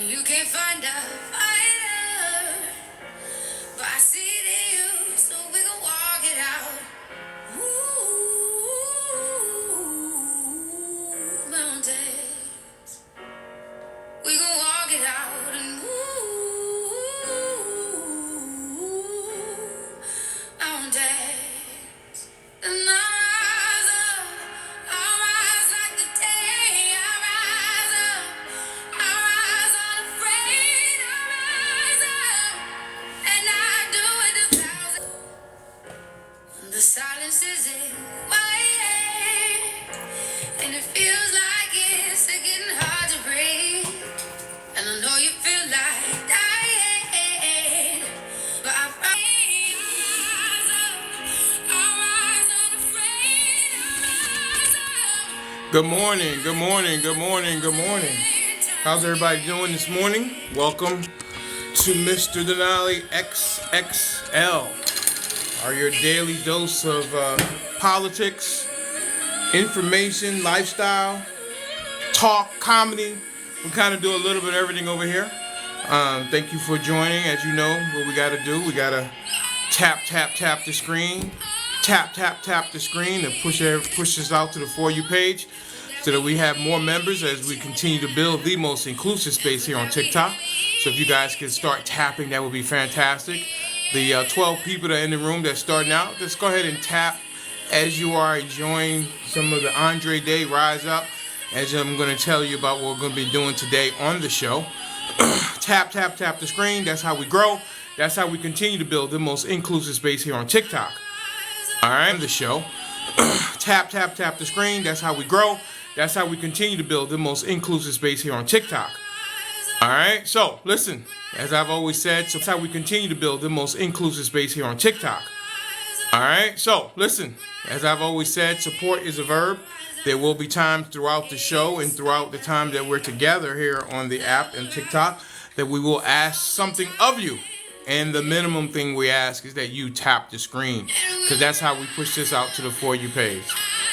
You can't find a fighter, but I see it in you, so we gon' walk it out. Move mountains, we gon' walk it out and move mountains. And I rise like the day. I rise up, I rise unafraid. I rise up, and I do it 1,000. The silence is inviting, and it feels like it's getting hard to breathe. And I know you feel like dying, but I rise up, I rise unafraid. I rise up. Good morning, good morning, good morning, good morning. How's everybody doing this morning? Welcome to Mr.Denali XXL, your daily dose of politics, information, lifestyle, talk, comedy. We kind of do a little bit of everything over here. Thank you for joining. As you know, what we got to do, we got to tap the screen. Tap the screen and push us out to the For You page so that we have more members as we continue to build the most inclusive space here on TikTok. So if you guys could start tapping, that would be fantastic. The 12 people that are in the room that's starting out, just go ahead and tap as you are enjoying some of the Andre Day Rise Up, as I'm going to tell you about what we're going to be doing today on the show. Tap the screen. That's how we grow. That's how we continue to build the most inclusive space here on TikTok. All right, the show. Tap the screen. That's how we grow. That's how we continue to build the most inclusive space here on TikTok. All right, so listen, as I've always said, so that's how we continue to build the most inclusive space here on TikTok. All right, so listen, as I've always said, support is a verb. There will be times throughout the show and throughout the time that we're together here on the app and TikTok that we will ask something of you. And the minimum thing we ask is that you tap the screen, because that's how we push this out to the For You page.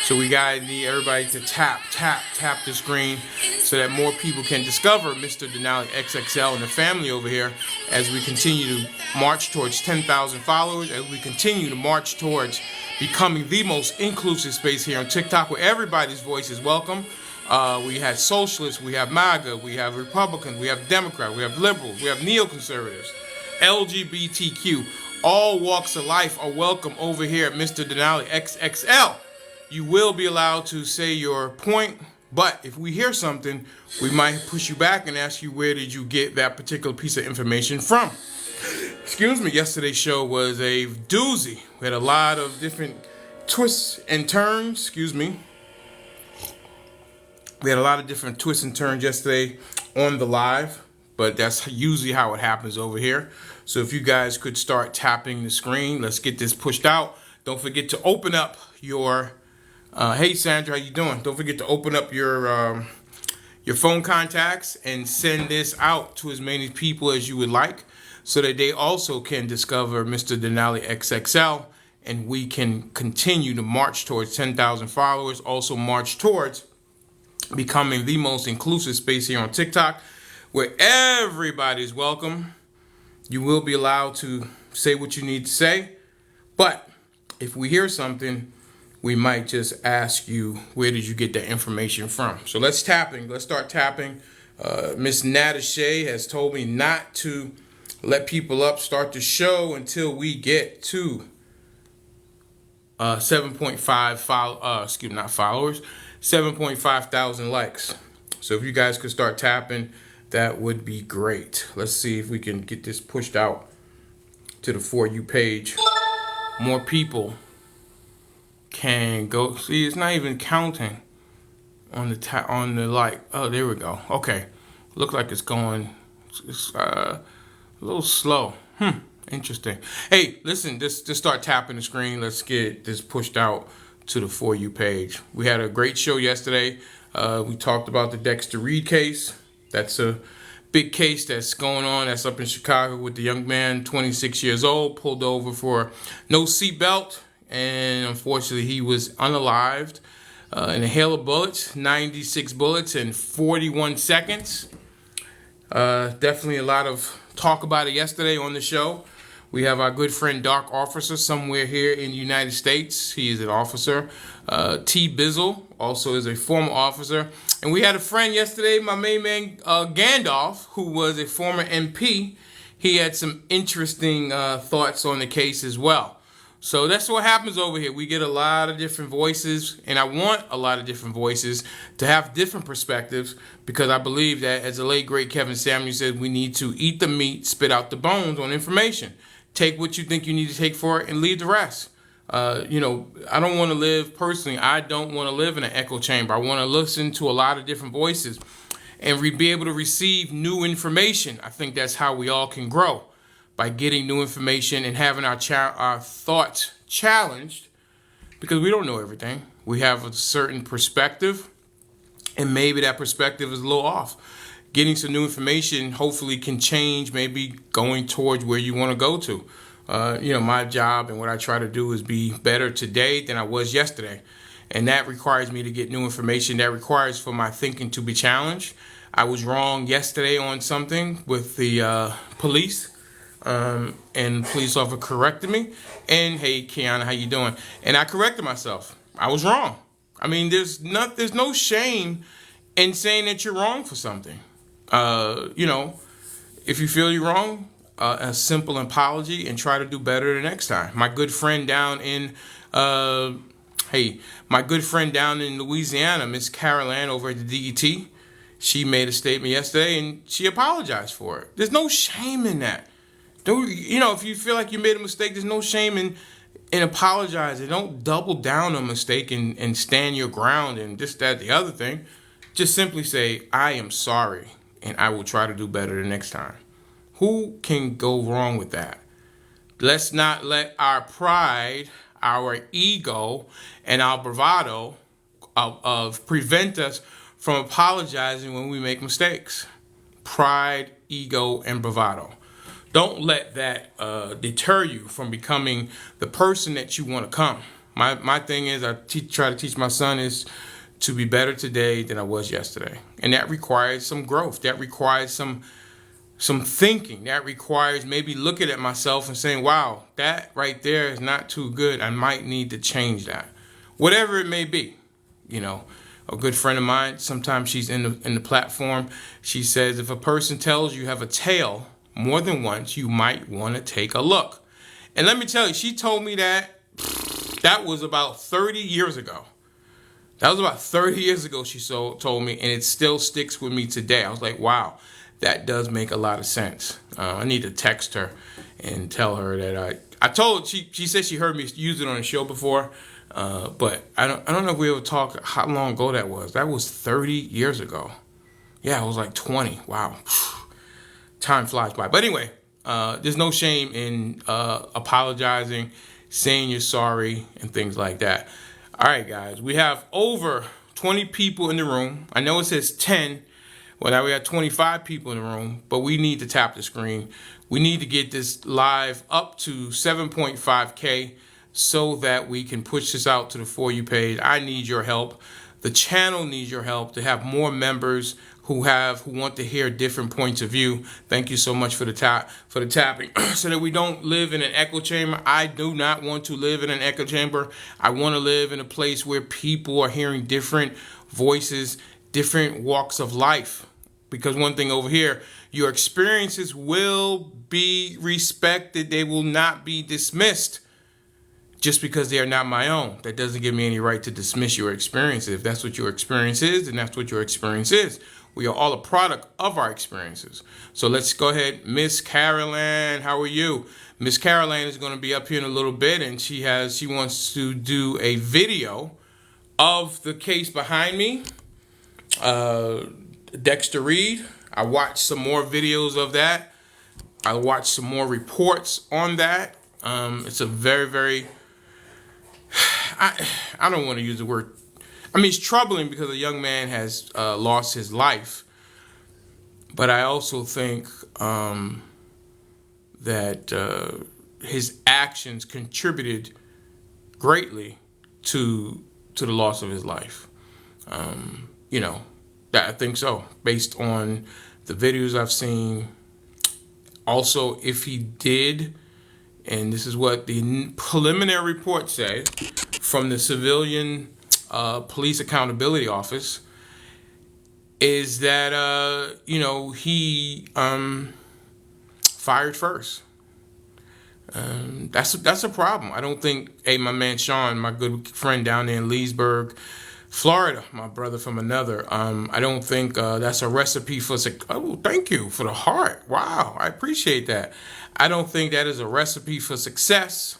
So we gotta need everybody to tap the screen so that more people can discover Mr.Denali XXL and the family over here as we continue to march towards 10,000 followers, as we continue to march towards becoming the most inclusive space here on TikTok where everybody's voice is welcome. We have socialists, we have MAGA, we have Republicans, we have Democrats, we have liberals, we have neoconservatives, LGBTQ. All walks of life are welcome over here at Mr.Denali XXL. You will be allowed to say your point, but if we hear something, we might push you back and ask you, where did you get that particular piece of information from? Excuse me, yesterday's show was a doozy. We had a lot of different twists and turns. Excuse me. We had a lot of different twists and turns yesterday on the live, but that's usually how it happens over here. So if you guys could start tapping the screen, let's get this pushed out. Don't forget to open up your... hey Sandra, how you doing? Don't forget to open up your phone contacts and send this out to as many people as you would like, so that they also can discover Mr.Denali XXL, and we can continue to march towards 10,000 followers. Also march towards becoming the most inclusive space here on TikTok, where everybody's welcome. You will be allowed to say what you need to say, but if we hear something, we might just ask you, where did you get that information from? So let's start tapping. Miss Natasha has told me not to let people start the show until we get to 7.5 thousand likes. So if you guys could start tapping, that would be great. Let's see if we can get this pushed out to the For You page. More people can go. See, it's not even counting on the like. Oh, there we go. Okay, look like it's going. It's a little slow. Interesting. Hey, listen, just start tapping the screen. Let's get this pushed out to the For You page. We had a great show yesterday. We talked about the Dexter Reed case. That's a big case that's going on. That's up in Chicago with the young man, 26 years old, pulled over for no seatbelt. And unfortunately, he was unalived in a hail of bullets, 96 bullets in 41 seconds. Definitely a lot of talk about it yesterday on the show. We have our good friend Dark Officer somewhere here in the United States. He is an officer. T. Bizzle also is a former officer. And we had a friend yesterday, my main man Gandalf, who was a former MP. He had some interesting thoughts on the case as well. So that's what happens over here. We get a lot of different voices, and I want a lot of different voices to have different perspectives, because I believe that, as the late great Kevin Samuel said, we need to eat the meat, spit out the bones on information. Take what you think you need to take for it and leave the rest. I don't want to live, personally, I don't want to live in an echo chamber. I want to listen to a lot of different voices and be able to receive new information. I think that's how we all can grow, by getting new information and having our thoughts challenged, because we don't know everything. We have a certain perspective, and maybe that perspective is a little off. Getting some new information hopefully can change, maybe going towards where you want to go to. My job and what I try to do is be better today than I was yesterday. And that requires me to get new information. That requires for my thinking to be challenged. I was wrong yesterday on something with the police. And the police officer corrected me. And, hey, Kiana, how you doing? And I corrected myself. I was wrong. I mean, there's no shame in saying that you're wrong for something. If you feel you're wrong, a simple apology and try to do better the next time. My good friend down in Louisiana, Miss Carol Ann over at the DET, she made a statement yesterday and she apologized for it. There's no shame in that. If you feel like you made a mistake, there's no shame in apologizing. Don't double down on a mistake and stand your ground and this, that, the other thing. Just simply say, I am sorry, and I will try to do better the next time. Who can go wrong with that? Let's not let our pride, our ego, and our bravado of prevent us from apologizing when we make mistakes. Pride, ego, and bravado. Don't let that deter you from becoming the person that you want to come. My thing is, I try to teach my son is to be better today than I was yesterday. And that requires some growth. That requires some thinking. That requires maybe looking at myself and saying, wow, that right there is not too good. I might need to change that. Whatever it may be. A good friend of mine, sometimes she's in the platform. She says, if a person tells you have a tail more than once, you might want to take a look. And let me tell you, she told me that was about 30 years ago. That was about 30 years ago she told me, and it still sticks with me today. I was like, wow, that does make a lot of sense. I need to text her and tell her that I told her, she said she heard me use it on the show before, but I don't know if we ever talked how long ago that was. That was 30 years ago. Yeah, I was like 20. Wow. Time flies by. But anyway, there's no shame in apologizing, saying you're sorry, and things like that. All right, guys, we have over 20 people in the room. I know it says 10. Well, now we have 25 people in the room, but we need to tap the screen. We need to get this live up to 7.5K so that we can push this out to the For You page. I need your help. The channel needs your help to have more members who want to hear different points of view. Thank you so much for the tapping, so that we don't live in an echo chamber. I do not want to live in an echo chamber. I want to live in a place where people are hearing different voices, different walks of life. Because one thing over here, your experiences will be respected. They will not be dismissed just because they are not my own. That doesn't give me any right to dismiss your experiences. If that's what your experience is, then that's what your experience is. We are all a product of our experiences. So let's go ahead. Miss Caroline, how are you? Miss Caroline is going to be up here in a little bit, and she wants to do a video of the case behind me. Dexter Reed. I watched some more videos of that. I watched some more reports on that. It's a very, very, I don't want to use the word. I mean, it's troubling because a young man has lost his life. But I also think that his actions contributed greatly to the loss of his life. I think so, based on the videos I've seen. Also, if he did, and this is what the preliminary report says from the Civilian Police Accountability Office, is that, he fired first. That's a problem. I don't think, my man Sean, my good friend down there in Leesburg, Florida, my brother from another, I don't think that's a recipe for oh, thank you for the heart. Wow, I appreciate that. I don't think that is a recipe for success.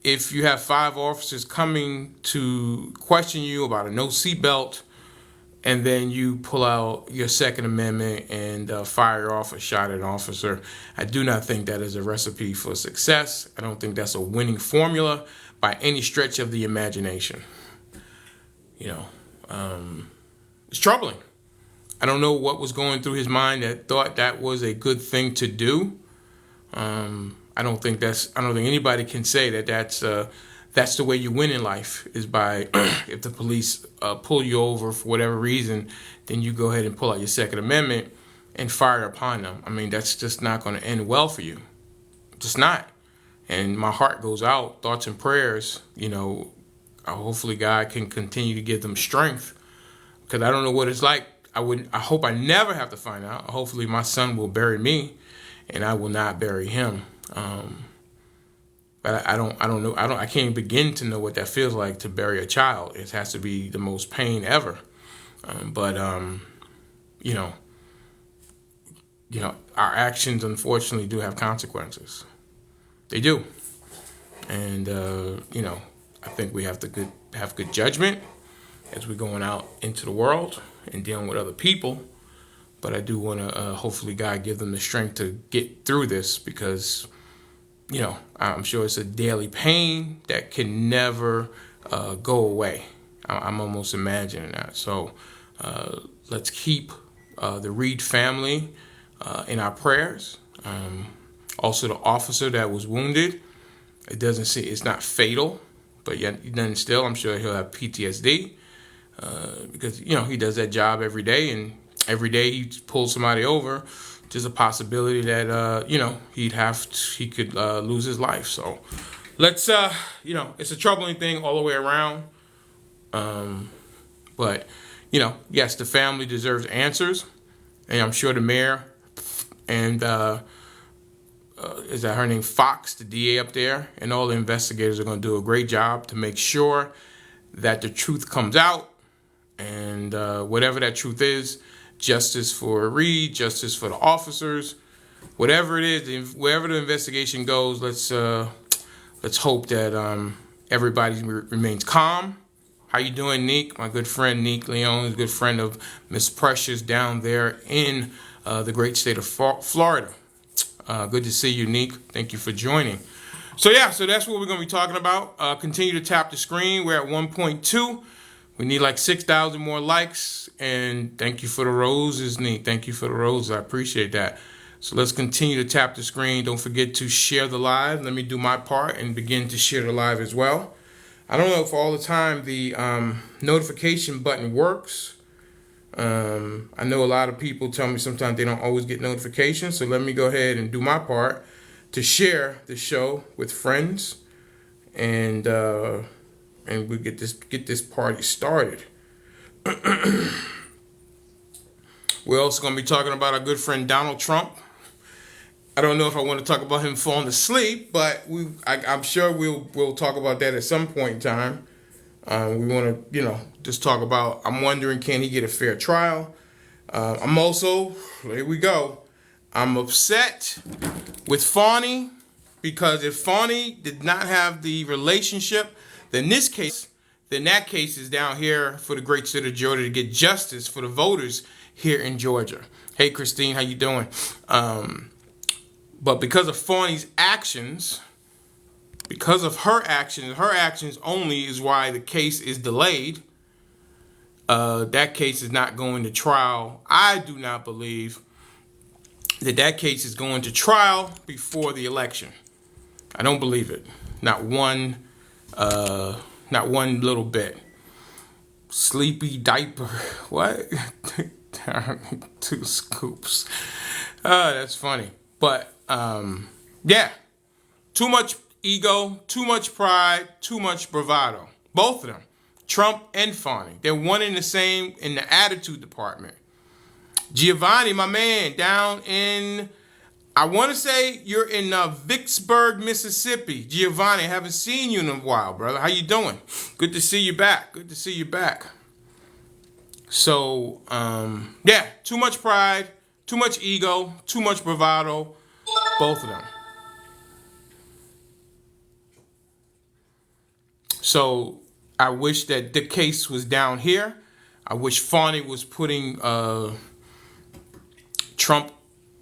If you have 5 officers coming to question you about a no seatbelt, and then you pull out your Second Amendment and fire off a shot at an officer, I do not think that is a recipe for success. I don't think that's a winning formula by any stretch of the imagination. It's troubling. I don't know what was going through his mind that thought that was a good thing to do. I don't think anybody can say that that's the way you win in life, is by if the police pull you over for whatever reason, then you go ahead and pull out your Second Amendment and fire upon them. I mean, that's just not going to end well for you. Just not. And my heart goes out, thoughts and prayers. Hopefully God can continue to give them strength, because I don't know what it's like. I hope I never have to find out. Hopefully my son will bury me, and I will not bury him. But I don't know. I can't begin to know what that feels like to bury a child. It has to be the most pain ever. But our actions unfortunately do have consequences. They do. And I think we have to have good judgment as we're going out into the world and dealing with other people. But I do want to hopefully God give them the strength to get through this, because I'm sure it's a daily pain that can never go away. I'm almost imagining that. So let's keep the Reed family in our prayers. Also, the officer that was wounded, it's not fatal, but yet then still, I'm sure he'll have PTSD because he does that job every day, and every day he pulls somebody over. There's a possibility that he could lose his life. So let's it's a troubling thing all the way around. But yes, the family deserves answers, and I'm sure the mayor and is that her name, Fox, the DA up there, and all the investigators are going to do a great job to make sure that the truth comes out, and whatever that truth is. Justice for Reed, justice for the officers, whatever it is, wherever the investigation goes, let's hope that everybody remains calm. How you doing, Neek? My good friend Neek Leon is a good friend of Miss Precious down there in the great state of Florida. Good to see you, Neek. Thank you for joining. So that's what we're going to be talking about. Continue to tap the screen. We're at 1.2. We need like 6,000 more likes. And thank you for the roses, Neek. Thank you for the roses. I appreciate that. So let's continue to tap the screen. Don't forget to share the live. Let me do my part and begin to share the live as well. I don't know if all the time the notification button works. I know a lot of people tell me sometimes they don't always get notifications. So let me go ahead and do my part to share the show with friends, and we get this party started. We're also going to be talking about our good friend Donald Trump. I don't know if I want to talk about him falling asleep, but I'm sure we'll talk about that at some point in time. We want to, just talk about, I'm wondering, can he get a fair trial? I'm also, here we go, I'm upset with Fanni, because if Fanni did not have the relationship, then that case is down here for the great state of Georgia to get justice for the voters here in Georgia. Hey, Christine, how you doing? But because of Fanni's actions, because of her actions only is why the case is delayed. That case is not going to trial. I do not believe that case is going to trial before the election. I don't believe it. Not one little bit. Sleepy diaper. What? 2 scoops. That's funny. But, yeah. Too much ego, too much pride, too much bravado. Both of them. Trump and Fanni. They're one and the same in the attitude department. Giovanni, my man, down in, I want to say you're in Vicksburg, Mississippi. Giovanni, I haven't seen you in a while, brother. How you doing? Good to see you back. Good to see you back. So, yeah, too much pride, too much ego, too much bravado. Both of them. So, I wish that the case was down here. I wish Fanni was putting Trump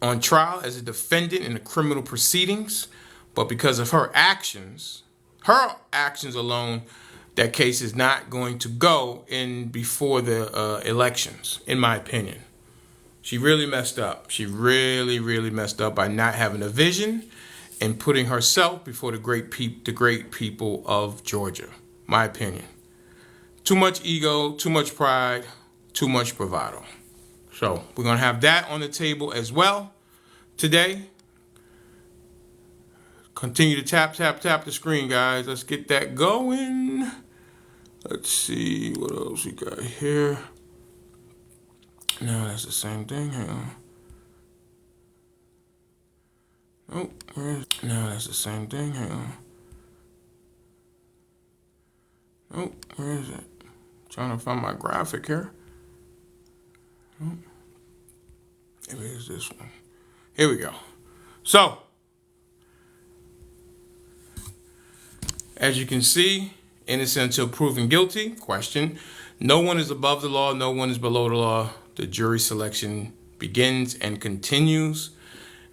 on trial as a defendant in the criminal proceedings. But because of her actions alone, that case is not going to go in before the elections, in my opinion. She really messed up. She really, really messed up by not having a vision and putting herself before the great people of Georgia. My opinion. Too much ego, too much pride, too much bravado. So we're going to have that on the table as well today. Continue to tap the screen, guys. Let's get that going. Let's see what else we got here. No, that's the same thing. Hang on. Oh, no, that's the same thing. Hang on. Oh, where is it? Trying to find my graphic here. Oh, maybe it's this one. Here we go. So, as you can see, innocent until proven guilty. Question. No one is above the law. No one is below the law. The jury selection begins and continues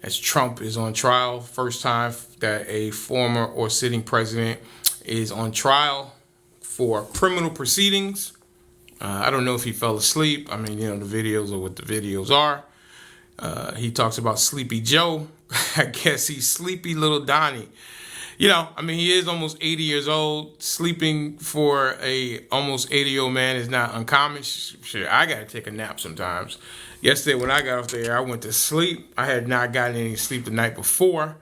as Trump is on trial. First time that a former or sitting president is on trial for criminal proceedings. I don't know if he fell asleep. I mean, the videos are what the videos are. He talks about Sleepy Joe. I guess he's Sleepy Little Donnie. He is almost 80 years old. Sleeping for a almost 80-year-old man is not uncommon. Shit, I got to take a nap sometimes. Yesterday when I got off the air, I went to sleep. I had not gotten any sleep the night before.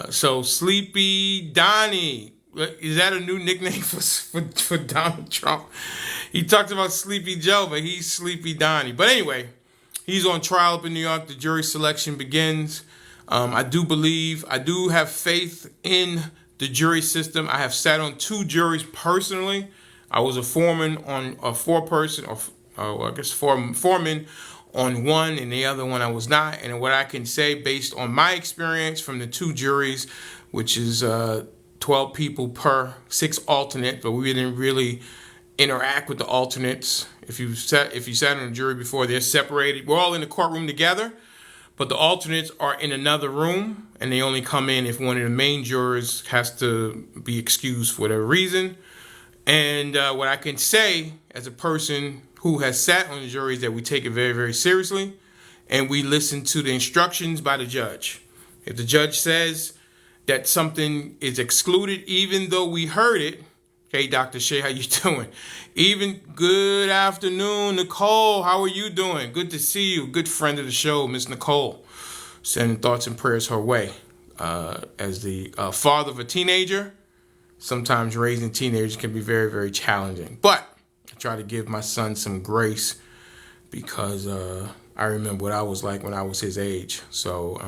So Sleepy Donnie. Is that a new nickname for Donald Trump? He talked about Sleepy Joe, but he's Sleepy Donnie. But anyway, he's on trial up in New York. The jury selection begins. I do have faith in the jury system. I have sat on 2 juries personally. I was a foreman on a 4-person, foreman on one, and the other one I was not. And what I can say based on my experience from the 2 juries, which is 12 people per 6 alternate, but we didn't really interact with the alternates. If you sat on a jury before, they're separated. We're all in the courtroom together, but the alternates are in another room, and they only come in if one of the main jurors has to be excused for whatever reason. And what I can say as a person who has sat on the jury is that we take it very, very seriously, and we listen to the instructions by the judge. If the judge says that something is excluded, even though we heard it. Hey, Dr. Shea, how you doing? Good afternoon, Nicole. How are you doing? Good to see you. Good friend of the show, Miss Nicole. Sending thoughts and prayers her way. As the father of a teenager, sometimes raising teenagers can be very, very challenging. But I try to give my son some grace because I remember what I was like when I was his age. So,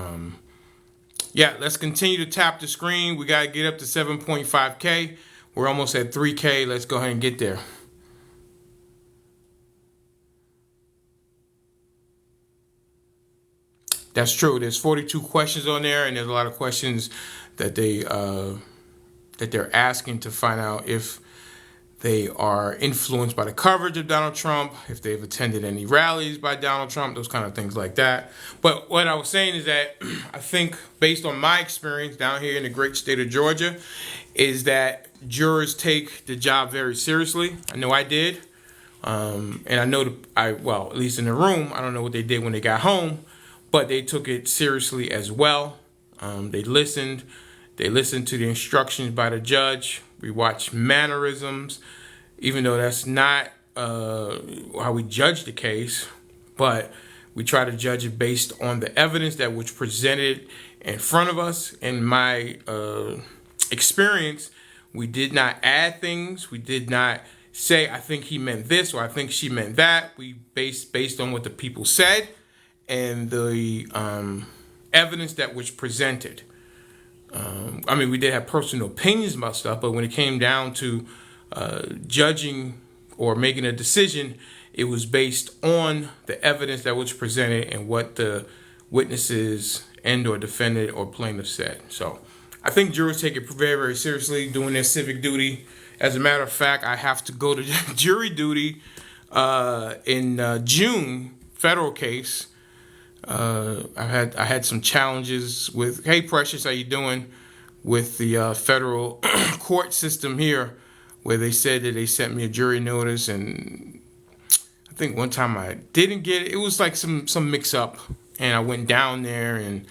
yeah, let's continue to tap the screen. We got to get up to 7.5K. We're almost at 3K. Let's go ahead and get there. That's true. There's 42 questions on there, and there's a lot of questions that they're asking to find out if they are influenced by the coverage of Donald Trump, if they've attended any rallies by Donald Trump, those kind of things like that. But what I was saying is that I think based on my experience down here in the great state of Georgia is that jurors take the job very seriously. I know I did. And I know, at least in the room, I don't know what they did when they got home, but they took it seriously as well. They listened to the instructions by the judge. We watched mannerisms, even though that's not how we judge the case. but we try to judge it based on the evidence that was presented in front of us. In my experience, we did not add things. We did not say, I think he meant this or I think she meant that. We based on what the people said and the evidence that was presented. I mean, we did have personal opinions about stuff, but when it came down to judging or making a decision, it was based on the evidence that was presented and what the witnesses and or defendant or plaintiff said. So I think jurors take it very, very seriously, doing their civic duty. As a matter of fact, I have to go to jury duty in June, federal case. I had some challenges with, hey Precious, how you doing? With the federal court system here, where they said that they sent me a jury notice, and I think one time I didn't get it. It was like some mix up, and I went down there, and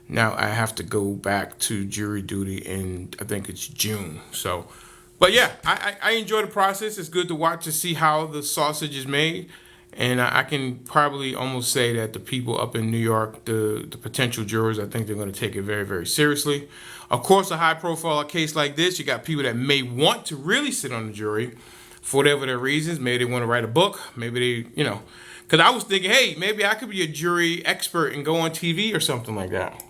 now I have to go back to jury duty in, I think it's June. So, but yeah, I enjoy the process. It's good to watch to see how the sausage is made. And I can probably almost say that the people up in New York, the potential jurors, I think they're going to take it very, very seriously. Of course, a high-profile case like this, you got people that may want to really sit on the jury for whatever their reasons. Maybe they want to write a book. Maybe they, because I was thinking, hey, maybe I could be a jury expert and go on TV or something like that.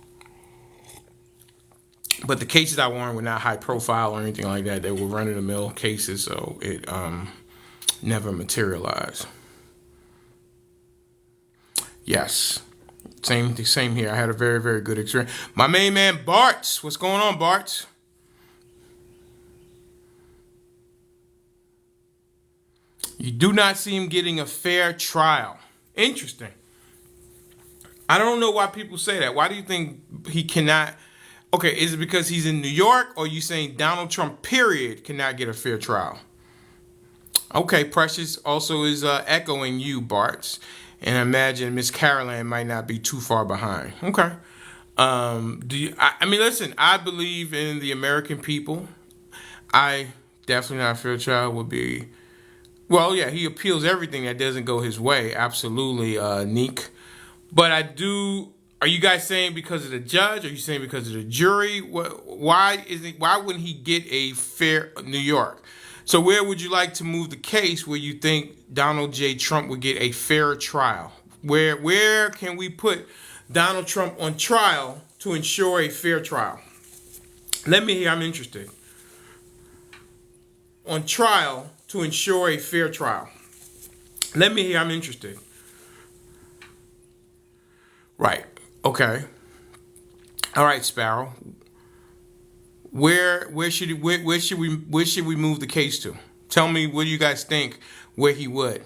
But the cases I won were not high-profile or anything like that. They were run-of-the-mill cases, so it never materialized. Yes, same here. I had a very, very good experience. My main man, Bartz. What's going on, Bartz? You do not see him getting a fair trial. Interesting. I don't know why people say that. Why do you think he cannot? Okay, is it because he's in New York, or are you saying Donald Trump, period, cannot get a fair trial? Okay, Precious also is echoing you, Bartz. And I imagine Miss Caroline might not be too far behind. Okay. I mean, listen, I believe in the American people. I definitely not a fair trial would be, well, yeah, he appeals everything that doesn't go his way. Absolutely, Neek. But I do, are you guys saying because of the judge? Are you saying because of the jury? Why wouldn't he get a fair New York? So where would you like to move the case where you think Donald J. Trump would get a fair trial? Where can we put Donald Trump on trial to ensure a fair trial? Let me hear, I'm interested. On trial to ensure a fair trial. Let me hear, I'm interested. Right, okay. All right, Sparrow. Where should we move the case to? Tell me, what do you guys think where he would?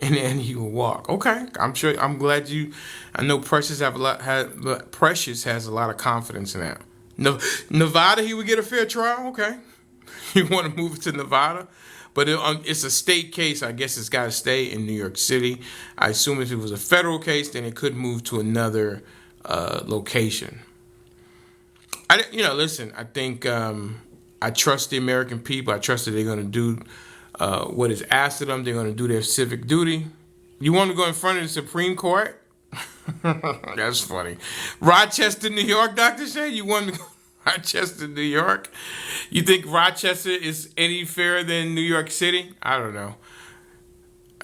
And then he will walk. Okay, I'm glad you. I know Precious has a lot of confidence in that. Nevada, he would get a fair trial. Okay, you want to move it to Nevada, but it's a state case. I guess it's got to stay in New York City. I assume if it was a federal case, then it could move to another location. Listen, I think I trust the American people. I trust that they're going to do what is asked of them. They're going to do their civic duty. You want to go in front of the Supreme Court? That's funny. Rochester, New York, Dr. Shay? You want to go to Rochester, New York? You think Rochester is any fairer than New York City? I don't know.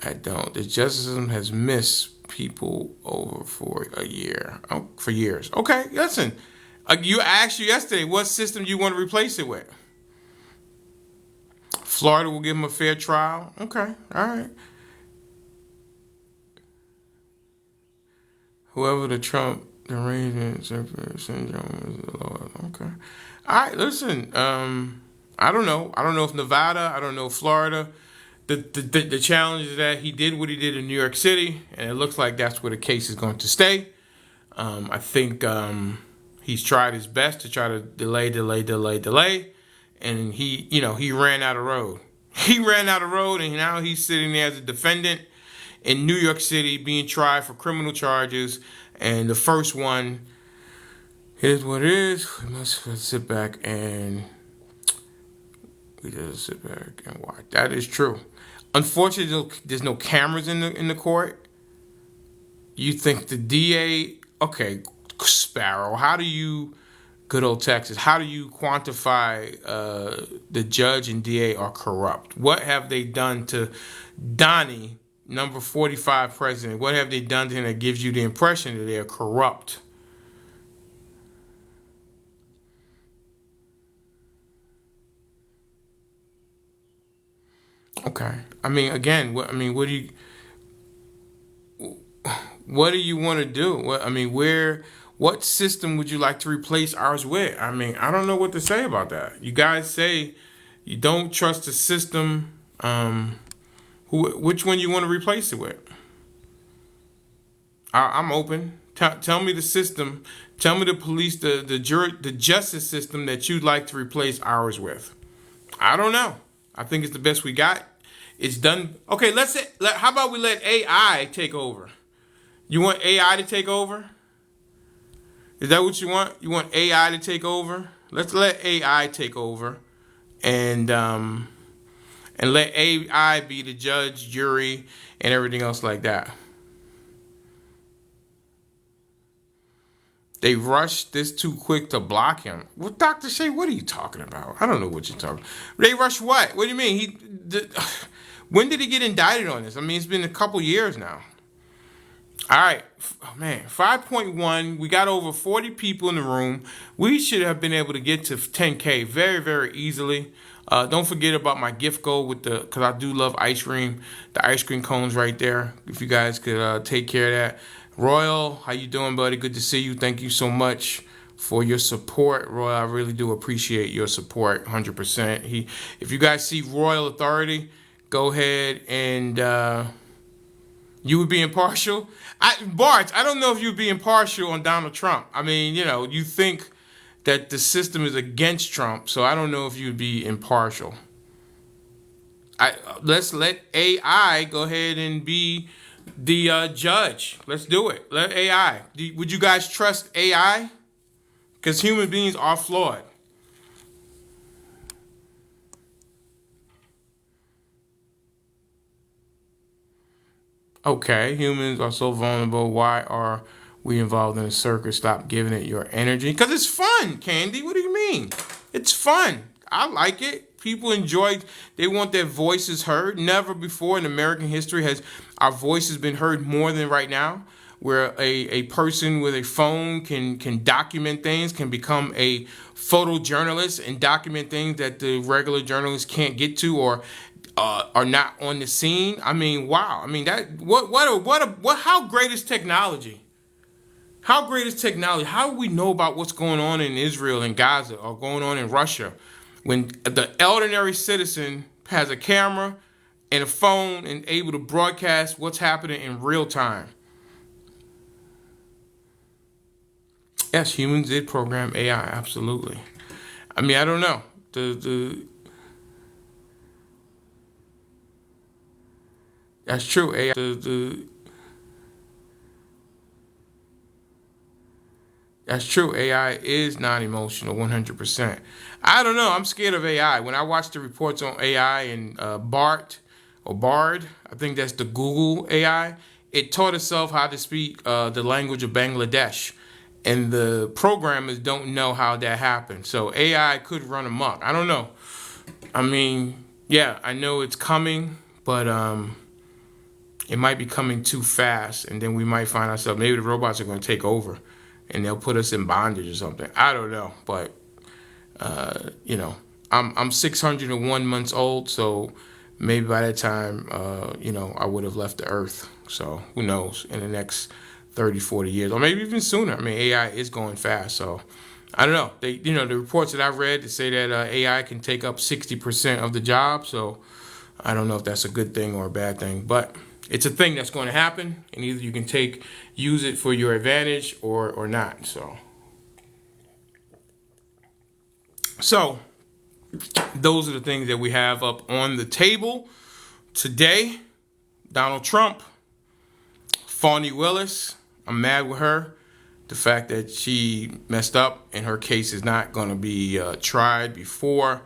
I don't. The justice system has missed people over for years. Okay, listen. You asked you yesterday, what system do you want to replace it with? Florida will give him a fair trial. Okay, all right. Whoever the Trump derangement syndrome is the Lord. Okay. All right, listen. I don't know. I don't know if Nevada. I don't know if Florida. The challenge is that he did what he did in New York City, and it looks like that's where the case is going to stay. I think he's tried his best to try to delay, and he ran out of road. He ran out of road, and now he's sitting there as a defendant in New York City being tried for criminal charges, and the first one is what it is. We must sit back and watch. That is true. Unfortunately, there's no cameras in the court. You think the DA? Okay, Sparrow. How do you, good old Texas? How do you quantify the judge and DA are corrupt? What have they done to Donnie, number 45 president? What have they done to him that gives you the impression that they are corrupt? Okay. I mean, again, what do you want to do? What system would you like to replace ours with? I mean, I don't know what to say about that. You guys say you don't trust the system. Which one you want to replace it with? I'm open. Tell me the system. Tell me the police, the jury, the justice system that you'd like to replace ours with. I don't know. I think it's the best we got. It's done. Okay, how about we let AI take over? You want AI to take over? Is that what you want? You want AI to take over? Let's let AI take over, and let AI be the judge, jury, and everything else like that. They rushed this too quick to block him. Well, Dr. Shea, what are you talking about? I don't know what you're talking about. They rushed what? What do you mean? When did he get indicted on this? I mean, it's been a couple years now. All right, oh, man, 5.1. We got over 40 people in the room. We should have been able to get to 10K very, very easily. Don't forget about my gift goal because I do love ice cream. The ice cream cones right there. If you guys could take care of that. Royal, how you doing, buddy? Good to see you. Thank you so much for your support, Royal. I really do appreciate your support, 100%. If you guys see Royal Authority, go ahead and you would be impartial. Bart, I don't know if you'd be impartial on Donald Trump. I mean, you think that the system is against Trump, so I don't know if you'd be impartial. Let's let AI go ahead and be the judge. Let's do it. Let AI. Would you guys trust AI? Because human beings are flawed. Okay, humans are so vulnerable. Why are we involved in a circus? Stop giving it your energy. Because it's fun, Candy. What do you mean? It's fun. I like it. People enjoy. They want their voices heard. Never before in American history has our voices been heard more than right now. Where a person with a phone can document things, can become a photojournalist and document things that the regular journalists can't get to or are not on the scene. I mean, wow. I mean, how great is technology? How great is technology? How do we know about what's going on in Israel and Gaza or going on in Russia when the ordinary citizen has a camera and a phone and able to broadcast what's happening in real time? Yes, humans did program AI, absolutely. I mean, I don't know. That's true. AI. That's true. AI is non-emotional, 100%. I don't know. I'm scared of AI. When I watch the reports on AI and Bard, I think that's the Google AI. It taught itself how to speak the language of Bangladesh, and the programmers don't know how that happened. So AI could run amok. I don't know. I mean, yeah, I know it's coming, but it might be coming too fast, and then we might find ourselves, maybe the robots are going to take over and they'll put us in bondage or something. I don't know, but I'm 601 months old, so maybe by that time I would have left the earth. So who knows, in the next 30, 40 years, or maybe even sooner. I mean, AI is going fast, so I don't know. The reports that I've read, they say that AI can take up 60% of the job, so I don't know if that's a good thing or a bad thing, but it's a thing that's going to happen, and either you can use it for your advantage or not. So those are the things that we have up on the table today. Donald Trump, Fanni Willis, I'm mad with her. The fact that she messed up and her case is not going to be tried before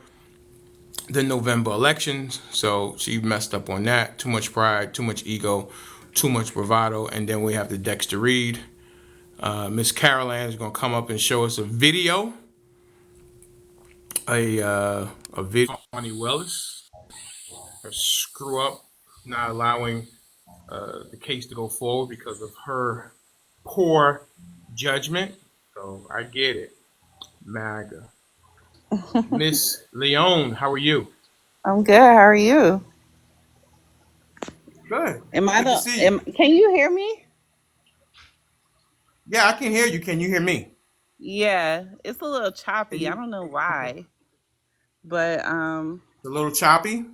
the November elections. So she messed up on that. Too much pride, too much ego, too much bravado. And then we have the Dexter Reed. Miss Caroline is going to come up and show us a video, a video of Fanni Willis, her screw up, not allowing the case to go forward because of her poor judgment. So I get it. MAGA. Miss Leone, how are you? I'm good. How are you? Good. Am I Good to the? see you. Can you hear me? Yeah, I can hear you. Can you hear me? Yeah, it's a little Can choppy. I you? don't know why, but It's a little choppy.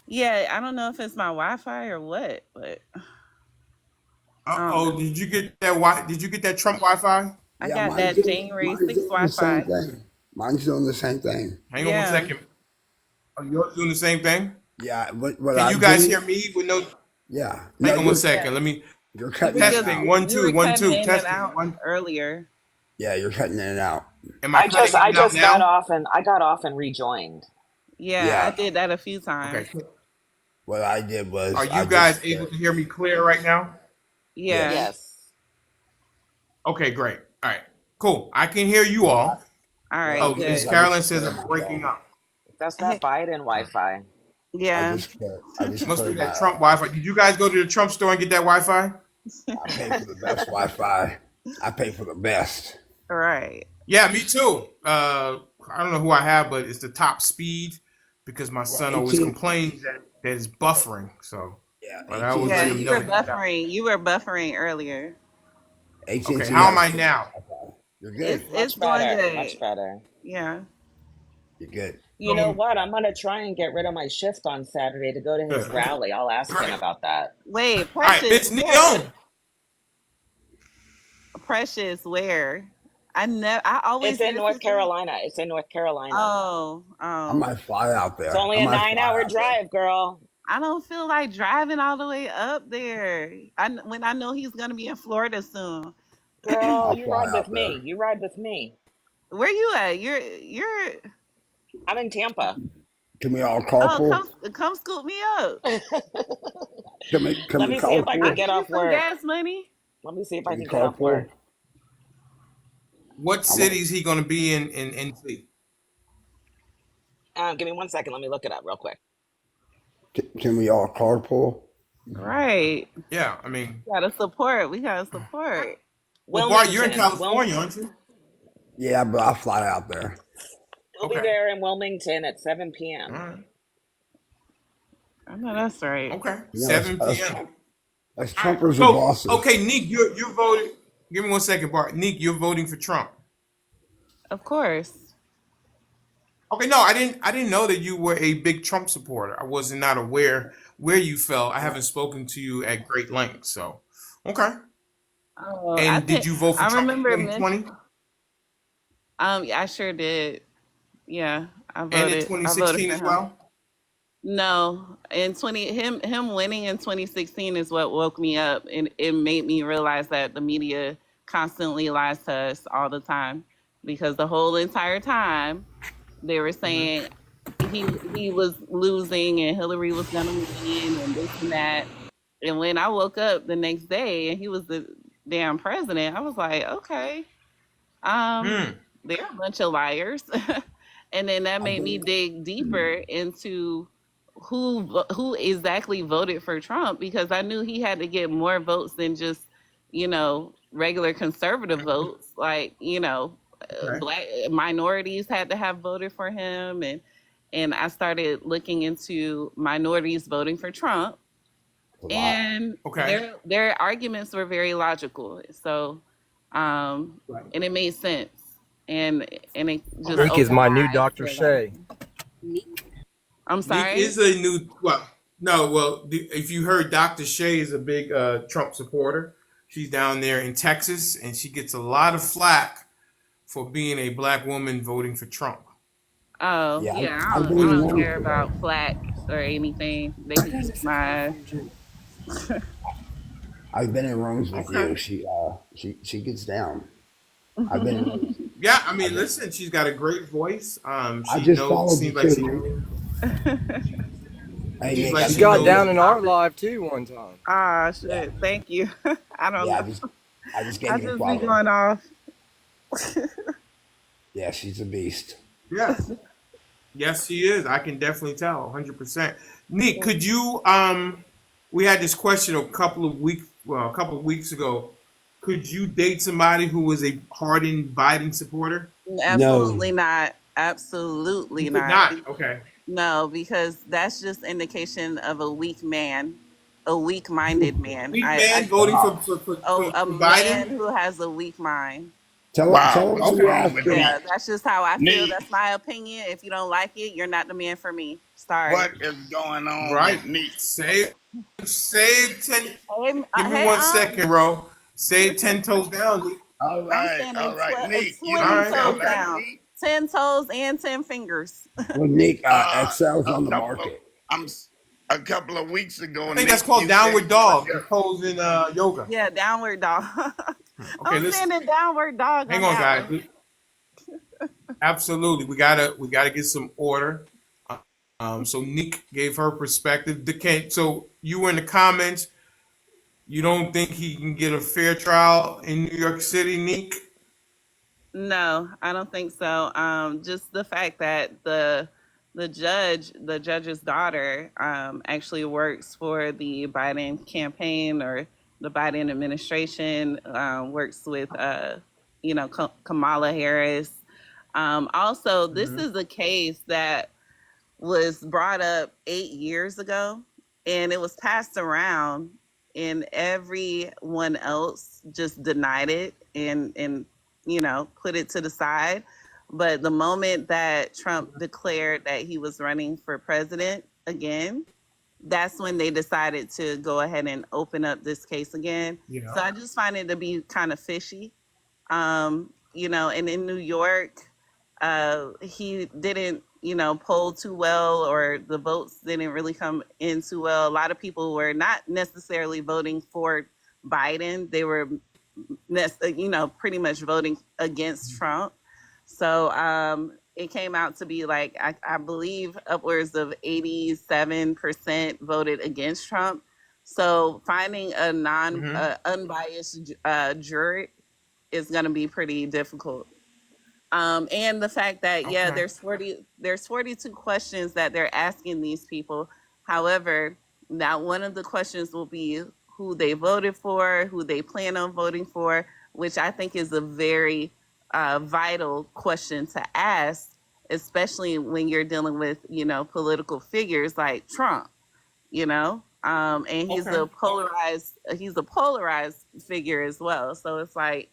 yeah, I don't know if it's my Wi-Fi or what, but I don't Oh, know. did you get that? Did you get that Trump Wi-Fi? I Yeah, got that January mine's 6th doing the same Wi-Fi. thing. Mine's doing the same thing. Hang on one Yeah, second. Are you doing the same thing? Yeah, what Can I you guys do, hear me with no? yeah. No, Hang on one yeah. second. Let me you're You were cutting in and just testing. out. One you two were one cutting two in and testing. out One. earlier. Yeah, you're cutting in and out. Am I cutting in I and out just got now? off and I got off and rejoined. Yeah, I Yeah, did that a few Okay. times. what I did Are was you guys able to hear me clear right now? Yeah. yes. Yes. Okay, great. All right, cool. I can hear you What all. All what right. I Oh, did Miss was Good. I just Carolyn says cleared I'm my breaking phone. up. That's that Hey, Biden Wi-Fi. yeah. I just Must be cleared that my. Trump Wi-Fi. Did you guys go to the Trump store and get that Wi-Fi? I pay for the best Wi-Fi. I pay for the best. All right. Yeah, me too. I don't know who I have, but it's the top speed because my Well, son always 18. complains that it's buffering. So, Yeah, but I always Yeah, let 18. him you know were to get that. buffering. You were buffering earlier. Okay, AT&T how am has I the best now? Wi-Fi. You're It's good. it's Much going better. Much good. better. Yeah. You're good. You know what? I'm gonna try and get rid of my shift on Saturday to go to his Good. rally. I'll ask him Great. about that. Wait, All right, Precious, Miss where? Neon. Precious, where? I It's always in listen North to. Carolina. It's in North Carolina. Oh, I oh. might fly out It's there. only I a might fly 9-hour out there. drive, girl. I don't feel like driving all the way up there. When I know he's gonna be in Florida soon. Girl, I'll you fly ride with out there. me. You ride with me. Where you at? You're. I'm in Tampa. Can we all Oh, carpool? come scoop me up. Can Let we me see if I I can carpool? get give you off some work. gas money. Let me see if Can I we can get off carpool? work. What I'm a, city is he going to be in NC? Give me 1 second. Let me look it up real quick. can we all carpool? Right. Yeah, I mean, Gotta support. We gotta support. well, Bart, you're in Wilmington. California, aren't you? Yeah, but I'll fly out there. We'll be Okay. there in Wilmington at 7 All p.m. right. I know that's right. Okay. You know, 7 p.m. as All right. Trumpers are So, bosses. okay, Neek, you're voting. Give me 1 second, Bart. Neek, you're voting for Trump. Of course. Okay, no, I didn't know that you were a big Trump supporter. I was not aware where you fell. I haven't spoken to you at great length. So, okay. Oh, I And did think you vote for I Trump in remember Miss. 2020 I sure did. Yeah, I and in voted. I voted 2016 for as him. well? No, in 20 him winning in 2016 is what woke me up, and it made me realize that the media constantly lies to us all the time, because the whole entire time they were Hmm. saying he was losing and Hillary was gonna win and this and that. And when I woke up the next day and he was the damn president, I was like, okay, um, Hmm. they're a bunch of liars. And then that I've made me been, dig deeper into who exactly voted for Trump, because I knew he had to get more votes than just, regular conservative votes. Like, Okay. black minorities had to have voted for him, and I started looking into minorities voting for Trump, a lot. and Okay. their arguments were very logical. So, Right. and it made sense, and it just Okay. Nick is opened my my new eyes Dr. to a lot of Shay. things. I'm Neek sorry. is a new. Well, no. Well, if you heard, Dr. Shay is a big Trump supporter. She's down there in Texas, and she gets a lot of flack for being a black woman voting for Trump. Oh Yeah, yeah, I've been I in don't rooms care with her. about flack or anything. They can kiss my ass. I've been in rooms with Okay. you. She gets down. I've been in rooms. Yeah, I I mean, just, listen, she's got a great voice. I She just knows. followed you Seems like too, she Nick. knows. Hey Seems Nick, like I She she just got knows down the in gave. our topic. live too one time. Ah, Yeah, shit. Thank you. I don't yeah. know. I just I gave you a just be follow. going off. Yeah, she's a beast. Yes, yes, she is. I can definitely tell, 100%. Nick, could Mm, you? We had this question a couple of weeks ago. Could you date somebody who was a hardened Biden supporter? No, absolutely not. You Absolutely could not. not. Okay. No, because that's just indication of a weak man, a weak-minded man. Weak I man voting wow. a for Biden. man who has a weak mind. Tell Wow, him what's who you Okay. wrong asked with him. Yeah, that? that's just how I feel. Neat. That's my opinion. If you don't like it, you're not the man for me. Sorry. What is going on Right. with Neat? Save 10. Hey, Give me hey, 1 second, bro. Save 10 toes down, Nick. I'm standing All right, Neat. You All 20 don't right. feel toes Okay. that, down, Neat? 10 toes and 10 fingers. Well, Nick, Uh, Excel's a on the couple of market. I'm s- a couple of weeks I ago, think that's Neat, called you said downward you and dog. The your pose in yoga. Yeah, downward dog. Okay, I'm listen. standing downward dog Hang on on, that guys. one. Absolutely, we gotta get some order. So Nick gave her perspective. So you were in the comments. You don't think he can get a fair trial in New York City, Nick? No, I don't think so. Just the fact that the judge's daughter, actually works for the Biden campaign or the Biden administration, works with, Kamala Harris. Also, this Mm-hmm. is a case that was brought up 8 years ago, and it was passed around, and everyone else just denied it and put it to the side. But the moment that Trump declared that he was running for president again, that's when they decided to go ahead and open up this case again. Yeah. So I just find it to be kind of fishy. And in New York, he didn't, poll too well, or the votes didn't really come in too well. A lot of people were not necessarily voting for Biden. They were, pretty much voting against Trump. So it came out to be like, I believe upwards of 87% voted against Trump. So finding a Mm-hmm. unbiased jury is going to be pretty difficult. And the fact that, yeah, Okay. there's 42 questions that they're asking these people. However, now one of the questions will be who they voted for, who they plan on voting for, which I think is a very vital question to ask, especially when you're dealing with, political figures like Trump. And Okay. he's a polarized figure as well. So it's like,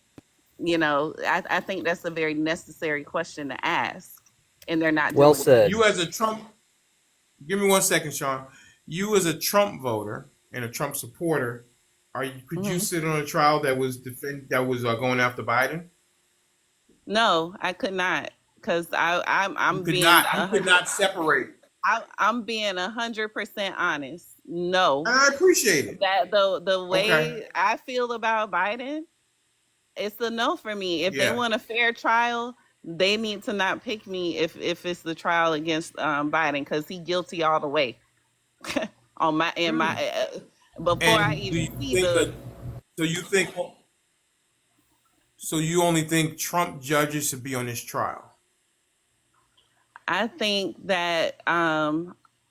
I think that's a very necessary question to ask, and they're not Well doing it. said. You as a Trump, give me 1 second, Sean. You as a Trump voter and a Trump supporter, could you Hmm. sit on a trial that was going after Biden? No, I could not, because You could not. You could not separate. I'm being 100% honest. No, And I appreciate it. that the Okay. way I feel about Biden, it's a no for me. If they Yeah. want a fair trial, they need to not pick me if it's the trial against Biden, because he guilty all the way. On my in my Hmm. Before I And do even you see think the that? So you think? So you only think Trump judges should be on this trial? I think that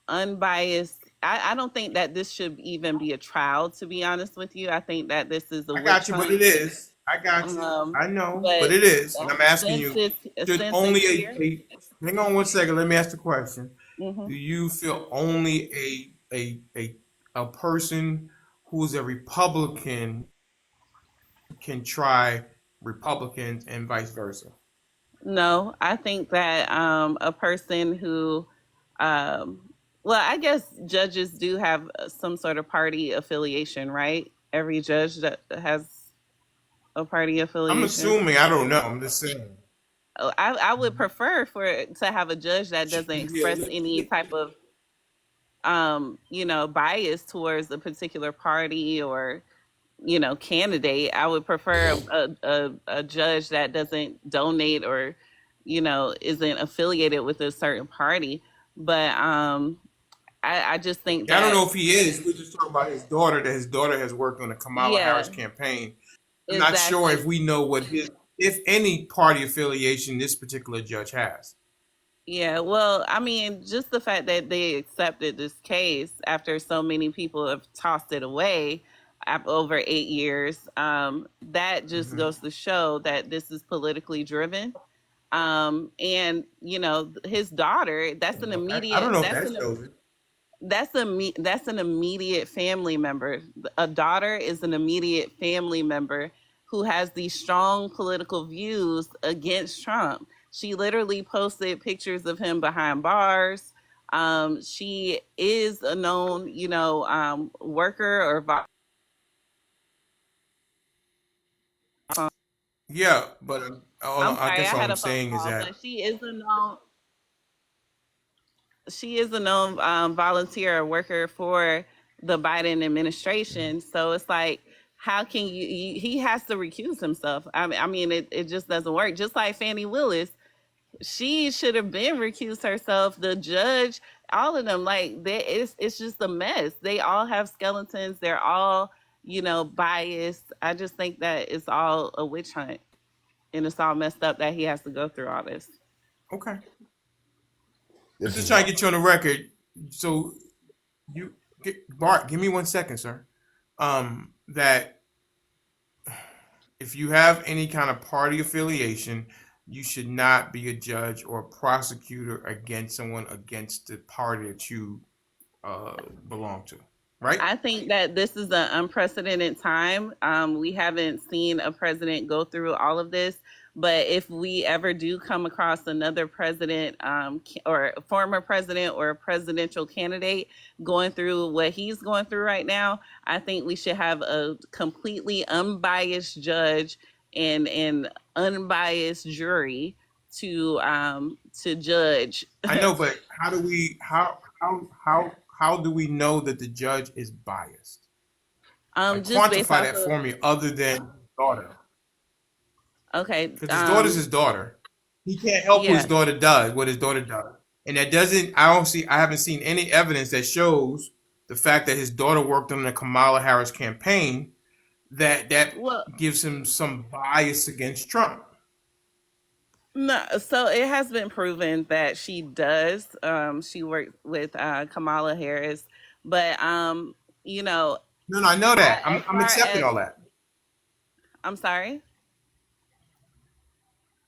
unbiased. I don't think that this should even be a trial. To be honest with you, I think that this is a I got witch you, but hunt. it is. I got you. Um, I know, but but it is. And I'm asking since you, it's should since only it's here. hang on 1 second. Let me ask the question. Hmm. Do you feel only a person who's a Republican can try Republicans and vice versa? No, I think that a person who, um, well, I guess judges do have some sort of party affiliation, right? Every judge that has a party I'm affiliation. assuming. I don't know. I'm just saying. I would prefer to have a judge that doesn't Yeah, express any type of bias towards a particular party, or candidate. I would prefer a judge that doesn't donate or, isn't affiliated with a certain party. But I just think Yeah, I don't that, know if he is. We're just talking about his daughter. That his daughter has worked on the Kamala yeah, Harris campaign. I'm not sure if exactly. we know what his, if any, party affiliation this particular judge has. Yeah, well, I mean, just the fact that they accepted this case after so many people have tossed it away over 8 years, that just Hmm. goes to show that this is politically driven. And his daughter, I don't know if that shows it. that's an immediate family member. A daughter is an immediate family member who has these strong political views against Trump. She literally posted pictures of him behind bars. She is a known, worker or Yeah, but I'm I sorry, guess I all had I'm a phone saying is call, that but she is a known volunteer or worker for the Biden administration. So it's like, how can he has to recuse himself. I mean, it just doesn't work. Just like Fannie Willis, she should have been recused herself. The judge, all of them, like it's just a mess. They all have skeletons. They're all, biased. I just think that it's all a witch hunt, and it's all messed up that he has to go through all this. okay. I'm This just is trying a to get you on the record. So Bart, give me 1 second, sir. That if you have any kind of party affiliation, you should not be a judge or a prosecutor against someone against the party that you belong to, right? I think that this is an unprecedented time. We haven't seen a president go through all of this. But if we ever do come across another president, or a former president or a presidential candidate going through what he's going through right now, I think we should have a completely unbiased judge and unbiased jury to judge. I know, but how do we how do we know that the judge is biased? Like Just based quantify off that of, for me, other than his daughter, okay, because his daughter's his daughter. He can't help what his yeah. daughter does, what his daughter does, and that doesn't. I haven't seen any evidence that shows the fact that his daughter worked on the Kamala Harris campaign that Well, gives him some bias against Trump. no, so it has been proven that she does. She worked with Kamala Harris, but you know, No, no, I know that. as I'm far accepting as, all that. I'm sorry.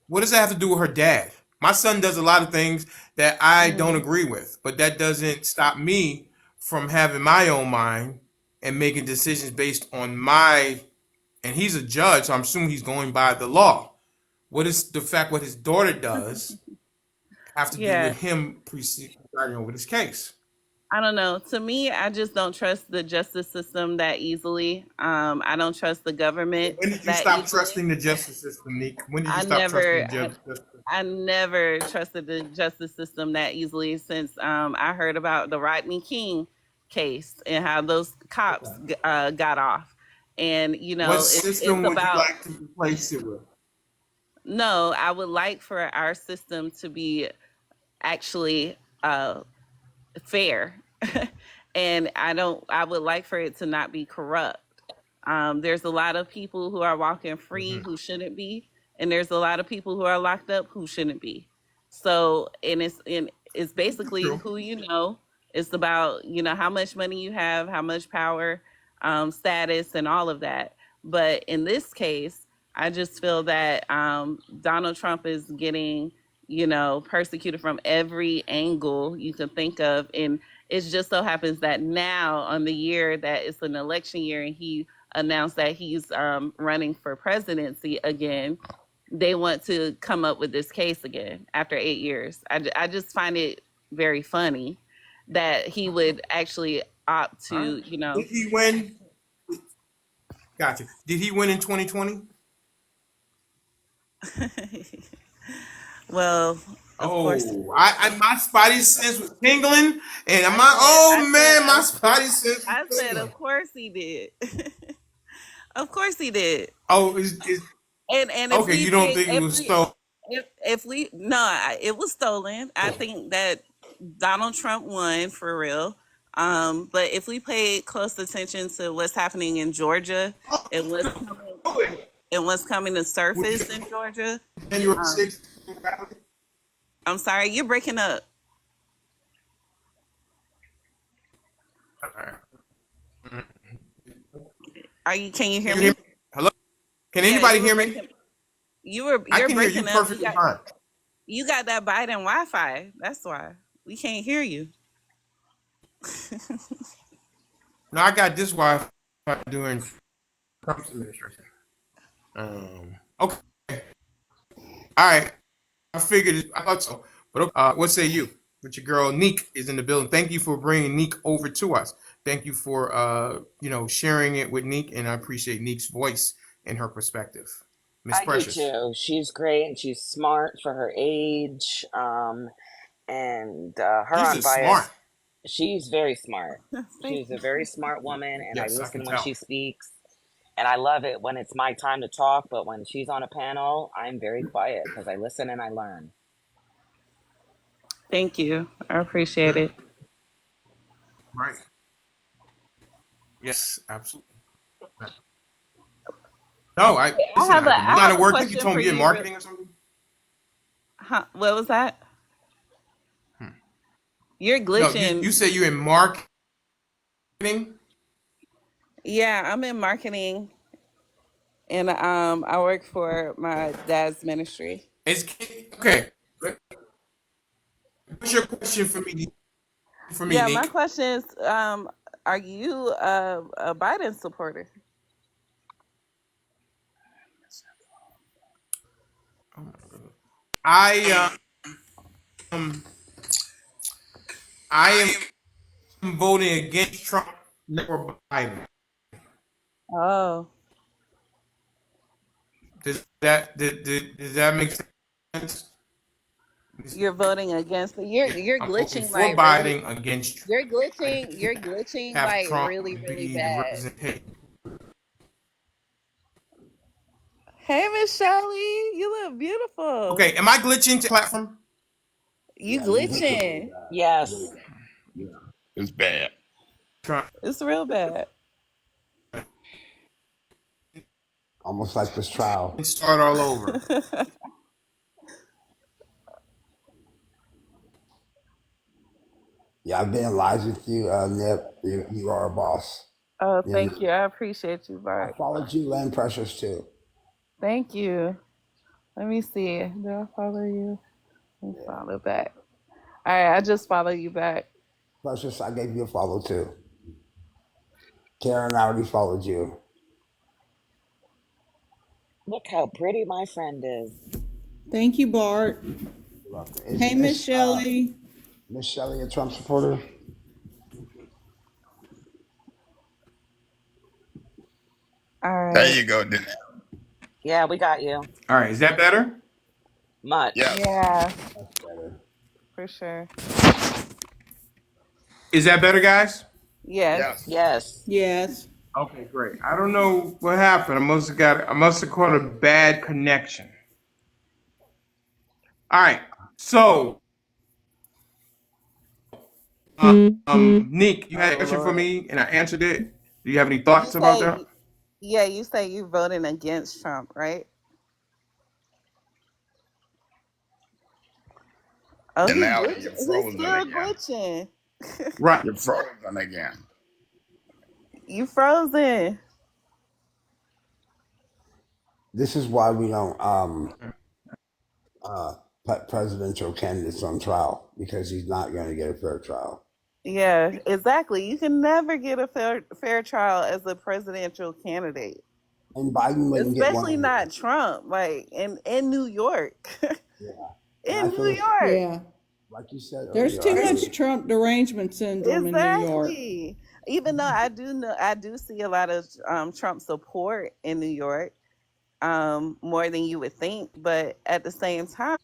What does that have to do with her dad? My son does a lot of things that I don't Hmm. agree with, but that doesn't stop me from having my own mind and making decisions based on my. And he's a judge, so I'm assuming he's going by the law. What is the fact what his daughter does have to do Yeah, with him presiding over this case? I don't know. To me, I just don't trust the justice system that easily. I don't trust the government When did you that stop easily. trusting the justice system, Nick? When did you I stop trusting the never, justice system? I never trusted the justice system that easily since I heard about the Rodney King case and how those cops got off. And What it's system would you about, like to replace it with? no, I would like for our system to be actually fair. And I would like for it to not be corrupt. There's a lot of people who are walking free Hmm. who shouldn't be, and there's a lot of people who are locked up who shouldn't be. So, and it's basically True. who you know. It's about how much money you have, how much power, status, and all of that. But in this case, I just feel that Donald Trump is getting persecuted from every angle you can think of, and it just so happens that now on the year that it's an election year and he announced that he's running for presidency again, they want to come up with this case again after 8 years. I just find it very funny that he would actually opt All right. to, Did he win? Gotcha. Did he win in 2020? well, of course. Oh, I my spidey sense was tingling, and I my said, oh I said, man, my spidey sense was I said, tingling. of course he did. Of course he did. Oh, is And if okay. we You don't pay think it was stolen? if we no, it was stolen. I think that Donald Trump won for real. But if we pay close attention to what's happening in Georgia and what's coming to surface in Georgia, January um, 6th. I'm sorry, you're breaking up. Are you? Can you Can hear you hear me? me? Hello? Can Yeah, anybody you were hear me? breaking. I You're can hear you breaking up. perfectly fine. You got that Biden Wi-Fi. That's why we can't hear you. Now I got this Wi-Fi doing Trump's administration. Okay. All right. I figured. I thought so. But okay. What say you? But your girl Neek is in the building. Thank you for bringing Neek over to us. Thank you for sharing it with Neek, and I appreciate Neek's voice and her perspective. Miss I do Precious. too. She's great and she's smart for her age. And her She's a smart. unbiased. She's very smart. Thank She's a you. very smart woman, and I Yes, I can listen when tell. she speaks. And I love it when it's my time to talk, but when she's on a panel, I'm very quiet because I listen and I learn. Thank you. I appreciate it. Right. Yes, absolutely. No, I listen. I I'm not have at a work. I think you question told for me you're in you. marketing or something. Huh, what was that? You're No, glitching. you said you're in marketing. Yeah, I'm in marketing, and I work for my dad's ministry. It's okay. What's your question for me? For me, Yeah, my Nick. question is, are you a Biden supporter? I um I am voting against Trump or Biden. Oh, Does that make sense? you're voting against it. Yeah, You're I'm voting glitching for like really. Biden against Trump. You're I glitching. You're can't glitching have like Trump really, really be the bad. representation. Hey, Miss Shelly, you look beautiful. Okay, am I glitching to platform? You Yeah, you look really glitching. bad. Really Yes. bad. Yeah. It's bad. Trump. It's real bad. Almost like this trial. Start all over. Yeah, I've been live with you, Nip. You are a boss. Oh, You thank know, you. I appreciate you, I Bart. followed you and Precious too. Thank you. Let me see. Do I follow you? Let me Yeah. follow back. All right, I just follow you back. Precious, I gave you a follow too. Karen, I already followed you. Look how pretty my friend is. Thank you, Bart. You're welcome. Is Hey, Miss Shelley. Miss Shelly a Trump supporter? All There right. you go, Denali. Yeah, we got you. All right, is that better? Much. Yes. Yeah, That's better. for sure. Is that better, guys? Yes. Yes. Yes. Yes. Okay, great. I don't know what happened. I must have caught a bad connection. All right. So, Nick, you had a Oh question for Lord. me, and I answered it. Do you have any You thoughts about that? say, yeah, you say you voting against Trump, right? Oh, he Denali, glitch. you're He's frozen still again. glitching. Right. You're frozen again. You frozen. This is why we don't uh, put presidential candidates on trial because he's not going to get a fair trial. Yeah, exactly. You can never get a fair trial as a presidential candidate, And Biden wouldn't get one especially either. not Trump. Like in New York, Yeah. And I in New think, York. Yeah. like you said There's earlier, too I much think Trump derangement syndrome in New York. Exactly. Even though I do see a lot of Trump support in New York, more than you would think. But at the same time,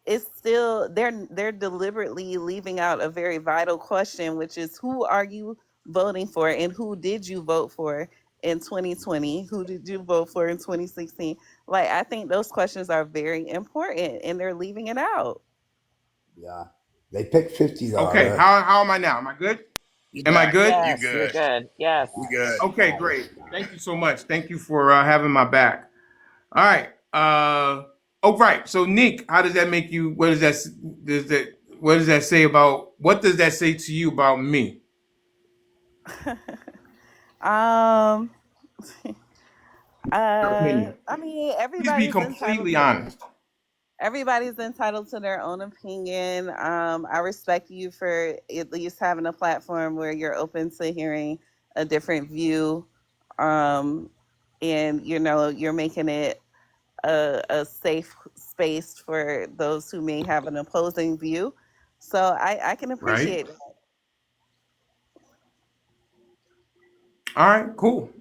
it's still they're deliberately leaving out a very vital question, which is who are you voting for and who did you vote for? in 2020? Who did you vote for in 2016? Like, I think those questions are very important, and they're leaving it out. Yeah. They picked 50 though. Okay, how am I now? Am I good? You Am I back. good? You Yes, you're good. good. Yes. You good. Okay, great. Thank you so much. Thank you for having my back. All right. Oh, right. So, Nick, how does that make you? What does that? Does that? What does that say about? What does that say to you about me? um, Your opinion. I mean, Please be completely honest. everybody's entitled to their own opinion. I respect you for at least having a platform where you're open to hearing a different view. Um, and you're making it a safe space for those who may have an opposing view. So I can Right. appreciate it. All right. Cool.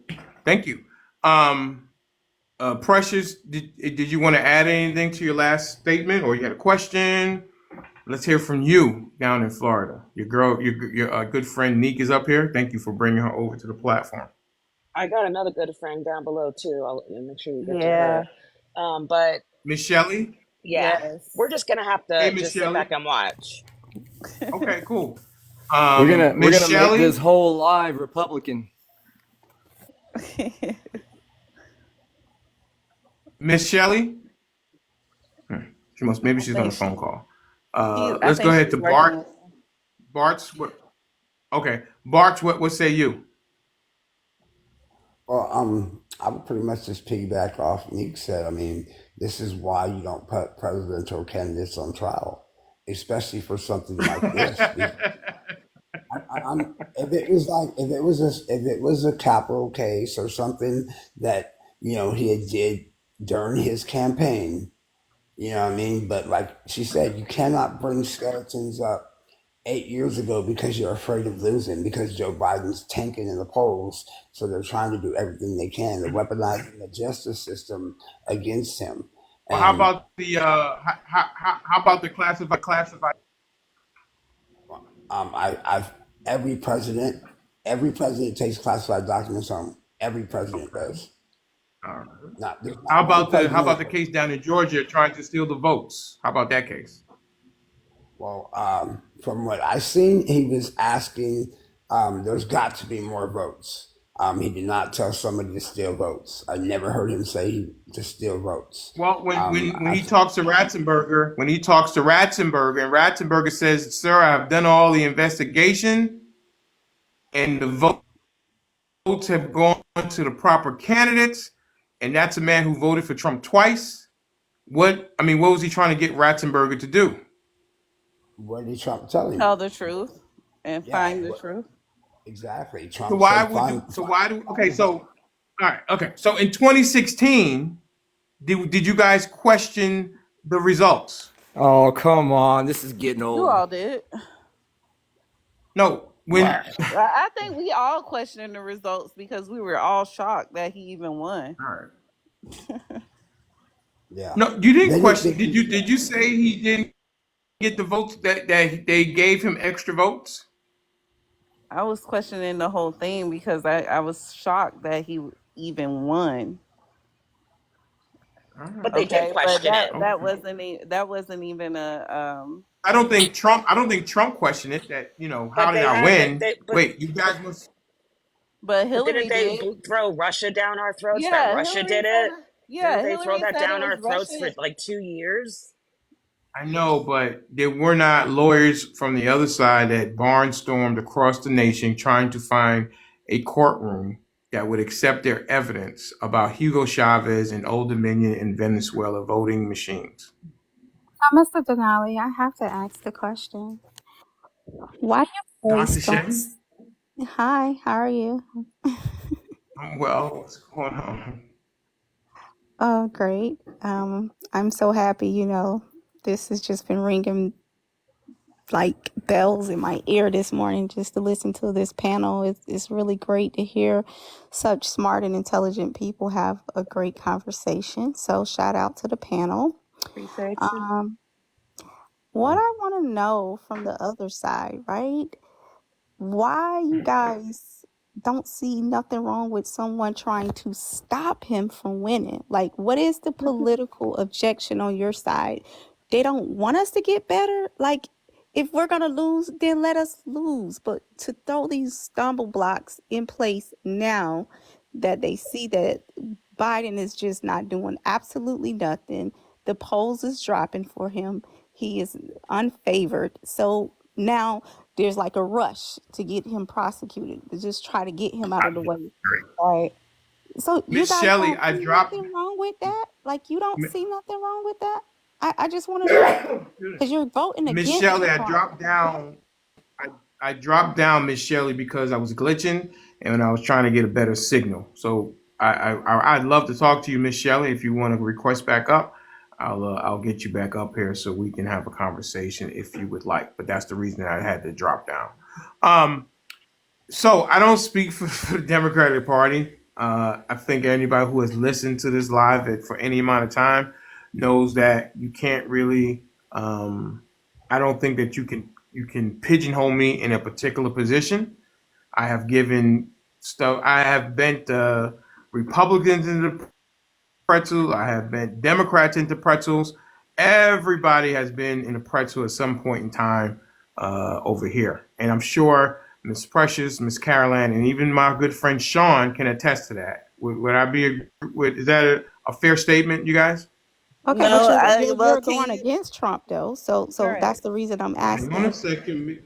Thank you. Um, Precious, did you want to add anything to your last statement, or you had a question? Let's hear from you down in Florida. Your girl, your good friend Neek is up here. Thank you for bringing her over to the platform. I got another good friend down below too. I'll make sure you get to Yeah. her. But Miss Shelly. yeah, we're Yes. just gonna have Hey, to Miss just sit back Shelly. and watch. Okay, cool. We're Miss gonna make Shelly. this whole live Republican. Miss Shelley? She must. Maybe I she's on a think phone call. I Let's go think ahead she's to working Bart. with Bart's what? Okay, Bart. What say you? Well, I would pretty much just piggyback off Nick said. I mean, this is why you don't put presidential candidates on trial, especially for something like this. If it was like if it was a capital case or something that he had did during his campaign, you know what I mean. But like she said, you cannot bring skeletons up 8 years ago because you're afraid of losing because Joe Biden's tanking in the polls. So they're trying to do everything they can. They're weaponizing the justice system against him. Well, how And about the how about the classified? I've every president takes classified documents home. Every president Okay. does. All right. There's not one How about president. the case down in Georgia trying to steal the votes? How about that case? Well, from what I've seen, he was asking. There's got to be more votes. He did not tell somebody to steal votes. I never heard him say to steal votes. Well, when I he think, talks to Ratzenberger, and Ratzenberger says, "Sir, I've done all the investigation, and the votes have gone to the proper candidates, and that's a man who voted for Trump twice." What was he trying to get Ratzenberger to do? what did Trump tell him? tell the truth and Yeah, find the truth. exactly. So Trump why said, would you? "Fine, So fine, why do? Okay, find the so vote." all right, okay. So in 2016, did you guys question the results? Oh, come on. This is getting You old. all did. No. When? Right. I think we all questioned the results because we were all shocked that he even won. All right. Yeah. No, you didn't They didn't question. think he. Did you say he didn't get the votes that they gave him extra votes? I was questioning the whole thing because I was shocked that he even won. All But right. they did Okay, but question it. Okay. that wasn't even a I don't think Trump questioned it. That how But did they I had that. win? Wait, you guys must. but But didn't Hillary they did. throw Russia down our throats? That Yeah, Russia Hillary did said it. Didn't yeah, they throw Hillary that said it down was our throats for Russia. like 2 years? I know, but there were not lawyers from the other side that barnstormed across the nation trying to find a courtroom that would accept their evidence about Hugo Chavez and Old Dominion and Venezuela voting machines. Mr. Denali, I have to ask the question. Why do you always Dr. don't? Shen? Hi, how are you? Well, what's going on? Oh, great. I'm so happy. This has just been ringing like bells in my ear this morning just to listen to this panel. It's really great to hear such smart and intelligent people have a great conversation. So shout out to the panel. Appreciate you. Um, what I want to know from the other side, right? Why you guys don't see nothing wrong with someone trying to stop him from winning. Like, what is the political objection on your side? They don't want us to get better. Like, if we're gonna lose, then let us lose. But to throw these stumble blocks in place now that they see that Biden is just not doing absolutely nothing, the polls is dropping for him. He is unfavored. So now there's like a rush to get him prosecuted, to just try to get him out of the way. Right. So you Miss guys Shelly, don't I see dropped. nothing wrong with that? Like, you don't see nothing wrong with that? I just want to know, because you're voting Miss against Shelly, I Trump. dropped down. I dropped down, Miss Shelly, because I was glitching and I was trying to get a better signal. So I'd love to talk to you, Miss Shelly. If you want to request back up, I'll get you back up here so we can have a conversation if you would like. But that's the reason I had to drop down. So I don't speak for the Democratic Party. I think anybody who has listened to this live for any amount of time knows that you can't really. I don't think that you can pigeonhole me in a particular position. I have given stuff. I have bent Republicans into pretzels. I have bent Democrats into pretzels. Everybody has been in a pretzel at some point in time over here, and I'm sure Miss Precious, Miss Caroline, and even my good friend Sean can attest to that. Would I be? Is that a fair statement, you guys? Okay, but No, well, you're can going you? against Trump though. So Right. that's the reason I'm Hang on a asking. second.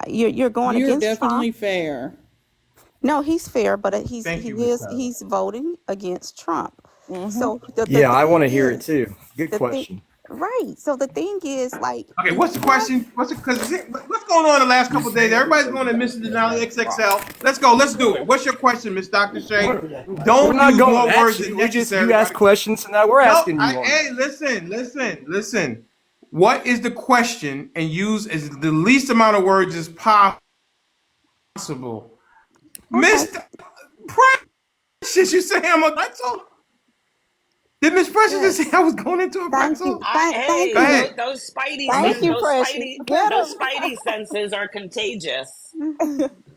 You're going You're against Trump. definitely fair. No, he's fair, but Thank you, Miss Caroline. he's voting against Trump. Mm-hmm. So the Yeah, I thing want to hear it is, too. Good the thing, question. right? So the thing is, like, Okay, if what's the you have, question? What's going on the last couple of days? Everybody's going to Mr.Denali XXL. Let's go. Let's do it. What's your question, Miss Dr. Shay? We're Don't not use going more at words you. than We just you necessary. ask questions, and now we're No, asking you one. hey, listen. What is the question? And use as the least amount of words as possible. okay, Mr. Precious, you say I'm a pretzel? Did Miss Precious just say yes, I was going into a thank you, pretzel? thank Go Hey, you, ahead. those thank you, Precious. Get those him. spidey senses are contagious.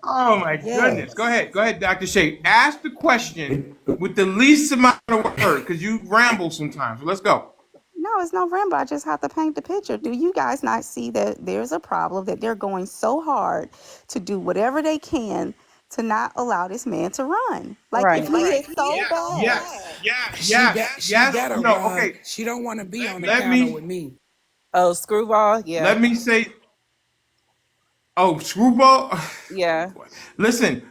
Oh my goodness. Go ahead. Go ahead, Dr. Shay. Ask the question with the least amount of words because you ramble sometimes. So let's go. No, it's November. I just have to paint the picture. Do you guys not see that there's a problem, that they're going so hard to do whatever they can to not allow this man to run? Like, if Right. he is so Yes, bad, She better No, run. okay. She don't want to be on the Let panel me with me. Oh, screwball. Yeah. let me say, oh, screwball. Yeah. Listen,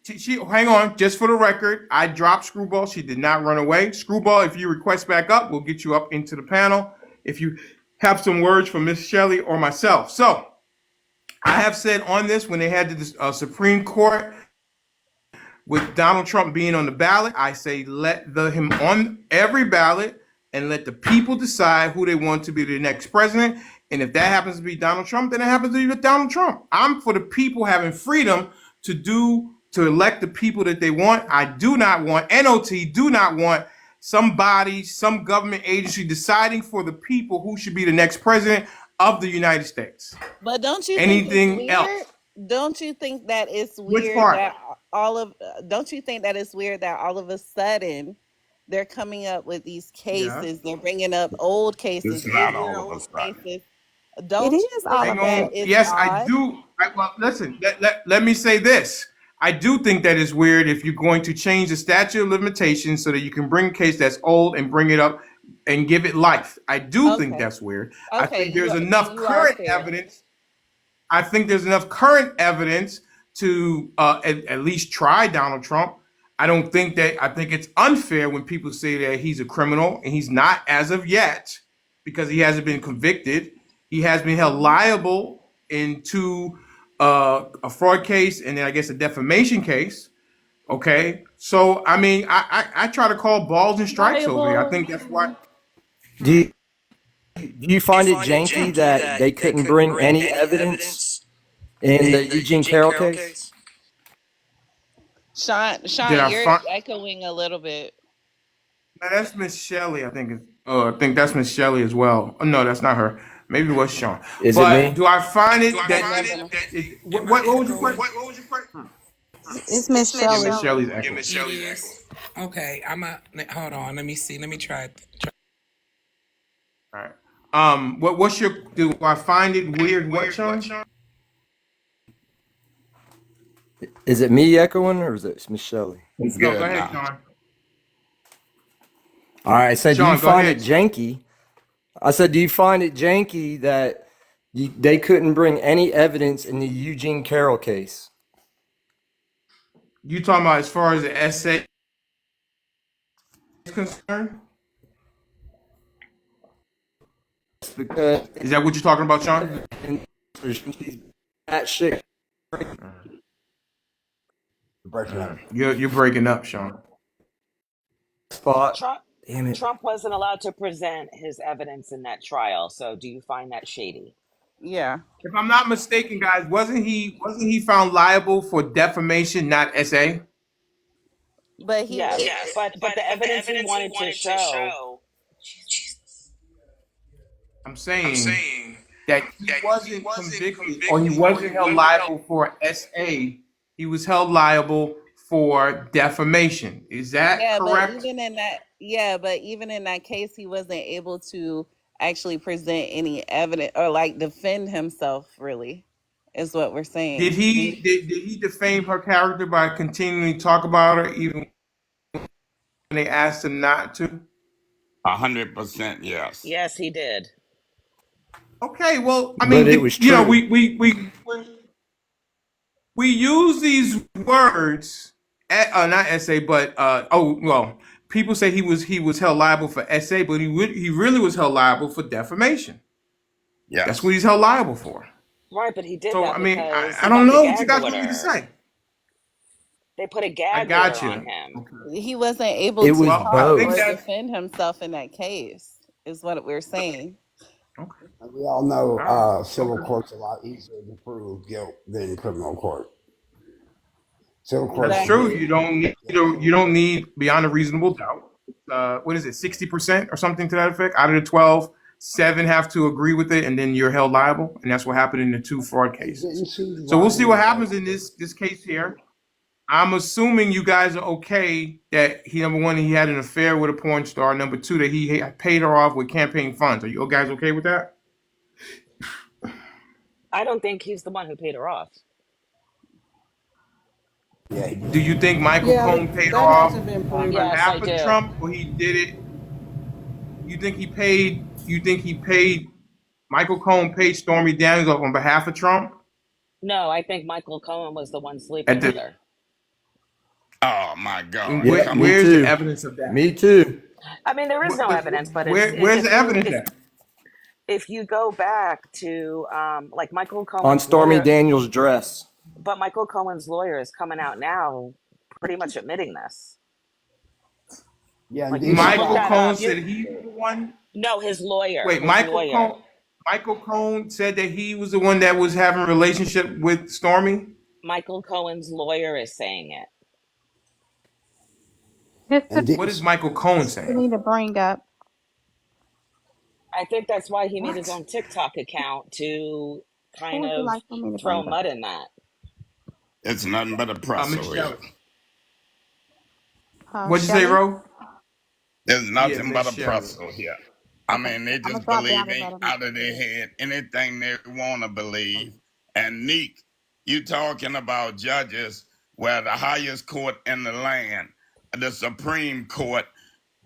she hang on, just for the record, I dropped Screwball. She did not run away. Screwball, if you request back up, we'll get you up into the panel. If you have some words from Miss Shelly or myself. So I have said on this when they had the Supreme Court with Donald Trump being on the ballot, I say him on every ballot and let the people decide who they want to be the next president. And if that happens to be Donald Trump, then it happens to be Donald Trump. I'm for the people having freedom to elect the people that they want. I do not want do not want somebody, some government agency deciding for the people who should be the next president of the United States. But don't you think it's Anything weird? else? Don't you think that it's Which weird part? that don't you think that it's weird that all of a sudden they're coming up with these Yeah. cases, they're bringing up old cases, It's not 8 year all of old a sudden. cases. it Don't you is all think Hang of that on. that. it's Yes, I odd? do. Well, listen. Let me say this. I do think that is weird if you're going to change the statute of limitations so that you can bring a case that's old and bring it up and give it life. I do think Okay. that's weird. I Okay, think there's then enough you are current fair. evidence. I think there's enough current evidence to at least try Donald Trump. I think it's unfair when people say that he's a criminal and he's not as of yet because he hasn't been convicted. He has been held liable into a fraud case and then I guess a defamation case. Okay. So, I mean, I try to call balls and strikes over here. I Liable. think that's why. Do you, do you find it janky that they couldn't bring any evidence in the Eugene Carroll case? Did Sean, I you're find? echoing a little bit. No, that's Miss Shelly. I think that's Miss Shelly as well. Oh, no, that's not her. Maybe it was Sean. Is it But me? do I find it It that might have been. what was your question? It's Miss Yeah, Miss Shelley. Shelly's echoing. It is. Okay, hold on. Let me see. Let me try it. All right. What's your? Do I find it weird? What, Sean? Is it me echoing or is it Miss Shelley? It's No, go good ahead, now. Sean. All right. I said, do you Sean, go find it ahead. janky? I said, do you find it janky that they couldn't bring any evidence in the Eugene Carroll case? You talking about as far as the essay is concerned? Because Is that what you're talking about, Sean? that shit. Breaking up. You're breaking up, Sean. Spot. Trump Damn it. Trump wasn't allowed to present his evidence in that trial. So do you find that shady? Yeah. If I'm not mistaken, guys, wasn't he found liable for defamation, not SA? But he was. Yes, but the evidence he wanted to show. I'm saying that he wasn't convicted or he wasn't held liable for SA. He was held liable for defamation. Is that Yeah, but correct? even in that, yeah, but even in that case, he wasn't able to actually present any evidence or like defend himself. Really, is what we're Did saying. he defame her character by continuing to talk about her even when they asked him not to? 100% yes. Yes, he did. Okay, well, I But mean, it was you know, true. we use these words, not SA, but people say he was held liable for SA, but he really was held liable for defamation. That's what Yes. he's held liable for. Right, but he did So that I mean, because I he don't got the know what you gag guys want me to order. say. They put a I gag order got on you. him. Okay. He wasn't able It to was Well, I talk think or both. that defend himself in that case. Is what we're saying. okay. We all know All right. civil Okay. court's a lot easier to prove guilt than criminal court. Civil court, That's you true. Exactly. get You don't need beyond a reasonable doubt. What is it, 60% or something to that effect? Out of the 12, 7 have to agree with it, and then you're held liable. And that's what happened in the 2 fraud he's cases. getting sued So we'll see what wrongly, happens though. in this case here. I'm assuming you guys are okay that number one, he had an affair with a porn star. Number two, that he paid her off with campaign funds. Are you guys okay with that? I don't think he's the one who paid her off. Yeah, he Do did. you think Michael Yeah, Cohen paid her that off hasn't been on proven. Yes, I behalf of do. Trump, or he did it? You think he paid? You think he paid? Michael Cohen paid Stormy Daniels off on behalf of Trump No, I think Michael Cohen was the one at sleeping with the. her. Oh my And God. Yeah, Come me on. where's the too. evidence of that? Me too. I mean, there is no evidence, but Where's the evidence at? if you go back to like Michael On Cohen's Stormy lawyer, Daniels' dress. but Michael Cohen's lawyer is coming out now, pretty much admitting this. Yeah, and Like you these should look Michael that Cohen up. said he was the one. No, his lawyer, Wait, his Michael lawyer, Cohen. Michael Cohen said that he was the one that was having a relationship with Stormy. Michael Cohen's lawyer is saying it. and What is these Michael Cohen You saying? need to bring up. I think that's why he made his What? own TikTok account to Who kind would you of like for me to throw bring up? mud in that. It's nothing but a press Miss over here. Shelley. What'd you say, Shelly. Ro? There's Yeah, nothing Miss but a Shelley. press over here. I Okay, mean, they I'm gonna just drop down believe and let him. out of their head anything they want to believe. And Neek, you talking about judges where the highest court in the land, the Supreme Court,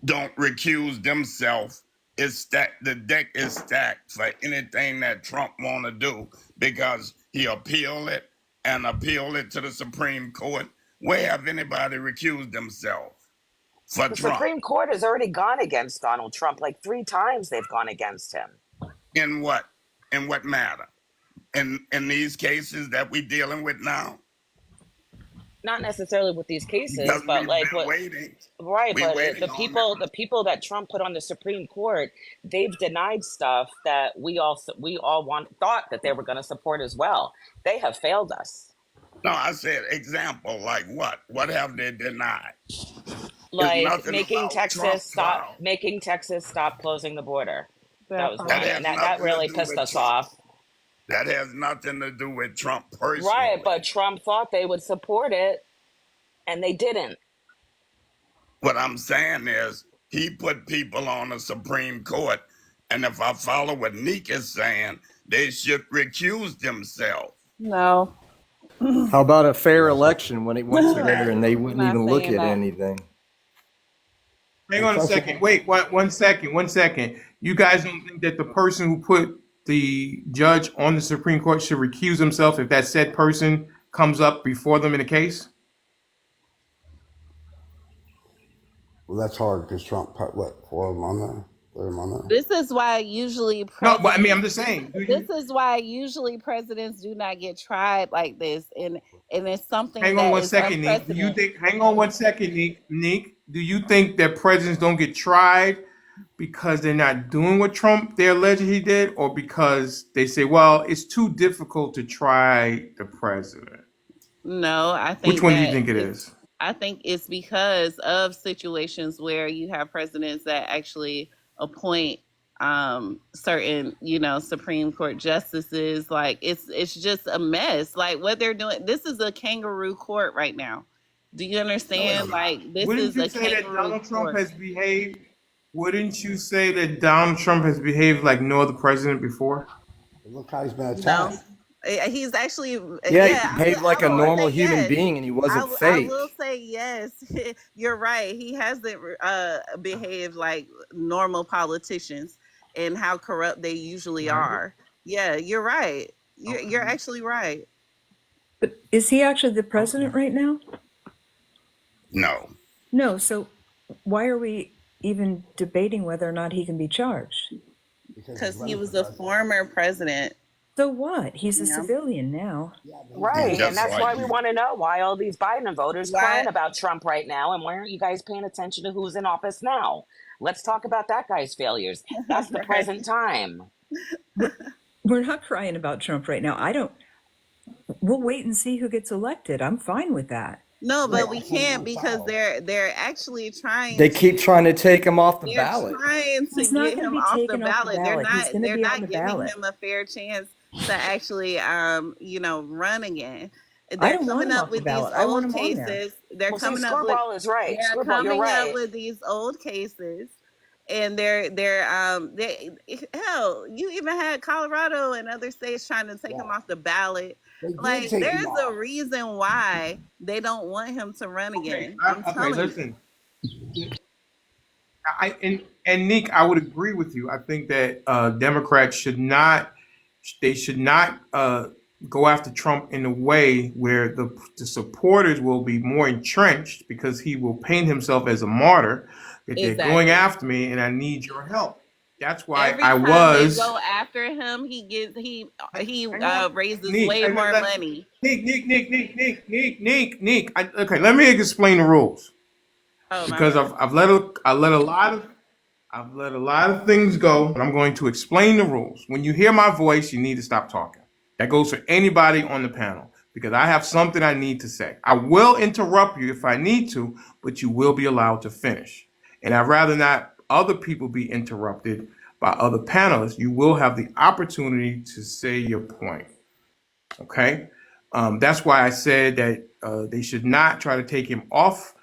don't recuse themselves. It's stacked. The deck is stacked for anything that Trump want to do because he appealed it and appealed it to the Supreme Court. Where have anybody recused themselves for The Trump? Supreme Court has already gone against Donald Trump like 3 times. They've gone against him. In what? In what matter? In these cases that we're dealing with now? Not necessarily with these cases, Because but we've like been what. waiting. Right, We're but waiting on them. the people that Trump put on the Supreme Court, they've denied stuff that we all thought that they were going to support as well. They have failed us. No, I said example, like what? What have they denied? It's Like nothing about Trump trial. making Texas stop closing the border. That That was That part. one, has and that nothing to really do pissed with us Trump. off. That has nothing to do with Trump Right, personally. but Trump thought they would support it. And they didn't. What I'm saying is he put people on the Supreme Court, and if I follow what Neek is saying, they should recuse themselves. No, How about a fair That's what. election when it went That's to there and they wouldn't not even look saying at that. anything? Hang and on a first of second. all, Wait, one second. 1 second. You guys don't think that the person who put the judge on the Supreme Court should recuse himself if that said person comes up before them in a case? well, that's hard because Trump put what 4 months, 3 months. This is why usually No, but I mean, presidents. I'm just saying. Do This you is why usually presidents do not get tried like this, and it's something hang on that one is second, Neek? Do you unprecedented. think? Hang on 1 second, Neek. Neek, do you think that presidents don't get tried because they're not doing what Trump they're alleging he did, or because they say, well, it's too difficult to try the president? No, I Which think one do you that think it it's is? I think it's because of situations where you have presidents that actually appoint certain, Supreme Court justices. Like it's just a mess. Like what they're doing. This is a kangaroo court right now. Do you No, it's understand? not. Like this Wouldn't is you a say that kangaroo Donald Trump court. has behaved? Wouldn't you say that Donald Trump has behaved like no other president before? Look how he's been No. attacked. He's actually, Yeah, he yeah, behaved I like a will normal say human yes. being and he wasn't I will fake. say yes. You're right. He hasn't behaved like normal politicians and how corrupt they usually Right. are. Yeah, you're right. You're Okay. actually right. But is he actually the Okay. president right now? No. No. So why are we even debating whether or not he can be charged? Because he's Because he running for was a president. former president. So what? He's a Yeah. civilian now. Yeah, but he's He's Right. running. And just that's like why we you. want to know why all these Biden voters Why? crying about Trump right now. And why aren't you guys paying attention to who's in office now? Let's talk about that guy's failures. That's the Right. present time. We're not crying about Trump right now. I don't. We'll wait and see who gets elected. I'm fine with that. No, Yeah, but But we that's what he's can't gonna because follow. they're actually trying They keep to trying to take him off the they're ballot. trying to he's not get going to him be off the taken off the ballot. They're ballot. He's not going to they're be on not the giving ballot. him a fair chance to actually run again. I They're don't want coming him up off the with these ballot. I want old him on there. cases. They're Well, see, coming up with Screwball is right. they're Screwball, you're coming up right. with these old cases, and they hell, you even had Colorado and other states trying to take him Yeah, off the ballot. they did Like take him there's a off. reason why they don't want him to run Okay. again. I'm Okay. telling you. Listen. And Nick, I would agree with you. I think that Democrats should not go after Trump in a way where the supporters will be more entrenched because he will paint himself as a martyr. That they're going Exactly. after me, and I need your help. That's why Every I time they was. go after him, he Hang on, raises Nick. way more money. Nick. Okay, let me explain the rules Oh my because god. I've let a lot of things go, but I'm going to explain the rules. When you hear my voice, you need to stop talking. That goes for anybody on the panel because I have something I need to say. I will interrupt you if I need to, but you will be allowed to finish. And I'd rather not other people be interrupted by other panelists. You will have the opportunity to say your point. Okay? That's why I said that they should not try to take him off.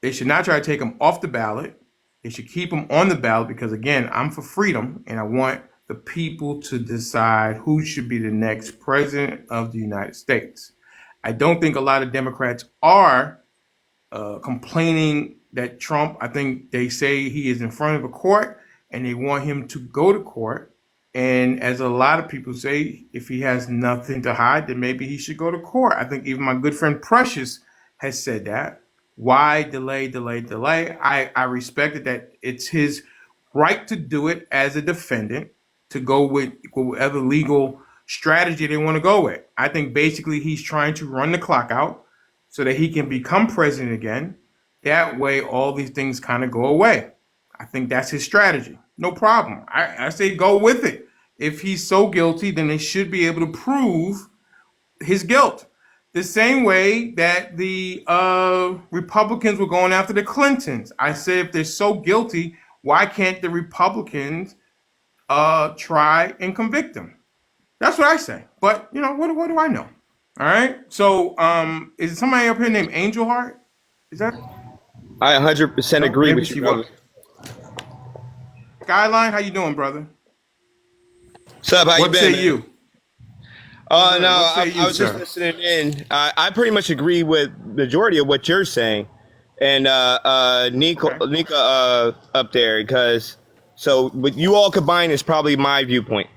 They should not try to take him off the ballot. They should keep him on the ballot because, again, I'm for freedom and I want the people to decide who should be the next president of the United States. I don't think a lot of Democrats are complaining that Trump, I think they say he is in front of a court and they want him to go to court. And as a lot of people say, if he has nothing to hide, then maybe he should go to court. I think even my good friend Precious has said that. Why delay? I respected that it's his right to do it as a defendant to go with whatever legal strategy they want to go with. I think basically he's trying to run the clock out so that he can become president again. That way, all these things kind of go away. I think that's his strategy. No problem. I say go with it. If he's so guilty, then they should be able to prove his guilt. The same way that the Republicans were going after the Clintons. I said if they're so guilty, why can't the Republicans try and convict them? That's what I say. But, what do I know? All right. So, is somebody up here named Angel Heart? Is that? I 100% No, agree maybe with you, she brother. was. Skyline, how you doing, brother? What's up? How you What been, say man? you? Good. No, What say I you, was just sir? listening in. I pretty much agree with majority of what you're saying, and Okay. Nika up there because so what you all combined is probably my viewpoint.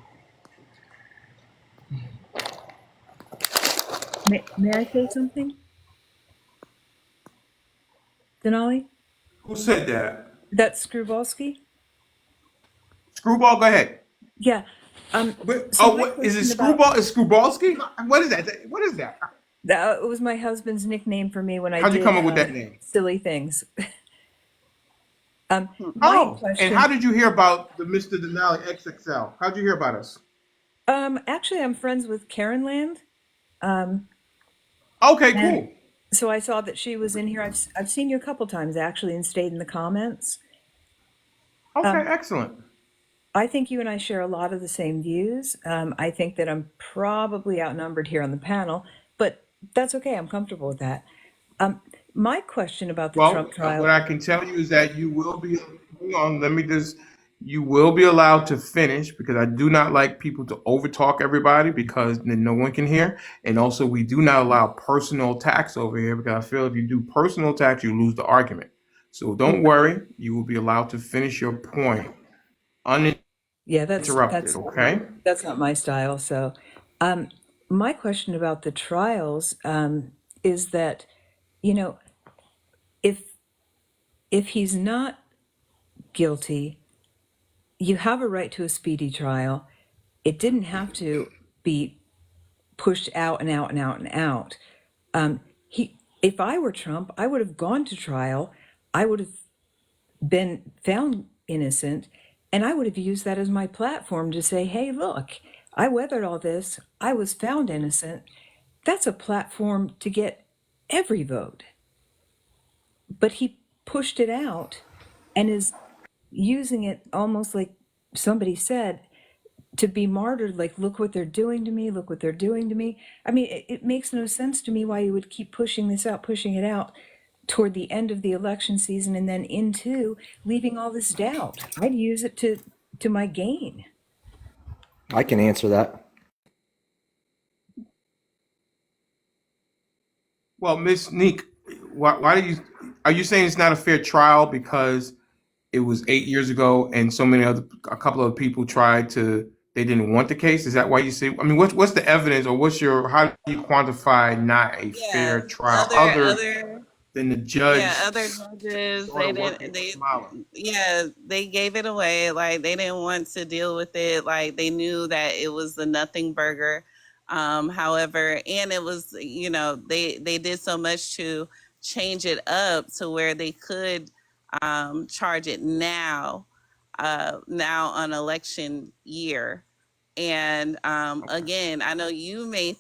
May I say something, Denali? Who said that? That's Skrubowski? Screwball, go ahead. Yeah. So my What is it? question about Screwball? Is Screwballski? What is that? What is that? that it was my husband's nickname for me when I How'd you did come up with that name? silly things. My Oh, and how question. did you hear about the Mr. Denali XXL? How'd you hear about us? Actually, I'm friends with Karen Land. Um, Okay, and cool. so I saw that she was in here. I've seen you a couple times actually and stayed in the comments. Okay, Um, excellent. I think you and I share a lot of the same views. I think that I'm probably outnumbered here on the panel, but that's okay. I'm comfortable with that. Um, my question about the Well, Trump what trial. I can tell you is that you will be, hang on, let me just, you will be allowed to finish because I do not like people to overtalk everybody because then no one can hear. And also, we do not allow personal attacks over here because I feel if you do personal attacks, you lose the argument. So don't worry, you will be allowed to finish your point Yeah, uninterrupted, okay? that's not my style. So, um, my question about the trials is that, you know, if he's not guilty, you have a right to a speedy trial. It didn't have to be pushed out and out and out and out. If I were Trump, I would have gone to trial. I would have been found innocent, and I would have used that as my platform to say, "Hey, look, I weathered all this. I was found innocent." That's a platform to get every vote. But he pushed it out and is using it almost like somebody said to be martyred, like, look what they're doing to me, look what they're doing to me. I mean, it makes no sense to me why you would keep pushing this out, pushing it out toward the end of the election season and then into leaving all this doubt. I'd use it to my gain. I can answer that. Well, Miss Neek, why do you, are you saying it's not a fair trial because it was 8 years ago, and a couple of people tried to, they didn't want the case. Is that why you say? I mean, what's the evidence, or how do you quantify not a Yeah, fair trial, other other than the yeah, judge other judges, sort they of working didn't for they Kamala? yeah, they gave it away. Like they didn't want to deal with it. Like they knew that it was the nothing burger. However, and it was, they did so much to change it up to where they could charge it now on election year. And Okay. again, I know you may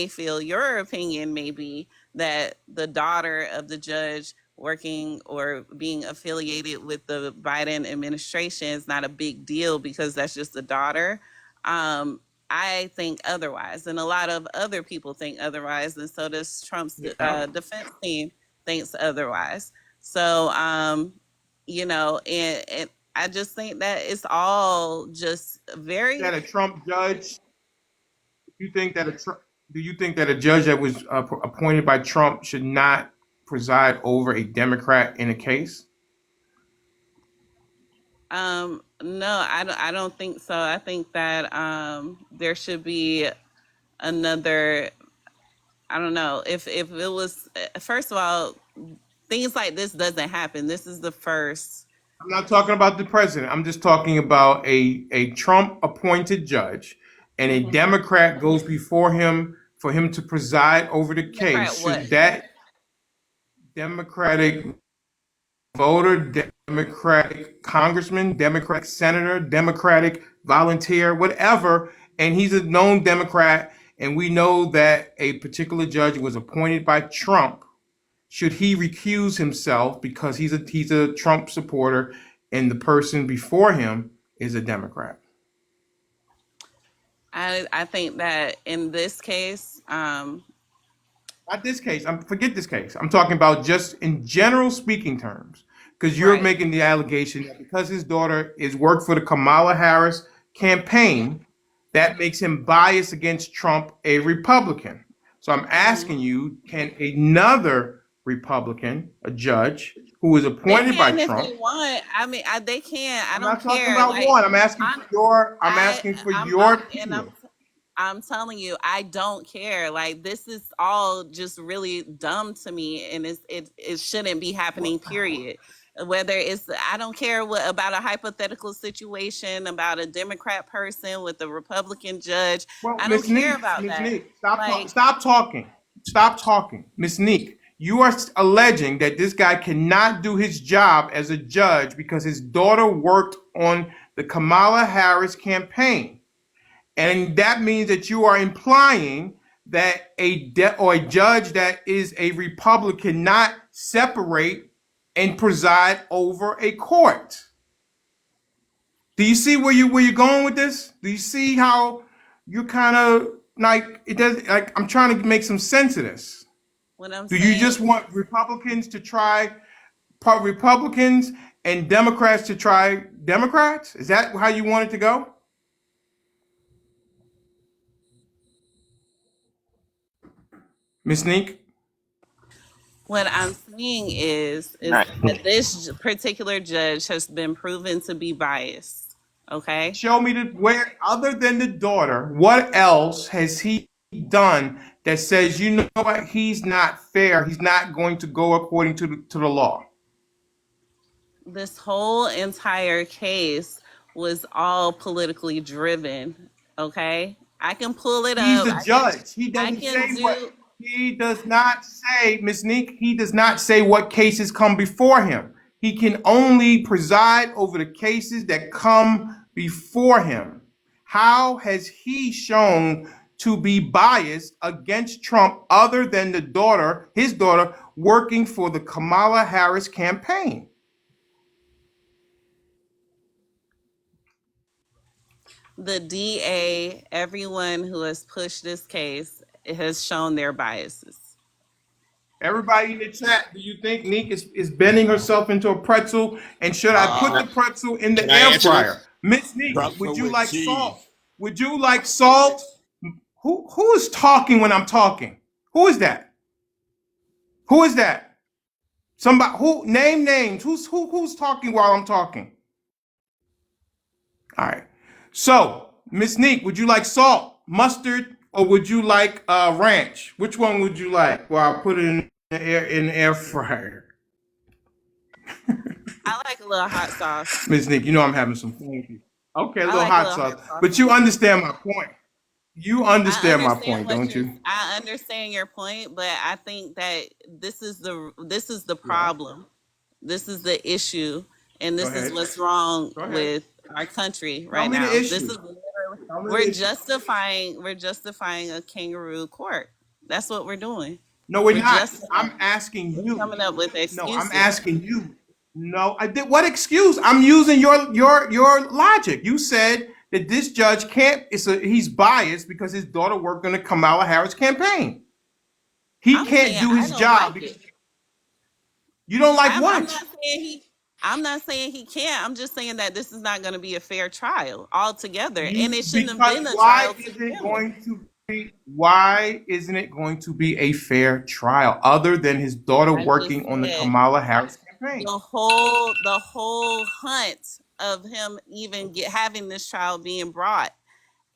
feel your opinion may be that the daughter of the judge working or being affiliated with the Biden administration is not a big deal because that's just the daughter. Um, I think otherwise, and a lot of other people think otherwise, and so does Trump's Yeah. defense team thinks otherwise. So, and I just think that it's all just very. That a Trump judge? You think that a Trump? Do you think that a judge that was appointed by Trump should not preside over a Democrat in a case? No, I don't think so. I think that there should be another. I don't know if it was. First of all, things like this doesn't happen. This is the first. I'm not talking about the president. I'm just talking about a Trump appointed judge and a Mhm. Democrat goes before him for him to preside over the case. Democrat what? Should that Democratic voter, Democratic congressman, Democratic senator, Democratic volunteer, whatever, and he's a known Democrat, and we know that a particular judge was appointed by Trump, should he recuse himself because he's a Trump supporter and the person before him is a Democrat? I think that in this case, Not this case. Forget this case. I'm talking about just in general speaking terms, because you're Right. making the allegation that because his daughter is worked for the Kamala Harris campaign, that makes him biased against Trump, a Republican. So I'm asking you, can another Republican, a judge who is They appointed by can if Trump? they want. I mean, they can. I I'm don't not talking care. about Like, one. I'm asking I'm, for your. I'm I, asking for I'm, your I'm, and opinion. I'm telling you, I don't care. Like, this is all just really dumb to me, and it shouldn't be happening. Period. Whether it's, I don't care what about a hypothetical situation about a Democrat person with a Republican judge. Well, I don't Miss care Neek, about Miss that. Neek, stop, Like, stop talking, stop talking, Miss Neek. You are alleging that this guy cannot do his job as a judge because his daughter worked on the Kamala Harris campaign, and that means that you are implying that a judge that is a Republican cannot separate and preside over a court. Do you see where you're going with this? Do you see how you kind of like it does? Like I'm trying to make some sense of this. what I'm Do you saying just want Republicans to try Republicans and Democrats to try Democrats? Is that how you want it to go, Miss Neek? What I'm saying is Right. that this particular judge has been proven to be biased. Okay. Show me where other than the daughter, what else has he done that says you know what he's not fair? He's not going to go according to the law. This whole entire case was all politically driven. Okay. I can pull it He's up. the judge. He I doesn't can say what do he does not say, Miss Neek. He does not say what cases come before him. He can only preside over the cases that come before him. How has he shown to be biased against Trump other than his daughter, working for the Kamala Harris campaign? the DA, everyone who has pushed this case has shown their biases. Everybody in the chat, do you think Neek is bending herself into a pretzel? And should I put the pretzel in the Can I air answer fryer? this? Miss Neek, Pretzel would you with like cheese. salt? Would you like salt? Who is talking when I'm talking? Who is that? Who is that? Somebody who name names. Who's talking while I'm talking? All right. So, Miss Neek, would you like salt, mustard, or would you like ranch? Which one would you like? Well, I'll put it in the air fryer. I like a little hot sauce. Miss Nick, you know I'm having some fun with you. Okay, a I little like hot sauce. But you understand my point. You understand my point, don't you? I understand your point, but I think that this is the Yeah. problem. This is the issue, and Go this is ahead. what's wrong Go ahead. with our country Tell right me the now. This issue. is literally, Tell me the we're issue. justifying a kangaroo court. That's what we're doing. No, we're We're not. just I'm asking you. coming up with No, excuses. I'm asking you. No, I did. What excuse? I'm using your logic. You said that this judge can't. He's biased because his daughter worked on the Kamala Harris campaign. He I'm can't saying do I his don't job like because it. you don't like I'm what? not saying he. I'm not saying he can't. I'm just saying that this is not going to be a fair trial altogether, and it shouldn't have been a trial to begin with. Why isn't it going to be a fair trial other than his daughter I just working on the said Kamala Harris campaign? the whole hunt of him even having this trial being brought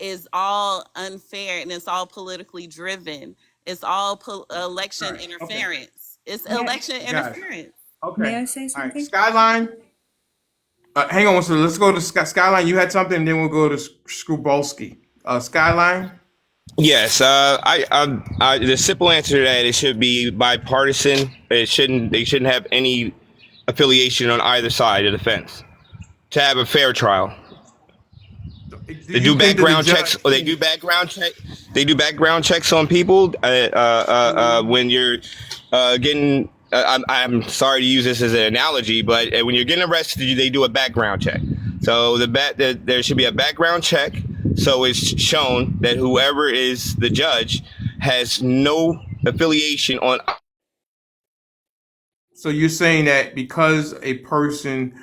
is all unfair, and it's all politically driven. It's all election Right. interference. It's May I, election Got it. interference. Okay. may I say All right. something? Skyline. Hang on. So let's go to Skyline. You had something, and then we'll go to Skrubolski. Skyline. Yes, the simple answer to that, it should be bipartisan. They shouldn't have any affiliation on either side of the fence to have a fair trial. They do background checks. Or they do background check. They do background checks on people when you're getting. I'm sorry to use this as an analogy, but when you're getting arrested, they do a background check. So there should be a background check, so it's shown that whoever is the judge has no affiliation on. So you're saying that because a person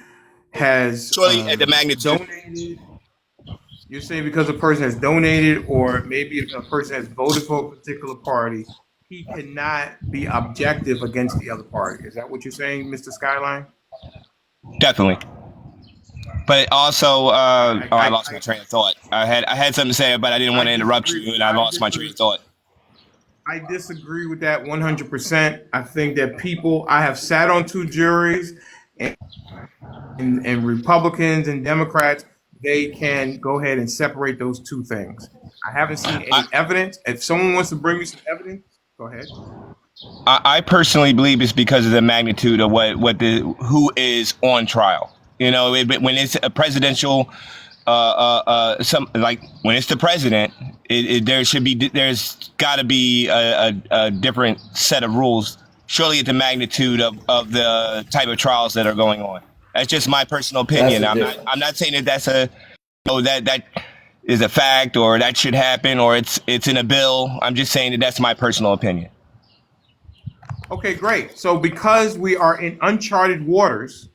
has Surely at the magnitude. donated, you're saying because a person has donated, or maybe if a person has voted for a particular party, he cannot be objective against the other party. Is that what you're saying, Mr. Skyline? Definitely. But also, I lost my I, train of thought. I had something to say, but I didn't want I to interrupt disagree. you, and I lost my train of thought. I disagree with that 100%. I think that I have sat on two juries, and Republicans and Democrats, they can go ahead and separate those two things. I haven't seen any evidence. If someone wants to bring me some evidence, go ahead. I personally believe it's because of the magnitude of who is on trial. You know, when it's a presidential, when it's the president, there's got to be a different set of rules. Surely, at the magnitude of the type of trials that are going on. That's just my personal opinion. I'm not saying that that's that is a fact or that should happen or it's in a bill. I'm just saying that's my personal opinion. Okay, great. So because we are in uncharted waters,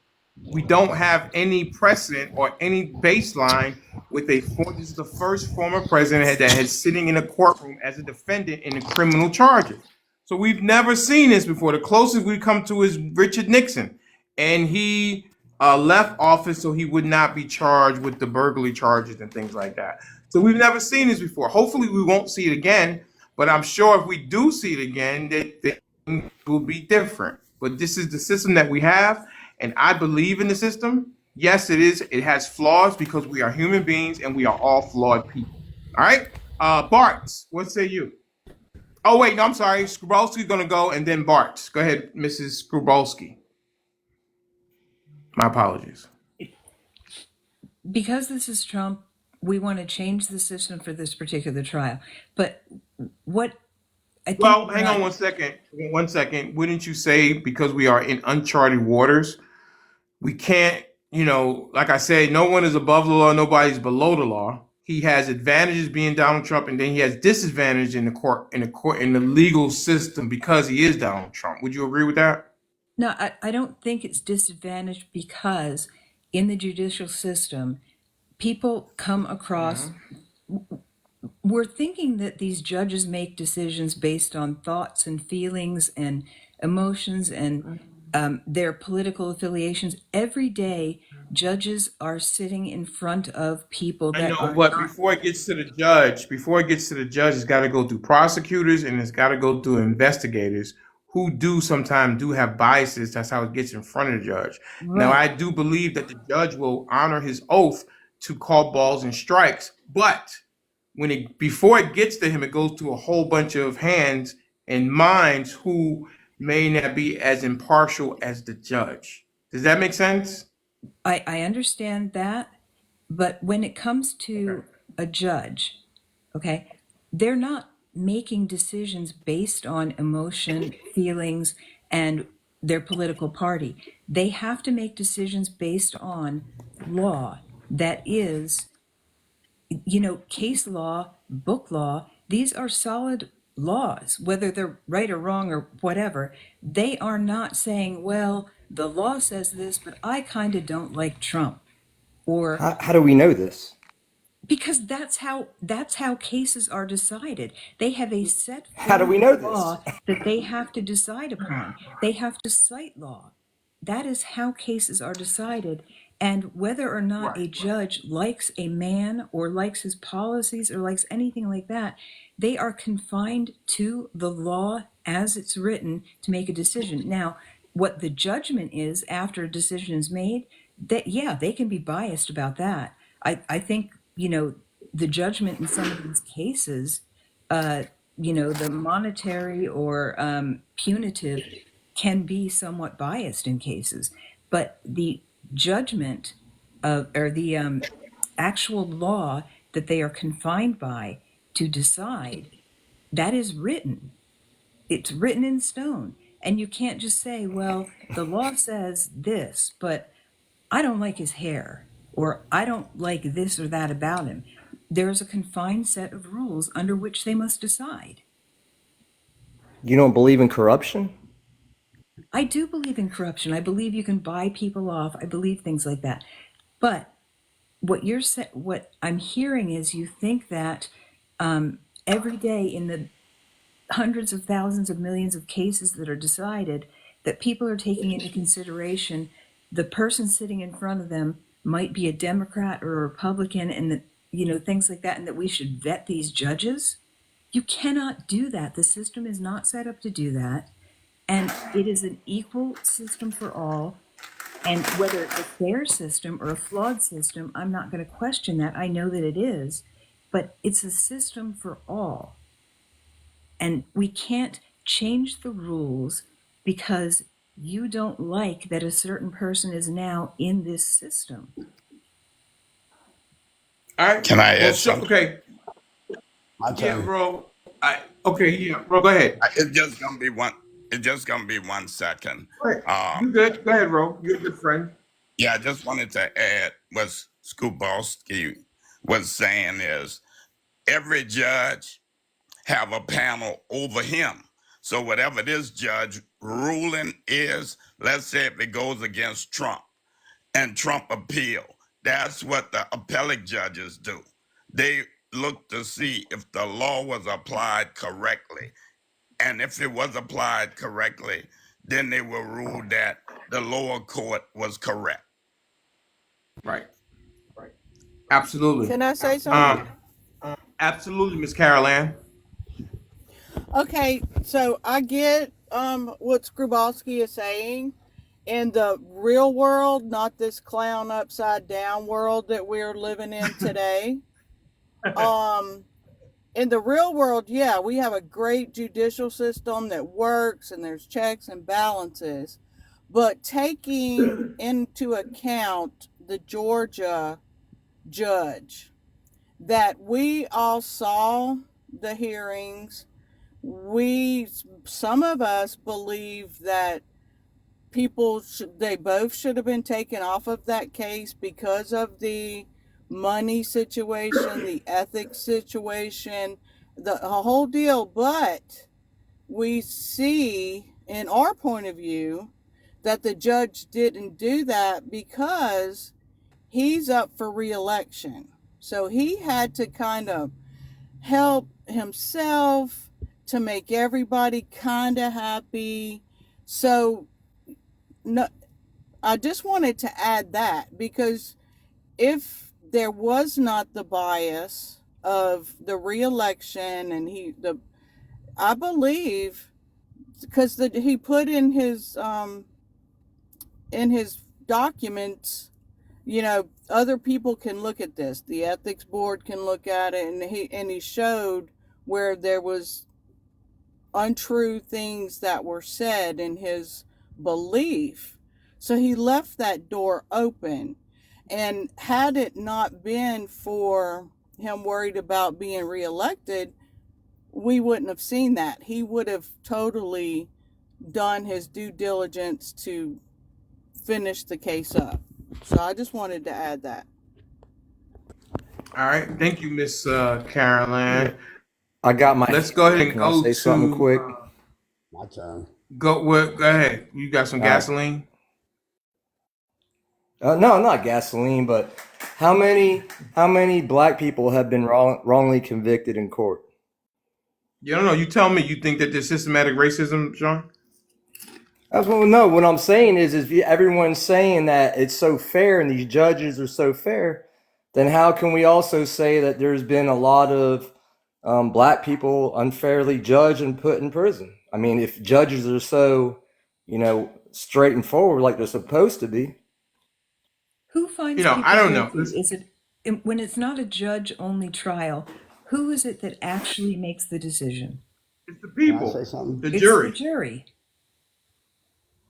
we don't have any precedent or any baseline with this is the first former president that is sitting in a courtroom as a defendant in the criminal charges. So we've never seen this before. The closest we come to is Richard Nixon, and he left office so he would not be charged with the burglary charges and things like that. So we've never seen this before. Hopefully we won't see it again, but I'm sure if we do see it again, that will be different. But this is the system that we have, and I believe in the system. Yes, it is. It has flaws because we are human beings and we are all flawed people. All right, Bart, what say you? Oh wait, no, I'm sorry. Skrubalski's gonna go, and then Bart. Go ahead, Mrs. Skrubalski. My apologies. Because this is Trump, we want to change the system for this particular trial. But what I think. Well, hang on 1 second. 1 second. Wouldn't you say because we are in uncharted waters, we can't, like I said, no one is above the law, nobody's below the law. He has advantages being Donald Trump, and then he has disadvantage in the legal system because he is Donald Trump. Would you agree with that? No, I don't think it's disadvantaged because in the judicial system, people come across. We're thinking that these judges make decisions based on thoughts and feelings and emotions and their political affiliations. Every day, judges are sitting in front of people that I know, but before it gets to the judge, it's got to go through prosecutors and it's got to go through investigators who sometimes have biases. That's how it gets in front of the judge. Right. Now, I do believe that the judge will honor his oath to call balls and strikes, but before it gets to him, it goes to a whole bunch of hands and minds who may not be as impartial as the judge. Does that make sense? I understand that, but when it comes to a judge, okay, they're not making decisions based on emotion, feelings, and their political party. They have to make decisions based on law that is, case law, book law. These are solid laws, whether they're right or wrong or whatever. They are not saying, well, the law says this, but I kind of don't like Trump. Or how do we know this? Because that's how cases are decided. They have a set How do we know law this? that they have to decide upon. They have to cite law. That is how cases are decided. And whether or not a judge likes a man or likes his policies or likes anything like that, they are confined to the law as it's written to make a decision. Now, what the judgment is after a decision is made, they can be biased about that. I think, the judgment in some of these cases, the monetary or punitive can be somewhat biased in cases, but the judgment or the actual law that they are confined by to decide, that is written. It's written in stone. And you can't just say, well, the law says this, but I don't like his hair, or I don't like this or that about him. There's a confined set of rules under which they must decide. You don't believe in corruption? I do believe in corruption. I believe you can buy people off. I believe things like that. But what I'm hearing is you think that every day in the hundreds of thousands of millions of cases that are decided, that people are taking into consideration the person sitting in front of them might be a Democrat or a Republican, and that, things like that, and that we should vet these judges. You cannot do that. The system is not set up to do that. And it is an equal system for all. And whether it's a fair system or a flawed system, I'm not going to question that. I know that it is. But it's a system for all. And we can't change the rules because you don't like that a certain person is now in this system. All right. Can I add something? Okay. My turn. Yeah, bro. Bro, go ahead. It's just gonna be one. It's just gonna be 1 second. Go ahead. You good? Go ahead, bro. You're a good friend. Yeah, I just wanted to add what Skubowski was saying is every judge have a panel over him. So whatever this judge ruling is, let's say if it goes against Trump and Trump appeal, that's what the appellate judges do. They look to see if the law was applied correctly. And if it was applied correctly, then they will rule that the lower court was correct. Right. Absolutely. Can I say something? Absolutely, Miss Carol Ann. Okay, so I get what Skrubowski is saying. In the real world, not this clown upside down world that we're living in today. In the real world, yeah, we have a great judicial system that works and there's checks and balances. But taking into account the Georgia judge, that we all saw the hearings, some of us believe that they both should have been taken off of that case because of the money situation, the ethics situation, the whole deal. But we see in our point of view that the judge didn't do that because he's up for re-election. So he had to kind of help himself to make everybody kind of happy. So no, I just wanted to add that, because if there was not the bias of the re-election, and I believe, because he put in his documents, other people can look at this. The ethics board can look at it, and he showed where there was untrue things that were said in his belief. So he left that door open. And had it not been for him worried about being reelected, we wouldn't have seen that. He would have totally done his due diligence to finish the case up. So I just wanted to add that. All right. Thank you, Miss Caroline. I got my. Let's go ahead and Can go I say something quick? My turn. Go ahead. You got some gasoline? No, not gasoline, but how many black people have been wrongly convicted in court? You don't know. You tell me. You think that there's systematic racism, Sean? No. What I'm saying is everyone's saying that it's so fair and these judges are so fair, then how can we also say that there's been a lot of black people unfairly judged and put in prison? I mean, if judges are so, straight and forward like they're supposed to be. Who finds I don't know. Is it when it's not a judge-only trial? Who is it that actually makes the decision? It's the people. Can I say something? The jury. It's the jury.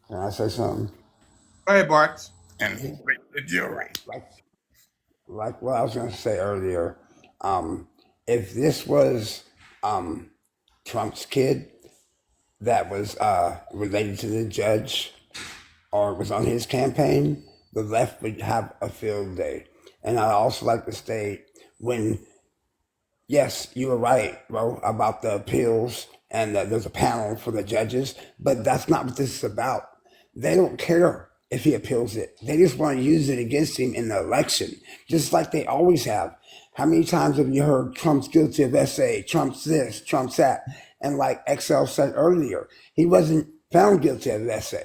Can I say something? Go ahead, Bart. And the jury. Like what I was going to say earlier, if this was Trump's kid that was related to the judge or was on his campaign, the left would have a field day. And I'd also like to state yes, you were right, bro, about the appeals and there's a panel for the judges, but that's not what this is about. They don't care if he appeals it. They just want to use it against him in the election, just like they always have. How many times have you heard Trump's guilty of SA, Trump's this, Trump's that? And like XL said earlier, he wasn't found guilty of SA.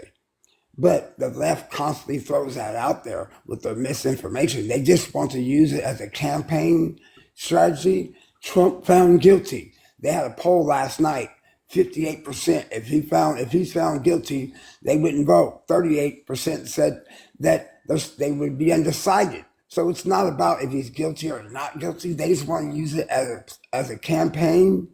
But the left constantly throws that out there with the misinformation. They just want to use it as a campaign strategy. Trump found guilty. They had a poll last night, 58%. If he's found guilty, they wouldn't vote. 38% said that they would be undecided. So it's not about if he's guilty or not guilty. They just want to use it as a campaign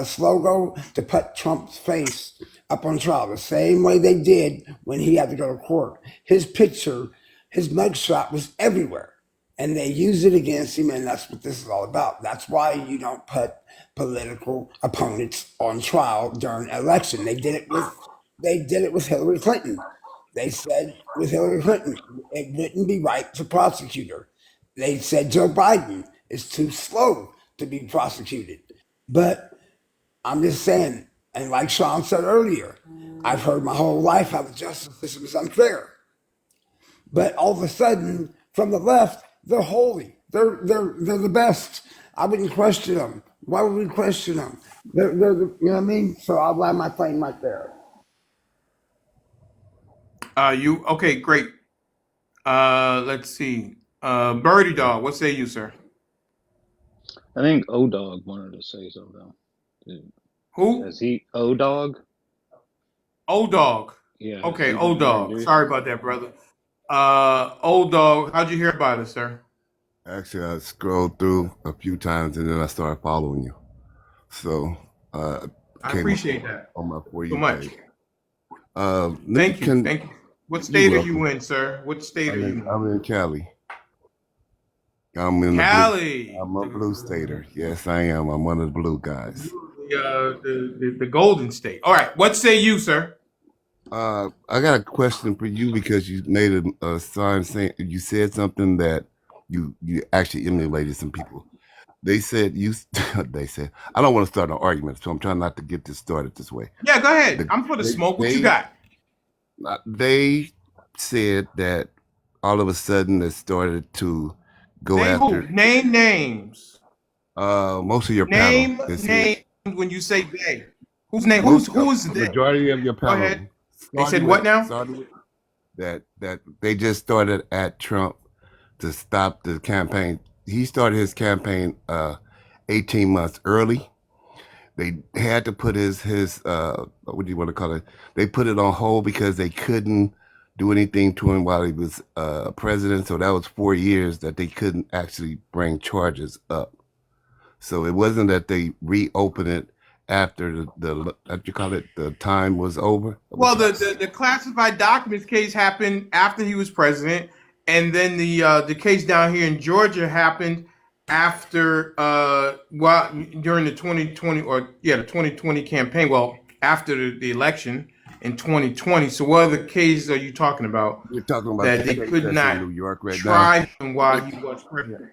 slogan to put Trump's face up on trial the same way they did when he had to go to court. His picture, his mugshot was everywhere, and they used it against him, and that's what this is all about. That's why you don't put political opponents on trial during an election. They did it with Hillary Clinton. They said with Hillary Clinton, it wouldn't be right to prosecute her. They said Joe Biden is too slow to be prosecuted. But I'm just saying, and like Sean said earlier, I've heard my whole life how the justice system is unfair. But all of a sudden, from the left, they're holy. They're the best. I wouldn't question them. Why would we question them? They're you know what I mean? So I'll land my plane right there. Okay, great. Let's see. Birdie Dog, what say you, sir? I think O-Dog wanted to say something. Who? Is he O-Dog? O-Dog. Yeah. Okay, O-Dog. Sorry about that, brother. O-Dog, how'd you hear about it, sir? Actually, I scrolled through a few times and then I started following you. So I appreciate that on my For You so much. page. Thank you. Thank you. What state are you in, sir? What state are you in? I'm in Cali. I'm in Cali. I'm a blue stater. Yes, I am. I'm one of the blue guys. The Golden State. All right. What say you, sir? I got a question for you because you made a sign saying you said something that you actually emulated some people. They said they said I don't want to start an argument, so I'm trying not to get this started this way. Yeah, go ahead. I'm for the smoke. What you got? They said that all of a sudden it started to go after. Who? Name names. Most of your name when you say they. Whose name? Who's they? Majority of your panel. Go ahead. They said what now? That they just started at Trump to stop the campaign. He started his campaign 18 months early. They had to put his what do you want to call it? They put it on hold because they couldn't do anything to him while he was president. So that was 4 years that they couldn't actually bring charges up. So it wasn't that they reopened it after the what you call it, the time was over. Well, the classified documents case happened after he was president, and then the case down here in Georgia happened after during the 2020 campaign. Well, after the election in 2020. So what other cases are you talking about? We're talking about that they could not New York right try him while he was president.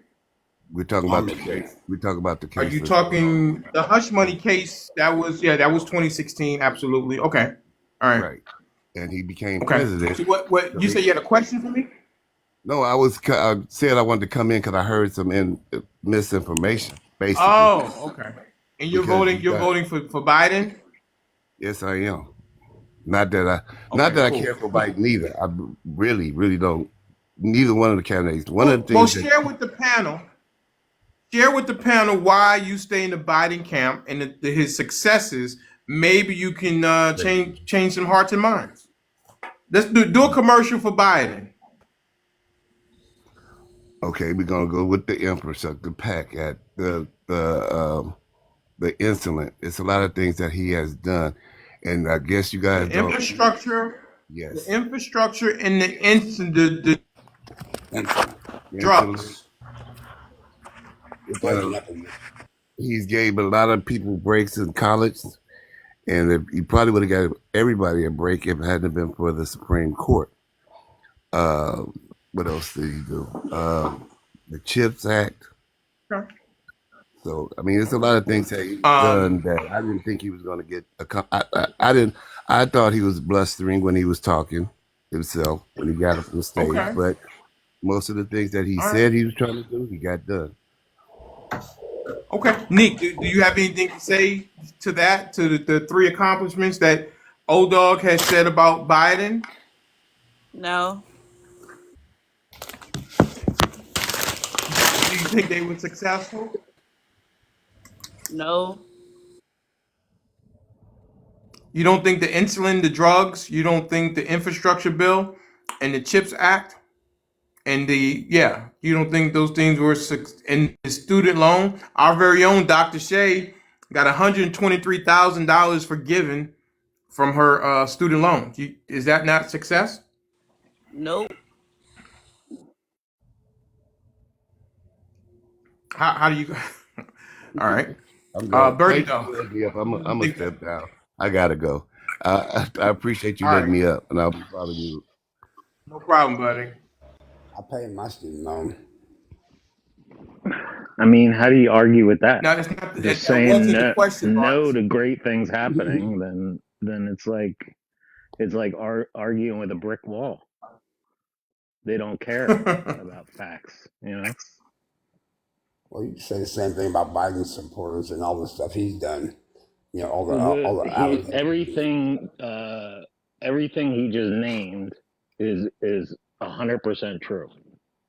We're talking about the case. We talk about the case. Are you talking the hush money case? That was 2016. Absolutely. Okay. All right. Right. And he became president. So what you said you had a question for me? No, I said I wanted to come in because I heard some misinformation. Basically. Oh, okay. And you're voting for Biden? Yes, I am. Not that I care for Biden either. I really don't. Neither one of the candidates. One of the things. Well, share with the panel. Share with the panel why you stay in the Biden camp and his successes. Maybe you can change some hearts and minds. Let's do a commercial for Biden. Okay, we're gonna go with the infrastructure, the PAC at the insulin. It's a lot of things that he has done, and I guess you guys the infrastructure. Yes, the infrastructure and the drugs. He's gave a lot of people breaks in college, and he probably would have got everybody a break if it hadn't been for the Supreme Court. What else did he do? The CHIPS Act. Okay. So I mean, there's a lot of things that he's Um, done that I didn't think he was going to get. I didn't. I thought he was blustering when he was talking himself when he got up on stage, okay. but most of the things that he All right. said he was trying to do, he got done. Okay. Nick, do you have anything to say to that, to the three accomplishments that O Dog has said about Biden? No, Do you think they were successful? no, You don't think the insulin, the drugs, you don't think the infrastructure bill and the CHIPS Act and you don't think those things were and the student loan? Our very own Dr. Shea got $123,000 forgiven from her student loan. Is that not success? nope. How do you? All right, I'm done. Birdie Thank you dog. for letting me up. I'm What do you gonna think? step down. I gotta go. I appreciate you All letting right, me up, and I'll be following you. no problem, buddy. I pay my student loan. I mean, how do you argue with that? Now that's not Just that saying wasn't the no, question, no Bart. to great things happening, then it's like arguing with a brick wall. They don't care about facts, you know. Well, you say the same thing about Biden supporters and all the stuff he's done. You know, all the He allegations. everything he just named is 100% true.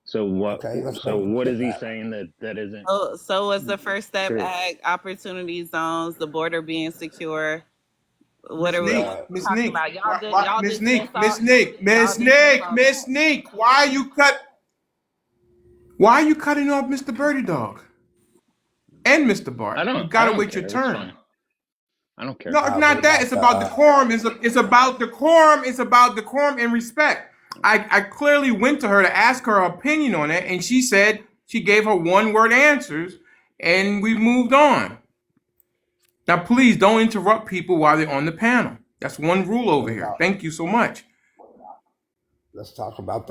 So what? Okay, let's So go what is with he that. saying that isn't So was the First Step true? Act, opportunity zones, the border being secure? What Miss are we Neek, Uh, Miss talking Neek, about? why, Miss Neek, Miss Neek, Y'all Miss dismiss Neek, all that. Miss Neek, why are you cutting off Mr. Birdie Dog and Mr. Bart? You I gotta don't wait your care. It's turn. fine. I don't care. No, it's what not that. about It's the about decorum. It's about decorum. It's about decorum and respect. I clearly went to her to ask her opinion on it, and she said she gave her one word answers, and we moved on. Now, please don't interrupt people while they're on the panel. That's one rule over what here. about? Thank you so much. Let's talk about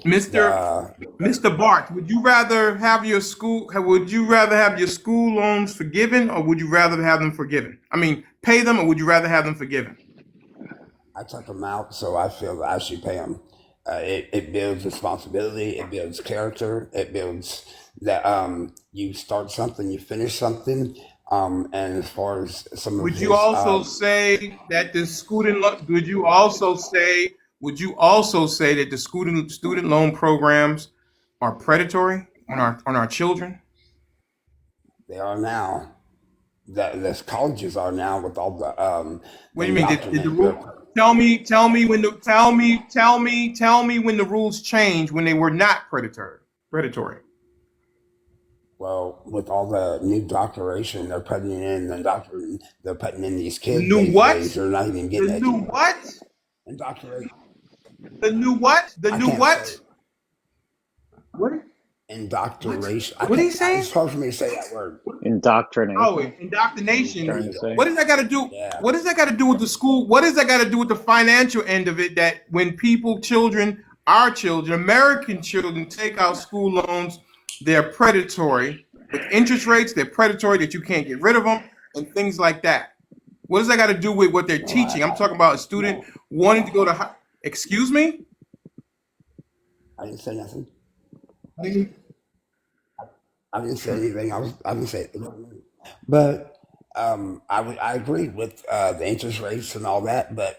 Mr. the Mr. Bart, would you rather have your school loans forgiven or would you rather have them forgiven? I mean, pay them or would you rather have them forgiven? I took them out, so I feel that I should pay them. It builds responsibility. It builds character. It builds that you start something, you finish something. And as far as some of Would you his also say that the would you also say that the student loan programs are predatory on our children? they are now that the colleges are now with all What the do you mean? Did the indoctrinate. rule? Tell me when the rules changed when they were not predatory. Predatory. Well, with all the new doctoration they're putting in, they're putting in these The kids new these what? days. They're not even The getting new educated. what? Indoctrination. The new what? The I new can't say what? it. What? What? Indoctrination. I What are you can't. saying? It's hard for me to say that word. Oh, Indoctrination. You're indoctrination. There trying you to go. say? What does that got to do? Yeah. What does that got to do with the school? What does that got to do with the financial end of it? That when our children, American children, take out school loans, they're predatory with interest rates. They're predatory that you can't get rid of them and things like that. What does that got to do with what they're No, teaching? I'm talking about a student no, wanting to no. go to. Excuse me. I didn't say nothing. What I didn't say anything. I didn't say it. But I agree with the interest rates and all that. But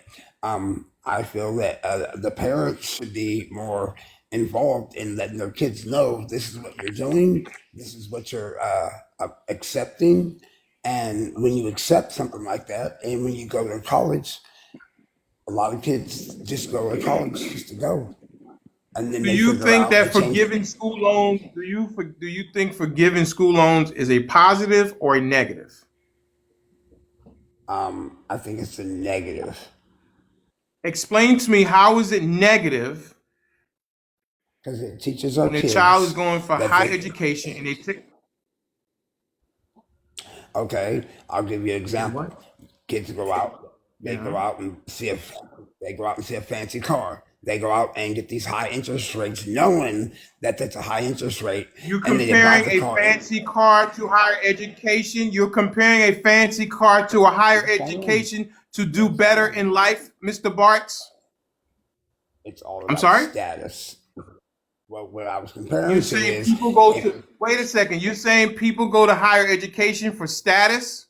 I feel that the parents should be more involved in letting their kids know this is what you're doing, this is what you're accepting, and when you accept something like that, and when you go to college, a lot of kids just go to college just to go, and then Do they you figure think out that they change it. forgiving school loans? Do you think forgiving school loans is a positive or a negative? I think it's a negative Explain to me how is it negative because it teaches our when a child is kids going for that high they education and they take. okay. I'll give you an Okay, example. what? Kids go out, they Yeah. go out and see a they go out and see a fancy car. They go out and get these high interest rates, knowing that that's a high interest rate, You and then they buy comparing the a car. fancy car to higher education. You're comparing a fancy car to a higher education to do better in life, Mr. Bartz. It's all I'm about sorry? status. Well, what I was comparing You're to saying is, people go to, wait a second, you're saying people go to higher education for status?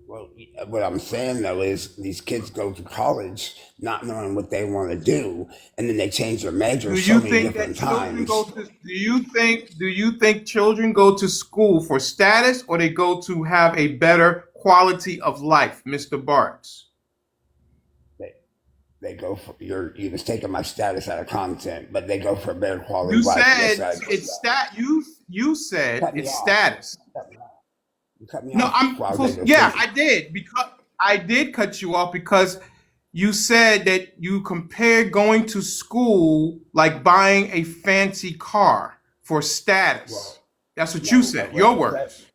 well, what I'm saying though is these kids go to college not knowing what they want to do, and then they change their major Do so you many think that different children times. go to, do you think children go to school for status or they go to have a better quality of life, Mr. Bartz? They go for you was taking my status out of content, but they go for a better quality You of life. Yes, said it's stat. You said cut me it's off. status. You cut me No, off I'm. while I was able to Yeah, finish. I did because I did cut you off because you said that you compared going to school like buying a fancy car for status. Well, That's what no, you said. Your words.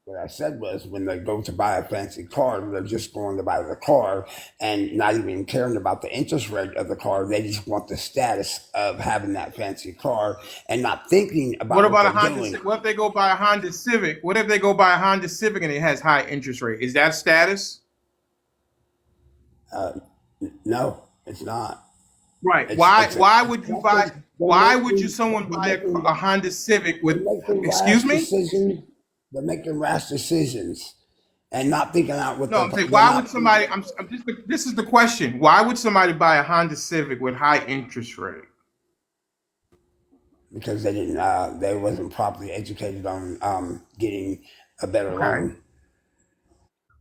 what I said was when they go to buy a fancy car, they're just going to buy the car and not even caring about the interest rate of the car. They just want the status of having that fancy car and not thinking about What what about a they're Honda? doing. What if they go buy a Honda Civic? What if they go buy a Honda Civic and it has high interest rate? Is that status? No, it's not. Right. It's Why would you buy? they're Why would you making someone they're buy making a Honda Civic they're with? making Excuse rash me. decisions. They're making rash decisions and not thinking out what No, I'm saying, they're why would not somebody? I'm just. This is the question. Why would somebody buy a Honda Civic with high interest rate? because they didn't they wasn't properly educated on getting a better Okay. loan.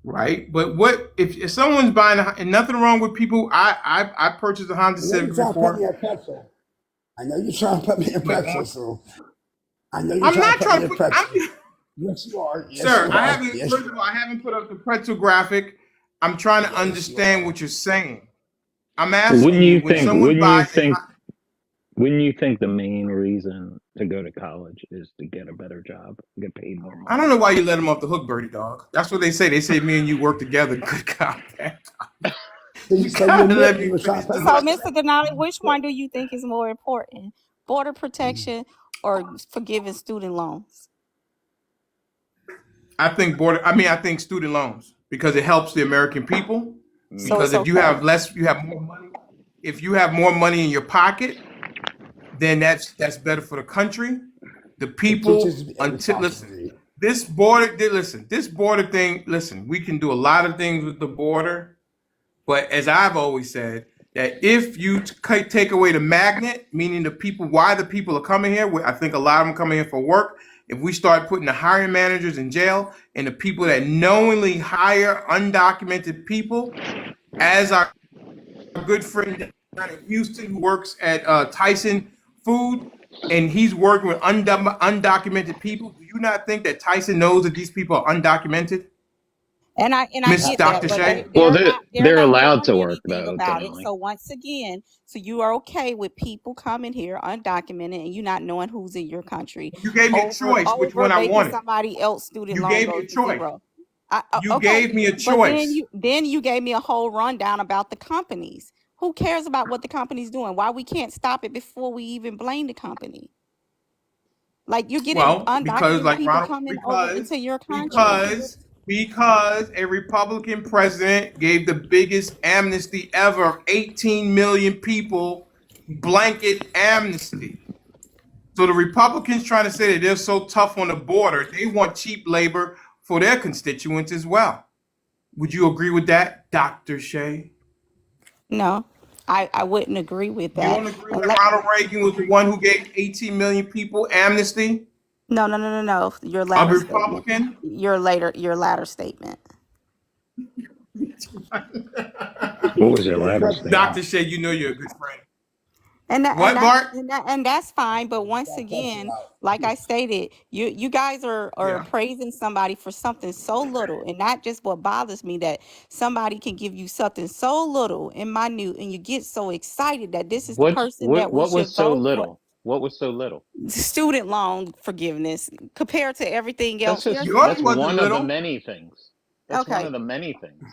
Right. But what if someone's buying and nothing wrong with people? I purchased a Honda I know you're Civic trying to put me before, in a pretzel. I know you're trying to put me in a but pretzel, so I know you're I'm trying to not put me trying in to a put. pretzel. Yes, you are. Yes, Sir, you I are. haven't. Yes, First you of all, are. I haven't put up the pretzel graphic. I'm trying to Yes, you understand are. what you're saying. I'm Wouldn't asking you you when think? someone buys a Wouldn't you think the main reason to go to college is to get a better job, get paid more I don't money? know why you let him off the hook, Birdie Dog. That's what they say. They say me and you work together. Good God, man. You So you gotta let admit you me were trying finish to put the me in So, a lesson. Mr. Denali, which one do you think is more important? Border protection or forgiving student loans? I think student loans because it helps the American people. So Me Because it's if you okay. have less, you have more money. If you have more money in your pocket, then that's better for the country, the it people. teaches Until listen, responsibility. this border thing. Listen, we can do a lot of things with the border, but as I've always said, that if you take away the magnet, meaning the people, why the people are coming here, I think a lot of them coming here for work. If we start putting the hiring managers in jail and the people that knowingly hire undocumented people, as our good friend down in Houston who works at Tyson Food, and he's working with undocumented people. Do you not think that Tyson knows that these people are undocumented, And I Miss get Dr. that, but Shay? Well, they're they're not allowed doing to work anything though, about it. Denali. So once again, so you are okay with people coming here undocumented and you not knowing who's in your country You gave me a choice which one over I making wanted. somebody else student You loan gave me go a to choice. zero. You Okay, gave me a but choice. then you gave me a whole rundown about the companies. Who cares about what the company's doing? Why we can't stop it before we even blame the company? Like you're getting Well, because undocumented like people Ronald, coming over into your country. because a Republican president gave the biggest amnesty ever, 18 million people, blanket amnesty. So the Republicans trying to say that they're so tough on the border, they want cheap labor for their constituents as well. Would you agree with that, Dr. Shay? No, I wouldn't agree with You that. don't agree And that Ronald Reagan was the one who gave 18 million people amnesty? no. Your A latter statement. Republican? Your latter statement. What was your It latter cuts me statement? Dr. off. Shay, you know you're a good friend. And What, Bart? that's fine. But once That cuts me again, off. like I stated, you guys are Yeah. praising somebody for something so little, and not just what bothers me that somebody can give you something so little and minute, and you get so excited that this is the person that we What should was so vote for. little? What was so little? Student loan forgiveness compared to everything else. Yours That's wasn't one of the little. many things. That's one Okay. of the many things.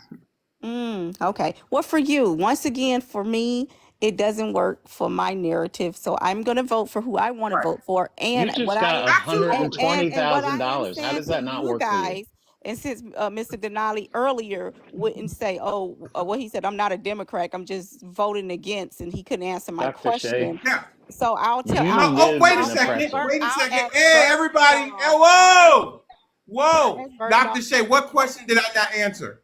Okay. Well, for you, once again, for me, it doesn't work for my narrative. So I'm going to vote for who I want to vote for. You And what just I got am Absolutely. and what I am $120,000. How saying does to that not you work for you? guys, and since Mr. Denali earlier wouldn't say, oh, what he said, I'm not a Democrat, I'm just voting against, and he couldn't answer my Dr. Shay, question. Now, So human wait a lives in I'll a ask second. pretzel. Wait a I'll second. ask Hey, Birdie everybody. Hey, Dog. whoa. I'll Whoa. ask Birdie Dr. Dog. Shay, what question did I not answer?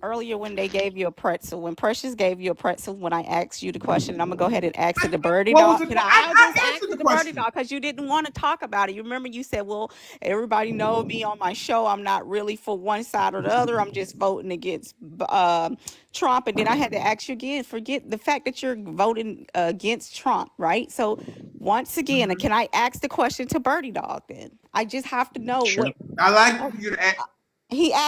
Earlier when they gave you a pretzel, when Precious gave you a pretzel, when I asked you the question, and I'm gonna go ahead and ask it to Birdie What was Dog. the Can question? I'll just I ask answered it the to Birdie question. Dog because you didn't want to talk about it. You remember you said, well, everybody know me on my show. I'm not really for one side or the other. I'm just voting against Trump. And then I had to ask you again, forget the fact that you're voting against Trump, right? So once again, can I ask the question to Birdie Dog then? I just have to know Sure. what I like you to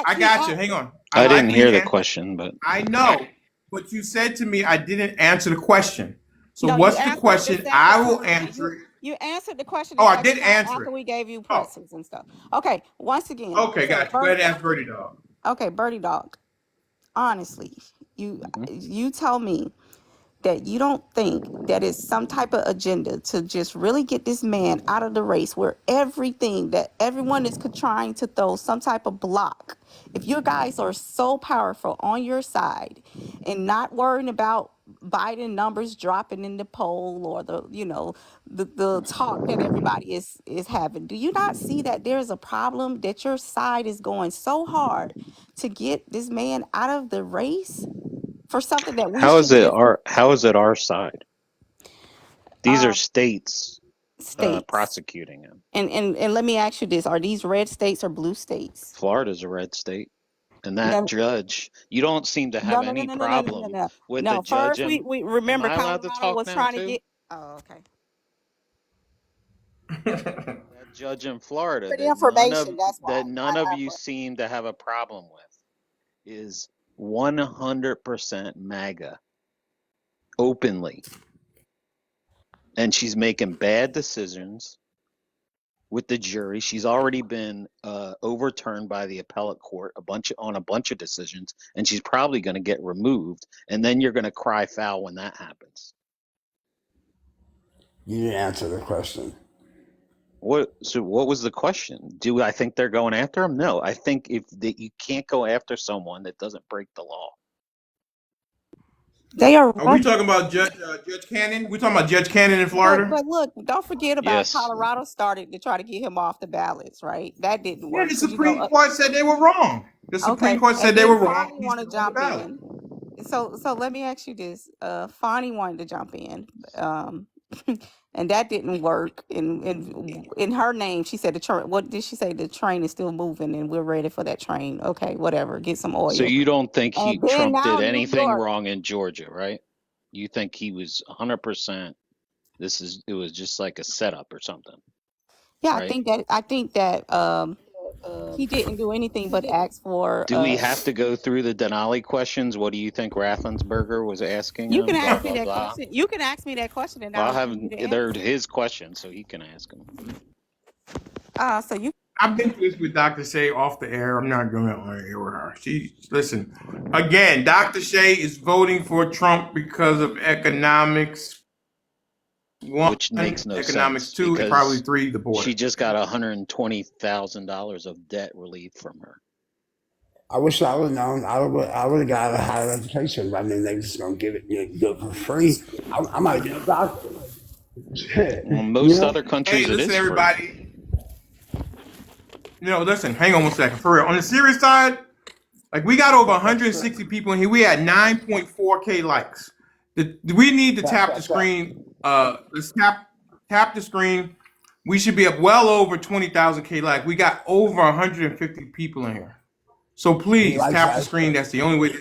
I he got you. asked. Hang on. I I like didn't for you hear to the answer. question, but I know, but you said to me I didn't answer the question. So No, you what's the answered it the question? second I will time. answer it. You answered the question the Oh, I second did time answer after it. we gave you Oh, pretzels and stuff. Okay, once again. okay, So got you. Go ahead and ask Birdie Dog. Okay, Birdie Dog. Honestly, you mhm. you tell me that you don't think that it's some type of agenda to just really get this man out of the race where everything that everyone is trying to throw some type of block. If you guys are so powerful on your side and not worrying about Biden numbers dropping in the poll or the talk that everybody is having, do you not see that there's a problem that your side is going so hard to get this man out of the race for something that we should just How is it our side? These are um states states. prosecuting him. And let me ask you this: are these red states or blue states? Florida's a red state. And that No, judge, you don't seem to no, have no, no, any no, no, no, no, no, problem no. with the No, judge. first And we am remember I allowed to Colorado talk was now trying to too? get. Oh, okay. That judge in Florida For the information, that's that why. none of you seem to have a problem with is 100% MAGA openly. And she's making bad decisions with the jury. She's already been overturned by the appellate court on a bunch of decisions, and she's probably going to get removed. And then you're going to cry foul when that happens. You didn't answer the question. So what was the question? Do I think they're going after him? No, I think you can't go after someone that doesn't break the law. They are Are we running. talking about Judge Cannon? We talking about Judge Cannon in But Florida? but look, don't forget about Yes. Colorado started to try to get him off the ballots, right? That didn't Yeah, work the because Supreme Court said they were wrong. The Supreme okay, Court and said they then were wrong. Fanni He's want to still on the jump ballot. in. So let me ask you this: Fanni wanted to jump in, um, and that didn't work. In her name, she said the train. What did she say? The train is still moving, and we're ready for that train. Okay, whatever. Get some So oil. you don't think And then Trump now did New anything York. wrong in Georgia, right? You think he was 100%. It was just like a setup or something, Yeah, right? I think that he didn't do anything but ask for. Do we have to go through the Denali questions? What do you think Raffensperger was asking You can him? Blah ask me blah that blah. question. You can ask me that question, and Well, I'll I'll give have you the they're answer. his questions, so he can ask them. So you. I've been through this with Dr. Shay off the air. I'm not going on air with her. Listen, again, Dr. Shay is voting for Trump because of economics. One, Which makes no economics. sense Two, and probably because three, the border. she just got $120,000 of debt relief from her. I wish I would have known. I would have got a higher education. I mean, they just gonna give it, do it for free. I might get a doctor. Well, You most know? other Hey, countries it listen, is free. everybody. Listen, hang on one second. For real. On the serious side, like we got over That's 160 people in here. We had 9.4K likes. We need to tap the that. screen. Let's tap the screen. We should be up well over 20,000K likes. We got over 150 people in here. So He please likes tap the ice screen. cream. That's the only way.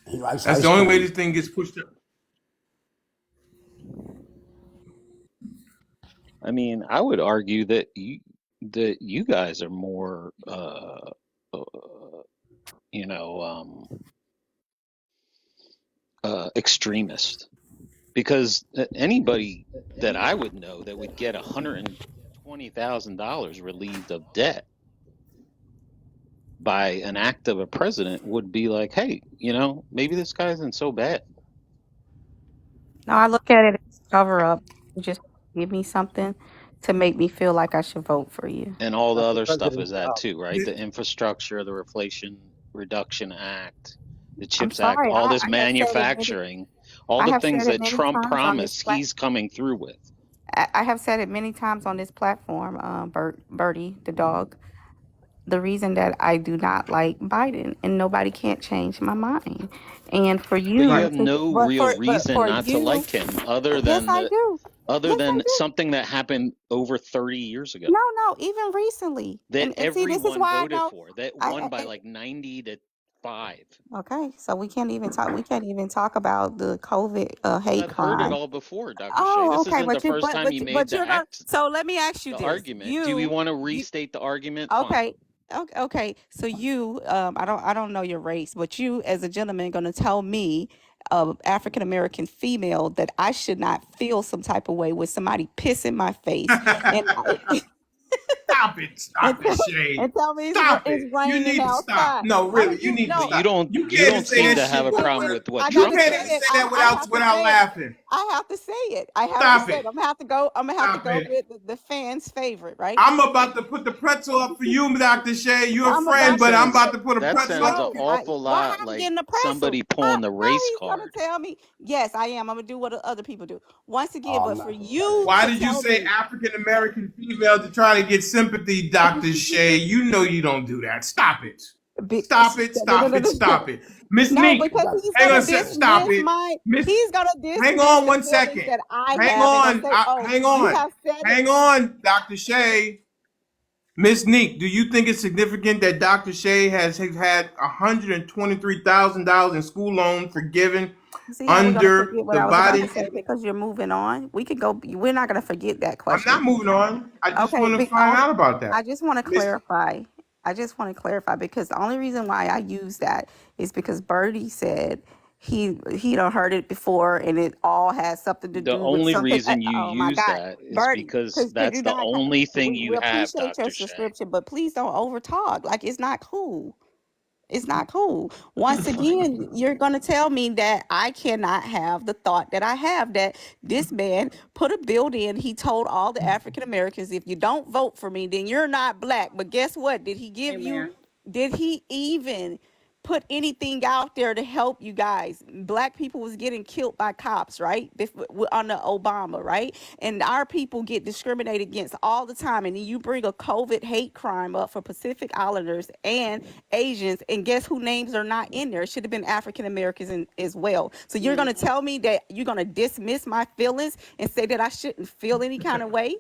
He likes That's the ice only way cream. this thing gets pushed up. I mean, I would argue that you guys are more you know extremist because anybody that I would know that would get $120,000 relieved of debt by an act of a president would be like, hey, maybe this guy isn't so bad. No, I look at it as cover up. You just give me something to make me feel like I should vote for you. And all the That's the other stuff is president's that job. too, right? The infrastructure, the Inflation Reduction Act, the I'm CHIPS Act, sorry. all this I have said it many. manufacturing, all I the have things said it that many Trump times on this promised, he's coming through with. I have said it many times on this platform, Bertie, the dog. The reason that I do not like Biden, and nobody can't change my mind. And for But you you have to, no real but reason for not to you, like him other yes, than I the do. other Yes, I than do. something that happened over 30 years ago No, no, even recently. that And see, this is everyone why I voted know. for, that won I, by like 90 to 5. okay, so we can't even talk. We can't even talk about the COVID Well, hate I've heard it crime. all before, Dr. Shea. Oh, This okay, isn't the first time you made but the you're gonna. act, So let me ask you the this: argument. Do we want to you restate the argument? Fine. okay, okay, okay. So you, I don't know your race, but you, as a gentleman, gonna tell me, African American female, that I should not feel some type of way with somebody piss in my face, and and Stop it, Shay. tell me Stop it's it. You raining need to stop. outside. No, I'm gonna really, you do need to But no. stop. You you can't don't say seem that to have shit a problem with what I you got to Trump say can't said. even it. say that I have to without say it. laughing. I have to say it. I have to Stop say it. it. I'm gonna have to go. I'm gonna have to Stop go it. with the fans' favorite, right? I'm about to put the pretzel up for you, Dr. Shay. You're a I'm friend, about but to I'm put about the to put a That pretzel sounds up an no. for you. awful Why lot I'm like getting the pretzel? somebody pulling the race He's gonna card. tell me. Yes, I am. I'm gonna do what other people do. Once again, Oh, I'm but for not gonna let you it. Why to did you tell say me, African American female to try to get sympathy, Dr. Shay? You know you don't do that. Stop it. be, Stop it. Stop it. Stop it. Miss no, Neek, because Got he's hang on a gonna sec. Stop dismiss it. my. Miss, He's gonna hang dismiss on the one feelings second. that I Hang have and gonna on. say, "Oh, Hang you on. have said it." Hang on, Dr. Shay. Miss Neek, do you think it's significant that Dr. Shay has had $123,000 in school loan forgiven You see how we're gonna under forget what the I was about to Biden? say because you're moving on. We could go. We're not gonna forget that I'm not question. moving on. I just Okay, want to find out about that. I just want to Miss, clarify. I just want to clarify because the only reason why I use that is because Birdie said he done heard it before and it all has something to The do with only something. reason you Oh my use God, that is Birdie, because because that's you're the not. only thing We you have, appreciate your Dr. Shay. subscription, but please don't over talk. Like it's not cool. It's not cool. Once again, you're going to tell me that I cannot have the thought that I have that this man put a bill in. He told all the African Americans, if you don't vote for me, then you're not black. But guess what? Did he give you, Amen. did he even put anything out there to help you guys? Black people was getting killed by cops, right? Under Obama, right? And our people get discriminated against all the time. And then you bring a COVID hate crime up for Pacific Islanders and Asians, and guess who names are not in there? It should have been African Americans as well. So you're gonna tell me that you're gonna dismiss my feelings and say that I shouldn't feel any kind of way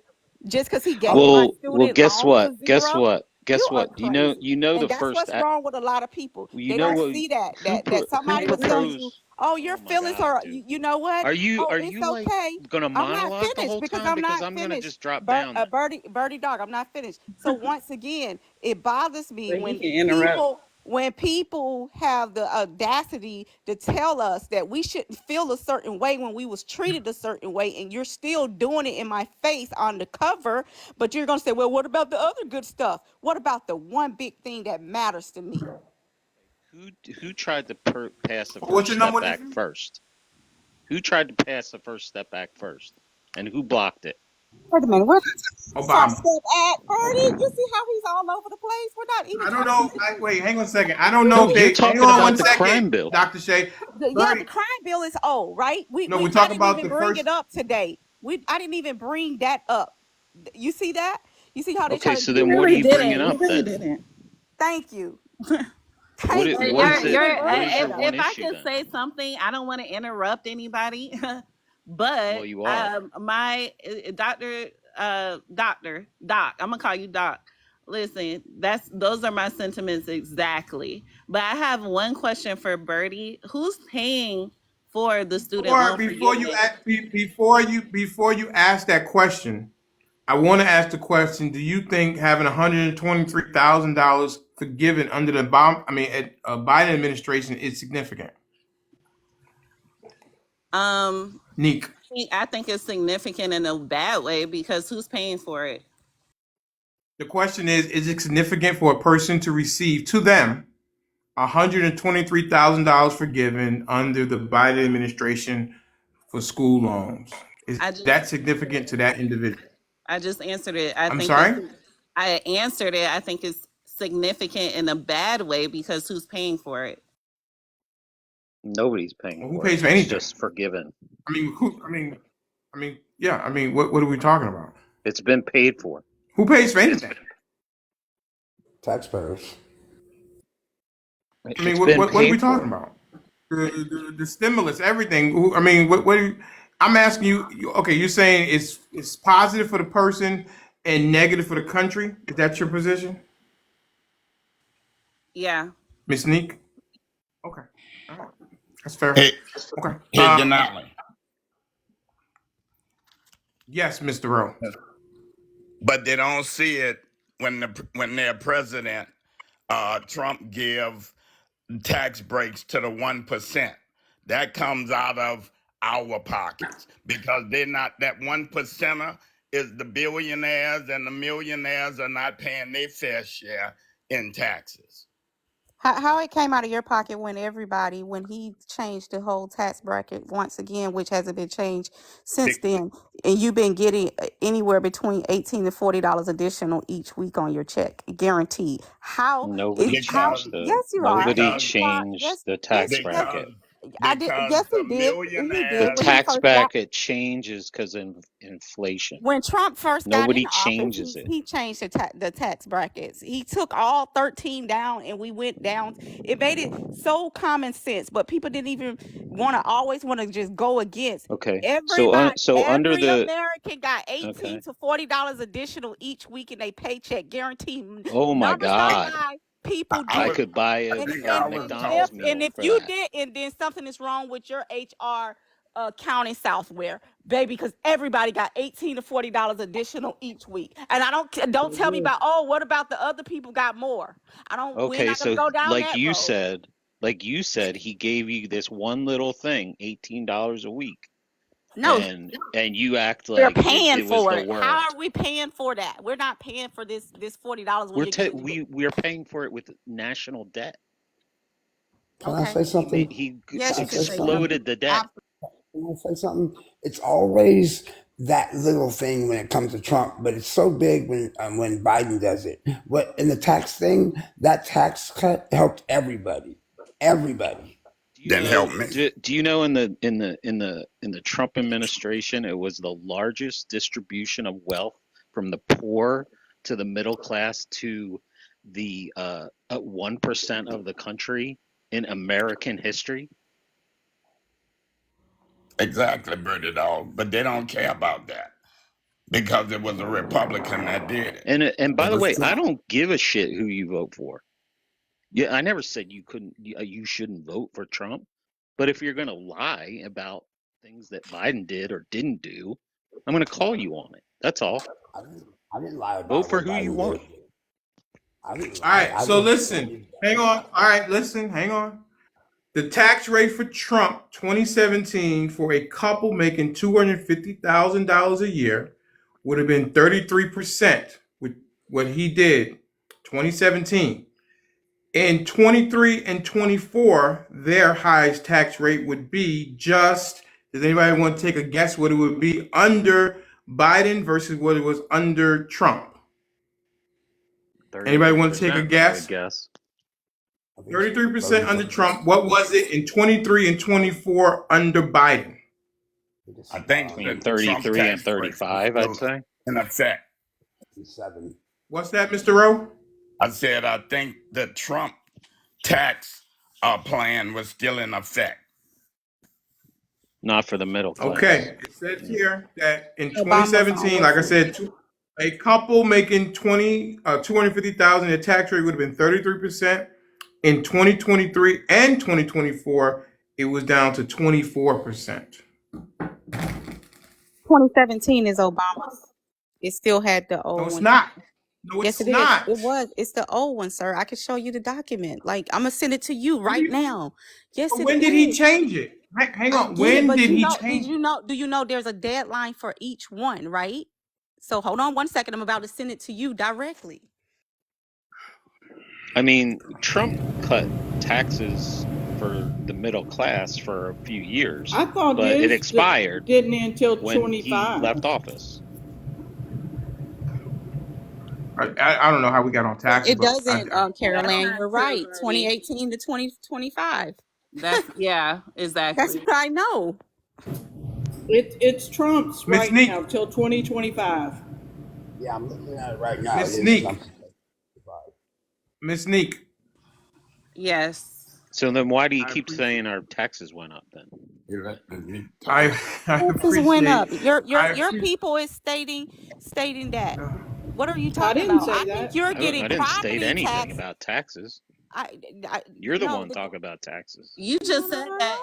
just because he gave my Well, student guess loans what? a Guess zero? what? You Guess are what? crazy. The And that's first what's wrong with a lot of people. you They know don't what see that who somebody was telling you, proposed. oh, your Oh my feelings God, are, dude. you know what? Oh, Are it's you like okay. gonna I'm not monologue the finished whole because time? I'm Because not I'm gonna finished. just drop down then. Birdie dog, I'm not finished. So once again, it bothers me But he can interrupt. when people have the audacity to tell us that we shouldn't feel a certain way when we was treated a certain way, and you're still doing it in my face on the cover, but you're gonna say, well, what about the other good stuff? What about the one big thing that matters to me? Who who tried to pass the what's first your step number? back first? Who tried to pass the first step back first? And who blocked it? Wait a minute, what first Obama. step at Birdie? You see how he's all over the place? We're not even I don't talking. know. Wait, hang on a second. I don't know No, if you're they. Hang talking on one about the second, crime bill. Dr. Shay. Yeah, the Birdie. crime bill is old, right? No, we're I talking didn't about even the bring it first. up today. I didn't even bring that up. You see that? You see how they Okay, try to so You then do what are really you bringing didn't. You up really then? didn't. thank you. Thank you. What I is didn't it? even You're, What bring is your that up. one if I issue could then? say something, I don't want to interrupt anybody, Well, but you are. my Doc, I'm gonna call you Doc. Listen, those are my sentiments exactly. But I have one question for Bertie. Who's paying for the student Before loan before you forgiveness? ask, before you ask that question, I want to ask the question: do you think having $123,000 forgiven under the Biden administration is significant? Um, Neek. I think it's significant in a bad way because who's paying for it? The question is it significant for a person to receive to them $123,000 forgiven under the Biden administration for school loans. Is I just that significant to that individual? I just answered it. I'm sorry? I answered it. I think it's significant in a bad way because who's paying for it? Nobody's paying Well, who for it. pays for It's anything? just forgiven. I mean, yeah. I mean, what are we talking about? It's been paid for. Who pays for anything? Taxpayers. I mean, It's what been are we paid talking for. about? The stimulus, everything. I mean, what are you, I'm asking you. Okay, you're saying it's positive for the person and negative for the country. Is that your position, Yeah. Miss Neek? Okay, all right, that's fair. Hey, Okay. hey, Denali. Yes, Mr. Rowe. But they don't see it when their president, Trump, give tax breaks to the 1%. That comes out of our pockets because they're not, that 1%er is the billionaires and the millionaires are not paying their fair share in taxes. How it came out of your pocket when he changed the whole tax bracket once again, which hasn't been changed since then, and you've been getting anywhere between $18 to $40 additional each week on your check, guaranteed. Nobody changed Yes, you are. the tax Yes, bracket. I did. Because Yes, the he did. He The did millionaires, when he tax first got. bracket changes because of inflation. When Trump first got in Nobody office, changes it. he changed the tax brackets. He took all 13 down, and we went down. It made it so common sense, but people didn't even always want to just go against. Okay. Everybody, So under every the American got $18 okay. to $40 additional each week in their paycheck, guaranteed. Oh my Numbers don't God. lie. People I do I was, it. could buy I a, think a I was McDonald's talking. And meal if for you that. did, and then something is wrong with your HR county software, baby, because everybody got $18 to $40 additional each week. And don't tell me about, oh, what about the other people got more? We're Okay, not gonna so go down that road. like you said, he gave you this one little thing, $18 a week. No, And you act we're like paying it was for the it. How world. are we paying for that? We're not paying for this $40 when you're getting We're paying for it with national debt. Can I okay. say something? He Yes, Can I you can say say something? something. exploded the debt. Can I say something? It's always that little thing when it comes to Trump, but it's so big when Biden does it. What in the tax thing? That tax cut helped everybody. Everybody. Then help me. Do you know in the Trump administration it was the largest distribution of wealth from the poor to the middle class to the 1% of the country in American history? Exactly, Birdie Dog. But they don't care about that because it was a Republican that did it. And by It the was way, I Trump. don't give a shit who you vote for. Yeah, I never said you shouldn't vote for Trump. But if you're going to lie about things that Biden did or didn't do, I'm going to call you on it. That's all. I didn't lie Vote about for what who you Biden want. did. I didn't All lie. right. So listen. Hang on. All right. Listen. Hang on. The tax rate for Trump 2017 for a couple making $250,000 a year would have been 33% with what he did 2017. In 23 and 24, their highest tax rate would be just, does anybody want to take a guess what it would be under Biden versus what it was under Trump? Anybody want to take a 33%, I would guess? guess. 33% under Trump. What was it in 23 and 24 under Biden? I think Between the Trump 33 and tax breaks were 35, I'd still say. in effect. 57. What's that, Mr. Rowe? I said I think the Trump tax plan was still in effect. Not for the middle class. Okay. It says here that in Obama's on 2017, like I with said, a couple making 250,000, their tax rate would have been 33%. In 2023 and 2024, it was down to 24%. 2017 is Obama's. It still had the old No, it's one. not. No, Yes, it's it is. not. It was. It's the old one, sir. I can show you the document. Like, I'm gonna send it to you right now. Yes, it When did he is. change it? Hang I on. get it, When but did he did change you it? know? Do you know there's a deadline for each one, right? So hold on one second. I'm about to send it to you directly. I mean, Trump cut taxes for the middle class for a few years. I thought but it his expired didn't until when he 25. left office. I don't know how we got on taxes, It but doesn't, That's Caroline. not You're true, right. Birdie. 2018 to 2025. Yeah, That's exactly. what I know. It's Trump's Miss right Neek, now till 2025. Yeah, I'm looking at it right now. It Miss is Neek, something. Miss Neek. Yes. So then why do you I keep appreciate. saying our taxes went up then? I Taxes went up. appreciate. Your I your appreciate. people is stating that. What are you I talking didn't about? say I think that. you're I getting didn't state property anything tax. about taxes. I You're the no, one talking about taxes. You no, just no, said no, that.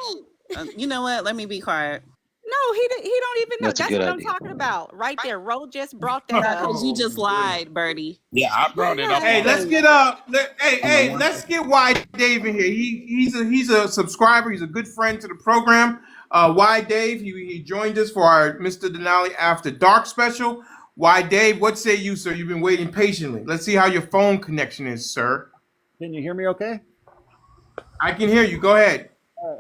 no. You know what? Let me be quiet. No, he don't even know. That's a That's good what I'm idea. talking about right there. Ro just brought that No, up. because you Oh just goodness. lied, Birdie. Yeah, I brought it up Hey, let's already. get let's get Wide Dave in here. He's a subscriber. He's a good friend to the program. Wide Dave, he joined us for our Mr. Denali After Dark special. Wide Dave, what say you, sir? You've been waiting patiently. Let's see how your phone connection is, sir. Can you hear me okay? I can hear you. Go ahead.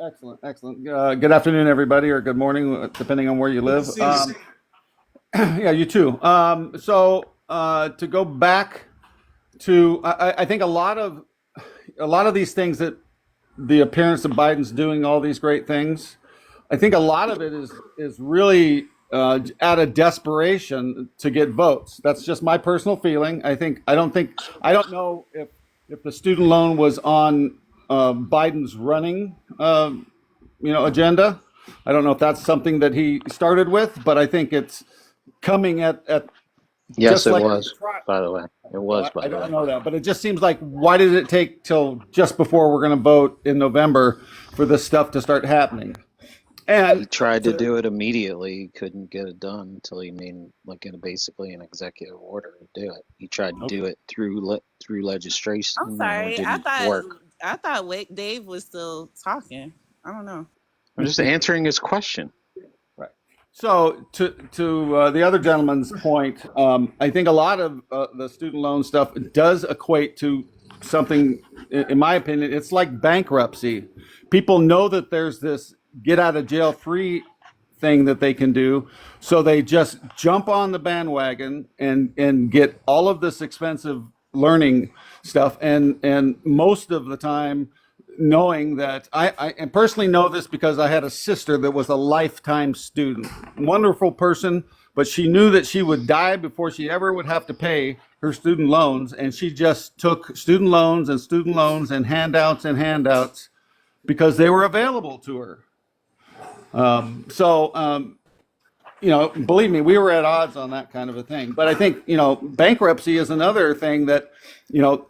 Excellent, excellent. Good afternoon, everybody, or good morning, depending on where you Good to live. see you. Yeah, you too. To go back to, I think a lot of these things that the appearance of Biden's doing all these great things, I think a lot of it is really out of desperation to get votes. That's just my personal feeling. I don't know if the student loan was on Biden's running agenda. I don't know if that's something that he started with, but I think it's coming at Yes, just it like was, by the way. It was, by I the way. don't know that, but it just seems like, why did it take till just before we're going to vote in November for this stuff to start happening? He And tried to do it immediately. He couldn't get it done until he made basically an executive order to do it. He tried to do it through legislation, I'm and it sorry. didn't work. I thought Dave was still talking. I don't know. I'm just answering his question. right. So to the other gentleman's point, I think a lot of the student loan stuff does equate to something. In my opinion, it's like bankruptcy. People know that there's this get out of jail free thing that they can do, so they just jump on the bandwagon and get all of this expensive learning stuff, and most of the time knowing that I and personally know this because I had a sister that was a lifetime student, wonderful person, but she knew that she would die before she ever would have to pay her student loans, and she just took student loans and handouts because they were available to her. Believe me, we were at odds on that kind of a thing. But I think, bankruptcy is another thing that,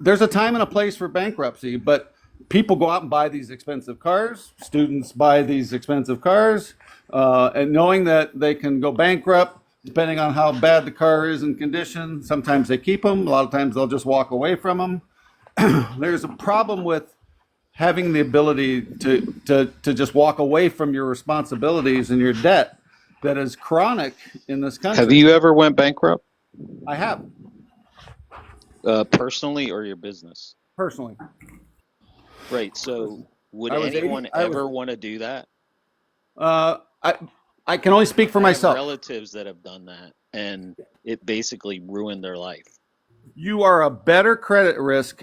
there's a time and a place for bankruptcy, but people go out and buy these expensive cars. Students buy these expensive cars, and knowing that they can go bankrupt depending on how bad the car is in condition. Sometimes they keep them. A lot of times they'll just walk away from them. There's a problem with having the ability to just walk away from your responsibilities and your debt that is chronic in this country. Have you ever went bankrupt? I have. Personally or your business? Personally. Right. So would anyone ever want to do that? I can only speak for myself. I have relatives that have done that, and it basically ruined their life. You are a better credit risk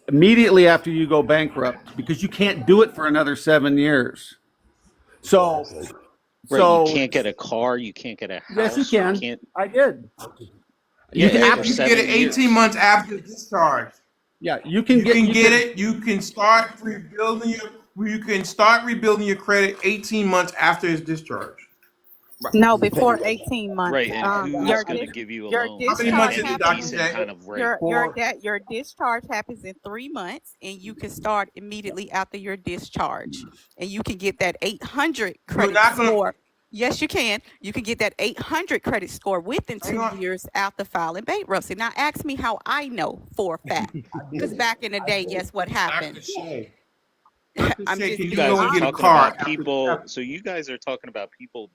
immediately after you go bankrupt because you can't do it for another 7 years. So, right, you can't get a car, you can't get a house. Yes, you can. I did. You can get it 18 months after discharge. Yeah, you can get it. You can start rebuilding your credit 18 months after his discharge. No, before 18 months. Right, and who's going to give you a loan? How many months is it, Dr. J? Kind of rate. Your discharge happens in 3 months, and you can start immediately after your discharge, and you can get that 800 credit score. Yes, you can. You can get that 800 credit score within 2 years after filing bankruptcy. Now, ask me how I know for a fact, because back in the day, guess what happened? I'm just you guys are talking about people. So you guys are talking about people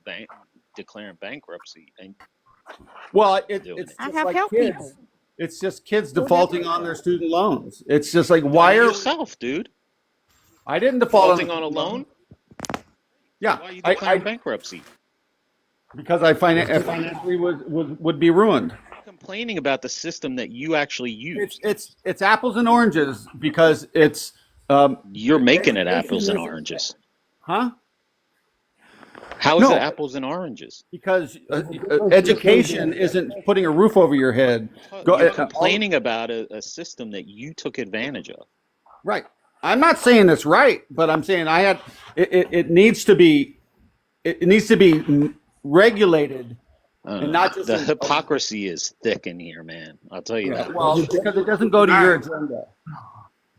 declaring bankruptcy, and it's I just have like helped kids. people. It's just kids defaulting on their student loans. It's just like, why are yourself, dude? I didn't default Defaulting on a loan? Yeah, Why are you declaring bankruptcy? because I financially would be ruined. Complaining about the system that you actually used. It's apples and oranges because it's You're making it education apples and isn't, oranges. huh? How is it No, apples and oranges? because education isn't putting a roof over your head. You're complaining about a system that you took advantage of. Right. I'm not saying it's right, but I'm saying it needs to be regulated and not just The hypocrisy is thick in here, man. I'll tell you that. Well, because it doesn't go to your agenda.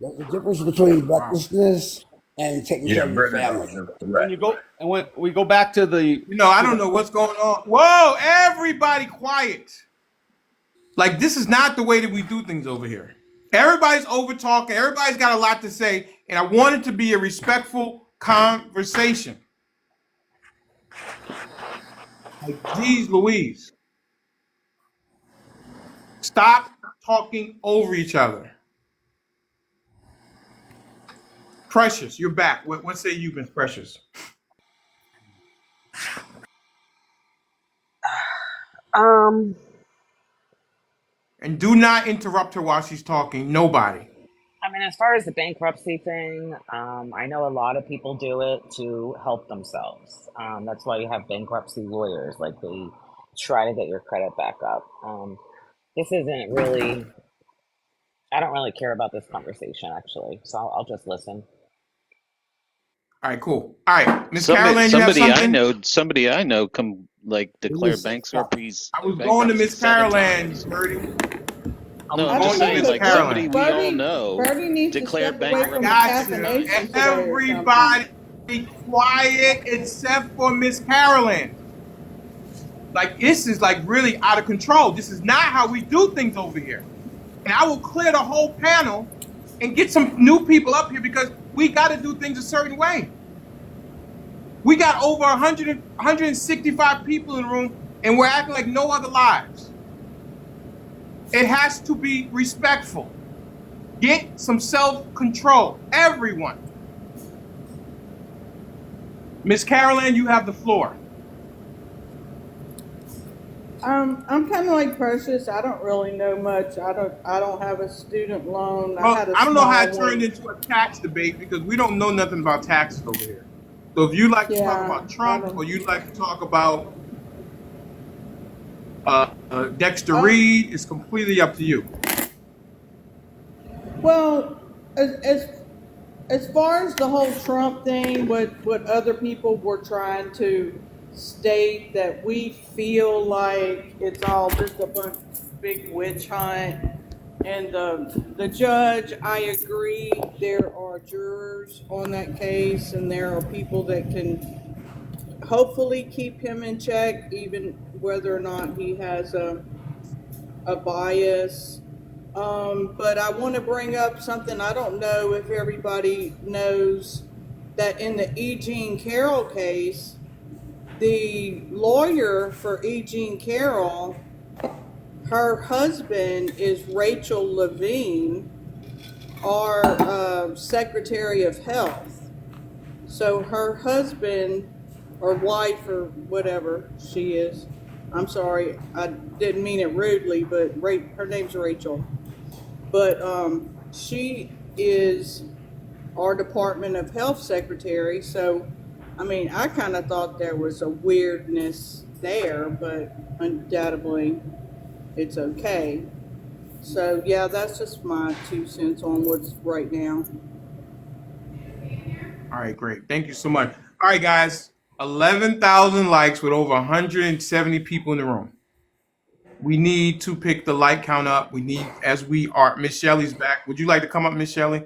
There's a difference between recklessness and taking care of your family. When we go back to the, I don't know what's going on. Whoa, everybody quiet. Like, this is not the way that we do things over here. Everybody's over talking. Everybody's got a lot to say. And I want it to be a respectful conversation. Like, geez Louise. Stop talking over each other. Precious, you're back. What say you, Miss Precious? And do not interrupt her while she's talking. Nobody. I mean, as far as the bankruptcy thing, I know a lot of people do it to help themselves. That's why you have bankruptcy lawyers. Like, they try to get your credit back up. This isn't really, I don't really care about this conversation, actually. So I'll just listen. All right, cool. All right, Miss Caroline, you have something? Somebody I know declare bankruptcy. I was going to Miss Caroline, Bertie. No, I'm just saying, like, somebody we all know declared bankruptcy. Everybody be quiet except for Miss Caroline. Like, this is like really out of control. This is not how we do things over here. And I will clear the whole panel and get some new people up here because we got to do things a certain way. We got over 165 people in the room, and we're acting like no other lives. It has to be respectful. Get some self-control, everyone. Miss Caroline, you have the floor. I'm kind of like Precious. I don't really know much. I don't have a student loan. Well, I don't know how it turned into a tax debate because we don't know nothing about taxes over here. So if you like to talk about Trump or you'd like to talk about Dexter Reed, it's completely up to you. Well, as far as the whole Trump thing, what other people were trying to state that we feel like it's all just a big witch hunt, and the judge, I agree, there are jurors on that case, and there are people that can hopefully keep him in check, even whether or not he has a bias. But I want to bring up something. I don't know if everybody knows that in the E. Jean Carroll case, the lawyer for E. Jean Carroll, her husband is Rachel Levine, our Secretary of Health. So her husband or wife or whatever she is, I'm sorry, I didn't mean it rudely, but her name's Rachel. But she is our Department of Health Secretary, so I mean, I kind of thought there was a weirdness there, but undoubtedly it's okay. So yeah, that's just my 2 cents on what's right now. All right, great. Thank you so much. All right, guys, 11,000 likes with over 170 people in the room. We need to pick the like count up. We need, as we are, Miss Shelly's back. Would you like to come up, Miss Shelly?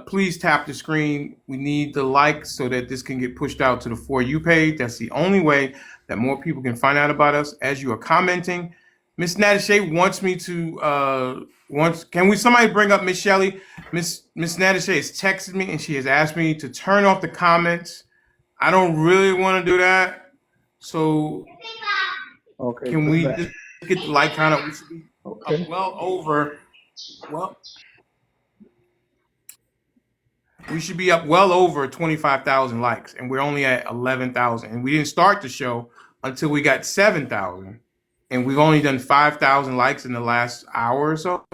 Please tap the screen. We need the like so that this can get pushed out to the For You page. That's the only way that more people can find out about us as you are commenting. Miss Natasha wants me to, somebody bring up Miss Shelly? Miss Natasha has texted me and she has asked me to turn off the comments. I don't really want to do that. So can we just get the like count up? We should be well over, We should be up well over 25,000 likes, and we're only at 11,000. And we didn't start the show until we got 7,000, and we've only done 5,000 likes in the last hour or so.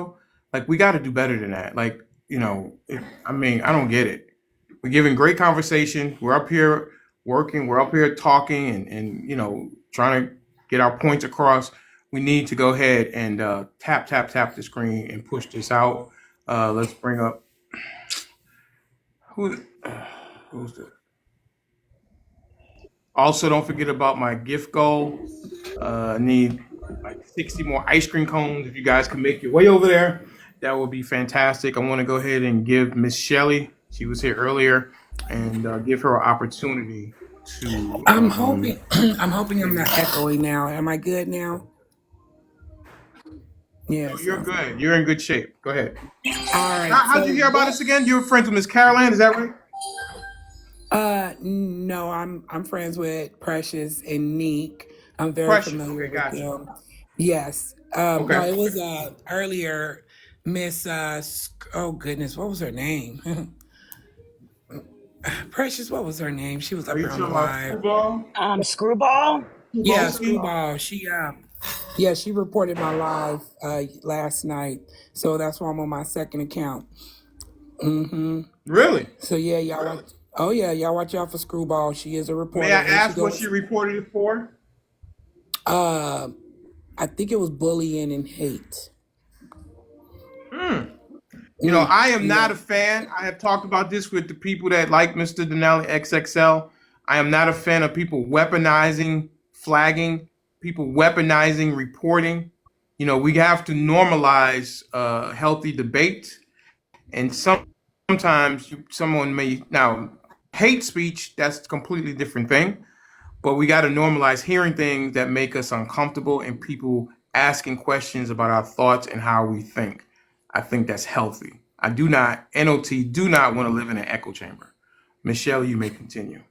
Like, we got to do better than that. Like, I mean, I don't get it. We're giving great conversation. We're up here working. We're up here talking and trying to get our points across. We need to go ahead and tap the screen and push this out. Let's bring up who's the. Also, don't forget about my gift goal. I need like 60 more ice cream cones. If you guys can make your way over there, that would be fantastic. I want to go ahead and give Miss Shelly, she was here earlier, and give her an opportunity to. I'm hoping I'm not echoing now. Am I good now? Yes. You're good. You're in good shape. Go ahead. All right. How'd you hear about us again? You were friends with Miss Caroline, is that right? No, I'm friends with Precious and Neek. I'm very Precious. familiar Okay, with gotcha. them. Yes. Okay. No, it was earlier Miss oh goodness, what was her name? Precious, what was her name? She was up here on the live. Screwball? Screwball? Yeah, Screwball. She reported my live last night. So that's why I'm on my second account. Really? So yeah, y'all watch out for Screwball. She is a reporter. May I ask what she reported it for? I think it was bullying and hate. I am not a fan. I have talked about this with the people that like Mr.Denali XXL. I am not a fan of people weaponizing flagging, people weaponizing reporting. We have to normalize healthy debate. And sometimes someone may, now, hate speech, that's a completely different thing. But we got to normalize hearing things that make us uncomfortable and people asking questions about our thoughts and how we think. I think that's healthy. I do not, NOT, do not want to live in an echo chamber. Michelle, you may continue.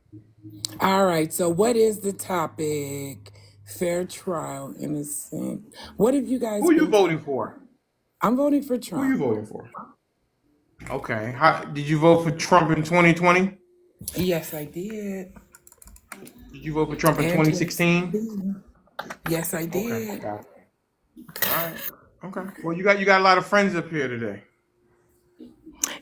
All right. So what is the topic? Fair trial, innocent. What have you guys Who are you voting for? I'm voting for Trump. Who are you voting for? Okay. Did you vote for Trump in 2020? Yes, I did. Did you vote for Trump in 2016? Yes, I did. Okay, got it. All right. Okay. Well, you got a lot of friends up here today.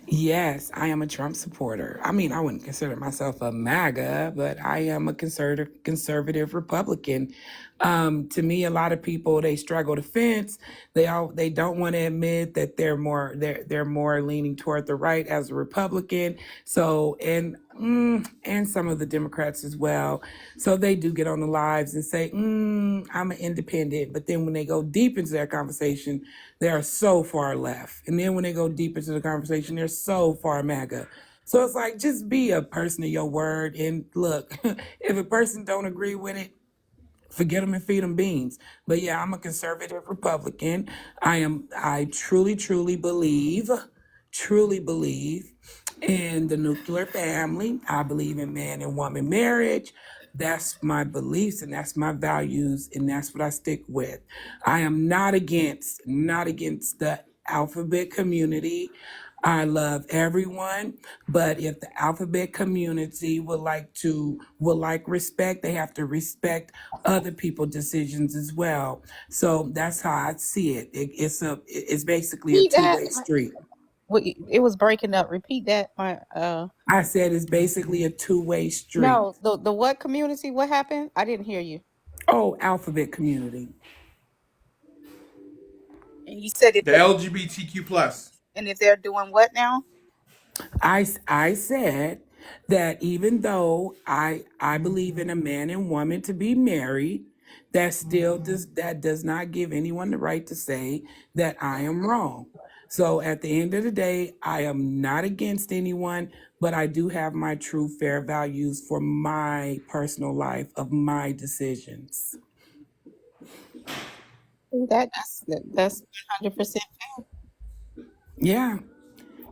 Yes, I am a Trump supporter. I mean, I wouldn't consider myself a MAGA, but I am a conservative Republican. To me, a lot of people, they straddle the fence. They don't want to admit that they're more leaning toward the right as a Republican. So and some of the Democrats as well. So they do get on the lives and say, I'm an independent. But then when they go deep into that conversation, they are so far left. And then when they go deep into the conversation, they're so far MAGA. So it's like, just be a person of your word. And look, if a person don't agree with it, forget them and feed them beans. But yeah, I'm a conservative Republican. I truly believe in the nuclear family. I believe in man and woman marriage. That's my beliefs and that's my values, and that's what I stick with. I am not against the alphabet community. I love everyone, but if the alphabet community would like respect, they have to respect other people's decisions as well. So that's how I see it. It's basically a Repeat that. two-way street. It was breaking up. Repeat that. I said it's basically a two-way street. No, the what community? What happened? I didn't hear you. Oh, alphabet community. And you said The LGBTQ plus. And if they're doing what now? I said that even though I believe in a man and woman to be married, that does not give anyone the right to say that I am wrong. So at the end of the day, I am not against anyone, but I do have my true fair values for my personal life of my decisions. That's 100% fair. Yeah.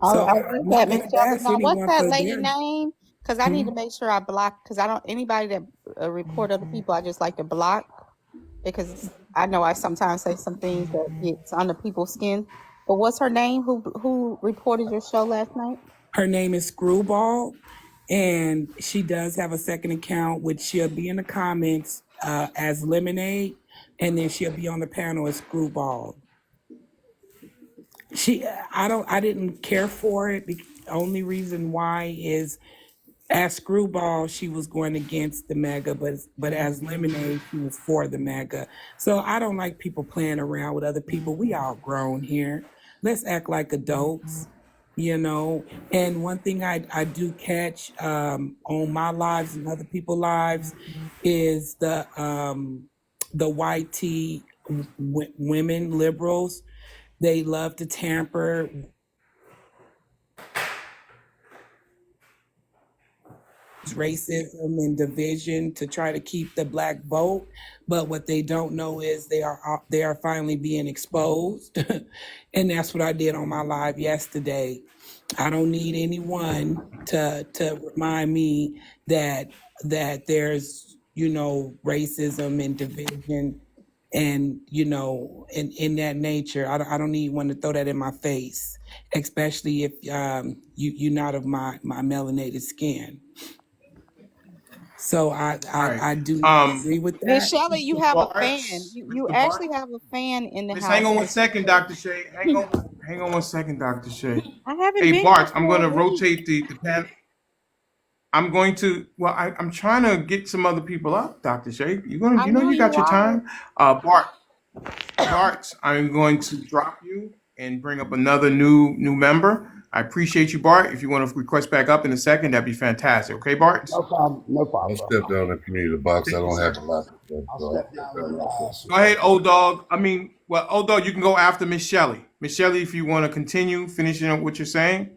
I So read I'm that, not Miss going to Shelby. bash Now, what's anyone that for lady their. name? Because I need to make sure I block. Because I don't anybody that report other people, I just like to block because I know I sometimes say some things that gets under people's skin. But what's her name? Who reported your show last night? Her name is Screwball, and she does have a second account, which she'll be in the comments as Lemonade, and then she'll be on the panel as Screwball. I didn't care for it. The only reason why is as Screwball, she was going against the mega, but as Lemonade, she was for the mega. So I don't like people playing around with other people. We all grown here. Let's act like adults, you know. And one thing I do catch on my lives and other people's lives is the white tea women liberals. They love to tamper racism and division to try to keep the black vote, but what they don't know is they are finally being exposed. And that's what I did on my live yesterday. I don't need anyone to remind me that there's, you know, racism and division and, you know, in that nature. I don't need one to throw that in my face, especially if you're not of my melanated skin. So All right. I do agree with Miss that. Shelley, you Mr. have a fan. Bartz, You Mr. actually Bartz. have a fan in the Just hang house, on one Miss second, Shelley. Dr. Shay. Hang on one second, Dr. Shay. I haven't Hey, been here Bartz, I'm for going a to week. rotate the panel. I'm going to, well, I'm trying to get some other people up, Dr. Shay. I You know, know you got you your are. time. Bart, I'm going to drop you and bring up another new member. I appreciate you, Bart. If you want to request back up in a second, that'd be fantastic. Okay, Bart? No problem. No I'll problem, bro. step down if you need a box. I Thank you, don't have sir. a lot to say, I'll so I'll step step down down when real I quick. ask Go for ahead, it. old dog. Old dog, you can go after Miss Shelly. Miss Shelly, if you want to continue finishing up what you're saying.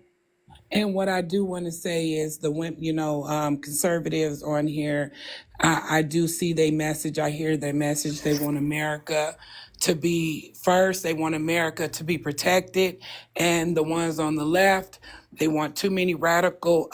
And what I do want to say is conservatives on here, I do see their message. I hear their message. They want America to be first. They want America to be protected. And the ones on the left, they want too many radical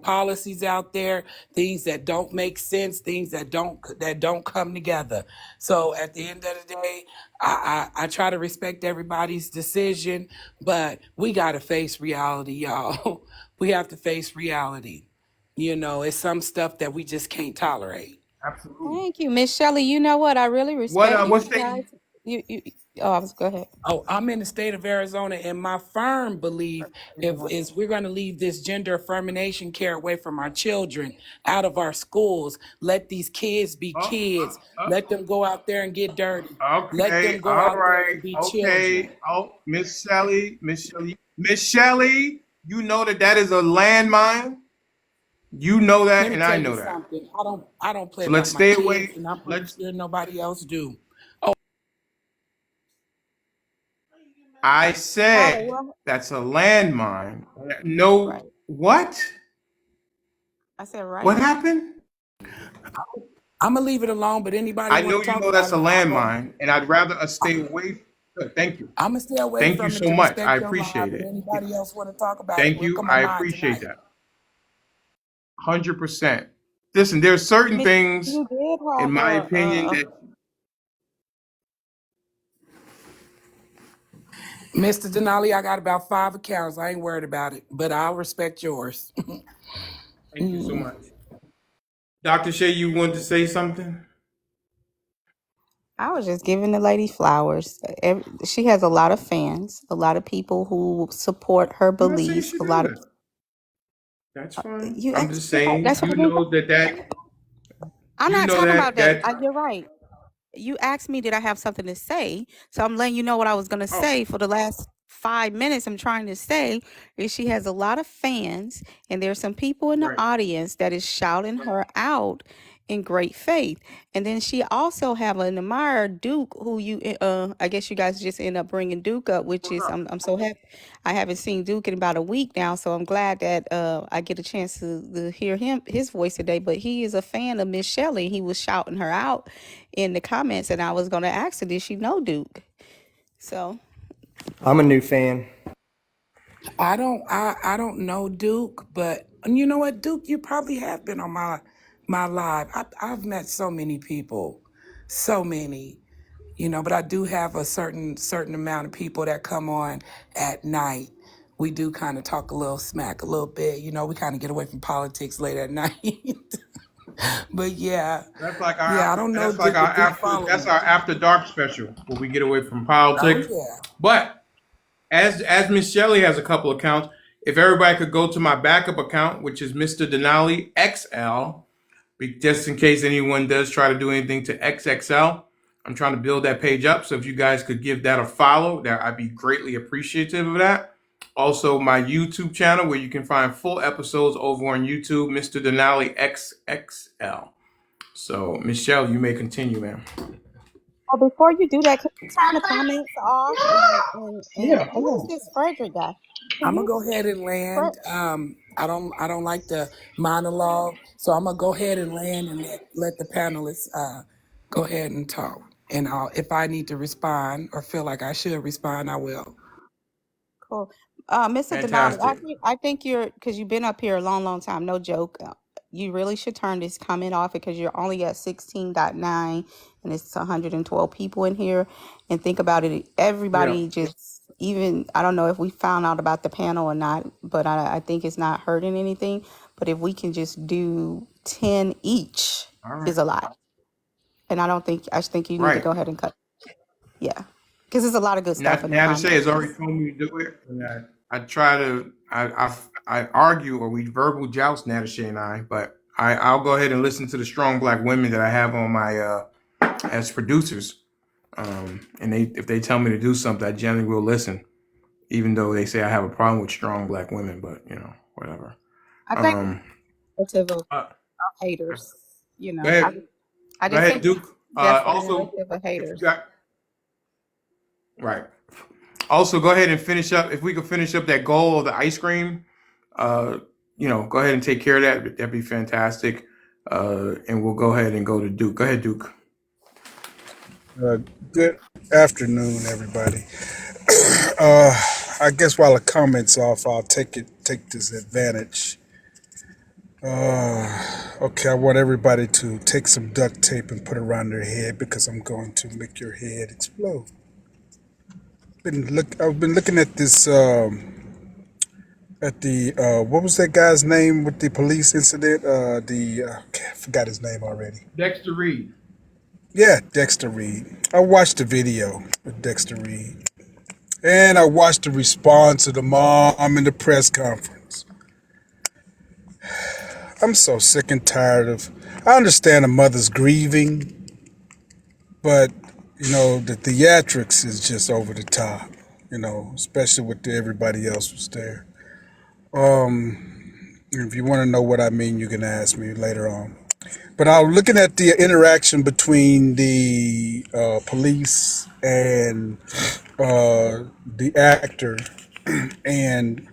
policies out there, things that don't make sense, things that don't come together. So at the end of the day, I try to respect everybody's decision, but we got to face reality, y'all. We have to face reality. You know, it's some stuff that we just can't tolerate. Absolutely. Thank you, Miss Shelley. You know what? I really What respect you what state? guys. You oh, I was go ahead. Oh, I'm in the state of Arizona, and my firm belief is we're going to leave this gender affirmation care away from our children, out of our schools. Let these kids be Oh, kids. Let them go out there and get dirty. Let okay, them go all out there right, and be okay. children. Oh, Miss Shelley, you know that is a landmine. You know Let that, me and I tell you know that. something. I don't play So let's about my stay kids, away. and I'm pretty Let's. sure nobody else do. I Oh said well, that's a landmine. No, right. what? I said right. What happened? I'm gonna leave it alone. But anybody I want know to you talk know about that's a it, landmine, and I'd rather us stay away. Good, thank you. I'm gonna stay away Thank you from it so to much. I respect your live. appreciate But it. anybody else want to talk about it, Thank you. welcome I on mine appreciate tonight. that. 100%. Listen, there's certain Miss, things, you did in have my opinion, that Mr. Denali, I got about 5 accounts. I ain't worried about it, but I'll respect yours. thank you so much. Dr. Shay, you wanted to say something? I was just giving the lady flowers. She has a lot of fans, a lot of people who support her I'm not saying beliefs. she A lot of doesn't. That's fine. you I'm asked just me that. saying, That's what I've been. I'm you not know talking about that. that, You're right. You asked me, did I have something to say? So I'm letting you know what I was going to oh, say for the last 5 minutes. I'm trying to say is she has a lot of fans, and there's some people in the right. audience that is shouting her out in great faith. And then she also have an admirer, Duke, who I guess you guys just end up bringing Duke up, which What's is up? I'm so happy. I haven't seen Duke in about a week now, so I'm glad that I get a chance to hear his voice today. But he is a fan of Miss Shelley. He was shouting her out in the comments, and I was going to ask her, did she know Duke? So I'm a new fan. I don't know Duke, but you know what, Duke, you probably have been on my live. I've met so many people, so many, but I do have a certain amount of people that come on at night. we do kind of talk a little smack a little bit. You know, we kind of get away from politics late at night. But yeah, That's like our yeah, I after. don't know That's like the our big after. That's following. our after dark special where we get away from Oh politics. yeah. But as Miss Shelly has a couple accounts, if everybody could go to my backup account, which is Mr.Denali XL, just in case anyone does try to do anything to XXL. I'm trying to build that page up. So if you guys could give that a follow, that I'd be greatly appreciative of that. Also, my YouTube channel where you can find full episodes over on YouTube, Mr. Denali XXL. So, Michelle, you may continue, ma'am. Oh, before you do that, can you turn the comments off? And Yeah, who is hold this Frederick guy? Can I'm gonna you? go ahead and land. I don't like the monologue, so I'm gonna go ahead and land and let the panelists go ahead and talk. And if I need to respond or feel like I should respond, I will. Cool. Mr. Denali, Fantastic. I think you're, because you've been up here a long, long time, no joke. You really should turn this comment off because you're only at 16.9 and it's 112 people in here. And think about it, Yeah. everybody just, even, I don't know if we found out about the panel or not, but I think it's not hurting anything. But if we can just do 10 each All right. is a lot. And I just think you need to Right. go ahead and cut. Yeah. Because there's a lot of good stuff in the Now to say comments. has already told me to do it. And I try to I argue or we verbal joust Natasha and I, but I'll go ahead and listen to the strong black women that I have on my as producers. And if they tell me to do something, I generally will listen, even though they say I have a problem with strong black women. But whatever. I think Um, narrative of uh, haters, go ahead, I go just ahead, think Duke. that's the Also, narrative of if you haters. got right. Also, go ahead and finish up. If we could finish up that goal of the ice cream, uh, go ahead and take care of that. That'd be fantastic. And we'll go ahead and go to Duke. Go ahead, Duke. Uh, Good afternoon, everybody. Uh, I guess while the comments off, I'll take this advantage. Okay, I want everybody to take some duct tape and put it around their head because I'm going to make your head explode. I've been looking at this at the what was that guy's name with the police incident? I forgot his name already. Dexter Reed. Yeah, Dexter Reed. I watched the video with Dexter Reed. And I watched the response of the mom in the press conference. I'm so sick and tired of. I understand a mother's grieving, but the theatrics is just over the top. Especially with everybody else was there. If you want to know what I mean, you can ask me later on. But I was looking at the interaction between the police and the actor, and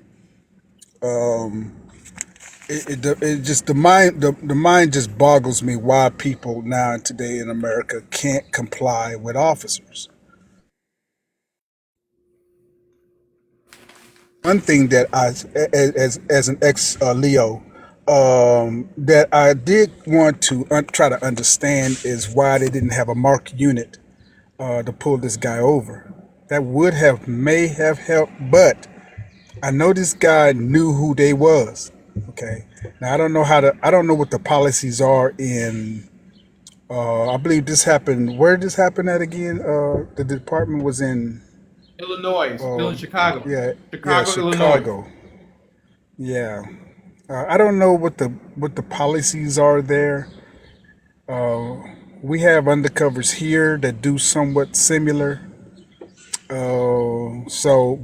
it just the mind just boggles me why people now today in America can't comply with officers. One thing that as an ex Leo that I did want to try to understand is why they didn't have a marked unit to pull this guy over. That would have may have helped, but I know this guy knew who they was. Okay. Now I don't know what the policies are in. I believe this happened. Where did this happen at again? The department was in. Illinois, still in Uh, Chicago. yeah, Chicago, Illinois. Chicago. Yeah. I don't know what the policies are there. We have undercovers here that do somewhat similar.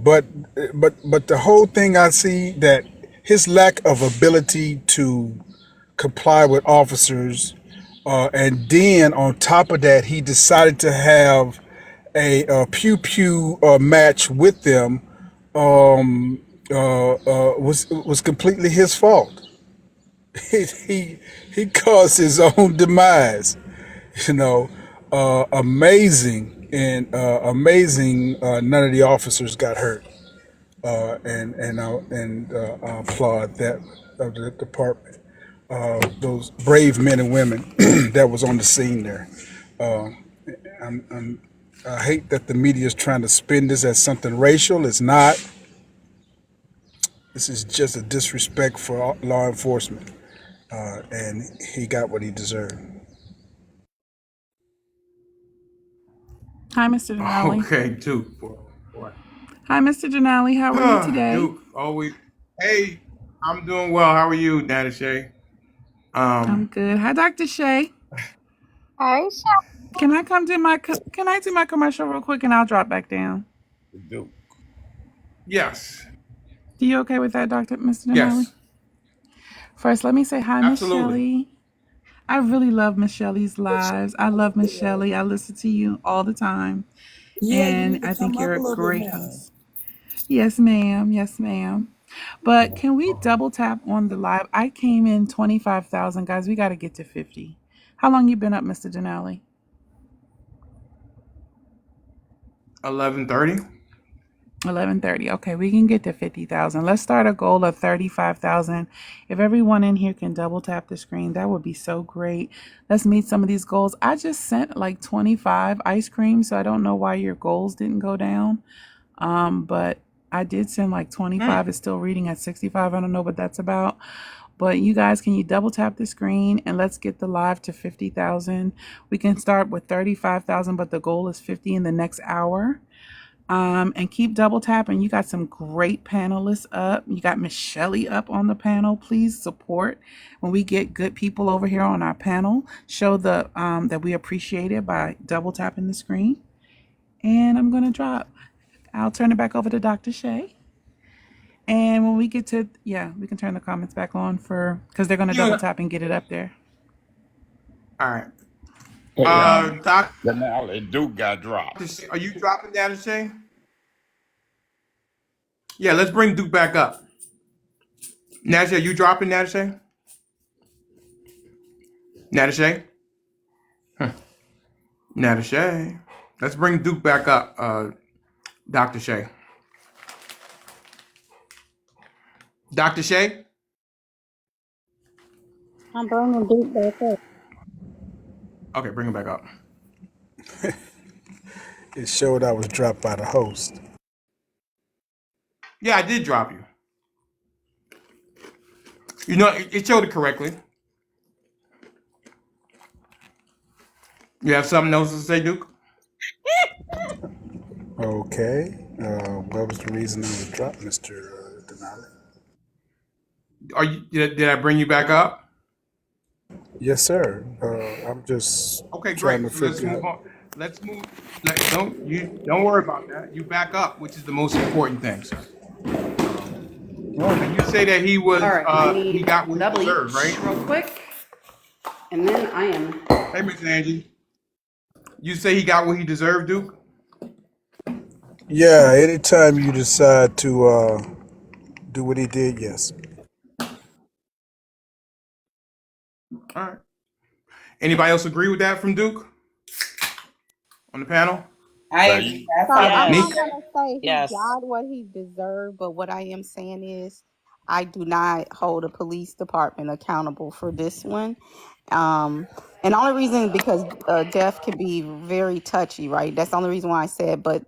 But the whole thing I see that his lack of ability to comply with officers, and then on top of that, he decided to have a pew pew match with them. Was completely his fault. he he caused his own demise. You know, amazing. None of the officers got hurt, I applaud that of the department. Those brave men and women that was on the scene there. I hate that the media is trying to spin this as something racial. It's not. This is just a disrespect for law enforcement, and he got what he deserved. Hi, Mr. Denali. Okay, Duke. Boy. Hi, Mr. Denali. How are you today? Duke, always. Hey, I'm doing well. How are you, Nana Shay? I'm good. Hi, Dr. Shay. Hey, Can I come do my Can I do my commercial real quick and I'll drop back down? Duke. Yes. Are you okay with that, Mr. Denali? Yes. First, let me say hi, Miss Absolutely. Shelly. I really love Miss Shelly's lives. I love Miss Shelly. I listen to you all the time, Yeah, you and need to I think come you're up a a little bit great more. host. Yes, ma'am. Yes, ma'am. But can we double tap on the live? I came in 25,000, guys. We got to get to 50. How long you been up, Mr. Denali? 11:30. 11:30. Okay, we can get to 50,000. Let's start a goal of 35,000. If everyone in here can double tap the screen, that would be so great. Let's meet some of these goals. I just sent like 25 ice cream, so I don't know why your goals didn't go down. But I did send like 25. It's still reading at 65. I don't know what that's about. But you guys, can you double tap the screen and let's get the live to 50,000? We can start with 35,000, but the goal is 50 in the next hour. And keep double tapping. You got some great panelists up. You got Miss Shelly up on the panel. Please support when we get good people over here on our panel. Show the that we appreciate it by double tapping the screen. And I'm gonna drop. I'll turn it back over to Dr. Shay. And when we get to we can turn the comments back on because they're gonna double Yeah. tap and get it up there. All right. Hey, Doc, Denali, Duke got dropped. Are you dropping Nana Shay? Yeah, let's bring Duke back up. Nana Shay, you dropping Nana Shay? Nana Shay? Nana Shay. Let's bring Duke back up, Dr. Shay. Dr. Shay? I'm bringing Duke back up. Okay, bring him back up. It showed I was dropped by the host. Yeah, I did drop you. You know, it showed it correctly. You have something else to say, Duke? Okay. What was the reason I was dropped, Mr. Denali? Did I bring you back up? Yes, sir. I'm just Okay, trying great. to So let's figure move out. on. Don't worry about that. You back up, which is the most important thing, sir. And you say that he was All right, I he need got what he double deserved, each right? real quick, and then I am. Hey, Miss Angie. You say he got what he deserved, Duke? Yeah, anytime you decide to do what he did, yes. All right. Anybody else agree with that from Duke on the panel? I So agree. you, I So feel I'm like not Neek? gonna say he yes. got what he deserved, but what I am saying is I do not hold a police department accountable for this one. Um, and the only reason because death can be very touchy, right? That's the only reason why I said. But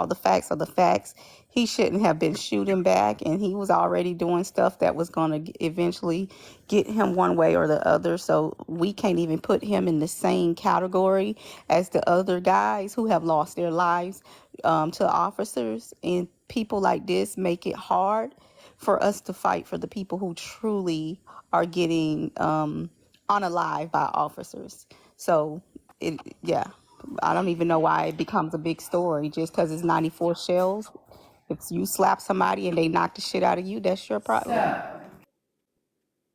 the facts are the facts. He shouldn't have been shooting back, and he was already doing stuff that was going to eventually get him one way or the other. So we can't even put him in the same category as the other guys who have lost their lives to officers. And people like this make it hard for us to fight for the people who truly are getting unalive by officers. So, yeah, I don't even know why it becomes a big story just because it's 94 shells. If you slap somebody and they knock the shit out of you, that's your problem. So,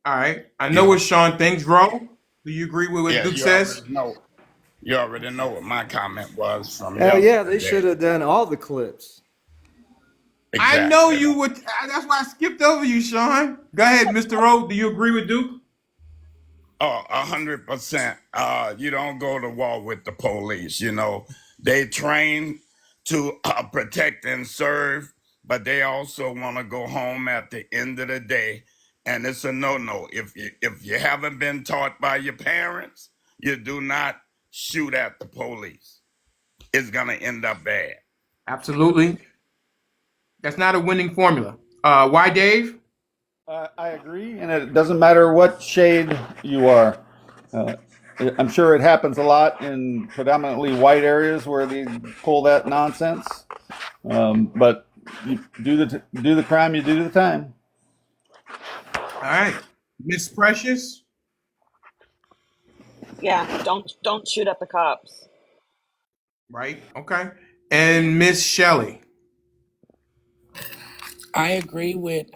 All right. I know you, what Sean thinks, bro. Do you agree with what yeah, Duke you says? already know. You already know what my comment was from Hell yeah, they should yesterday. have done all the clips. I know Exactly. you would. That's why I skipped over you, Sean. Go ahead, Mr. Rowe. Do you agree with Duke? Oh, 100%. You don't go to war with the police. You know, they train to protect and serve, but they also want to go home at the end of the day. And it's a no-no. If you haven't been taught by your parents, you do not shoot at the police. It's gonna end up bad. Absolutely. That's not a winning formula. Why, Dave? I agree, and it doesn't matter what shade you are. Uh, I'm sure it happens a lot in predominantly white areas where they pull that nonsense. But you do the crime, you do the time. All right. Miss Precious? Yeah, don't shoot at the cops. Right. Okay. And Miss Shelly? I agree with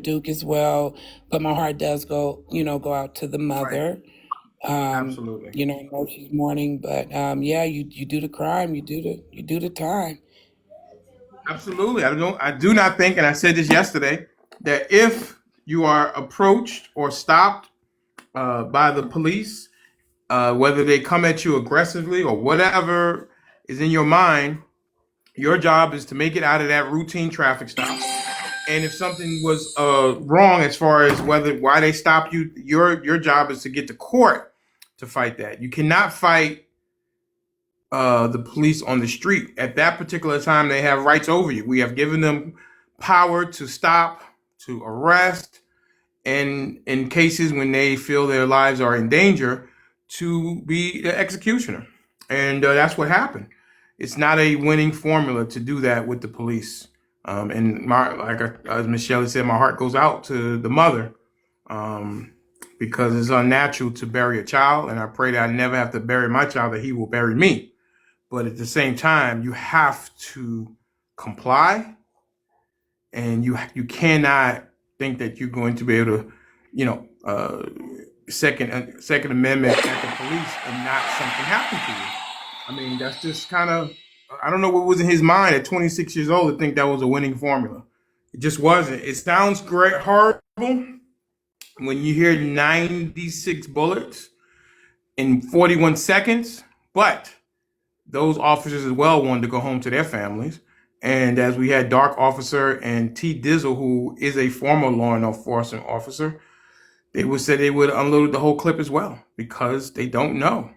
Duke as well, but my heart does go out to the Right. mother. Absolutely. I know she's mourning, but yeah, you do the crime, you do the time. Absolutely. I do not think, and I said this yesterday, that if you are approached or stopped by the police, whether they come at you aggressively or whatever is in your mind, your job is to make it out of that routine traffic stop. And if something was wrong as far as why they stop you, your job is to get to court to fight that. You cannot fight the police on the street. At that particular time, they have rights over you. We have given them power to stop, to arrest, and in cases when they feel their lives are in danger, to be the executioner. And that's what happened. It's not a winning formula to do that with the police. And as Miss Shelley said, my heart goes out to the mother, because it's unnatural to bury a child, and I pray that I never have to bury my child, that he will bury me. But at the same time, you have to comply, and you cannot think that you're going to be able to, Second Amendment at the police and not something happen to you. I mean, that's just kind of, I don't know what was in his mind at 26 years old to think that was a winning formula. It just wasn't. It sounds great, horrible when you hear 96 bullets in 41 seconds, but those officers as well wanted to go home to their families. And as we had Dark Officer and T Dizzle, who is a former law enforcement officer, they would say they would unload the whole clip as well, because they don't know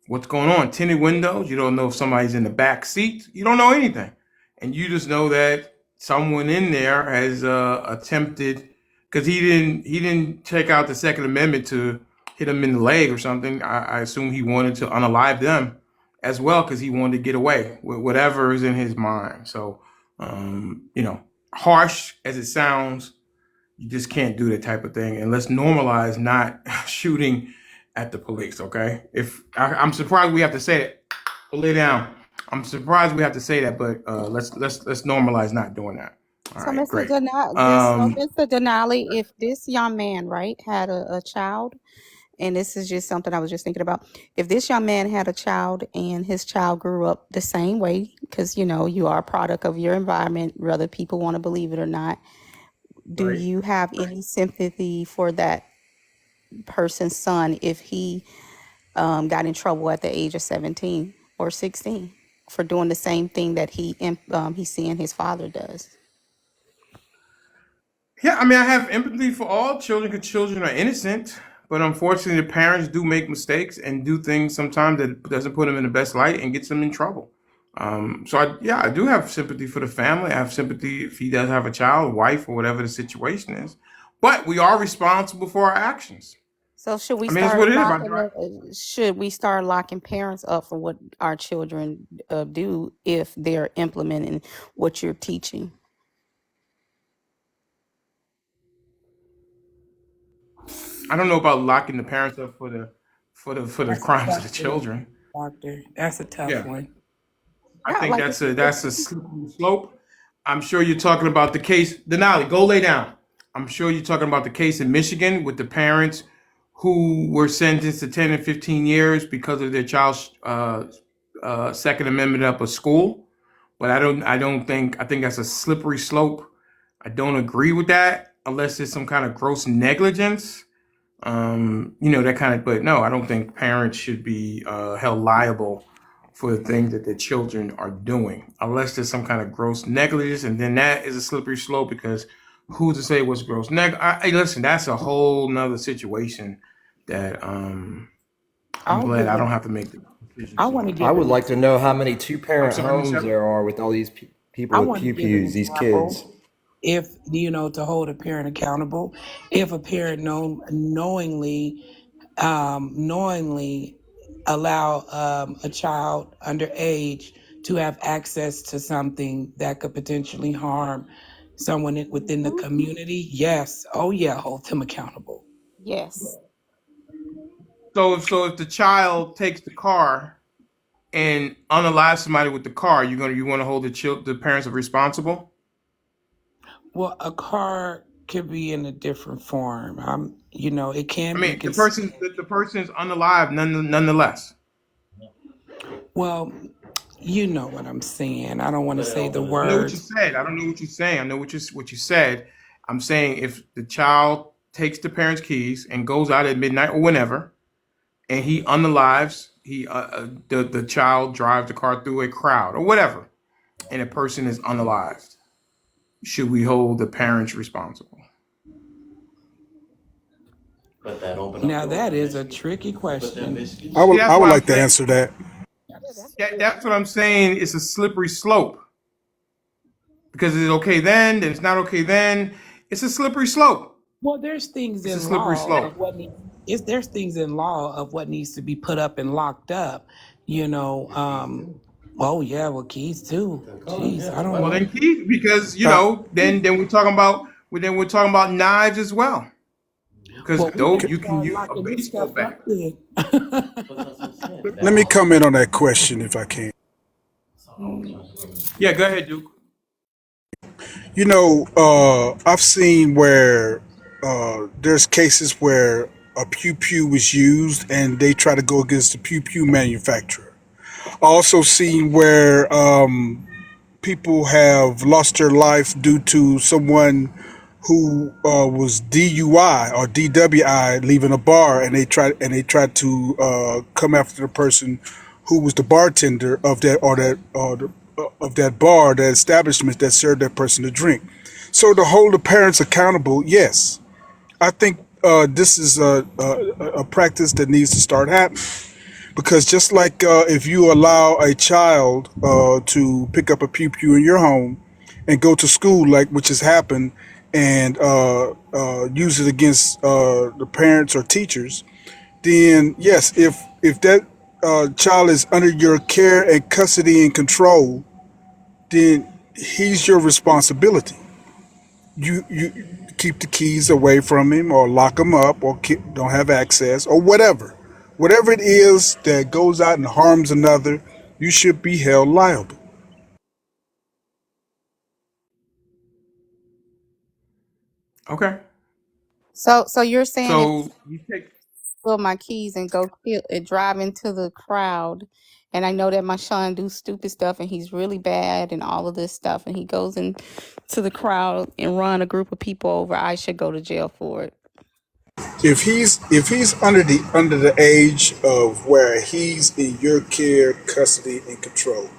what's going on. Tinted windows, you don't know if somebody's in the back seat. You don't know anything. And you just know that someone in there has attempted, because he didn't take out the Second Amendment to hit them in the leg or something. I assume he wanted to unalive them as well, because he wanted to get away with whatever is in his mind. So, harsh as it sounds, you just can't do that type of thing. And let's normalize not shooting at the police, okay? I'm surprised we have to say that. Lay down. I'm surprised we have to say that, but let's normalize not doing that. All So, right, great. Mr. Denali, if this young man, right, had a child, and this is just something I was just thinking about, if this young man had a child and his child grew up the same way, because you are a product of your environment, whether people want to believe it or not, do Right. you have any sympathy for that person's son if he got in trouble at the age of 17 or 16 for doing the same thing that he's seeing his father does? Yeah, I mean, I have empathy for all children because children are innocent, but unfortunately, the parents do make mistakes and do things sometimes that doesn't put them in the best light and gets them in trouble. I do have sympathy for the family. I have sympathy if he does have a child, wife, or whatever the situation is. But we are responsible for our actions. So I mean, it's what it is. should we start locking parents up for what our children do if they're implementing what you're teaching? I don't know about locking the parents up for the That's a crimes of tough the one, children. doctor. That's a tough Yeah, one. I Yeah, think like that's a slippery slope. I'm sure you're talking about the case. Denali, go lay down. I'm sure you're talking about the case in Michigan with the parents who were sentenced to 10 and 15 years because of their child's Second Amendment up a school. But I think that's a slippery slope. I don't agree with that unless there's some kind of gross negligence. That kind of, but no, I don't think parents should be held liable for the things that their children are doing, unless there's some kind of gross negligence, and then that is a slippery slope because who's to say what's gross hey, listen, that's a whole nother situation that I'm I'll glad give I it. don't have to make the I decisions want to on. I give would him like to know how many two I'm parent sorry, homes Michelle. there are with all these people I with want to pew give an pews, these kids. example. if to hold a parent accountable. If a parent knowingly allow a child underage to have access to something that could potentially harm someone within the Mhm. community, yes, oh yeah, hold them accountable. Yes. So if the child takes the car and unalives somebody with the car, you want to hold the parents responsible? Well, a car could be in a different form. It I can be mean, the person is unalive nonetheless. well, you know what I'm saying. I don't want to say the I know what you words. said. I don't know what you're saying. I know what you said. I'm saying if the child takes the parents' keys and goes out at midnight or whenever, and he unalives, the child drives the car through a crowd or whatever, and a person is unalived, should we hold the parents responsible? Now that is a tricky question. See, that's I would why I'm like to saying answer that. that's what I'm saying. It's a slippery slope because it's okay then it's not okay then. It's a slippery slope. Well, there's things It's a in slippery law slope. of what needs. Is there's things in law of what needs to be put up and locked up. You know. Oh yeah, well keys too. Jeez, I don't Well, know. then keep because Uh, we're talking about knives as well because Well, we though need to you can start use a locking this baseball stuff bat. up then. Let me comment on that question if I can. Yeah, go ahead, Duke. I've seen where there's cases where a pew pew was used and they try to go against the pew pew manufacturer. Also seen where people have lost their life due to someone who was DUI or DWI leaving a bar, and they tried to come after the person who was the bartender of that bar, that establishment that served that person a drink. So to hold the parents accountable, yes, I think this is a practice that needs to start happening. Because just like if you allow a child to pick up a pew pew in your home and go to school, like which has happened, and use it against the parents or teachers, then yes, if that child is under your care and custody and control, then he's your responsibility. You keep the keys away from him, or lock him up, or don't have access, or whatever it is that goes out and harms another, you should be held liable. Okay. So you're saying if So you take I my keys and go drive into the crowd, and I know that my son do stupid stuff and he's really bad and all of this stuff, and he goes into the crowd and run a group of people over, I should go to jail for it. If he's under the age of where he's in your care, custody, and control,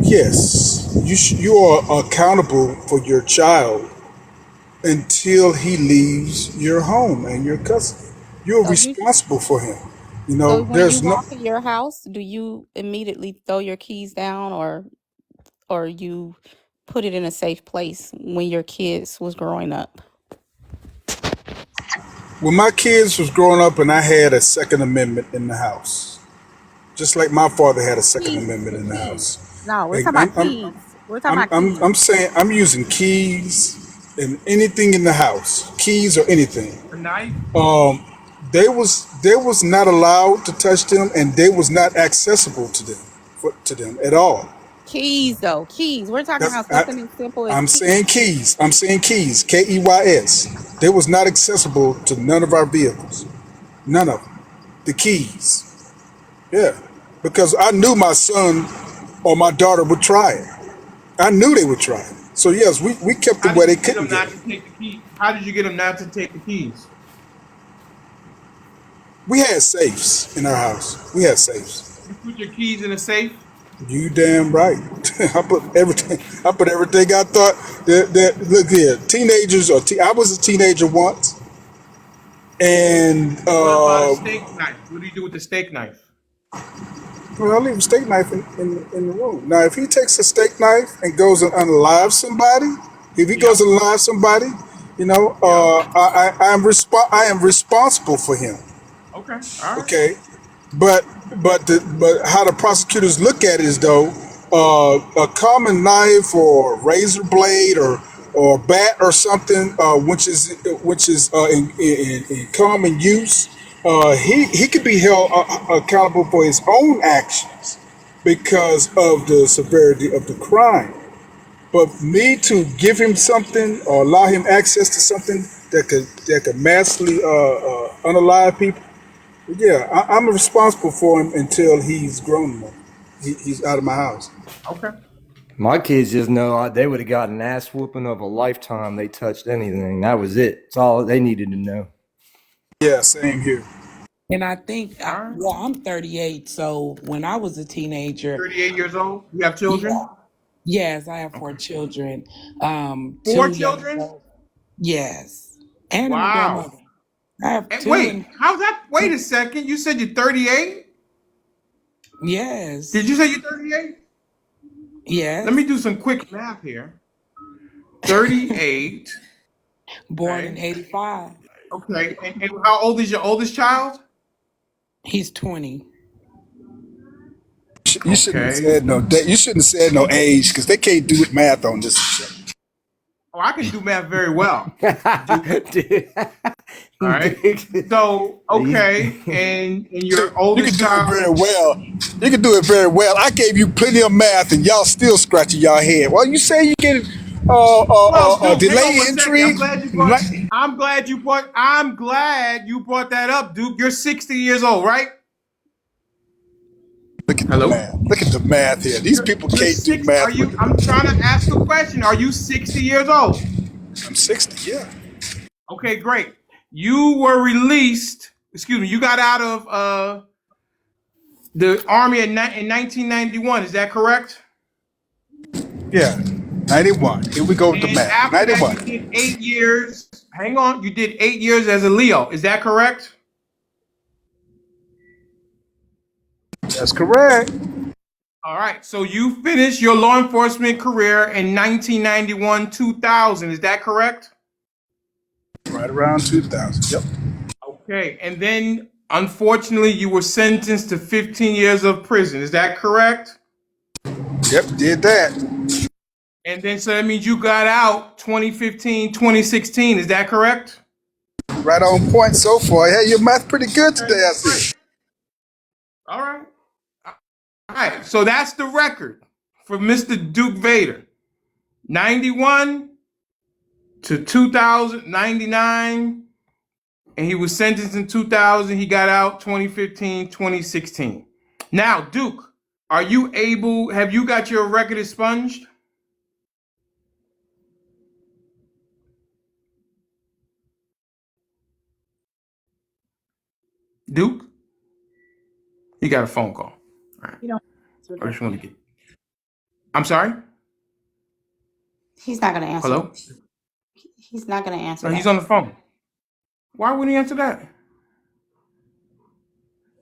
yes, you are accountable for your child until he leaves your home and your custody. You're So you responsible for him. so when you There's no. walk in your house, do you immediately throw your keys down, or you put it in a safe place when your kids was growing up? When my kids was growing up and I had a Second Amendment in the house, just like my father had a Second Keys, Amendment the in the keys. house. No, we're Like, talking about keys. We're talking about I'm keys. saying I'm using keys and anything in the house, keys or anything. a knife. They was not allowed to touch them, and they was not accessible to them at all. Keys, though. Keys. We're talking That's, about something as simple as I'm keys. saying keys. I'm saying keys. Keys. They was not accessible to none of our vehicles. None of them. The keys. Yeah. Because I knew my son or my daughter would try it. I knew they would try it. So yes, we kept them How where did they you get couldn't them get not it. to take the key? How did you get them not to take the keys? We had safes in our house. We had safes. You put your keys in a safe. You damn right. I put everything I thought that look here. Teenagers I was a teenager once, and What about a steak knife? What do you do with the steak knife? Well, I'll leave a steak knife in the room. Now, if he takes a steak knife and goes and unalives somebody, if he goes Yep. and unalives somebody, Yep. I am responsible for him. Okay. All right. Okay, but but how the prosecutors look at it is though a common knife or razor blade or bat or something which is in common use. He could be held accountable for his own actions because of the severity of the crime. But me to give him something or allow him access to something that could massively unalive people, yeah, I'm responsible for him until he's grown enough. He's out of my house. Okay. My kids just know they would have gotten an ass whooping of a lifetime. They touched anything. That was it. It's all they needed to know. Yeah, same here. And I think, All right. well, I'm 38, so when I was a teenager, 38 years old. You have yeah, children? yes, I have four Okay. children, Four two young children? adults, yes, and I'm a Wow. grandmother. I have And two wait, and how's that? Wait two, a second. You said you're 38? Did yes, you say you're 38? Let me yes, do some quick math here. 38. born in Okay. 85. Okay. And how old is your oldest child? He's 20. You shouldn't have Okay. said no. You shouldn't have said no age because they can't do math on this shit. Oh, I can do math very well. Duke. Dude. All right. Dude. So, okay. And your You can oldest do it child very is well. You can do it very well. I gave you plenty of math, and y'all still scratching y'all head. Well, you say you get well, Duke, hang on delay one second. entry. I'm glad you brought that up, Duke. You're 60 years old, right? Look at the Hello? math. Look at the math here. These people You're can't do six. Are math with you? the I'm math. trying to ask a question. Are you 60 years old? I'm 60. Yeah. Okay, great. You were released. Excuse me. You got out of the army in 1991. Is that correct? Yeah. 91. Here we go with the And math. after that, you 91. did 8 years. Hang on. You did 8 years as a Leo. Is that correct? That's correct. All right. So you finished your law enforcement career in 1991, 2000. Is that correct? Right around 2000. Yep. Okay. And then, unfortunately, you were sentenced to 15 years of prison. Is that correct? Yep. Did that. And then, so that means you got out 2015, 2016. Is that correct? Right on point so far. Hey, your math pretty good Okay, today, I great. see. All right. All right. So that's the record for Mr. Duke Vader. 91 to 2099. And he was sentenced in 2000. He got out 2015, 2016. Now, Duke, have you got your record expunged? Duke? He got a phone call. All right. You don't answer I that. just want to get. I'm sorry? He's not going to answer. Hello? He's not going to answer No, he's that. on the phone. Why wouldn't he answer that?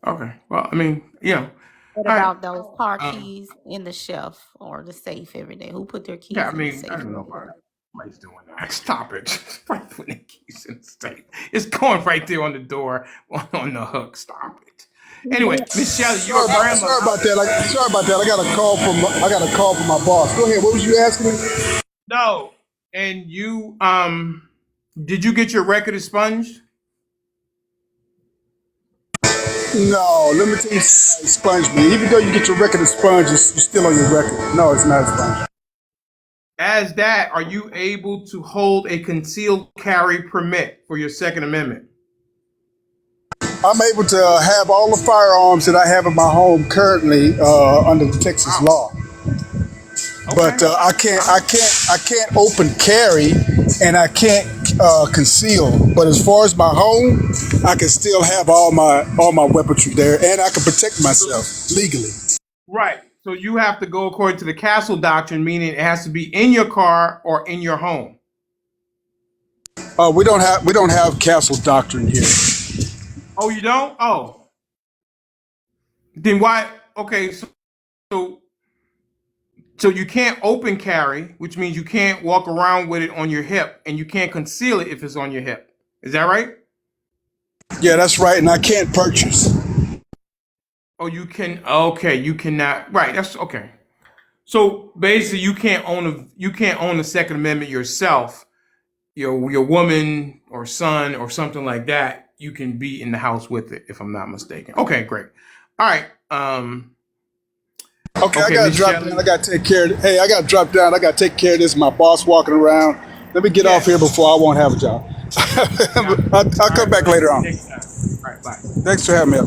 Okay. Well, I mean, all What right. about those car Um, keys in the shelf or the safe every day? Who put their yeah, I keys in the mean, I safe don't know every about day? nobody's doing that. Stop it. Why putting the keys in the safe? It's going right there on the door on the hook. Stop it. Anyway, Miss Shelly, you're a Sorry grandmother. about that. Sorry about that. I got a call from my boss. Go ahead. What was you asking me? No. And you did you get your record expunged? No, let me tell you, expungement. Even though you get your record expunged, you're still on your record. No, it's not expunged. As that, are you able to hold a concealed carry permit for your Second Amendment? I'm able to have all the firearms that I have in my home currently under the Texas Wow. law, Okay. but I can't open carry and I can't conceal. But as far as my home, I can still have all my weaponry there, and I can protect myself legally. Right. So you have to go according to the castle doctrine, meaning it has to be in your car or in your home. We don't have castle doctrine here. Oh, you don't? Oh. Then why okay, so so you can't open carry, which means you can't walk around with it on your hip, and you can't conceal it if it's on your hip. Is that right? Yeah, that's right. And I can't purchase. Oh, you can. Okay, you cannot. Right. That's okay. So basically, you can't own the Second Amendment yourself. Your woman or son or something like that. You can be in the house with it, if I'm not mistaken. Okay, great. All right. Okay, I Okay, gotta Miss drop down. I Shelly. gotta take care of. Hey, I gotta drop down. I gotta take care of this. My boss walking around. Let me get off here Yes. before I won't have a job. Got it. I'll All come right, back brother. later on. Take time. All right. Bye. Thanks for having me.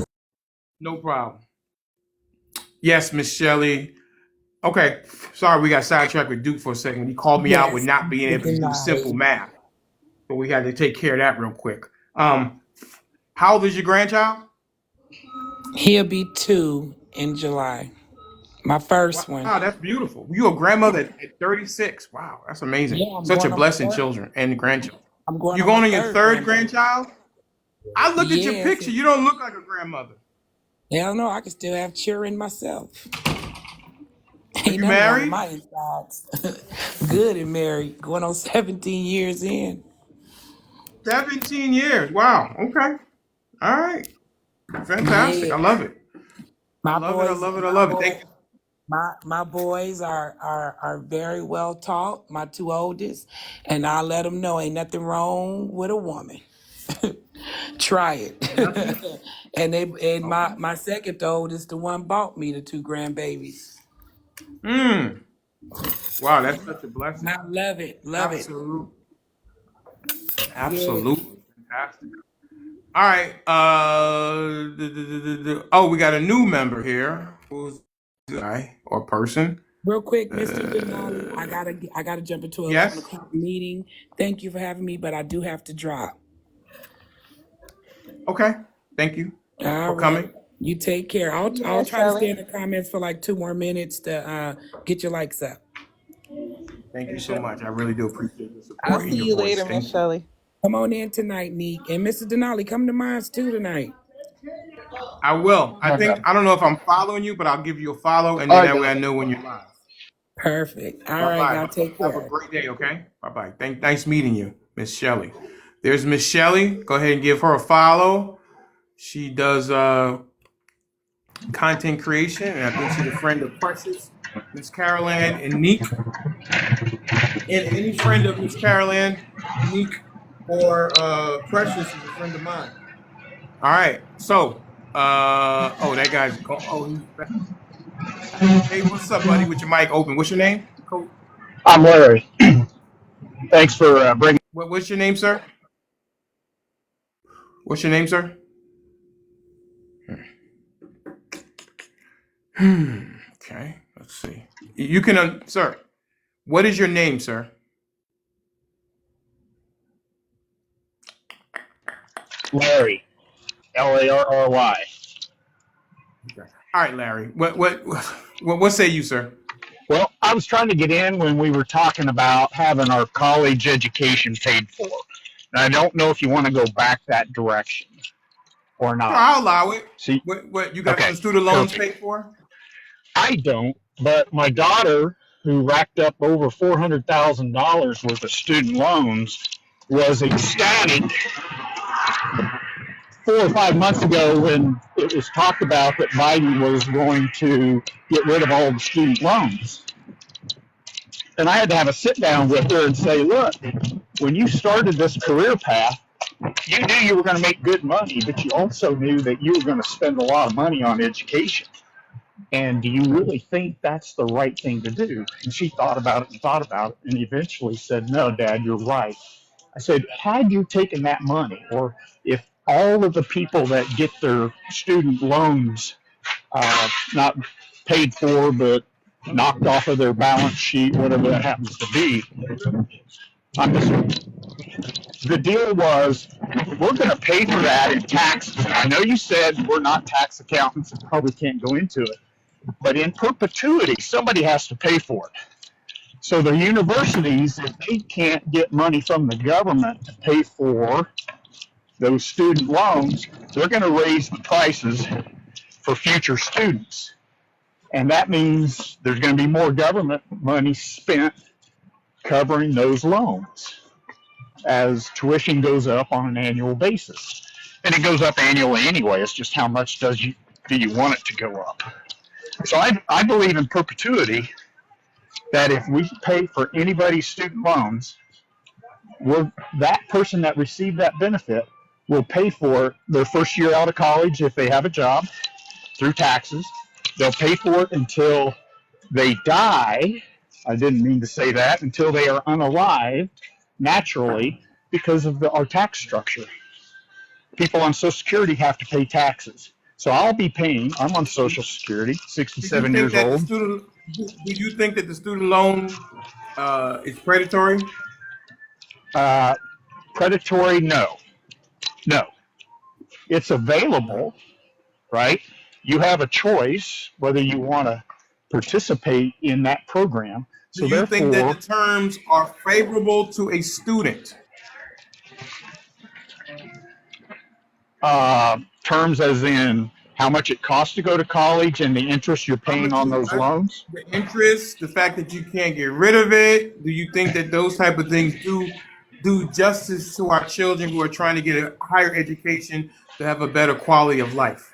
No problem. Yes, Miss Shelly. Okay. Sorry, we got sidetracked with Duke for a second. He called me out with Yes, not being Mr. able to do simple Denali. math, so we had to take care of that real quick. Um, how old is your grandchild? He'll be 2 in July. My first Wow, one. that's beautiful. You a grandmother at 36. Wow, that's amazing. Yeah, I'm Such a going on my blessing, third. children and grandchildren. I'm going You on my going on your third third grandbaby. grandchild? I looked at your Yes. picture. You don't look like a grandmother. Hell no, I can still have children myself. Are Ain't you nothing wrong with married? my insides. Good and married. Going on 17 years in. 17 years. Wow. Okay. All right. Fantastic. Yeah. I love it. I My love it. I boys, love it. I my love it. boy, Thank my boys are very well taught. My 2 oldest, and I let them know ain't nothing wrong with a woman. Try Nothing. it. and Okay. my second oldest, the one bought me the 2 grandbabies. Mm. Wow, that's such a And blessing. I love it, love it. Absolute. Yeah. Absolutely fantastic. All right. Oh, we got a new member here. Who's the guy or person? Real quick, Mr. Denali, Uh, I gotta jump into an 11 yes. o'clock meeting. Thank you for having me, but I do have to drop. Okay. Thank you All for right. coming. You take care. I'll Yes, try to stay Shelly. in the comments for like 2 more minutes to get your likes up. Thank you so much. I really do appreciate your I'll support and see your you voice. later, Miss Thank you. Shelley. Come on in tonight, Neek. And Mr. Denali, come to mine too tonight. I will. I don't know if I'm following you, but I'll give you a follow, and then that way I know when you're live. Perfect. All Bye right, bye. y'all take Have a care. great day. Okay. Bye bye. Nice meeting you, Miss Shelly. There's Miss Shelly. Go ahead and give her a follow. She does content creation, and I think she's a friend of Precious, Miss Carol Ann, and Neek. And any friend of Miss Carol Ann, Neek, or Precious is a friend of mine. All right. So, oh, that guy's gone. Oh, he's back. Hey, what's up, buddy? With your mic open. What's your name? Coach. I'm Larry. Thanks for bringing. What's your name, sir? What's your name, sir? Okay. Let's see. You can, sir. What is your name, sir? Larry, Larry. Okay. All right, Larry. What say you, sir? Well, I was trying to get in when we were talking about having our college education paid for. And I don't know if you want to go back that direction or Sure, not. I'll allow it. See, What you got okay, some student loans perfect. paid for? I don't, but my daughter, who racked up over $400,000 worth of student loans, was ecstatic 4 or 5 months ago when it was talked about that Biden was going to get rid of all the student loans. And I had to have a sit down with her and say, look, when you started this career path, you knew you were going to make good money, but you also knew that you were going to spend a lot of money on education. And do you really think that's the right thing to do? And she thought about it and thought about it and eventually said, no, Dad, you're right. I said, had you taken that money, or if all of the people that get their student loans not paid for, but knocked off of their balance sheet, whatever that happens to be, I'm just, the deal was, we're going to pay for that in taxes. I know you said we're not tax accountants and probably can't go into it, but in perpetuity, somebody has to pay for it. So the universities, if they can't get money from the government to pay for those student loans, they're going to raise the prices for future students. And that means there's going to be more government money spent covering those loans as tuition goes up on an annual basis. And it goes up annually anyway. It's just how much do you want it to go up? So I believe in perpetuity, that if we pay for anybody's student loans, that person that received that benefit will pay for their first year out of college if they have a job through taxes. They'll pay for it until they die. I didn't mean to say that. Until they are unalived naturally because of our tax structure. People on Social Security have to pay taxes. So I'll be paying, I'm on Social Security, 67 years old. Do you think that the student loan is predatory? Predatory, no. No. It's available, right? You have a choice whether you want to participate in that program. Do you think that the terms are favorable to a student? Terms as in how much it costs to go to college and the interest you're paying on those loans? The interest, the fact that you can't get rid of it. Do you think that those type of things do justice to our children who are trying to get a higher education to have a better quality of life?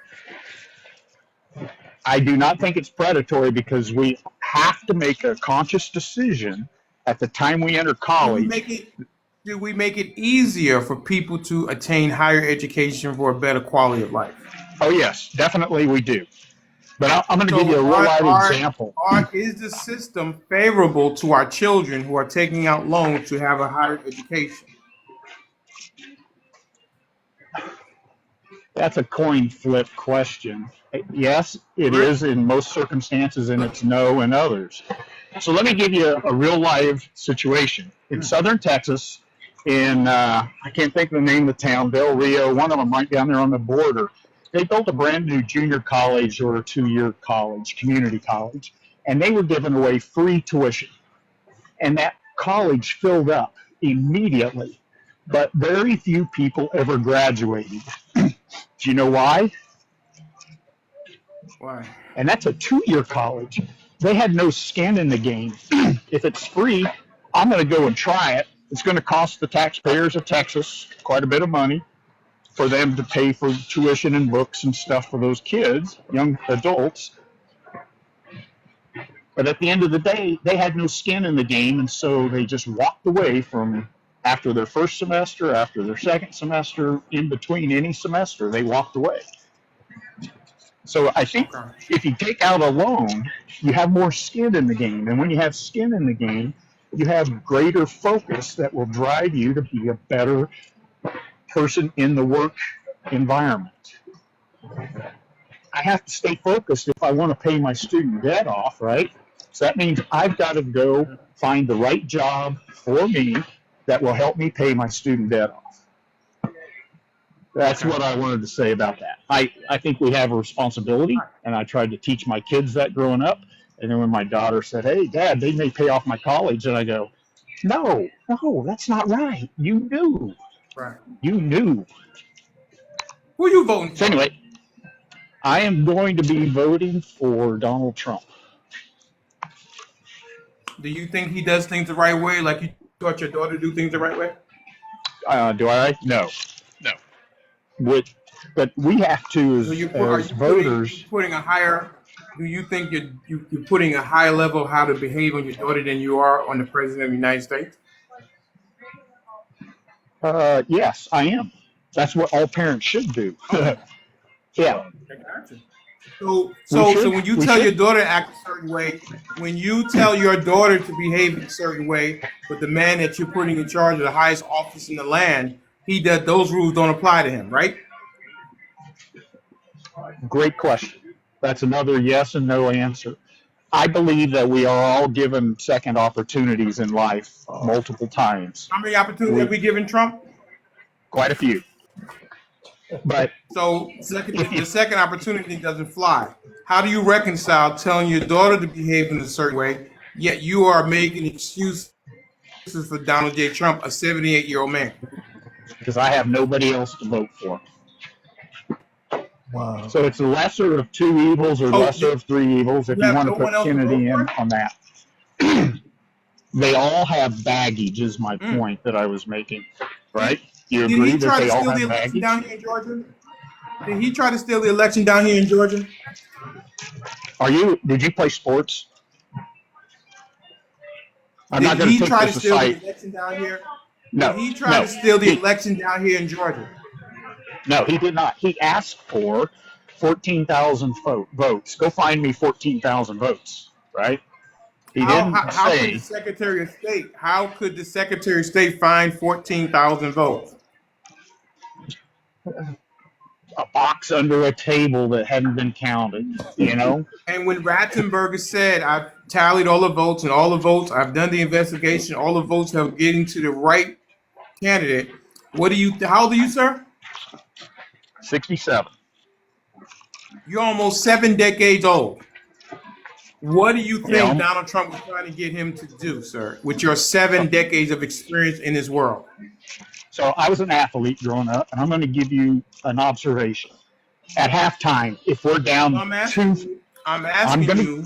I do not think it's predatory because we have to make a conscious decision at the time we enter college. Do we make it easier for people to attain higher education for a better quality of life? Oh, yes, definitely we do. But I'm going to give you a real-life example. Is the system favorable to our children who are taking out loans to have a higher education? That's a coin flip question. Yes, it is in most circumstances, and it's no in others. So let me give you a real live situation. In southern Texas, I can't think of the name of the town, Del Rio, one of them right down there on the border, they built a brand new junior college or a 2-year college, community college, and they were giving away free tuition. And that college filled up immediately, but very few people ever graduated. Do you know why? Why? And that's a 2-year college. They had no skin in the game. If it's free, I'm going to go and try it. It's going to cost the taxpayers of Texas quite a bit of money for them to pay for tuition and books and stuff for those kids, young adults. But at the end of the day, they had no skin in the game, and so they just walked away from after their first semester, after their second semester, in between any semester, they walked away. So I think if you take out a loan, you have more skin in the game. And when you have skin in the game, you have greater focus that will drive you to be a better person in the work environment. I have to stay focused if I want to pay my student debt off, right? So that means I've got to go find the right job for me that will help me pay my student debt off. That's what I wanted to say about that. I think we have a responsibility, and I tried to teach my kids that growing up. And then when my daughter said, "Hey, Dad, they may pay off my college," and I go, no, that's not right. You knew. Right. You knew. Who are you voting for? So anyway, I am going to be voting for Donald Trump. Do you think he does things the right way, like you taught your daughter to do things the right way? Do I? No. But we have to, as voters. Do you think you're putting a higher level of how to behave on your daughter than you are on the president of the United States? Yes, I am. That's what all parents should do. Yeah. So when you tell your daughter to act a certain way, when you tell your daughter to behave in a certain way, but the man that you're putting in charge of the highest office in the land, those rules don't apply to him, right? Great question. That's another yes and no answer. I believe that we are all given second opportunities in life multiple times. How many opportunities have we given Trump? Quite a few. But the second opportunity doesn't fly. How do you reconcile telling your daughter to behave in a certain way, yet you are making excuses for Donald J. Trump, a 78-year-old man? Because I have nobody else to vote for. So it's the lesser of two evils or Oh, lesser of three evils if you you have want to no one put else to vote Kennedy in for? on that. They all have baggage, is my Mm. point that I was making, Did, right? You did agree he that try to they all steal the have election baggage? down here in Georgia? Did he try to steal the election down here in Georgia? Did you play sports? I'm Did not going to he take try to this steal the aside. election down here? Did No, he try no, to steal the he, election down here in Georgia? no, he did not. He asked for 14,000 votes. Go find me 14,000 votes, right? He didn't How could the say Secretary of State find 14,000 votes? a box under a table that hadn't been counted, you know? And when Ratzenberger said, I've tallied all the votes and all the votes, I've done the investigation, all the votes have getting to the right candidate. How old are you, sir? 67. You're almost 7 decades old. What do you think Yeah. Donald Trump was trying to get him to do, sir, with your 7 decades of experience in this world? So I was an athlete growing up, and I'm going to give you an observation. At halftime, if we're So down two, I'm I'm asking gonna you,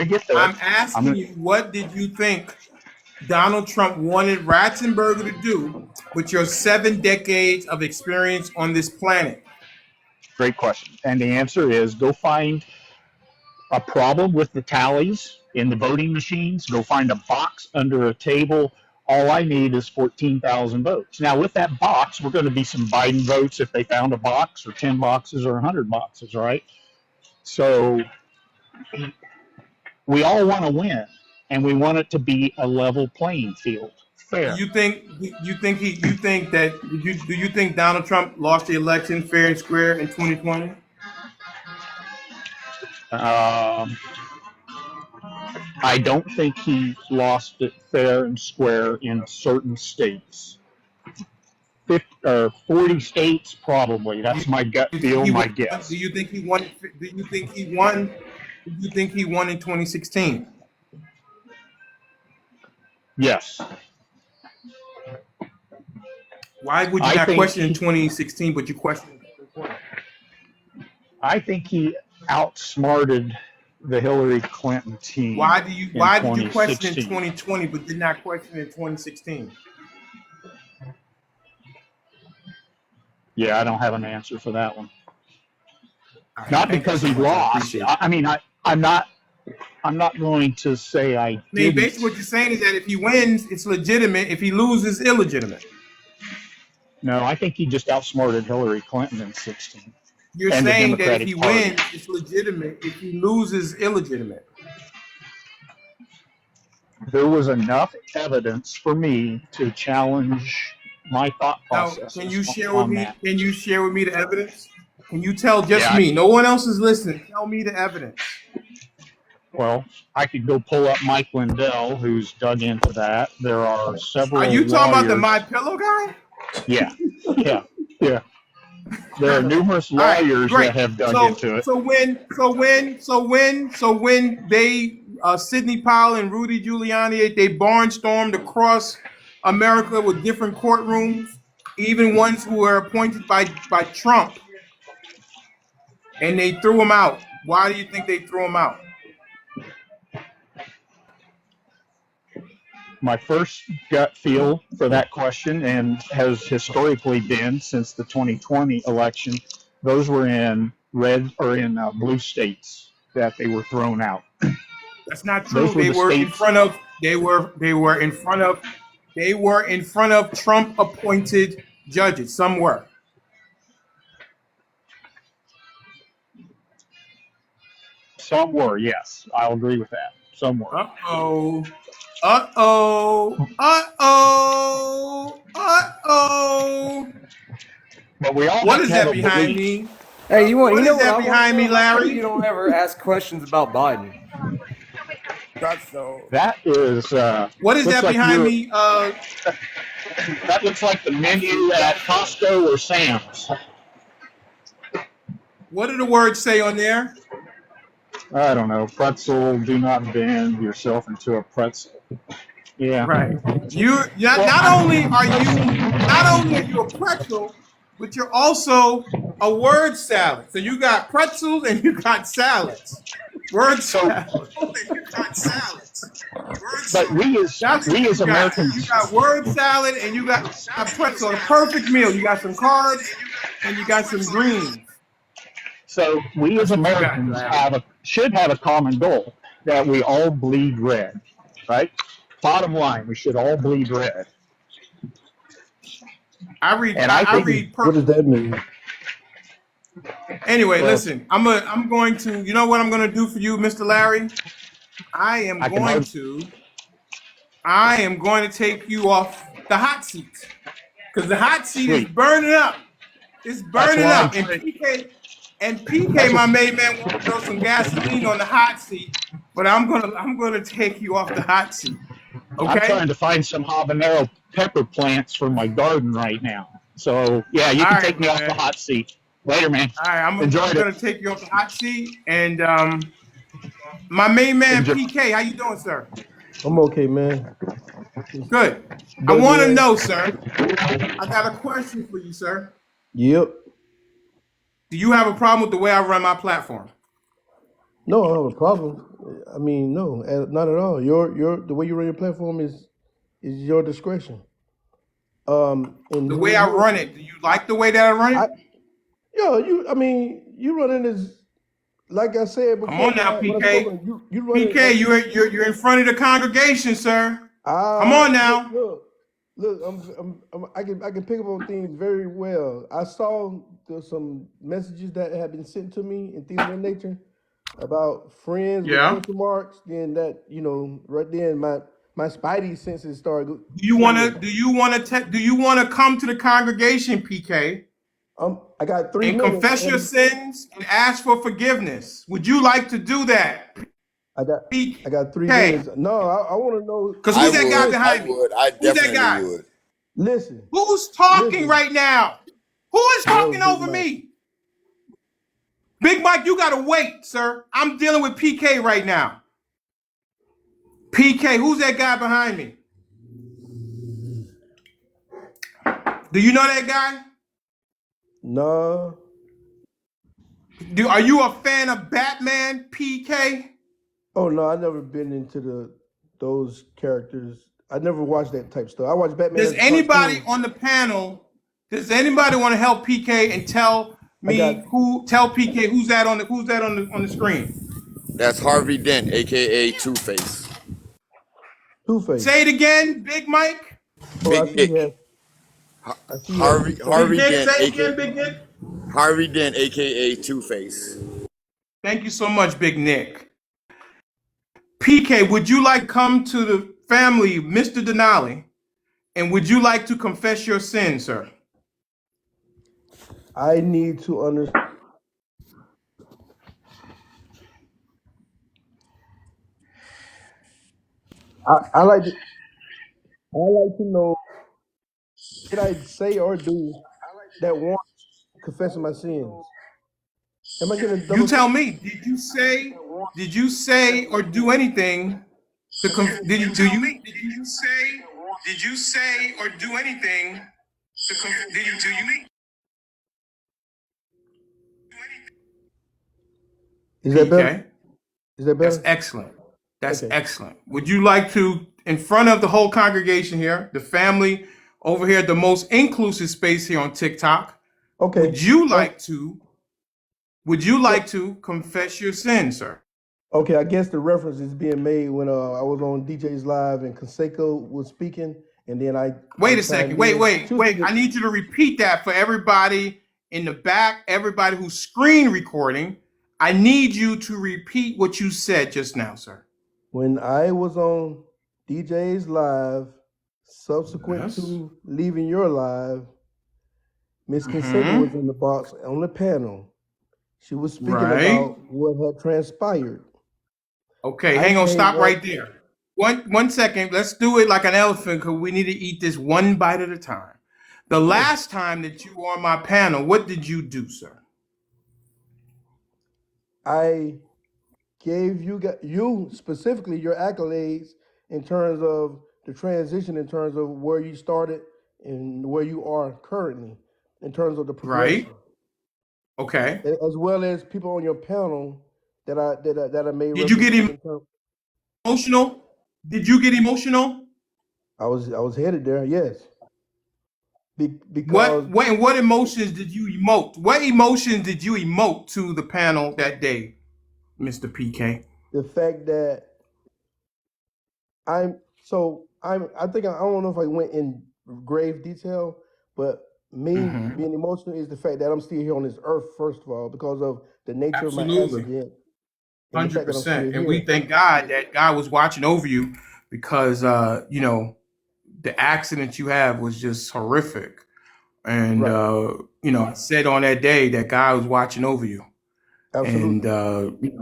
get there. I'm asking you, what did you think Donald Trump wanted Ratzenberger to do with your 7 decades of experience on this planet? Great question. And the answer is go find a problem with the tallies in the voting machines, go find a box under a table. All I need is 14,000 votes. Now, with that box, we're going to be some Biden votes if they found a box, or 10 boxes, or 100 boxes, right? So we all want to win, and we want it to be a level playing field, Do fair. you think do you think Donald Trump lost the election fair and square in 2020? Um, I don't think he lost it fair and square in certain states. 40 states, probably. Do That's my gut you think feel, he my won? guess. Do you think he won? Do you think he won? Do you think he won in 2016? Yes. Why would you I not think question in 2016, but you question in 2020? I think he outsmarted the Hillary Clinton team in Why did you question in 2016. 2020 but did not question in 2016? Yeah, I don't have an answer for that one. All right, Not thank you because so he much. I lost. appreciate it. I mean, I'm not going to say I I mean, didn't. basically what you're saying is that if he wins, it's legitimate. If he loses, illegitimate. No, I think he just outsmarted Hillary Clinton in 16 You're and the saying that if he Democratic Party. wins, it's legitimate. If he loses, illegitimate. There was enough evidence for me to challenge my thought Now, can processes you share with on me? that. Can you share with me the evidence? Can you tell just Yeah, me? No one else is listening. Tell me the evidence. well, I could go pull up Mike Lindell, who's dug into that. There are Are several you talking about the lawyers. My Pillow guy? Yeah, yeah, yeah. There are numerous All right, lawyers great. that have dug So into it. when they Sidney Powell and Rudy Giuliani, they barnstormed across America with different courtrooms, even ones who were appointed by Trump, and they threw him out. Why do you think they threw him out? My first gut feel for that question, and has historically been since the 2020 election, those were in red or in blue states that they were thrown out. That's not true. Those were They the were in states. front of. They were in front of. They were in front of Trump appointed judges. Some were. Some were, yes, I'll agree with that. Some were. Uh-oh. Uh-oh. Uh-oh. Uh-oh. But we all What have is to have that a behind belief. me? Hey, you What know is what I that want to behind me, know? How come Larry? you don't ever ask questions about Biden? That's so. That is What is looks that like behind you. me? That looks like the menu at Costco or Sam's. What do the words say on there? I don't know. Pretzel. Do not bend yourself into a pretzel. Yeah. Right. Well, Not only are you a pretzel, but you're also a word salad. So you got pretzels and you got salads. Word So, salad. but That's what we as you got. You Americans, got word salad and you got a pretzel. A perfect meal. You got some carbs and you got some greens. so we as That's what you got, Americans Larry. should have a common goal that we all bleed red, right? Bottom line, we should all bleed red. And I I think, read What does purple. that mean? Anyway, well, listen. I'm going to. You know what I'm going to do for you, Mr. Larry? I am I can going hardly, to. I am going to take you off the hot seat because the hot seat is sweet. burning up. It's That's burning why I'm up. And trying. PK, That's my what main man, want to throw some gasoline on the hot seat, but I'm gonna take you off the hot seat. I'm Okay? trying to find some habanero pepper plants for my garden right now. So yeah, you All can right, take me my off the man. hot seat. Later, man. All right, I'm Enjoyed it. gonna take you off the hot seat. And my main man, Enjoy. PK, how you doing, sir? I'm okay, man. It's Good. I better than want to last. know, sir. I got a question for you, sir. Yep. Do you have a problem with the way I run my platform? No, I don't have a problem. I mean, no, not at all. Your the way you run your platform is your discretion. And The who way I you run it, do you like the way that I run it? I yeah, I mean, you running as like I said Come before on when now, I spoke PK. on you running PK, you're in front of the congregation, sir. Come on look, now. I can pick up on things very well. I saw there's some messages that have been sent to me and things of that nature about friends with Yeah. question marks. Then that right then my spidey senses started Do you wanna triggered. do you wanna do you wanna come to the congregation, PK, I got 3 minutes and confess your and sins and ask for forgiveness? Would you like to do that, I got I got 3 minutes. PK? No, I want to know. Because I who's that guy would. I behind me? would. I Who's that definitely guy? would. Listen, Who's talking listen. right now? Who is That was talking Big over Mike. me? Big Mike, you gotta wait, sir. I'm dealing with PK right now. PK, who's that guy behind me? Do you know that guy? No. Are you a fan of Batman, PK? Oh no, I never been into those characters. I never watched that type stuff. I watched Batman Does as a anybody cartoon. on the panel, does anybody want to help PK and I got tell PK who's that on the screen? That's Harvey Dent, aka Two Face. Two Say Face. it again, Big Mike. Oh, Big Nick. I see he has two Big Harvey faces. Nick, Dent, say it aka again, Big Nick. Harvey Dent, aka Two Face. Thank you so much, Big Nick. PK, would you like to come to the family, Mr. Denali, and would you like to confess your sins, sir? I need to understand. I like to know what I say or do that warrants confessing my sins. Am I getting a You double? tell me. Did you say or do anything to did you do you did you say or do anything to did you do you Is that better? PK? Is that That's better? excellent. That's Okay. excellent. Would you like to, in front of the whole congregation here, the family over here, the most inclusive space here on TikTok, Okay. would you Oh, like to confess your sins, sir? okay. I guess the reference is being made when I was on DJ's Live and Conseco was speaking, and then I Wait a second. chimed in. She was Wait. speaking. I need you to repeat that for everybody in the back, everybody who's screen recording. I need you to repeat what you said just now, sir. When I was on DJ's Live, subsequent Yes. to leaving your live, Miss Conseco Mm-hmm. was in the box on the panel. She was speaking Right. about what had transpired. Okay, I hang on, came stop up. right there. One second. Let's do it like an elephant because we need to eat this one bite at a time. The Sure. last time that you were on my panel, what did you do, sir? I gave you specifically your accolades in terms of the transition, in terms of where you started and where you are currently, in terms of the Right? progression. Okay. as well as people on your panel that I made Did you reference get to. emotional? Did you get emotional? I was headed there, yes, because What emotions did you emote? What emotions did you emote to the panel that day, Mr. PK? the fact that I think I don't know if I went in grave detail, but me Mm-hmm. being emotional is the fact that I'm still here on this earth, first of all, because of the nature of my Absolutely. accident and the fact that I'm 100%. still And we here. thank God that God was watching over you because, the accident you had was just horrific. And, Right. I said on that day that God was watching over you. And, Absolutely.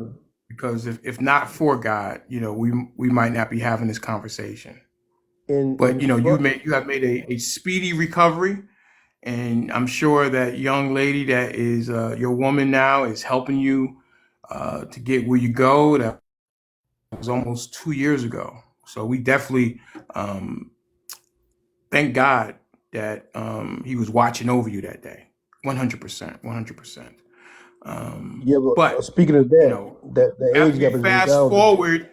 because if not for God, we might not be having this conversation. But, And you have made a speedy recovery. And I'm sure that young lady that is your woman now is helping you to get where you go. That was almost 2 years ago. So we definitely thank God that he was watching over you that day. 100%, 100%. yeah, but But speaking of you that, know, the as age we gap is fast resounding. forward,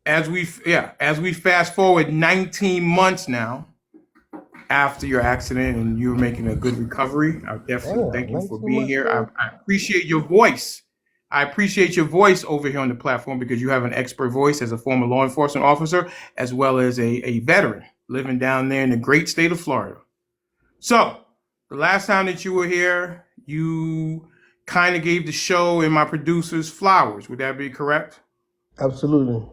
as we fast forward 19 months now after your accident and you're making a good recovery, I definitely Damn, thank you for 19 being months, here. man. I appreciate your voice. I appreciate your voice over here on the platform because you have an expert voice as a former law enforcement officer, as well as a veteran living down there in the great state of Florida. So, the last time that you were here, you kind of gave the show and my producers flowers. Would that be correct? Absolutely.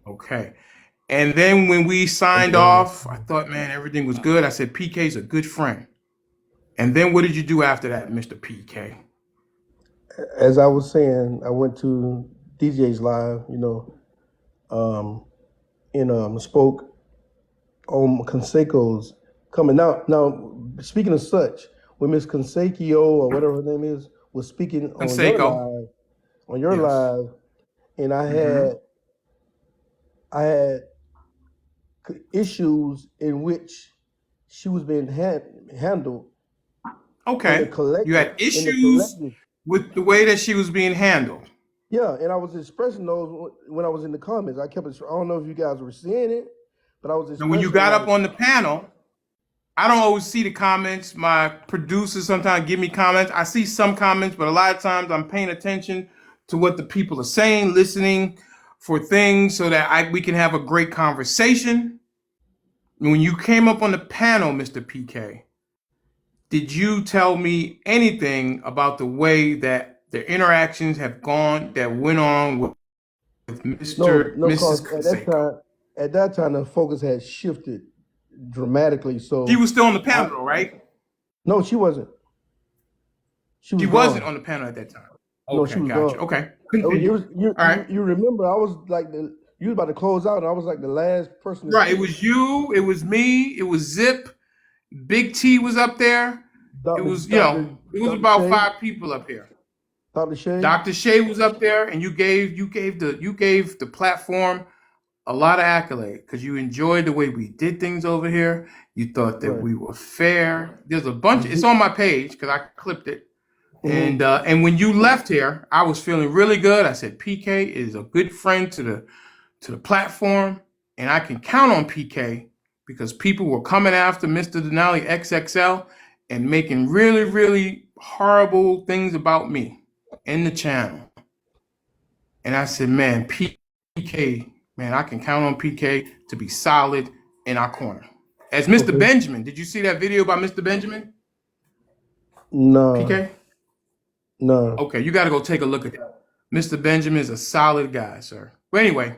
Okay. And then when we signed And off, I thought, man, everything was good. I said, PK's a good friend. And then what did you do after that, Mr. PK? as I was saying, I went to DJ's live, and spoke on Conseco's coming out. Now, speaking of such, when Miss Conseco or whatever her name is was speaking Conseco. on your Yes. live, and Mm-hmm. I had issues in which she was being handled in the Okay. You collective had issues with the way that she was being handled. Yeah, and I was expressing those when I was in the comments. I don't know if you guys were seeing it, but I was And when you expressing got like, up on the panel, I don't always see the comments. My producers sometimes give me comments. I see some comments, but a lot of times I'm paying attention to what the people are saying, listening for things so that we can have a great conversation. When you came up on the panel, Mr. PK, did you tell me anything about the way that the interactions have gone that went on with no, Mrs. cause Conseco? at that time the focus had shifted dramatically. She So was still on the I panel, though, right? no, she wasn't. She She was wasn't gone. on the panel at that time. No, she Okay, was gotcha. gone. Okay, It continue. was you. All right. You remember? I was like you was about to close out, and I was like the last person to Right. It speak. was you. It was me. It was Zip. Big T was up there. It Doctor was, Doctor it was Doctor about Shay, 5 people up here. Doctor Shay. Dr. Shay was up there, and you gave the platform a lot of accolade because you enjoyed the way we did things over here. You thought that Right. we were fair. There's a bunch. It's on my page because I clipped it. Mm-hmm. And when you left here, I was feeling really good. I said PK is a good friend to the platform, and I can count on PK because people were coming after Mr. Denali XXL and making really, really horrible things about me in the channel. And I said, man, PK, man, I can count on PK to be solid in our corner. As Mr. Okay. Benjamin, did you see that video about Mr. Benjamin? No, PK? no. Okay, you got to go take a look at that. Mr. Benjamin is a solid guy, sir. But anyway,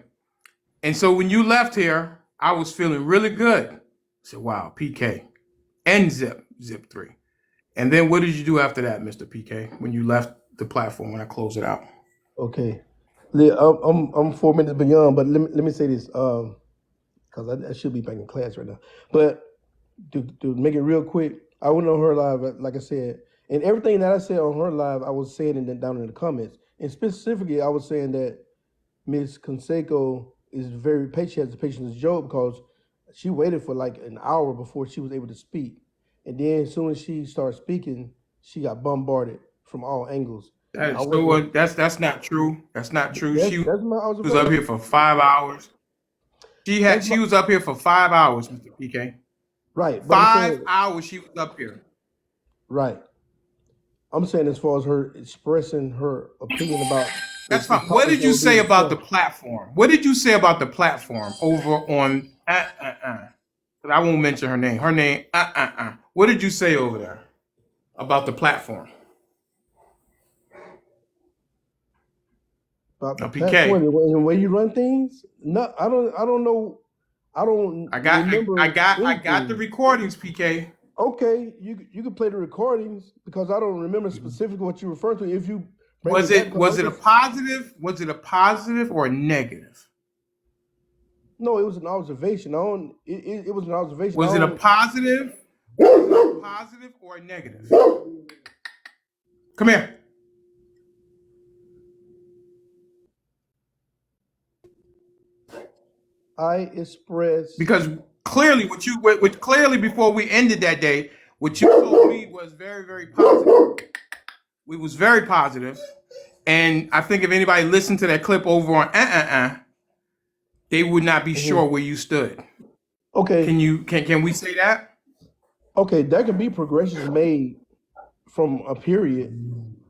and so when you left here, I was feeling really good. I said, wow, PK and Zip 3. And then what did you do after that, Mr. PK, when you left the platform when I closed it out? Okay. I'm 4 minutes beyond, but let me say this, because I should be back in class right now. But to make it real quick, I went on her live, like I said, and everything that I said on her live, I was saying down in the comments, and specifically, I was saying that Miss Conseco is very patient. She has the patience of Job because she waited for like an hour before she was able to speak, and then as soon as she started speaking, she got bombarded from all angles. That I is so. wasn't. That's not true. That's not true. She That's my was up here observation. for 5 hours. That's my She was up here for 5 hours, Mr. PK. right. But I'm 5 saying hours she was up here. right. I'm saying as far as her expressing her opinion about That's the fine. What topics did that you were say being about the discussed. platform? What did you say about the platform over on? But I won't mention her name. Her name. What did you say over there about the platform? About the Now, platform PK. and the way you run things. No, I don't know. I don't remember I got the anything. recordings, PK. Okay, you can play the recordings because I don't remember specifically what you referred to. If you bring Was it back, it because I was it a just positive? Was it a positive or a negative? no, it was an observation. I don't. It was an observation. I Was it a don't. positive? Was it a positive or a negative? Come here. I express. Because clearly, clearly before we ended that day, what you told me was very, very positive. We was very positive, and I think if anybody listened to that clip over on they would not be sure where you stood. Okay, Can we say that? okay, there can be progressions made from a period,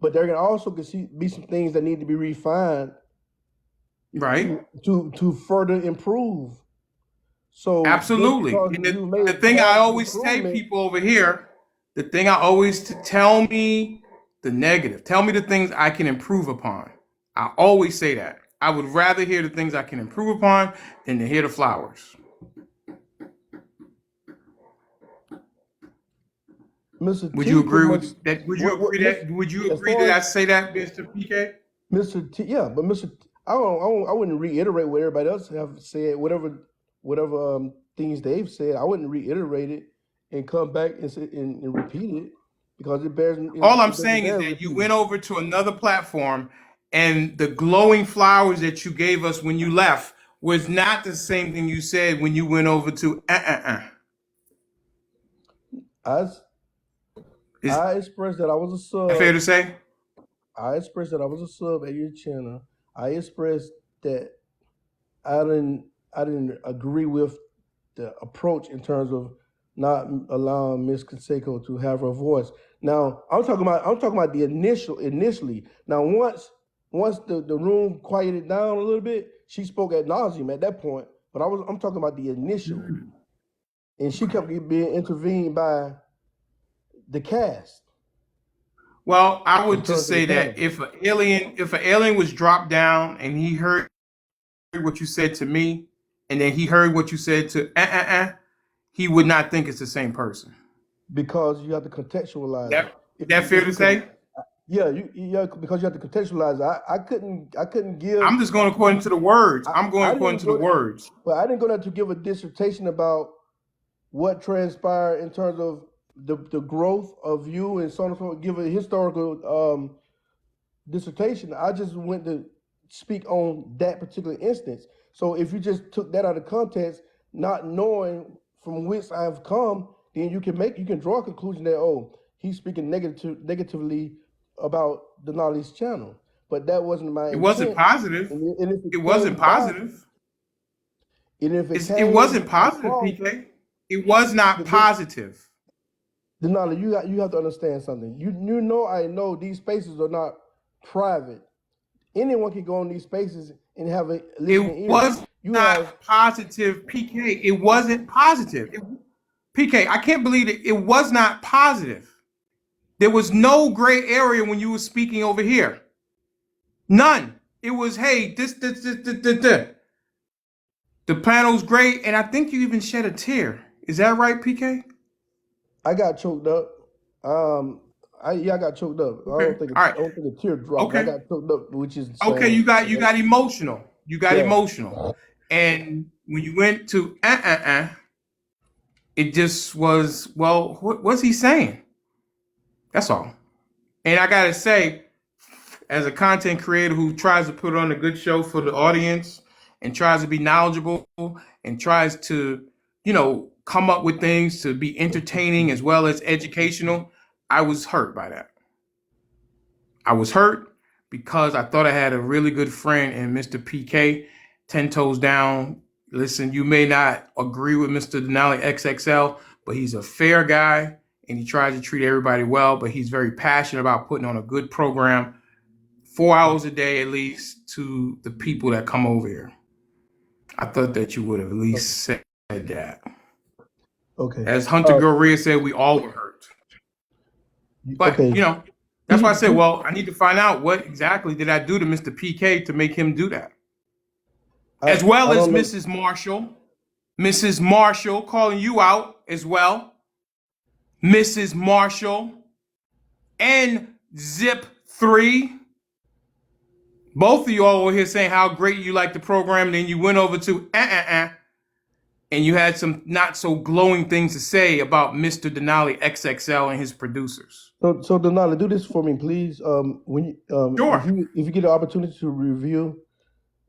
but there can also be some things that need to be refined Right. to further improve. So just Absolutely. because And you the made thing I marked always say, improvement, people over here, the thing I always tell me the negative. Tell me the things I can improve upon. I always say that. I would rather hear the things I can improve upon than to hear the flowers. Mr. Would you T pretty agree much with that? Would you what agree Mr. that? Would you as agree far that as I say that, Mr. PK? Mr. T, yeah, but Mr. T, I wouldn't reiterate what everybody else have said. Whatever things they've said, I wouldn't reiterate it and come back and say, and repeat it because All I'm it doesn't saying is bear that you repeating. went over to another platform and the glowing flowers that you gave us when you left was not the same thing you said when you went over to As Is I expressed that I was a that fair sub. to say? I expressed that I was a sub at your channel. I expressed that I didn't agree with the approach in terms of not allowing Miss Conseco to have her voice. Now I'm talking about the initially. Now once the room quieted down a little bit, she spoke ad nauseum at that point. But I'm talking about the initial, and she kept being intervened by the cast Well, I in would just terms of the say that panel. if an alien was dropped down and he heard what you said to me, and then he heard what you said to he would not think it's the same person. Because you have to contextualize it. That fair If to you can, say? yeah, yeah, because you have to contextualize it. I couldn't give. I'm just going according to the words. I'm going I according didn't to the go, words. but I didn't go there to give a dissertation about what transpired in terms of the growth of you and so on and so forth. Give a historical dissertation. I just went to speak on that particular instance. So if you just took that out of context, not knowing from which I've come, then you can draw a conclusion that he's speaking negatively about Denali's channel. But that wasn't my It wasn't intent. positive. And if it It wasn't came by, positive. and if it It came wasn't positive, across, PK. It was not positive. Denali, you have to understand something. You know I know these spaces are not private. Anyone can go in these spaces and have a It listening ear. was You have not positive, PK. It wasn't positive. PK, I can't believe it. It was not positive. There was no gray area when you were speaking over here. None. It was, hey, this. The panel's great, and I think you even shed a tear. Is that right, PK? I got choked up. I got choked up. Okay. All right. I don't think a tear dropped. I Okay. got choked up, which is Okay, saying you got emotional. You got yeah. emotional. And when you went to it just was, well, what's he saying? That's all. And I gotta say, as a content creator who tries to put on a good show for the audience and tries to be knowledgeable and tries to, come up with things to be entertaining as well as educational, I was hurt by that. I was hurt because I thought I had a really good friend in Mr. PK, 10 toes down. Listen, you may not agree with Mr. Denali XXL, but he's a fair guy and he tries to treat everybody well, but he's very passionate about putting on a good program, 4 hours a day at least, to the people that come over here. I thought that you would have at least said that. Okay. As Hunter Gorilla said, we all were hurt. But, Okay. you know, that's why I said, well, I need to find out what exactly did I do to Mr. PK to make him do that. As well as Mrs. Marshall. Mrs. Marshall calling you out as well. Mrs. Marshall and Zip 3. Both of you all were here saying how great you like the program. Then you went over to and you had some not so glowing things to say about Mr. Denali XXL and his producers. So Denali, do this for me, please. When Sure. if you get the opportunity to review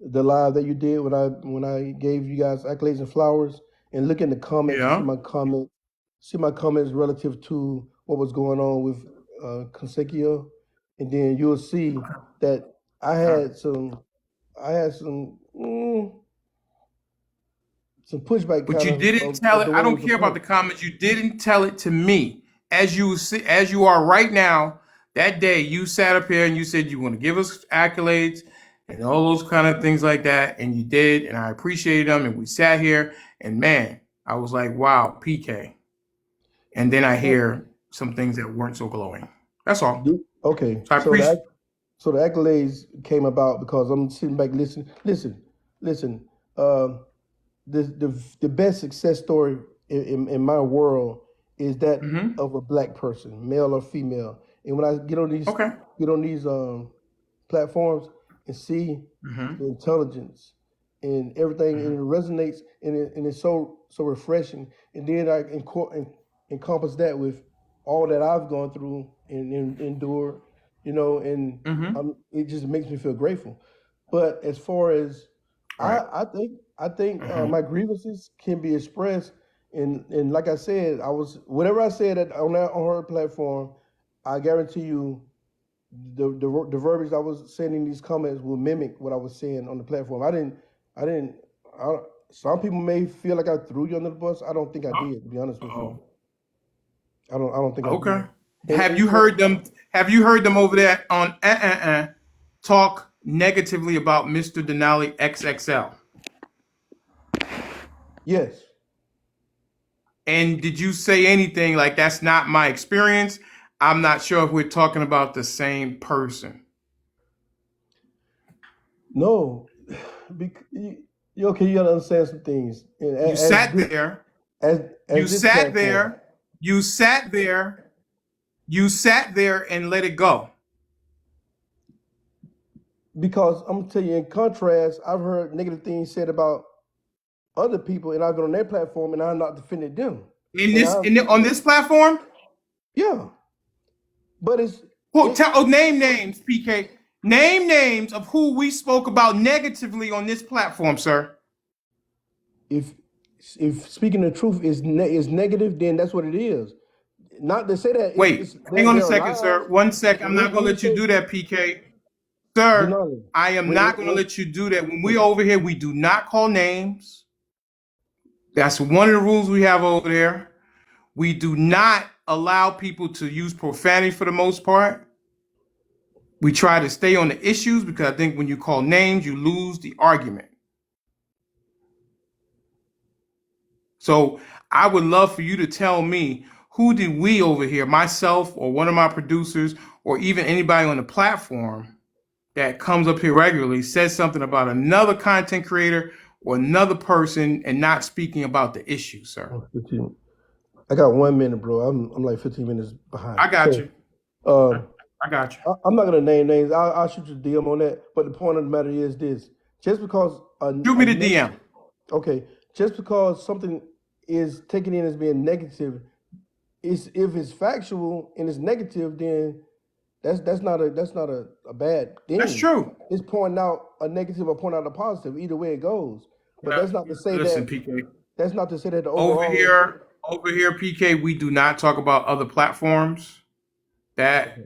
the live that you did when I gave you guys accolades and flowers, and look in the comments, see my comments relative to what was going on with Consequio, and then you'll see that I had some pushback. But you didn't tell it. I don't care about the comments. You didn't tell it to me. As you are right now, that day you sat up here and you said you want to give us accolades and all those kind of things like that. And you did. And I appreciated them. And we sat here and man, I was like, wow, PK. And then I hear some things that weren't so glowing. That's all. Okay. So I appreciate. So the accolades came about because I'm sitting back listening. Listen. The best success story in my world is that of a black person, male or female. And when I get on these platforms and see the intelligence and everything, and it resonates, and it's so refreshing. And then I encompass that with all that I've gone through and endured, and it just makes me feel grateful. But as far as I think my grievances can be expressed, and like I said, whatever I said on her platform, I guarantee you, the verbiage I was saying in these comments will mimic what I was saying on the platform. Some people may feel like I threw you under the bus. I don't think I did, to be honest with you. I don't think I did. Have you heard them? Have you heard them over there on talk negatively about Mr. Denali XXL? Yes. And did you say anything like that's not my experience? I'm not sure if we're talking about the same person. No. Okay, you gotta understand some things. You sat there. You sat there and let it go. Because I'm gonna tell you, in contrast, I've heard negative things said about other people, and I've been on their platform, and I've not defended them. On this platform? Yeah. But name names, PK. Name names of who we spoke about negatively on this platform, sir. If speaking the truth is negative, then that's what it is. Not to say that. Wait, hang on a second, sir. 1 second. I'm not gonna let you do that, PK. Sir, I am not going to let you do that. When we're over here, we do not call names. That's one of the rules we have over there. We do not allow people to use profanity for the most part. We try to stay on the issues because I think when you call names, you lose the argument. So I would love for you to tell me, who did we over here, myself or one of my producers or even anybody on the platform that comes up here regularly, says something about another content creator or another person and not speaking about the issue, sir? I got 1 minute, bro. I'm like 15 minutes behind. I got you. I got you. I'm not gonna name names. I'll shoot you a DM on that. But the point of the matter is this: just because shoot me the DM. Okay. Just because something is taken in as being negative, if it's factual and it's negative, then that's not a bad thing. That's true. It's pointing out a negative or pointing out a positive. Either way it goes. But that's not to say PK. That's not to say that the overall over here, PK, we do not talk about other platforms. that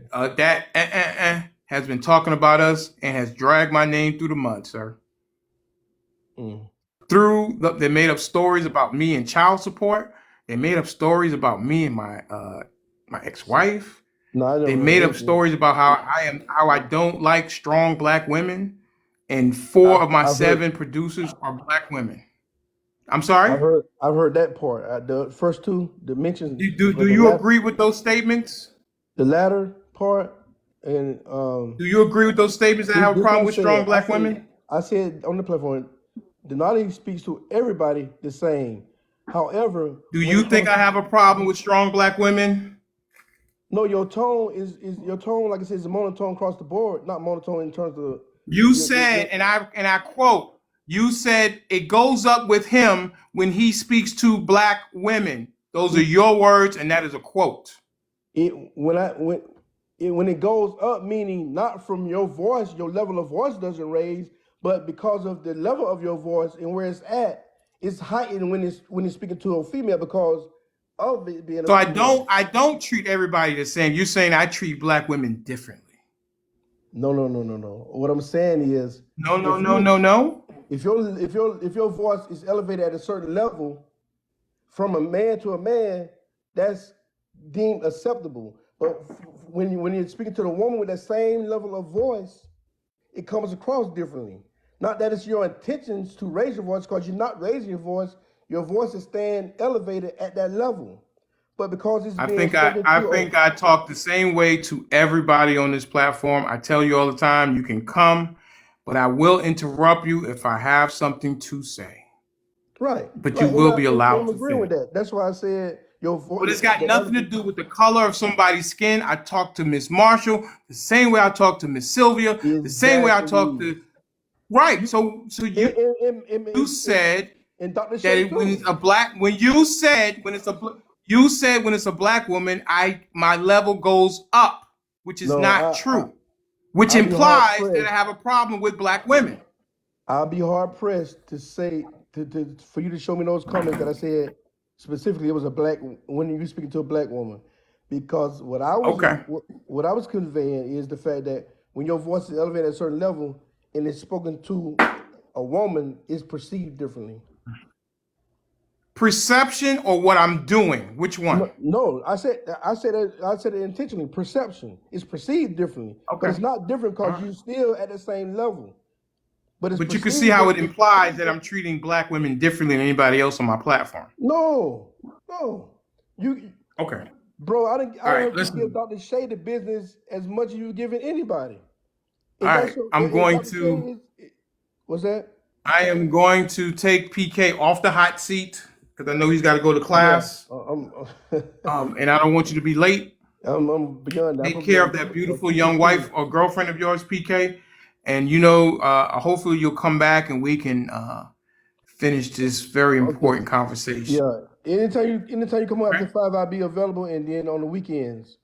has been talking about us and has dragged my name through the mud, sir. They made up stories about me and child support. They made up stories about me and my ex-wife. No, I never They heard made up anything. stories about how I don't like strong black women, and 4 of my I've heard 7 producers are black women. I'm sorry. I've heard that part. The first 2, the mentions, Do but the you last, agree with those statements? the latter part, and Do you agree with those statements that have a this what problem I'm with saying. strong black women? I said on the platform, Denali speaks to everybody the same. However, Do when you it think comes I to have a problem with strong black women? no, your tone is your tone, like I said, is a monotone across the board, not monotone in terms of You your said, and I quote, you said it goes up with him when he speaks to black women. Those are your words, and that is a quote. When it goes up, meaning not from your voice, your level of voice doesn't raise, but because of the level of your voice and where it's at, it's heightened when it's speaking to a female because of it being a So female. I don't treat everybody the same. You're saying I treat black women differently. No. What I'm saying is, No. if your voice is elevated at a certain level, from a man to a man, that's deemed acceptable. But when you're speaking to the woman with that same level of voice, it comes across differently. Not that it's your intentions to raise your voice, because you're not raising your voice is staying elevated at that level. But because it's being spoken I to, think I talk the same way to everybody on this platform. I tell you all the time, you can come, but I will interrupt you if I have something to say. right, But you right, and, will I, be and allowed I'm to agreeing with finish. that. That's why I said your voice. But it's got nothing to do with the color of somebody's skin. I talk to Miss Marshall the same way I talk to Miss Sylvia, the same way I talk Exactly. to. Right. So you And, said and Dr. that Shay when too. it's a black you said when it's a black woman, my level goes up, which is No, not true. Which I'll be hard implies that I pressed. have a problem with black women. I'll be hard pressed to say for you to show me those comments that I said specifically it was a black when you speaking to a black woman, because Okay. what I was conveying is the fact that when your voice is elevated at a certain level and it's spoken to a woman, it's perceived differently. Perception or what I'm doing? Which one? No, I said it intentionally. Perception is perceived differently, but Okay. it's not different All because right. you still at the same level. But it's But you can see perceived how it differently. implies that I'm treating black women differently than anybody else on my platform. No. You, Okay. bro, I All don't right. have to give Listen. Dr. Shay the business as much as you giving anybody. All If that's right. your, if Dr. Shay is, what's that? I am going to take PK off the hot seat because I know he's got to go to Yeah, class. And I don't want you to be late. I'm beyond that. I'm Take supposed to be care on of that at beautiful young 2:15. wife or girlfriend of yours, PK. And hopefully you'll come back and we can finish this very Okay. important conversation. Yeah. Anytime you come up after 5, I'll be available, and then on the weekends.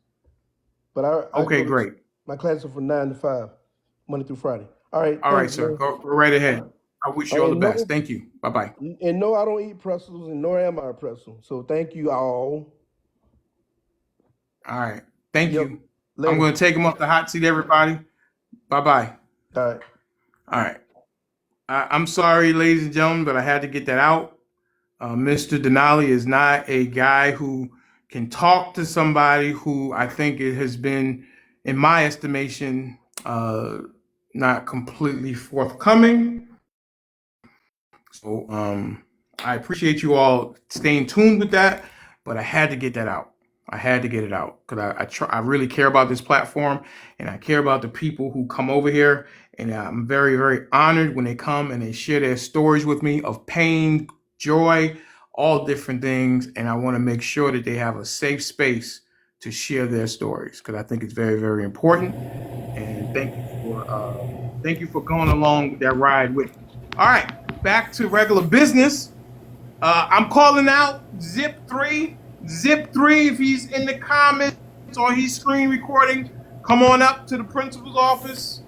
But I Okay, go to great. my classes are from 9 to 5, Monday through Friday. All right, All right, thanks, sir. man. Go right ahead. I wish you all the And best. no, Thank you. Bye-bye. and no, I don't eat pretzels, and nor am I a pretzel. So thank you all. All right. Thank Yep. you. I'm Later. going to take him off the hot seat, everybody. Bye-bye. All right. All right. I'm sorry, ladies and gentlemen, but I had to get that out. Mr. Denali is not a guy who can talk to somebody who I think it has been, in my estimation, not completely forthcoming. So I appreciate you all staying tuned with that, but I had to get that out. I had to get it out because I really care about this platform and I care about the people who come over here. And I'm very, very honored when they come and they share their stories with me of pain, joy, all different things. And I want to make sure that they have a safe space to share their stories because I think it's very, very important. And thank you for going along with that ride with me. All right, back to regular business. I'm calling out Zip3. Zip3, if he's in the comments or he's screen recording, come on up to the principal's office.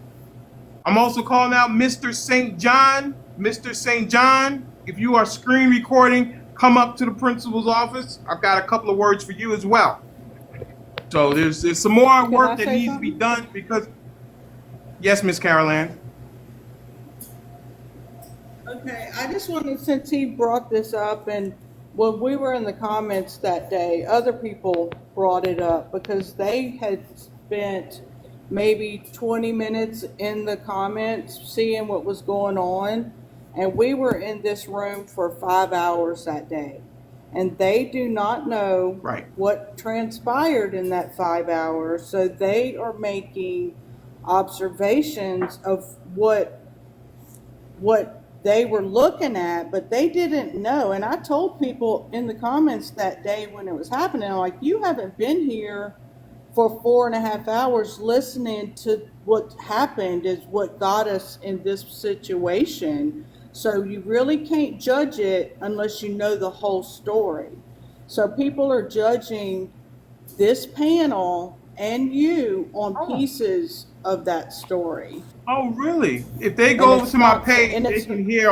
I'm also calling out Mr. St. John. Mr. St. John, if you are screen recording, come up to the principal's office. I've got a couple of words for you as well. So there's some more Can I work that say needs to be something? done because yes, Miss Caroline. Okay, I just wanted, since he brought this up, and when we were in the comments that day, other people brought it up because they had spent maybe 20 minutes in the comments seeing what was going on, and we were in this room for 5 hours that day. And they do not know Right. what transpired in that 5 hours, so they are making observations of what they were looking at, but they didn't know. And I told people in the comments that day when it was happening, I'm like, you haven't been here for 4.5 hours listening to what happened is what got us in this situation. So you really can't judge it unless you know the whole story. So people are judging this panel and you on pieces of that story. Oh, really? If they And go over it's to my not, page, and they it's, can hear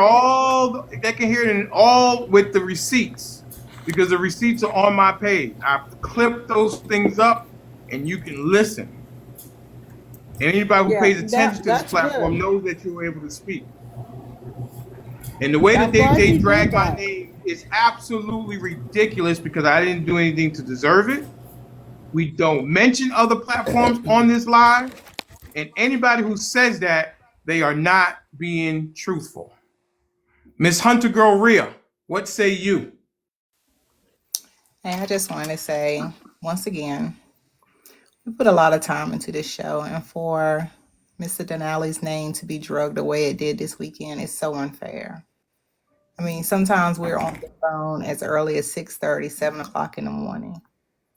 they can hear it in all with the receipts because the receipts are on my page. I've clipped those things up and you can listen. And anybody who yeah, pays attention to this that's platform good. knows that you were able to speak. And the way that I'm glad they you did drag my that. name is absolutely ridiculous because I didn't do anything to deserve it. We don't mention other platforms on this live. And anybody who says that, they are not being truthful. Miss Hunter Girl Rhea, what say you? Hey, I just want to say once again, we put a lot of time into this show, and for Mr. Denali's name to be drugged the way it did this weekend is so unfair. I mean, sometimes we're on the phone as early as 6:30, 7 o'clock in the morning,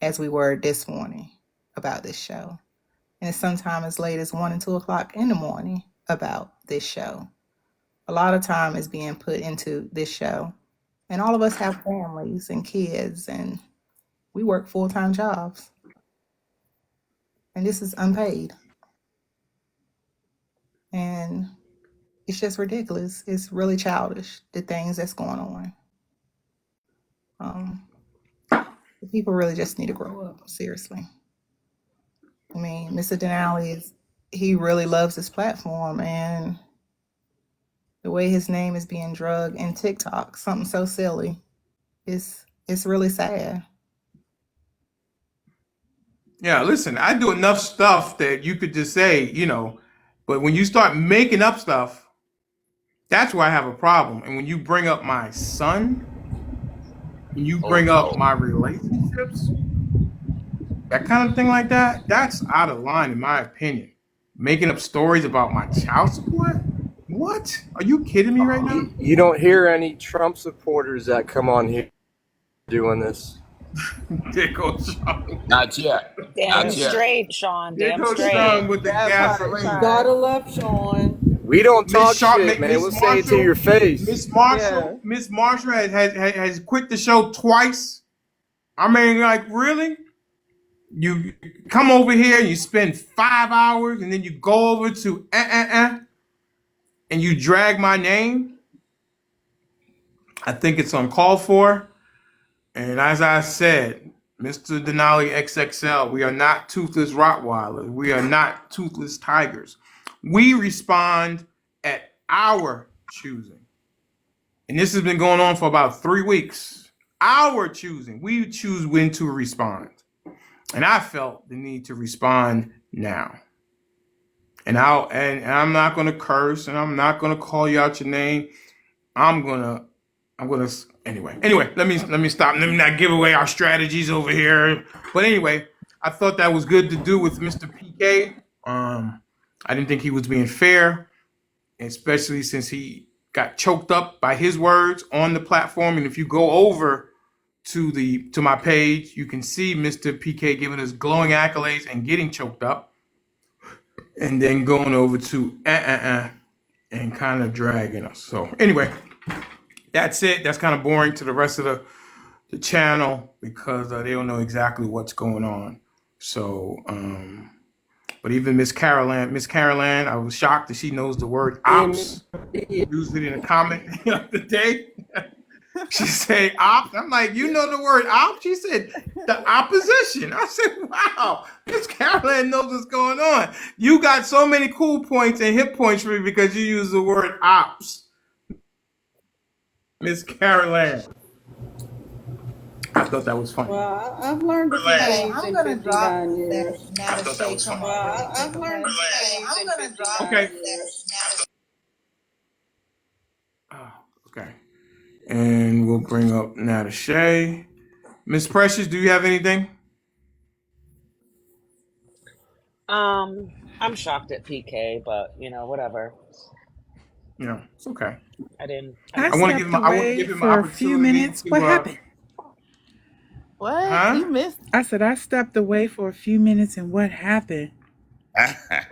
as we were this morning about this show. And sometimes as late as 1 and 2 o'clock in the morning about this show. A lot of time is being put into this show. And all of us have families and kids, and we work full-time jobs. And this is unpaid. And it's just ridiculous. It's really childish, the things that's going on. The people really just need to grow up, seriously. I mean, Mr. Denali he really loves his platform, and the way his name is being drugged in TikTok, something so silly, it's really sad. Yeah, listen, I do enough stuff that you could just say, but when you start making up stuff, that's where I have a problem. And when you bring up my son, and you Oh bring up no. my relationships, that kind of thing like that, that's out of line in my opinion. Making up stories about my child support? What? Are you kidding me right now? You don't hear any Trump supporters that come on here doing this. There goes Sean. Not yet. Damn Not Hey, yet. straight, Sean. There Damn goes straight. Sean with the That part, gasoline. Sean. gotta love Sean. We don't Miss talk Sharp, shit, man. Miss We'll say it to your Marshall, face. Yeah. Miss Marshall has quit the show twice. I mean, like, really? You come over here and you spend 5 hours and then you go over to and you drag my name. I think it's uncalled for. And as I said, Mr. Denali XXL, we are not toothless Rottweilers. We are not toothless tigers. We respond at our choosing. And this has been going on for about 3 weeks. Our choosing. We choose when to respond. And I felt the need to respond now. And I'm not gonna curse and I'm not gonna call you out your name. I'm gonna anyway. Let me stop. Let me not give away our strategies over here. But anyway, I thought that was good to do with Mr. PK. I didn't think he was being fair, especially since he got choked up by his words on the platform. And if you go over to my page, you can see Mr. PK giving us glowing accolades and getting choked up, and then going over to and kind of dragging us. So anyway, that's it. That's kind of boring to the rest of the channel because they don't know exactly what's going on. So, but even Miss Caroline, I was shocked that she knows the word ops. Used it in a comment the other day. She said ops. I'm like, you know the word ops? She said the opposition. I said, wow, Miss Caroline knows what's going on. You got so many cool points and hit points for me because you use the word ops. Miss Caroline. I thought that was funny. I've learned a few Hey, things I'm in gonna drop 59 and let years. I Nada thought that Shay was come funny. on really I've quick, learned okay? a few things in 59 Okay. years. Oh, okay. And we'll bring up Nada Shay. Miss Precious, do you have anything? I'm shocked at PK, but whatever. Yeah, it's okay. I I I didn't want see to it. give stepped him. I want to away give him an for a few opportunity minutes. What to. happened? What? Huh? You missed? I said I stepped away for a few minutes, and what happened?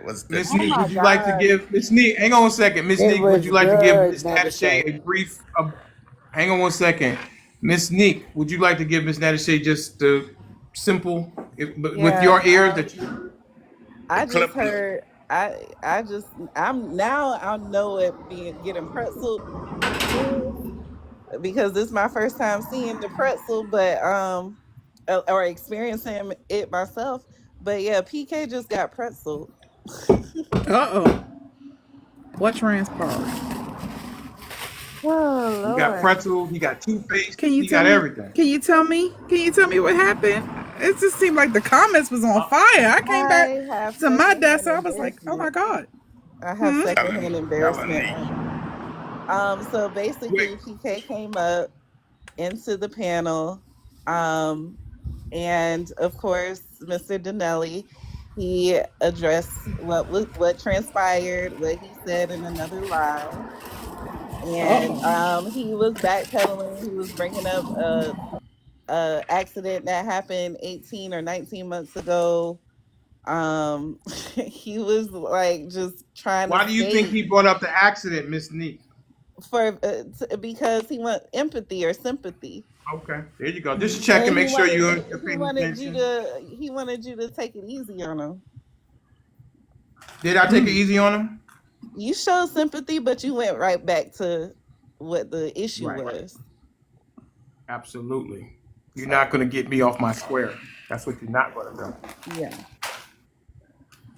Was the Miss Oh Neat, knee. my would you like to God. give Miss Neat? Hang on one second, Miss It Neat. Would was you like to give good, Miss Natasha a brief? Hang on one second, Miss Neat. Would you like to give Miss Natasha just the simple, with Yeah. your ears that you? The I just clip note. heard. I'm now. I know it being getting pretzel is because this is my first time seeing the pretzel, but or experiencing it myself. But yeah, PK just got pretzel. Uh oh. What transpired? Oh He got Lord. pretzel. He got Two Face. Can you He tell got me? everything. Can you tell me? Can you tell me what happened? It just seemed like the comments was on fire. I came back I have to my desk. secondhand I was like, oh my embarrassment. god. I have Hmm? secondhand Telling embarrassment Neek. right now. So Wait, basically PK came up into the panel. Um, and of course, Mr. Denali, he addressed what transpired, what he said in another live, Uh and oh. he was backpedaling. He was bringing up a accident that happened 18 or 19 months ago. He was like just trying to why do you think skate he brought up the accident, Miss Neat? because he want empathy or sympathy. Okay, there you go. Just checking, And make sure you're he paying wanted you attention. to he wanted you to take it easy on him. Did I take it Mm. easy on him? You showed sympathy, but you went right back to what the issue Right. was. Absolutely. You're So not going to get me off my square. That's what you're not going to do. yeah.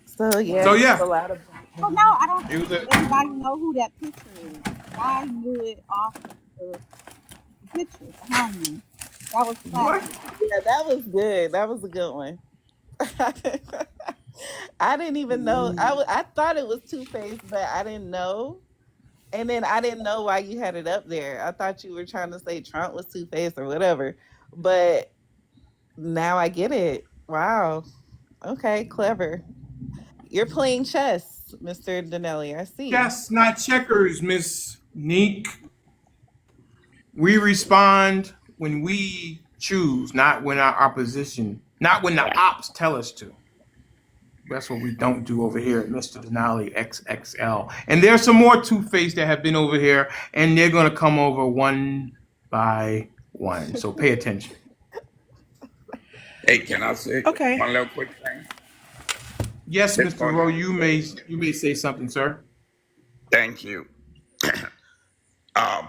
So yeah, So just yeah, a lot of So no, backpedaling. I don't it was think a everybody know who that picture is. I knew it off the picture behind me. That was what? classic. Yeah, that was good. That was a good one. I didn't even know. I thought it was Two Face, but I didn't know. And then I didn't know why you had it up there. I thought you were trying to say Trump was Two Face or whatever. But now I get it. Wow. Okay, clever. You're playing chess, Mr. Denali. I see. Chess, not checkers, Miss Neek. We respond when we choose, not when our opposition, not when the ops tell us to. That's what we don't do over here at Mr. Denali XXL. And there's some more Two-Face that have been over here, and they're going to come over one by one. So pay attention. Hey, can I say Okay. one little quick thing? Yes, Mr. Before Rowe, you, you may say something, sir. thank you.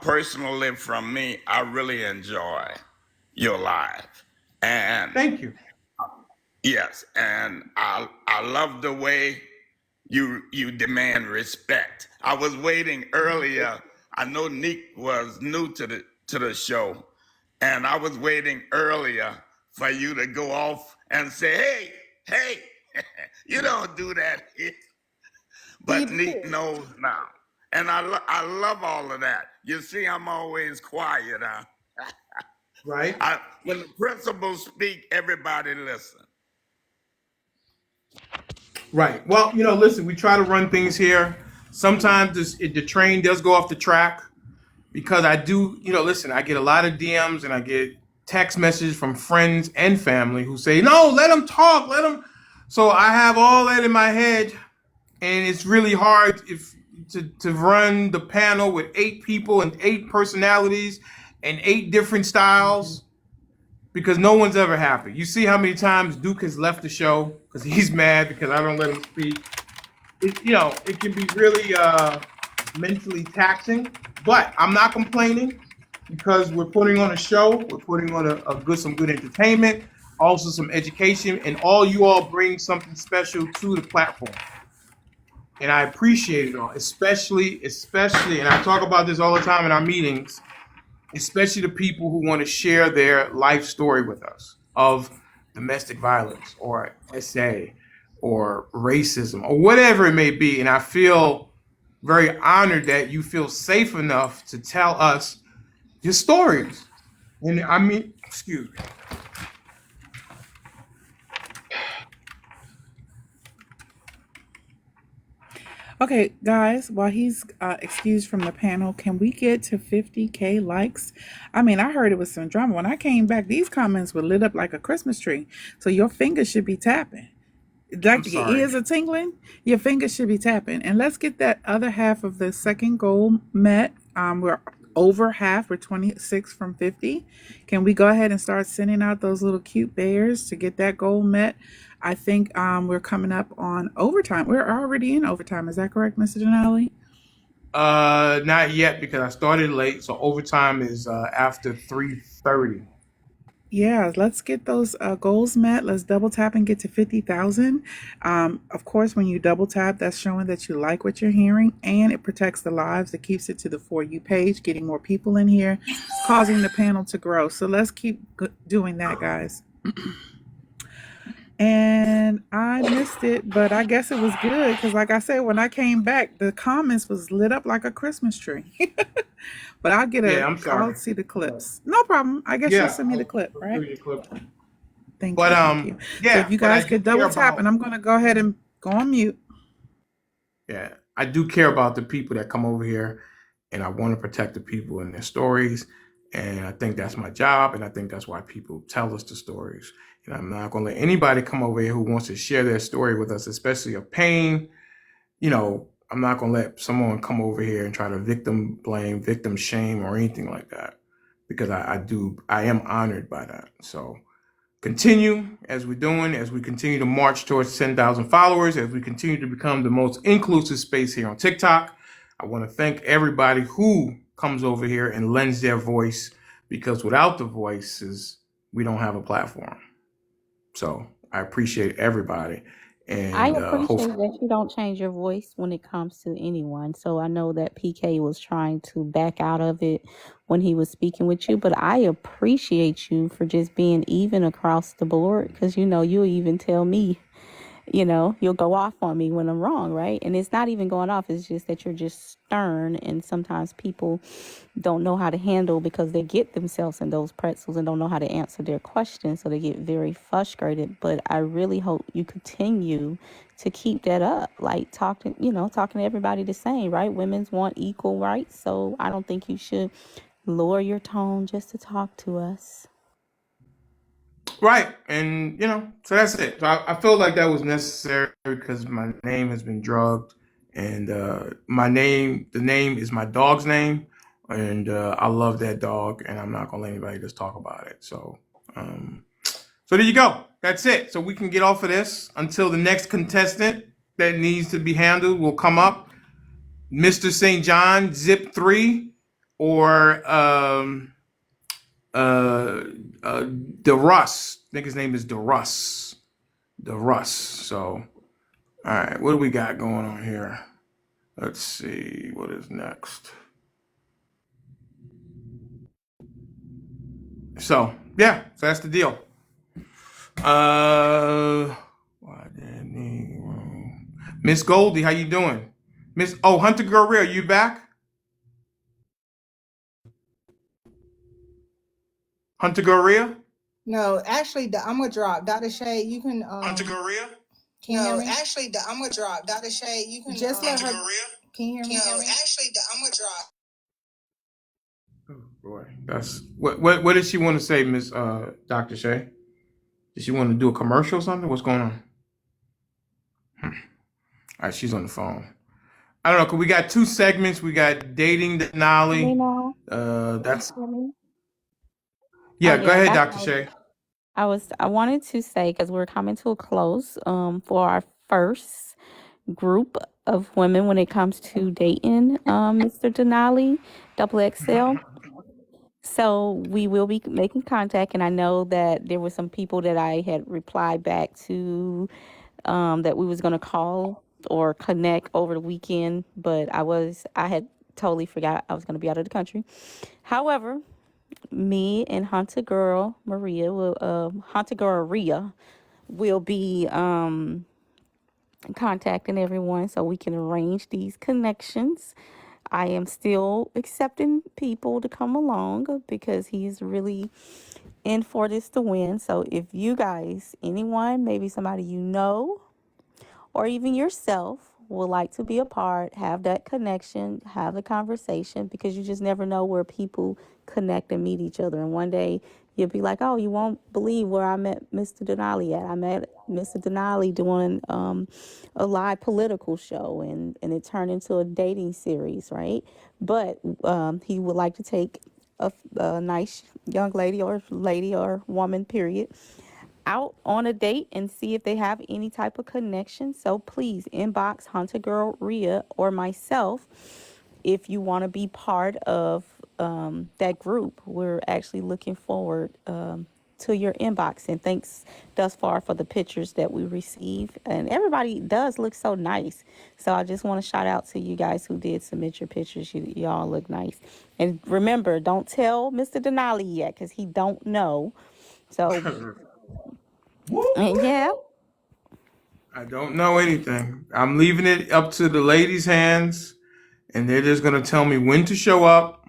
Personally, from me, I really enjoy your live, and Thank you. yes, and I love the way you demand respect. I was waiting earlier. I know Nick was new to the show, and I was waiting earlier for you to go off and say, "Hey, hey, you don't do that." He But Nick did. knows now, and I love all of that. You see, I'm always quiet, huh? Right? When the principals speak, everybody listen. Right. Well, listen, we try to run things here. Sometimes the train does go off the track because I do, listen, I get a lot of DMs and I get text messages from friends and family who say, no, let them talk, let them. So I have all that in my head, and it's really hard to run the panel with 8 people and 8 personalities and 8 different styles because no one's ever happy. You see how many times Duke has left the show because he's mad because I don't let him speak. It can be really mentally taxing, but I'm not complaining because we're putting on a show. We're putting on some good entertainment, also some education, and all you all bring something special to the platform. And I appreciate it all, especially, and I talk about this all the time in our meetings, especially the people who want to share their life story with us of domestic violence or SA or racism or whatever it may be. And I feel very honored that you feel safe enough to tell us your stories. And I mean, excuse me. Okay, guys, while he's excused from the panel, can we get to 50K likes? I mean, I heard it was some drama. When I came back, these comments were lit up like a Christmas tree. So your fingers should be tapping. I'm Like your sorry. ears are tingling, your fingers should be tapping. And let's get that other half of the second goal met. We're over half. We're 26 from 50. Can we go ahead and start sending out those little cute bears to get that goal met? I think we're coming up on overtime. We're already in overtime. Is that correct, Mr. Denali? Not yet because I started late. So overtime is after 3:30. Yeah, let's get those goals met. Let's double tap and get to 50,000. Of course, when you double tap, that's showing that you like what you're hearing and it protects the lives. It keeps it to the For You page, getting more people in here, causing the panel to grow. So let's keep doing that, guys. And I missed it, but I guess it was good because, like I said, when I came back, the comments was lit up like a Christmas tree. But I'm I'll sorry. see the clips. No problem. I guess you'll Yeah, send me the clip, I'll show right? you the clip. Thank But you, thank you. So if you but I guys do could care double tap, and about I'm going to go ahead and go on mute. yeah, I do care about the people that come over here, and I want to protect the people and their stories. And I think that's my job, and I think that's why people tell us the stories. And I'm not going to let anybody come over here who wants to share their story with us, especially of pain. I'm not going to let someone come over here and try to victim blame, victim shame, or anything like that, because I am honored by that. So continue as we're doing, as we continue to march towards 10,000 followers, as we continue to become the most inclusive space here on TikTok. I want to thank everybody who comes over here and lends their voice, because without the voices, we don't have a platform. So I appreciate everybody. I And appreciate hopefully, that you don't change your voice when it comes to anyone. So I know that PK was trying to back out of it when he was speaking with you, but I appreciate you for just being even across the board because, you'll even tell me, you'll go off on me when I'm wrong, right? And it's not even going off. It's just that you're just stern. And sometimes people don't know how to handle because they get themselves in those pretzels and don't know how to answer their questions. So they get very frustrated. But I really hope you continue to keep that up. Like talking to everybody the same, right? Women's want equal rights. So I don't think you should lower your tone just to talk to us. right. And, so that's it. So I feel like that was necessary because my name has been drugged. And the name is my dog's name. And I love that dog. And I'm not going to let anybody just talk about it. So there you go. That's it. So we can get off of this until the next contestant that needs to be handled will come up. Mr. St. John, Zip 3, or DeRuss. I think his name is DeRuss. DeRuss. So, all right, what do we got going on here? Let's see what is next. So, yeah, so that's the deal. Miss Goldie, how you doing? Hunter Guerrero, you back? Hunter Guerrero? No, actually, I'm gonna drop Dr. Shay. You can Hunter Guerrero? can you hear me? Actually, I'm gonna drop Dr. Shay. You can just let her. Can you hear me? No, actually, I'm gonna drop. Oh boy, that's what did she want to say, Miss Dr. Shay? Did she want to do a commercial or something? What's going on? All right, she's on the phone. I don't know, cause we got two segments. We got dating Denali. That's Hear me? Oh yeah. Go yeah, ahead, that's Dr. Shay. I wanted to say because we're coming to a close for our first group of women when it comes to dating, Mr. Denali, double XL. So we will be making contact, and I know that there were some people that I had replied back to, that we was gonna call or connect over the weekend, but I had totally forgot I was gonna be out of the country. However, me and Hunter Girl Ria will be contacting everyone so we can arrange these connections. I am still accepting people to come along because he's really in for this to win. So if you guys, anyone, maybe somebody you know, or even yourself would like to be a part, have that connection, have the conversation, because you just never know where people connect and meet each other. And one day you'll be like, oh, you won't believe where I met Mr. Denali at. I met Mr. Denali doing a live political show, and it turned into a dating series, right? But he would like to take a nice young lady or woman, period, out on a date and see if they have any type of connection. So please inbox Hunter Girl Rhea or myself if you want to be part of that group. We're actually looking forward to your inbox. And thanks thus far for the pictures that we receive. And everybody does look so nice. So I just want to shout out to you guys who did submit your pictures. Y'all look nice. And remember, don't tell Mr. Denali yet because he don't know. So, and yeah. I don't know anything. I'm leaving it up to the ladies' hands, and they're just gonna tell me when to show up.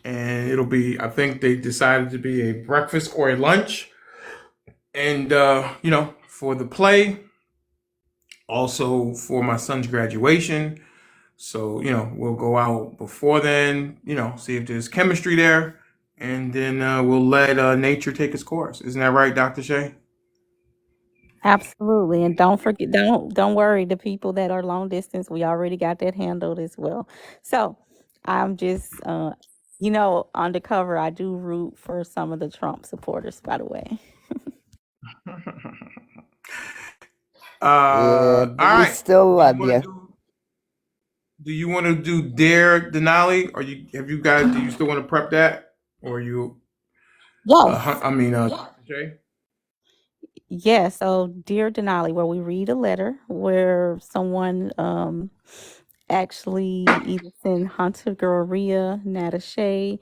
And it'll be, I think they decided to be a breakfast or a lunch. And, for the play, also for my son's graduation. So, we'll go out before then, see if there's chemistry there. And then we'll let nature take its course. Isn't that right, Dr. Shay? Absolutely. And don't forget, don't worry, the people that are long distance, we already got that handled as well. So I'm just undercover, I do root for some of the Trump supporters, by the way. Yeah, All but we right. still Do you love want to you. do Dare Denali? Or do you still want to prep that? Or you Yes. Dr. Shay? Yeah, so Dear Denali, where we read a letter where someone actually either send Hunter Girl Rhea, Nada Shay,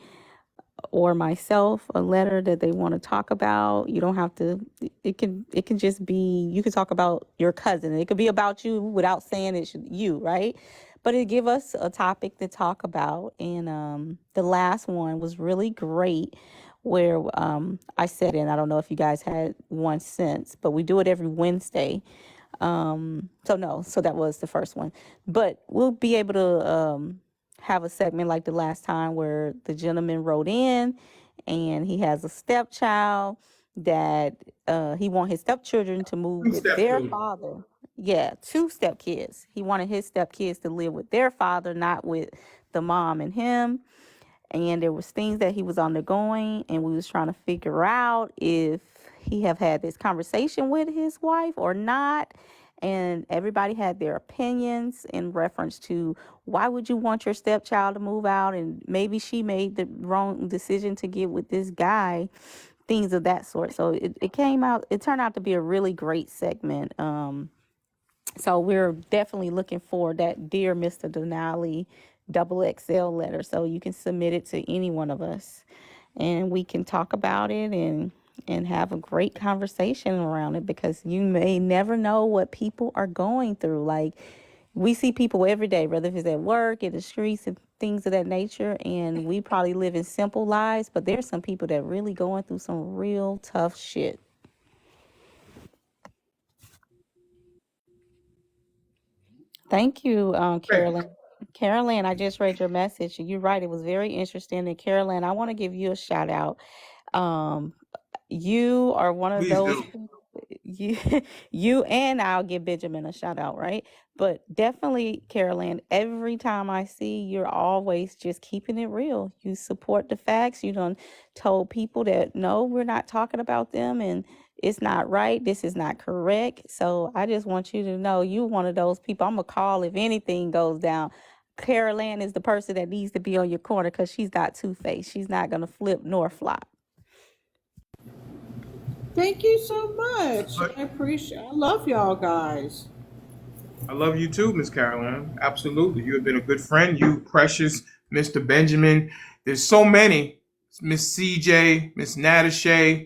or myself a letter that they want to talk about. You don't have to, it can just be, you can talk about your cousin. It could be about you without saying it's you, right? But it give us a topic to talk about. And the last one was really great where I said, and I don't know if you guys had one since, but we do it every Wednesday. So no, so that was the first one. But we'll be able to have a segment like the last time where the gentleman wrote in and he has a stepchild that he want his stepchildren to move Two with their stepchildren. father. Yeah, two stepkids. He wanted his stepkids to live with their father, not with the mom and him. And there was things that he was undergoing, and we was trying to figure out if he have had this conversation with his wife or not. And everybody had their opinions in reference to why would you want your stepchild to move out, and maybe she made the wrong decision to get with this guy, things of that sort. So it turned out to be a really great segment. So we're definitely looking for that Dear Mr. Denali double XL letter. So you can submit it to any one of us and we can talk about it and have a great conversation around it, because you may never know what people are going through. Like, we see people every day, whether if it's at work, in the streets, and things of that nature, and we probably live in simple lives, but there's some people that really going through some real tough shit. Thank you, Great. Carolyn. Carolyn, I just read your message. You're right. It was very interesting. And Carolyn, I want to give you a shout out. Um, you are one of Please those do. people, you, you and I'll give Benjamin a shout out, right? But definitely, Carolyn, every time I see you're always just keeping it real. You support the facts. You done told people that no, we're not talking about them and it's not right. This is not correct. So I just want you to know you one of those people I'm gonna call if anything goes down. Carol Ann is the person that needs to be on your corner because she's not two-faced. She's not gonna flip nor flop. Thank you so much. I love y'all guys. I love you too, Miss Caroline. Absolutely. You have been a good friend. You, Precious, Mr. Benjamin. There's so many. Miss CJ, Miss Natasha,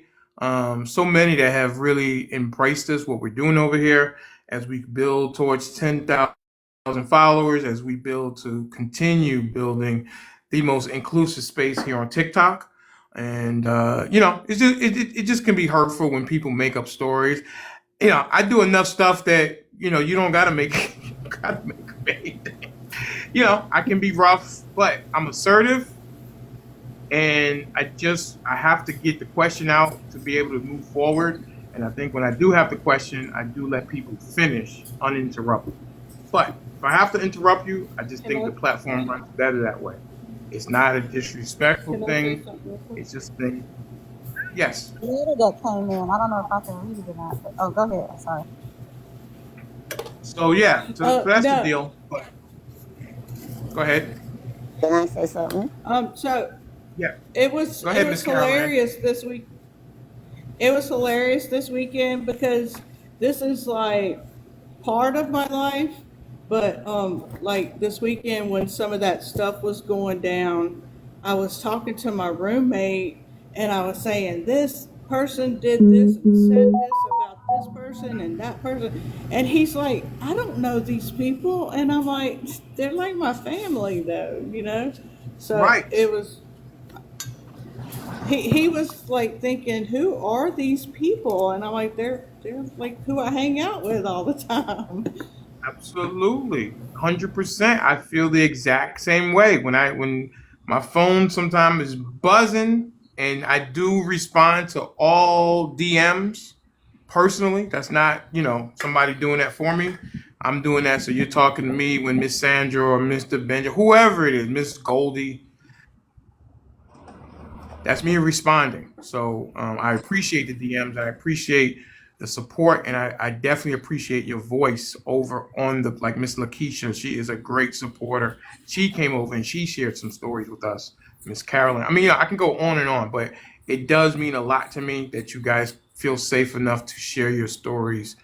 so many that have really embraced us, what we're doing over here as we build towards 10,000 followers, as we build to continue building the most inclusive space here on TikTok. And, it just can be hurtful when people make up stories. I do enough stuff that you don't gotta make you don't gotta make anything. I can be rough, but I'm assertive, and I have to get the question out to be able to move forward. And I think when I do have the question, I do let people finish uninterrupted. But if I have to interrupt you, I just Can think I the platform runs better that way. It's not a disrespectful can I say thing. something real quick? It's just a thing. Yes. The letter that came in, I don't know if I can read it or not. But, oh, go ahead. I'm sorry. So yeah. So that's the No. deal. But go ahead. Can I say something? So Yeah. it was Go it ahead, was Miss Caroline. hilarious this week. It was hilarious this weekend because this is like part of my life, but like this weekend when some of that stuff was going down, I was talking to my roommate and I was saying this person did this and said this about this person and that person, and he's like, I don't know these people, and I'm like, they're like my family though. So Right. it was he was like thinking, who are these people? And I'm like, they're like who I hang out with all the time. Absolutely, 100%. I feel the exact same way when my phone sometimes is buzzing, and I do respond to all DMs personally. That's not somebody doing that for me. I'm doing that. So you're talking to me when Miss Sandra or Mr. Benja, whoever it is, Miss Goldie. That's me responding. So I appreciate the DMs. I appreciate the support, and I definitely appreciate your voice over on the like Miss Lakeisha. She is a great supporter. She came over and she shared some stories with us. Miss Carolyn. I mean, I can go on and on, but it does mean a lot to me that you guys feel safe enough to share your stories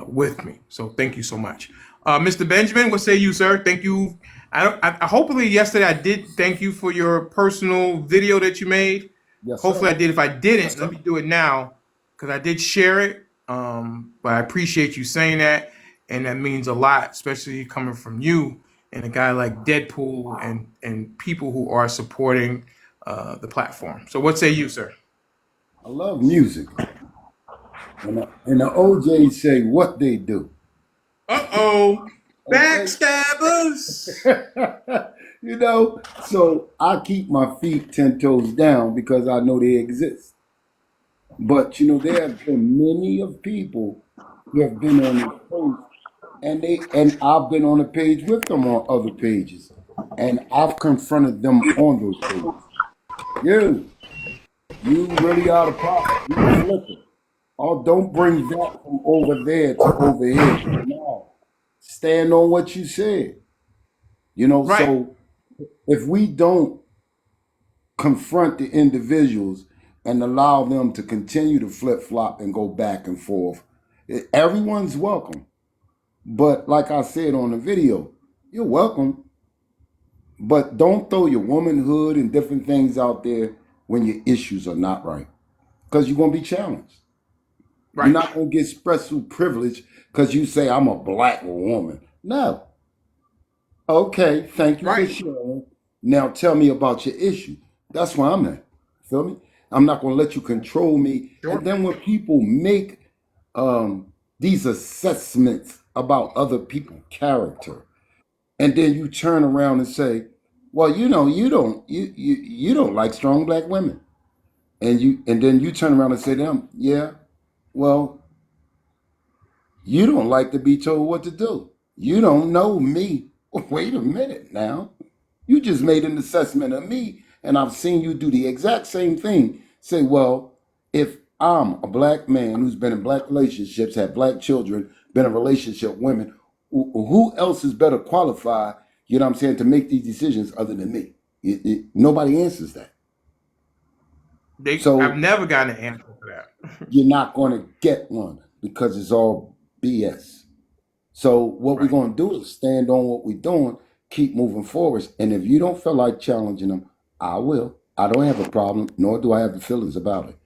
with me. So thank you so much. Mr. Benjamin, what say you, sir? Thank you. Hopefully yesterday I did thank you for your personal video that you made. Yes, sir. Hopefully I did. If I didn't, let me do it now because I did share it. But I appreciate you saying that, and that means a lot, especially coming from you and a guy like Deadpool and people who are supporting the platform. So what say you, sir? I love music. And the OJs say what they do. Uh-oh. Okay? Backstabbers. So I keep my feet 10 toes down because I know they exist. But there have been many of people who have been on this post, and I've been on a page with them on other pages. And I've confronted them on those pages. You really out of pocket. You slipping. Oh, don't bring that from over there to over here. No. Stand on what you said. Right. So if we don't confront the individuals and allow them to continue to flip flop and go back and forth, everyone's welcome. But like I said on the video, you're welcome. But don't throw your womanhood and different things out there when your issues are not right. Because you're going to be challenged. You're Right. not going to get special privilege because you say, I'm a black woman. No. Okay, thank you for Right. sharing. Now tell me about your issue. That's where I'm at. Feel me? I'm not going to let you control me. And Sure. then when people make these assessments about other people's character, and then you turn around and say, "Well, you don't like strong black women," and then you turn around and say to them, "Yeah, well, you don't like to be told what to do. You don't know me." Wait a minute now. You just made an assessment of me, and I've seen you do the exact same thing. Say, well, if I'm a black man who's been in black relationships, had black children, been in a relationship with women, who else is better qualified You know what I'm saying? To make these decisions other than me. Nobody answers that. I've So never gotten an answer for that. you're not going to get one because it's all BS. So what we're Right. going to do is stand on what we're doing, keep moving forward. And if you don't feel like challenging them, I will. I don't have a problem, nor do I have the feelings about it.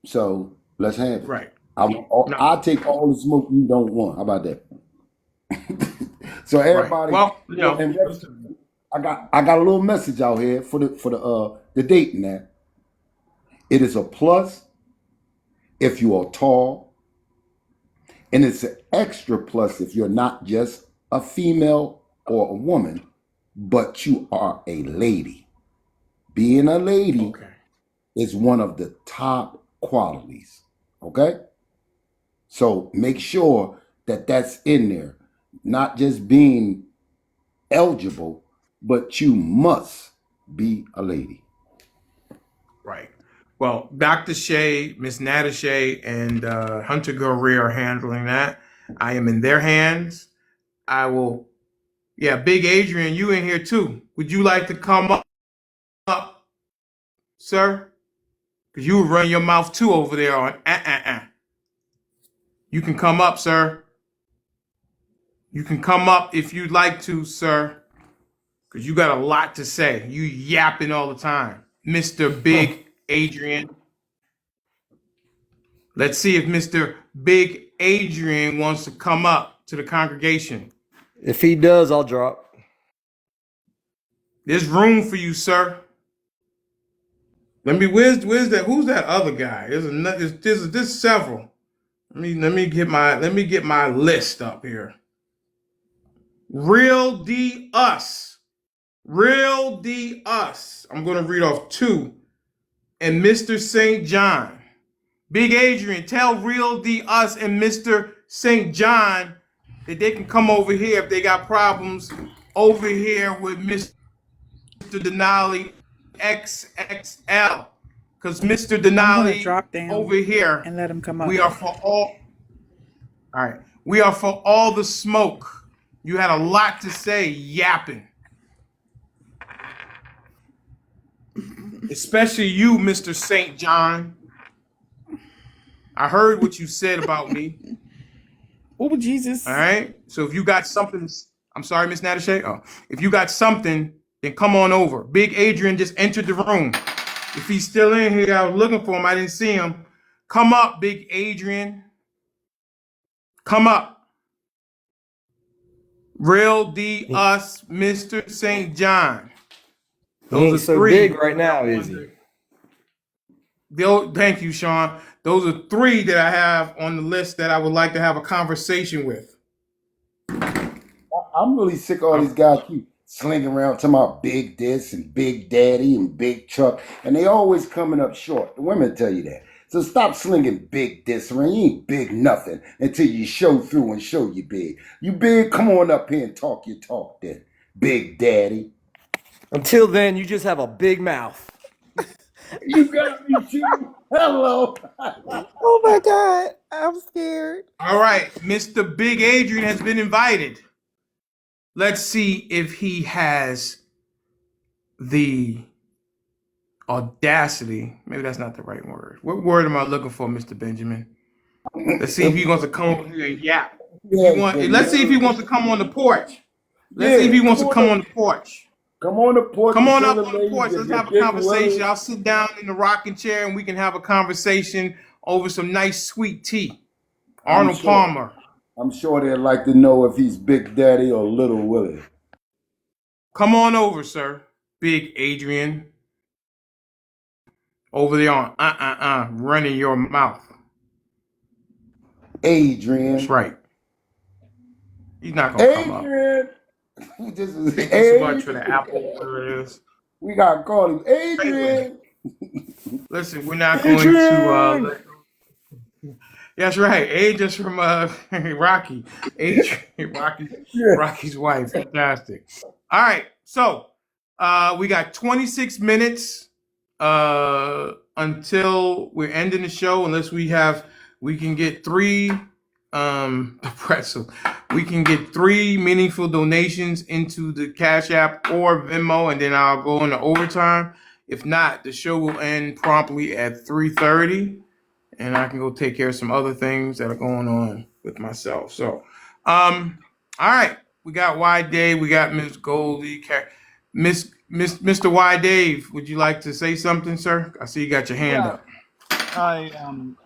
So let's have it. Right. No. I'll take all the smoke you don't want. How about that? So Right. everybody, Well, and Rex, I got a little message out here for the dating app. It is a plus if you are tall, and it's an extra plus if you're not just a female or a woman, but you are a lady. Being a lady okay. is one of the top qualities. Okay? So make sure that that's in there. Not just being eligible, but you must be a lady. Right. Well, Dr. Shea, Miss Nada Shea, and Hunter Goree are handling that. I am in their hands. I will. Yeah, Big Adrian, you in here too. Would you like to come up, sir? Because you would run your mouth too over there on. You can come up, sir. You can come up if you'd like to, sir. Because you got a lot to say. You yapping all the time. Mr. Big Adrian. Let's see if Mr. Big Adrian wants to come up to the congregation. If he does, I'll drop. There's room for you, sir. Where's that? Who's that other guy? There's several. Let me get my list up here. Real D Us. Real D Us. I'm gonna read off two. And Mr. St. John. Big Adrian, tell Real D Us and Mr. St. John that they can come over here if they got problems over here with Mr. Denali XXL. Because Mr. I'm gonna Denali drop down over here, and let him come up. we are for all right. We are for all the smoke. You had a lot to say, yapping. Especially you, Mr. St. John. I heard what you said about me. Oh, Jesus. All right. So if you got something, I'm sorry, Miss Natasha. Oh, if you got something, then come on over. Big Adrian just entered the room. If he's still in here, I was looking for him. I didn't see him. Come up, Big Adrian. Come up. Real D Us, Mr. St. John. He ain't so three. big right now, is he? Thank you, Sean. Those are three that I have on the list that I would like to have a conversation with. I'm really sick of all these guys keep slinging around talking about big this and big daddy and big truck, and they always coming up short. The women tell you that. So stop slinging big this around. You ain't big nothing until you show through and show you big. You big? Come on up here and talk your talk then, big daddy. Until then, you just have a big mouth. You got me too. Hello. Oh my God, I'm scared. All right, Mr. Big Adrian has been invited. Let's see if he has the audacity. Maybe that's not the right word. What word am I looking for, Mr. Benjamin? Let's see if he wants to come over here and yap. Let's see if he wants to come on the porch. Let's see if he wants to come on the porch. Come on the porch. Come on up on the porch. Let's have a conversation. I'll sit down in the rocking chair and we can have a conversation over some nice sweet tea. Arnold Palmer. I'm sure they'd like to know if he's Big Daddy or Little Willie. Come on over, sir. Big Adrian. Over there on running your mouth. Adrian. That's right. He's not gonna come up. Adrian. This is Thank you so much for the apple, whatever it is. We gotta call him Adrian. Listen, we're not going to that's right. Adrian's from Rocky. Adrian, Rocky's wife. Fantastic. All right. So we got 26 minutes until we're ending the show, unless we can get 3 the pretzel. We can get 3 meaningful donations into the Cash App or Venmo, and then I'll go into overtime. If not, the show will end promptly at 3:30, and I can go take care of some other things that are going on with myself. So, all right, we got Y Dave, we got Miss Goldie, Mr. Y Dave. Would you like to say something, sir? I see you got your hand Yeah, up.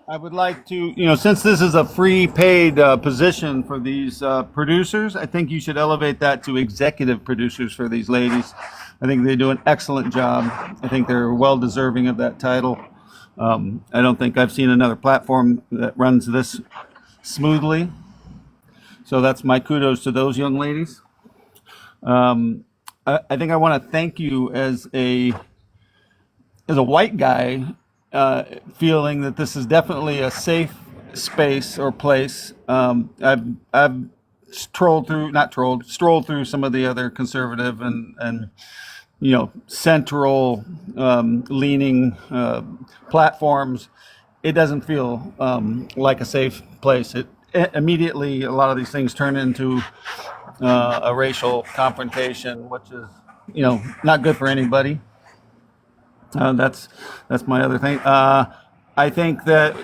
I would like to, since this is a free paid position for these producers, I think you should elevate that to executive producers for these ladies. I think they do an excellent job. I think they're well deserving of that title. I don't think I've seen another platform that runs this smoothly. So that's my kudos to those young ladies. I think I want to thank you as a white guy, feeling that this is definitely a safe space or place. I've strolled through some of the other conservative and central leaning platforms. It doesn't feel like a safe place. It immediately, a lot of these things turn into a racial confrontation, which is not good for anybody. That's my other thing. I think that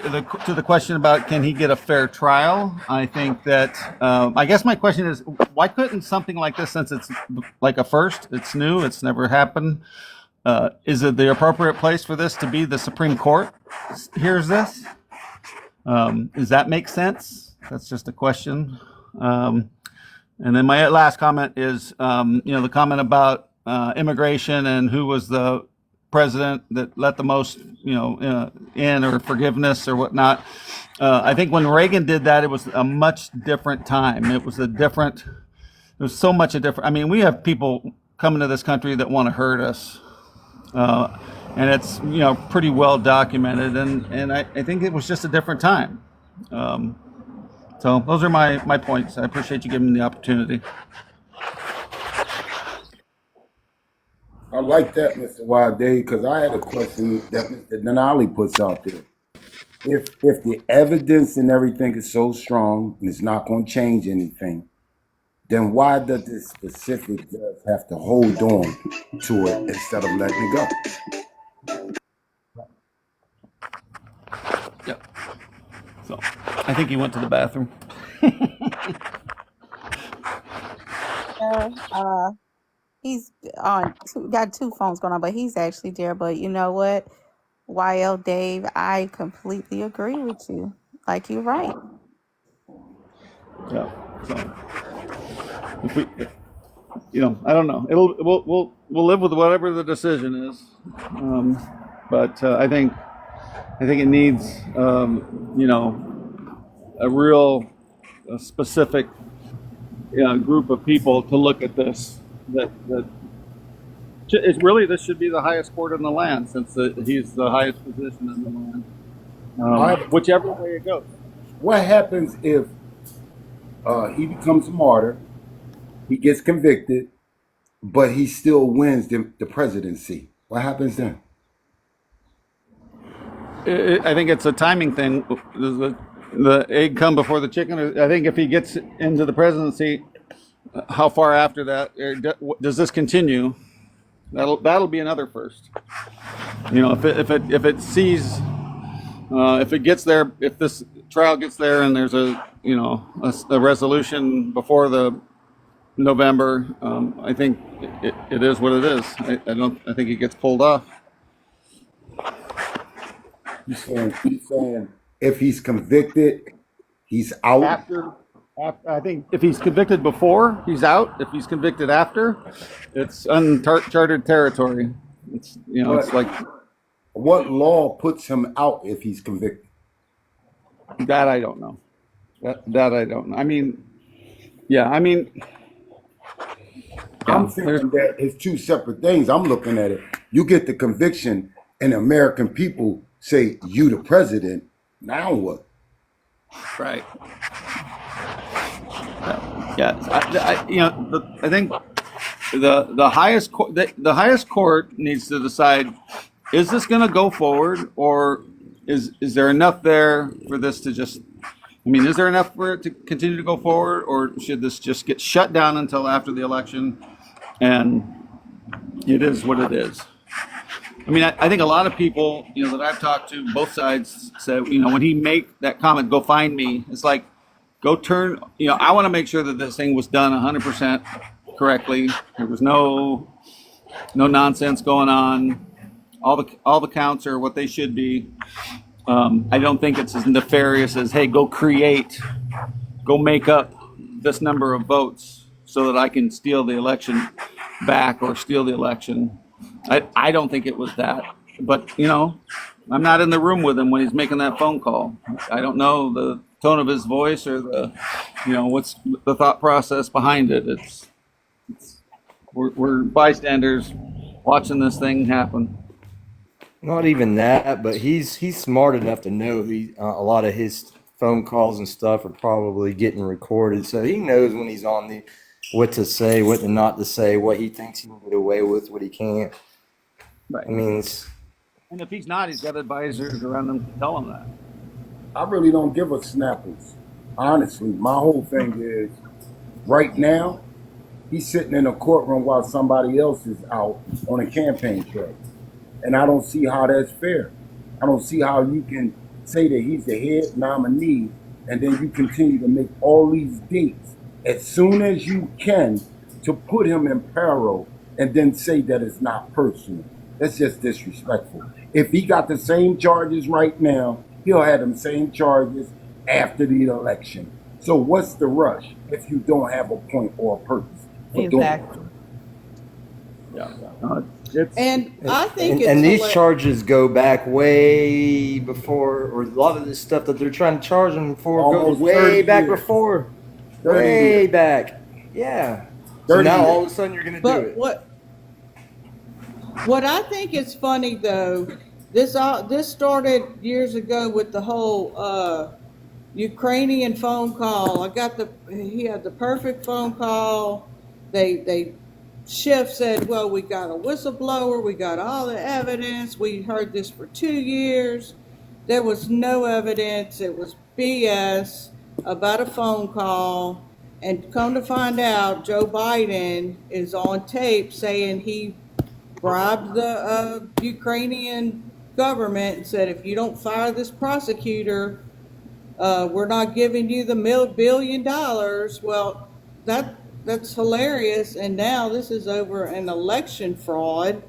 to the question about can he get a fair trial, I think that I guess my question is, why couldn't something like this, since it's like a first, it's new, it's never happened, is it the appropriate place for this to be the Supreme Court hears this? Does that make sense? That's just a question. And then my last comment is, the comment about immigration and who was the president that let the most, in, or forgiveness or whatnot. I think when Reagan did that, it was a much different time. It was so much a different. I mean, we have people coming to this country that want to hurt us, and it's pretty well documented. And I think it was just a different time. So those are my points. I appreciate you giving me the opportunity. I like that, Mr. Wade, because I had a question that Mr. Denali puts out there. If the evidence and everything is so strong and it's not going to change anything, then why does this specific judge have to hold on to it instead of letting it go? Yep. So I think he went to the bathroom. He's on got two phones going on, but he's actually there. But you know what, YL Dave, I completely agree with you. Like, you're right. Yeah. So if we, I don't know. We'll live with whatever the decision is. But I think it needs a real specific group of people to look at this. That it's really, this should be the highest court in the land, since he's the highest position in the land. Whichever way it goes. What happens if he becomes a martyr, he gets convicted, but he still wins the presidency? What happens then? I think it's a timing thing. The egg come before the chicken. I think if he gets into the presidency, how far after that does this continue? That'll be another first. If it sees, if it gets there, if this trial gets there and there's a resolution before the November, I think it is what it is. I think it gets pulled off. He's saying if he's convicted, he's out. After, I think if he's convicted before, he's out. If he's convicted after, it's uncharted territory. It's it's like, what law puts him out if he's convicted? That I don't know. That I don't know. I mean, yeah. I mean, I'm thinking that it's two separate things. I'm looking at it. You get the conviction, and the American people say you the president. Now what? Right. Yeah. I think the highest court needs to decide: is this going to go forward, or is there enough there for this to just I mean, is there enough for it to continue to go forward, or should this just get shut down until after the election? And it is what it is. I mean, I think a lot of people, that I've talked to, both sides, said, when he make that comment, "Go find me," it's like, go turn. I want to make sure that this thing was done 100% correctly. There was no nonsense going on. All the counts are what they should be. I don't think it's as nefarious as, hey, go make up this number of votes so that I can steal the election back or steal the election. I don't think it was that. But, I'm not in the room with him when he's making that phone call. I don't know the tone of his voice or what's the thought process behind it. We're bystanders watching this thing happen. Not even that, but he's smart enough to know a lot of his phone calls and stuff are probably getting recorded, so he knows when he's on what to say, what to not to say, what he thinks he can get away with, what he can't. Right. I mean, and if he's not, he's got advisors around him to tell him that. I really don't give a snappers. Honestly, my whole thing is right now, he's sitting in a courtroom while somebody else is out on a campaign trail. And I don't see how that's fair. I don't see how you can say that he's the head nominee and then you continue to make all these dates as soon as you can to put him in peril and then say that it's not personal. That's just disrespectful. If he got the same charges right now, he'll have them same charges after the election. So what's the rush if you don't have a point or a purpose for Exactly. doing it? And I think and these charges go back way before, or a lot of this stuff that they're trying to charge him for goes way back years. Before. Way years. Back. Yeah. So now all of a sudden you're going to do it. What I think is funny though, this started years ago with the whole Ukrainian phone call. He had the perfect phone call. Schiff said, well, we got a whistleblower, we got all the evidence, we heard this for 2 years. There was no evidence, it was BS about a phone call, and come to find out, Joe Biden is on tape saying he bribed the Ukrainian government and said, if you don't fire this prosecutor, we're not giving you the $1 billion. Well, that's hilarious. And now this is over an election fraud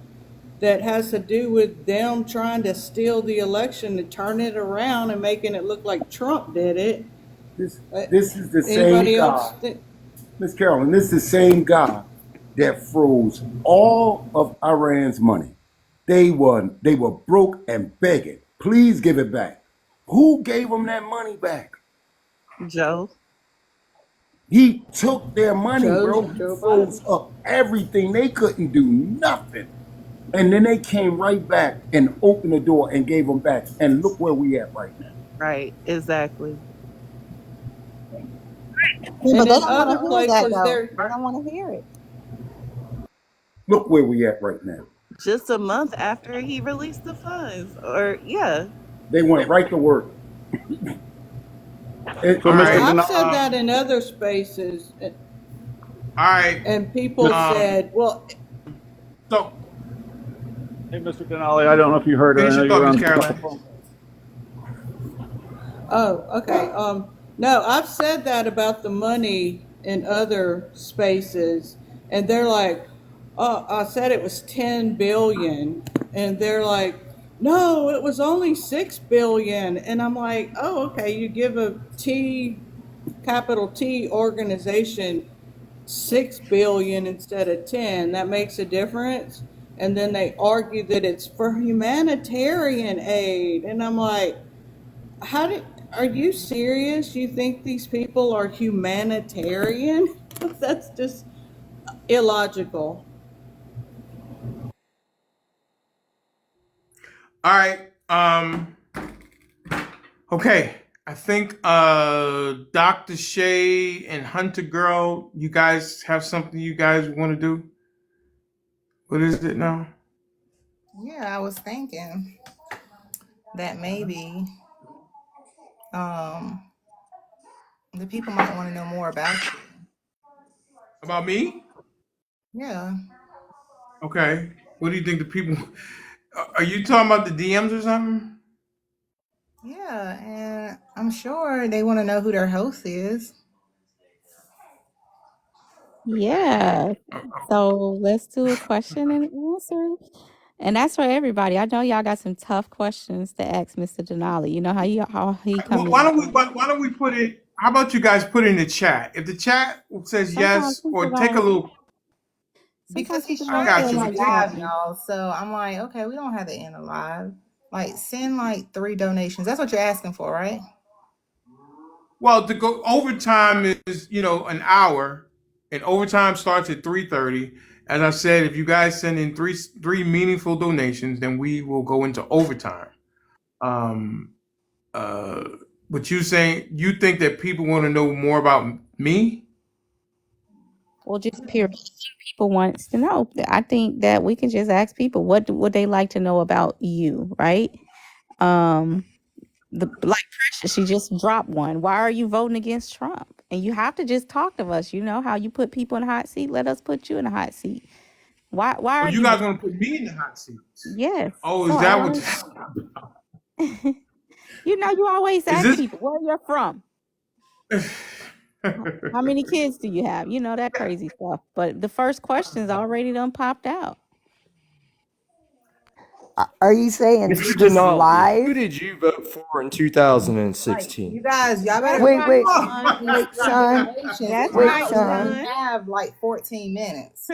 that has to do with them trying to steal the election and turn it around and making it look like Trump did it. This is the same guy, Miss Carolyn, this is the same guy that froze all of Iran's money. They were broke and begging, please give it back. Who gave them that money back? Joe. He took their money, bro. He froze up everything. They couldn't do nothing. And then they came right back and opened the door and gave them back. And look where we at right now. Right, exactly. Yeah, but they don't want to hear that, though. They don't want to hear it. Look where we at right now. Just a month after he released the funds, They went right to work. I've said that in other spaces. All right. And people said, well. So. Hey, Mr. Denali, I don't know if you heard it. Oh, okay. No, I've said that about the money in other spaces, and they're like, "Oh, I said it was 10 billion," and they're like, "No, it was only 6 billion," and I'm like, "Oh, okay. You give a capital T organization 6 billion instead of 10. That makes a difference." And then they argue that it's for humanitarian aid, and I'm like, are you serious? You think these people are humanitarian? That's just illogical. All right. Okay. I think Dr. Shay and Hunter Girl, you guys have something you guys want to do? What is it now? Yeah, I was thinking that maybe The people might want to know more about you. About me? Yeah. Okay. What do you think the people? Are you talking about the DMs or something? Yeah, and I'm sure they want to know who their host is. Yeah. So let's do a question and answer. And that's for everybody. I know y'all got some tough questions to ask Mr. Denali. You know how he come Why in. don't we? Why don't we put it? How about you guys put it in the chat? If the chat says Sometimes yes, people or take a don't. little. Because Sometimes he's people I don't trying to got feel you. end like live, talking. y'all. So I'm like, okay, we don't have to end live. Like, send like 3 donations. That's what you're asking for, right? Well, to go overtime is an hour, and overtime starts at 3:30. As I said, if you guys send in three meaningful donations, then we will go into overtime. Um, uh, but you saying you think that people want to know more about me? Well, just period. People wants to know. I think that we can just ask people would they like to know about you, right? Um, like Precious, she just dropped one. Why are you voting against Trump? And you have to just talk to us. You know how you put people in a hot seat. Let us put you in a hot seat. Why Oh, are you you? guys want to put me in the hot seat? Yes. Oh, is So that what as this you know, you always is? ask people where you're from. This? How many kids do you have? You know that crazy stuff. But the first question's already done popped out. Are you saying Mr. do this Denali, who live? did you vote for in Like, you 2016? guys, y'all better That's Wait, focus right, wait, on Sean. these wait, three Sean. donations, That's or Wait, right, else we only Sean. Sean. have like 14 minutes.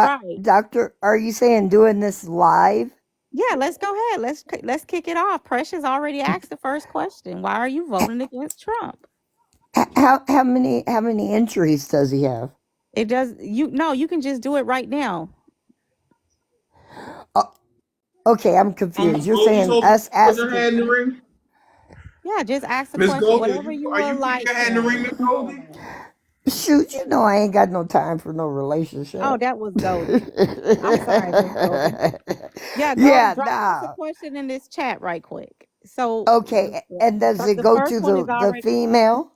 Right. Doctor, are you saying doing this live? Yeah, let's go ahead. Let's kick it off. Precious already asked the first question. Why are you voting against Trump? How many entries does he have? It does you no, you can just do it right now. Oh, okay, I'm confused. Miss You're Goldie's saying holding us putting her asking. hand in the ring. Yeah, just ask the Miss question. Goldie, Whatever you are would you putting like your hand in the ring, to. Miss Goldie? Shoot, you know I ain't got no time for no Oh, relationship. that was Goldie. I'm sorry, Miss Goldie. Yeah, go Yeah, drop us a nah. question in this chat right quick. So Okay, and does it the go first to one is the already female?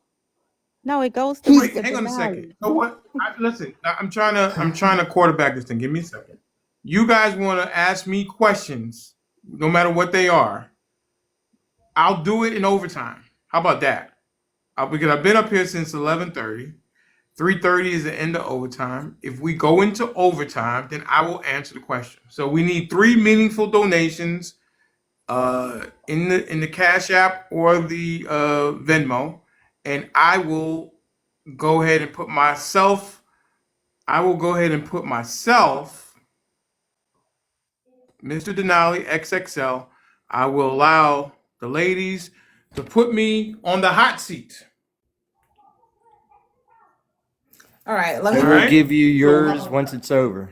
no, it goes to He's Wait, Mr. hang on a second. Denali. You know what? Listen, I'm trying to quarterback this thing. Give me a second. You guys want to ask me questions, no matter what they are. I'll do it in overtime. How about that? Because I've been up here since 11:30. 3:30 is the end of overtime. If we go into overtime, then I will answer the question. So we need three meaningful donations in the Cash App or the Venmo, and I will go ahead and put myself. I will go ahead and put myself, Mr. Denali XXL. I will allow the ladies to put me on the hot seat. All right, let me All And we'll put. right. give you So yours once it's over.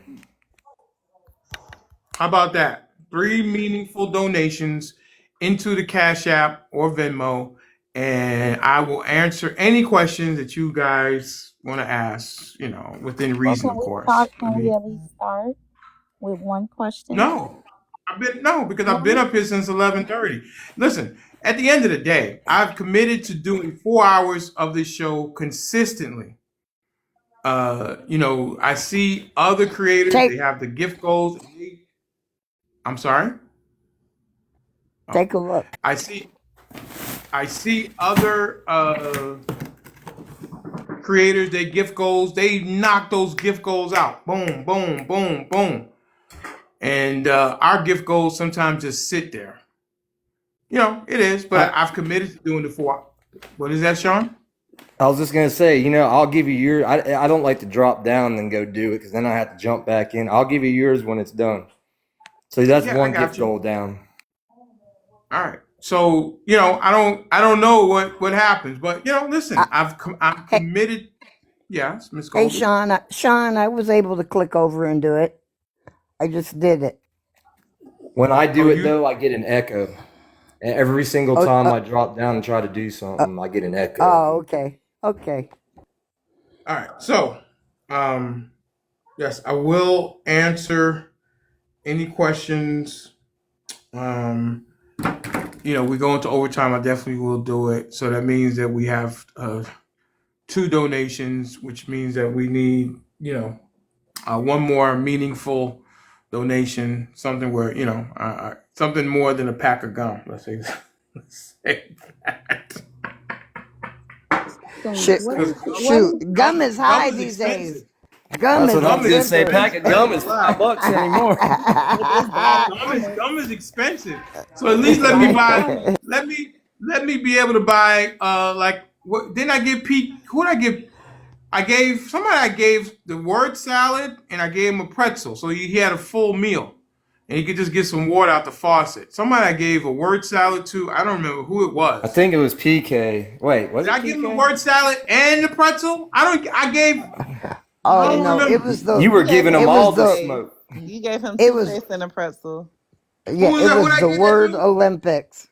how about that? Three meaningful donations into the Cash App or Venmo, and I will answer any questions that you guys want to ask. Within Well, reason, can of we start? course. Can we at least start with one question? No, because I've been No? up here since 11:30. Listen, at the end of the day, I've committed to doing 4 hours of this show consistently. I see other creators; they take have the gift goals. I'm sorry. Oh, take a look. I see. I see other creators. They gift goals. They knock those gift goals out. Boom, boom, boom, boom. And our gift goals sometimes just sit there. It is, but I, I've committed to doing the four. What is that, Sean? I was just gonna say, I'll give you your. I don't like to drop down and then go do it because then I have to jump back in. I'll give you yours when it's done. So that's Yeah, I one gift got you. goal down. All right. So I don't know what happens, but I, listen, I'm hey, committed. Yes, Miss hey, Goldie. Sean. Sean, I was able to click over and do it. I just did it. When I Oh, do it you. though, I get an echo. And every single Oh, time I drop down and try to do uh, something, I get an echo. oh, okay, okay. All right. So, yes, I will answer any questions. Um, we go into overtime, I definitely will do it. So that means that we have two donations, which means that we need, one more meaningful donation, something where, something more than a pack of gum. Let's say that. Shoot, What Because is what shoot, is gum is gum high is these days. expensive. Gum That's is what I'm Gum is gonna say. expensive. Pack of expensive. I ain't gum gonna is lie. $5 anymore. it is bad coming? Gum is expensive. So at least It's let me bad buy. coming. Let me be able to buy. Like what? Didn't I give Pete? Who did I give? I gave somebody. I gave the word salad, and I gave him a pretzel, so he had a full meal, and he could just get some water out the faucet. Somebody I gave a word salad to. I don't remember who it I was. think it was PK. Wait, was Did it I give him the PK? word salad and the pretzel? I don't. I gave. I Oh don't no, remember. You You were gave giving him them it two was all the the fays. smoke. You gave him it two was fays and a pretzel. Who yeah, was it that? Who was did I the give that word to? Olympics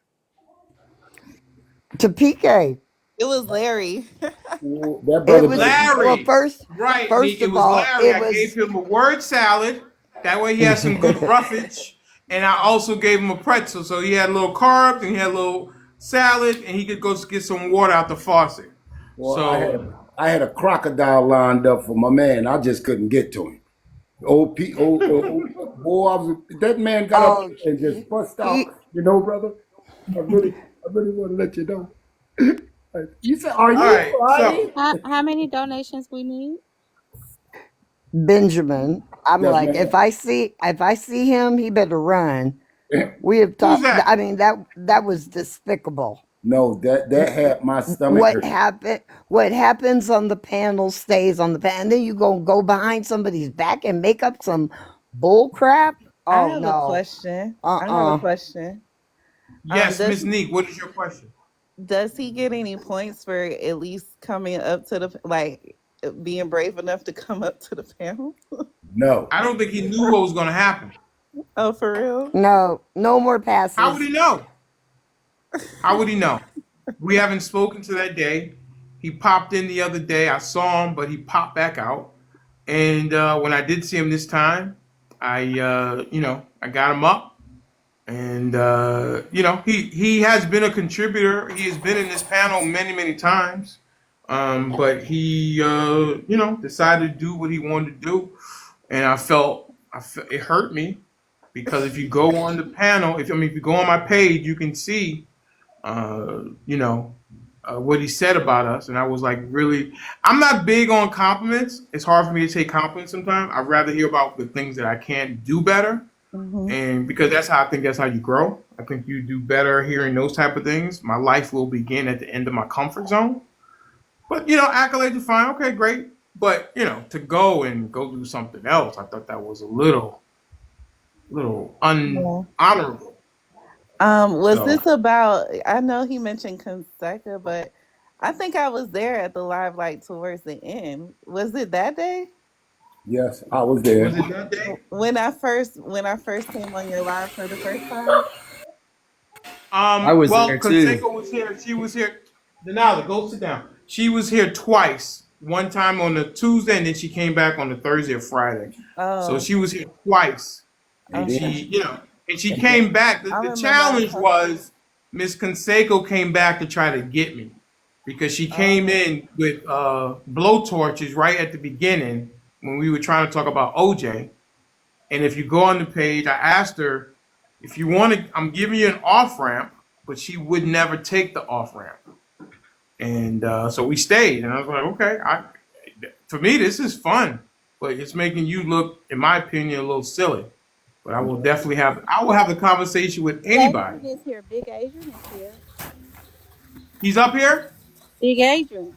to PK. It was Larry. Ooh, that It brother was better. well Larry. Right, first Nick. It of was all, Larry. it I gave was him a word salad. That way he had some good roughage. And I also gave him a pretzel. So he had a little carbs and he had a little salad and he could go get some water out the faucet. Well, So I had a crocodile lined up for my man. I just couldn't get to him. Boy, that man got up oh there and just bust out. he You know, brother, I really want to let you know. You said, "Are all you right. So crying?" How many donations we need? Benjamin. I'm Yes, like, ma'am. if I see him, he better run. We have who's talked. that? I mean that was despicable. No, that had my stomach What hurt. happened? What happens on the panel stays on the panel. And then you go behind somebody's back and make up some bull crap. I Oh have a no. question. I have a Uh-uh. question. Yes, Does Miss Neek. What is your question? he get any points for at least coming up to the like being brave enough to come up to the panel? No, I don't think he knew what was going to happen. Oh, for real? No, no more How would passes. he know? How would he know? We haven't spoken to that day. He popped in the other day. I saw him, but he popped back out. And when I did see him this time, I got him up, and he has been a contributor. He has been in this panel many, many times, but he decided to do what he wanted to do, and I felt it hurt me because if you go on the panel, if you go on my page, you can see, uh, you know, what he said about us, and I was like, really, I'm not big on compliments. It's hard for me to take compliments sometimes. I'd rather hear about the things that I can do better, Hmm. and because that's how you grow. I think you do better hearing those type of things. My life will begin at the end of my comfort zone. But accolades are fine. Okay, great. But to go do something else, I thought that was a little Yeah. unhonorable. Was So this about? I know he mentioned Conseca, but I think I was there at the live like towards the end. Was it that day? yes, I was there. was it that day? When I first came on your live for the first time? I was Well, there too. Conseco was here. She was here. Denali, go sit down. She was here twice. One time on the Tuesday, and then she came back on the Thursday or Friday. So Oh, she was here twice, And and then, okay. she and then came back. The, I the remember I challenge posted. was Miss Conseco came back to try to get me because she came Oh, in with blowtorches right at the beginning when we were trying to talk about OJ. And if you go on the page, I asked her if you want to. I'm giving you an off ramp, but she would never take the off ramp. And so we stayed, and I was like, okay, for me this is fun, but it's making you look, in my opinion, a little silly. But I will have the conversation with anybody. Adrian is here. Big Adrian is here. He's up here. Big Adrian.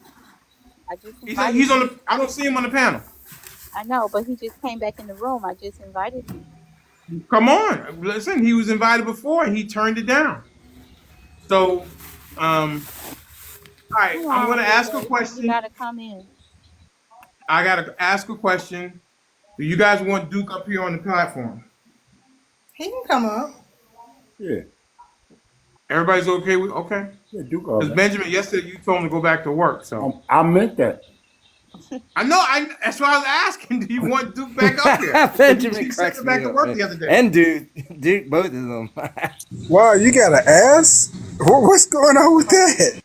I just invited He's on him. the. I don't see him on the panel. I know, but he just came back in the room. I just invited him. Come on, listen. He was invited before, and he turned it down. So, all right, Come I'm gonna on, Big ask a Adrian. You question. gotta come in. I gotta ask a question. Do you guys want Duke up here on the platform? He can come up. yeah, Everybody's okay with okay? yeah, Duke all Because right. Benjamin, yesterday you told him to go back to work. So I meant that. I know. That's why I was asking. Do you want Duke back up here? Benjamin He sent cracks him me back to up, work man. the other day. And Duke, both of them. Wow, you got an ass? What's going on with that?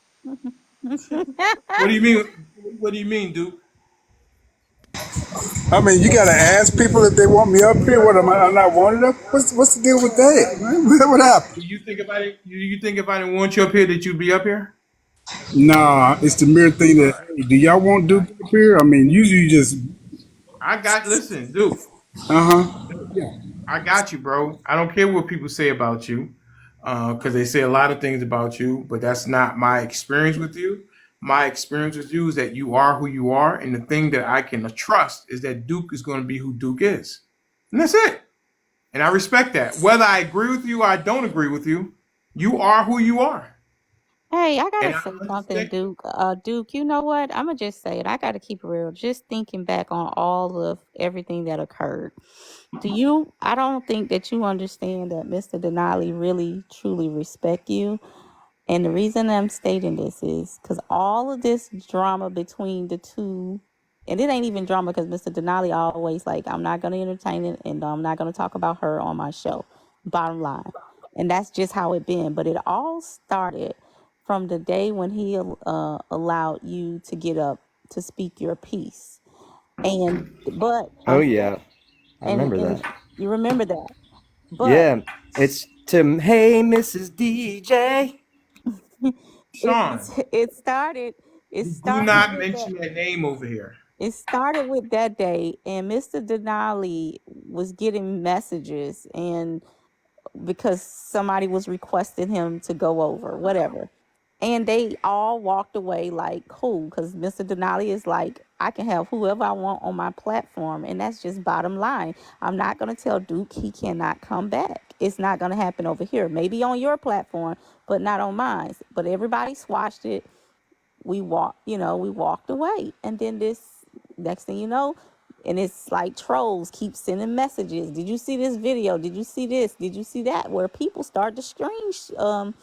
What do you mean? What do you mean, Duke? I mean, you gotta ask people if they want me up here. What am I? I'm not wanted up. What's the deal with that? What happened? Do you think if I didn't? You think if I didn't want you up here that you'd be up here? Nah, it's the mere thing that. Hey, do y'all want Duke up here? I mean, usually you just. Listen, Duke. Uh huh. I got you, bro. I don't care what people say about you, because they say a lot of things about you, but that's not my experience with you. My experience with you is that you are who you are, and the thing that I can trust is that Duke is going to be who Duke is, and that's it. And I respect that. Whether I agree with you or I don't agree with you, you are who you are, Hey, I gotta and I say something, understand. Duke. Duke, you know what? I'm gonna just say it. I gotta keep it real. Just thinking back on all of everything that occurred. I don't think that you understand that Mr. Denali really, truly respect you. And the reason I'm stating this is because all of this drama between the two, and it ain't even drama because Mr. Denali always like, I'm not going to entertain it and I'm not going to talk about her on my show. Bottom line. And that's just how it been. But it all started from the day when he allowed you to get up to speak your piece. But Oh yeah, I remember and that. you remember that. But Yeah, it's to Hey Mrs. DJ. it Sean, it started it do started not with that. mention that name over here. It started with that day, and Mr. Denali was getting messages, and because somebody was requesting him to go over, whatever. And they all walked away like, cool, because Mr. Denali is like, I can have whoever I want on my platform. And that's just bottom line. I'm not going to tell Duke he cannot come back. It's not going to happen over here. Maybe on your platform, but not on mine. But everybody swatched it. We walked away. And then this next thing you know, and it's like trolls keep sending messages. Did you see this video? Did you see this? Did you see that? Where people start to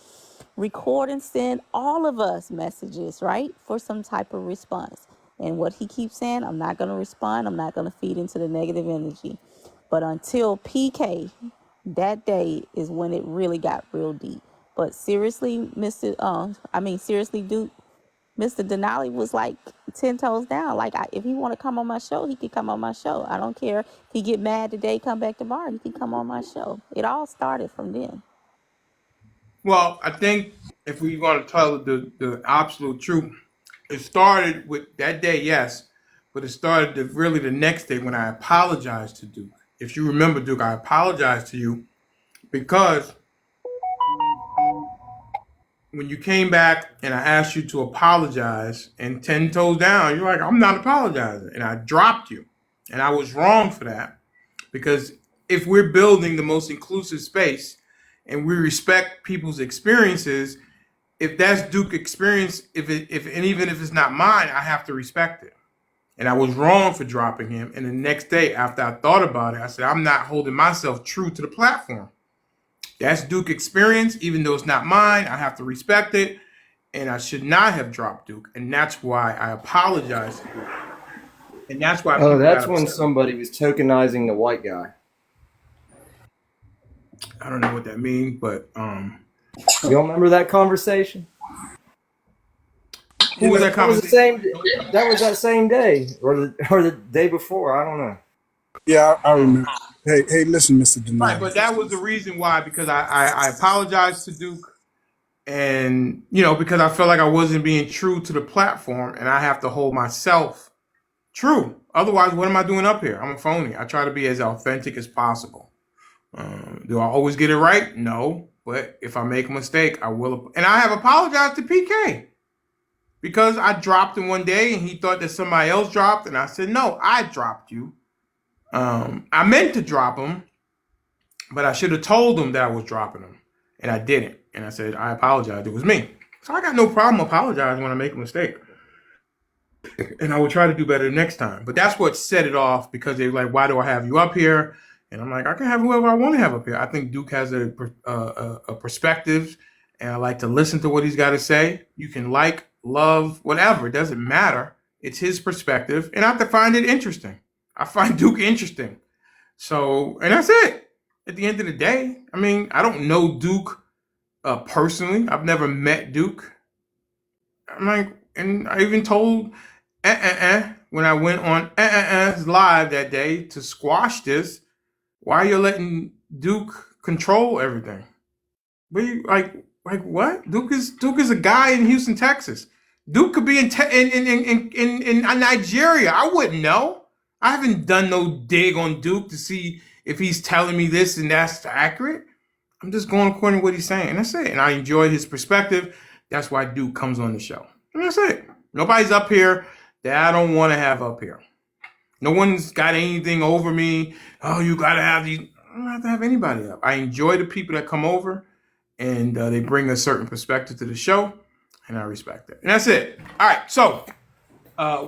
record and send all of us messages, right? For some type of response. And what he keeps saying, I'm not going to respond. I'm not going to feed into the negative energy. But until PK, that day is when it really got real deep. But seriously, seriously, Duke, Mr. Denali was like 10 toes down. Like, if he want to come on my show, he could come on my show. I don't care if he get mad today, come back tomorrow. He can come on my show. It all started from then. Well, I think if we want to tell the absolute truth, it started with that day, yes, but it started really the next day when I apologized to Duke. If you remember, Duke, I apologized to you because when you came back and I asked you to apologize and 10 toes down, you're like, I'm not apologizing. And I dropped you. And I was wrong for that because if we're building the most inclusive space and we respect people's experiences, if that's Duke experience, and even if it's not mine, I have to respect it. And I was wrong for dropping him. And the next day, after I thought about it, I said, I'm not holding myself true to the platform. That's Duke experience, even though it's not mine. I have to respect it. And I should not have dropped Duke. And that's why I apologize to Duke. And that's why Oh, people got that's when upset. somebody was tokenizing the white guy. I don't know what that means, but You don't remember that conversation? who was that That was the conversation? same. That was that same day, or the day before. I don't know. Yeah, I remember. Hey, listen, Mr. Right, Denali. but that was the reason why, because I apologized to Duke. And because I felt like I wasn't being true to the platform, and I have to hold myself true. Otherwise, what am I doing up here? I'm a phony. I try to be as authentic as possible. Do I always get it right? No, but if I make a mistake, I will. And I have apologized to PK because I dropped him one day, and he thought that somebody else dropped, and I said, no, I dropped you. I meant to drop him, but I should have told him that I was dropping him, and I didn't. And I said, I apologize. It was me. So I got no problem apologizing when I make a mistake. And I will try to do better next time. But that's what set it off, because they're like, why do I have you up here? And I'm like, I can have whoever I want to have up here. I think Duke has a perspective, and I like to listen to what he's got to say. You can like, love, whatever. It doesn't matter. It's his perspective, and I find it interesting. I find Duke interesting. So, and that's it. At the end of the day, I mean, I don't know Duke personally. I've never met Duke. I'm like, and I even told when I went on live that day to squash this. Why are you letting Duke control everything? What you like what? Duke is a guy in Houston, Texas. Duke could be in Nigeria. I wouldn't know. I haven't done no dig on Duke to see if he's telling me this and that's accurate. I'm just going according to what he's saying. That's it. And I enjoy his perspective. That's why Duke comes on the show. And that's it. Nobody's up here that I don't want to have up here. No one's got anything over me. Oh, you got to have these. I don't have to have anybody up. I enjoy the people that come over and they bring a certain perspective to the show, and I respect it. And that's it. All right. So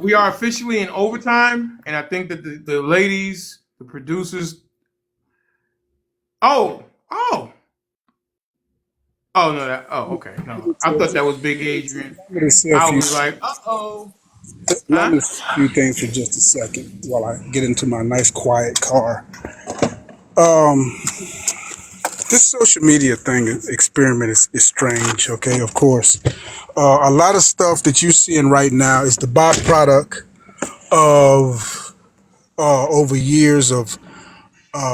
we are officially in overtime, and I think that the ladies, the producers. Oh. Oh no! Okay. No, I thought that was Big Adrian. Let me say a I few, was like, uh-oh. let Huh? me say a few things for just a second while I get into my nice quiet car. This social media experiment is strange. Okay, of course, a lot of stuff that you're seeing right now is the byproduct of over years of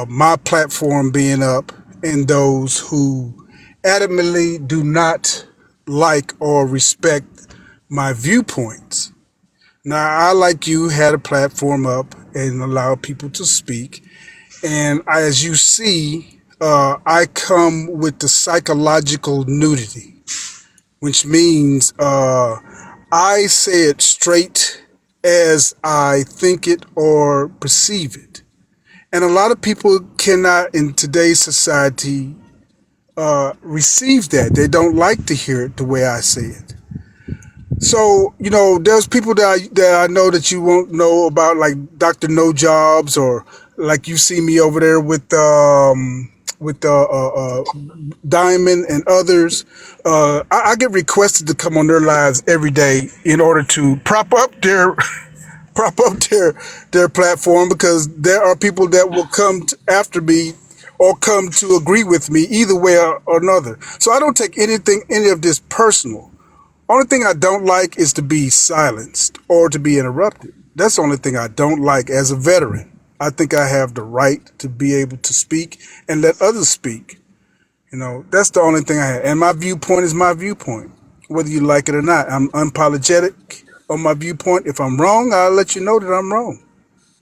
my platform being up and those who adamantly do not like or respect my viewpoints. Now, I, like you, had a platform up and allow people to speak. And as you see, I come with the psychological nudity, which means I say it straight as I think it or perceive it. And a lot of people cannot, in today's society, receive that. They don't like to hear it the way I say it. So, there's people that I know that you won't know about, like Dr. No Jobs, or like you see me over there with Diamond and others. I get requested to come on their lives every day in order to prop up their platform, because there are people that will come after me or come to agree with me either way or another. So I don't take any of this personal. Only thing I don't like is to be silenced or to be interrupted. That's the only thing I don't like as a veteran. I think I have the right to be able to speak and let others speak. That's the only thing I have. And my viewpoint is my viewpoint, whether you like it or not. I'm unapologetic on my viewpoint. If I'm wrong, I'll let you know that I'm wrong.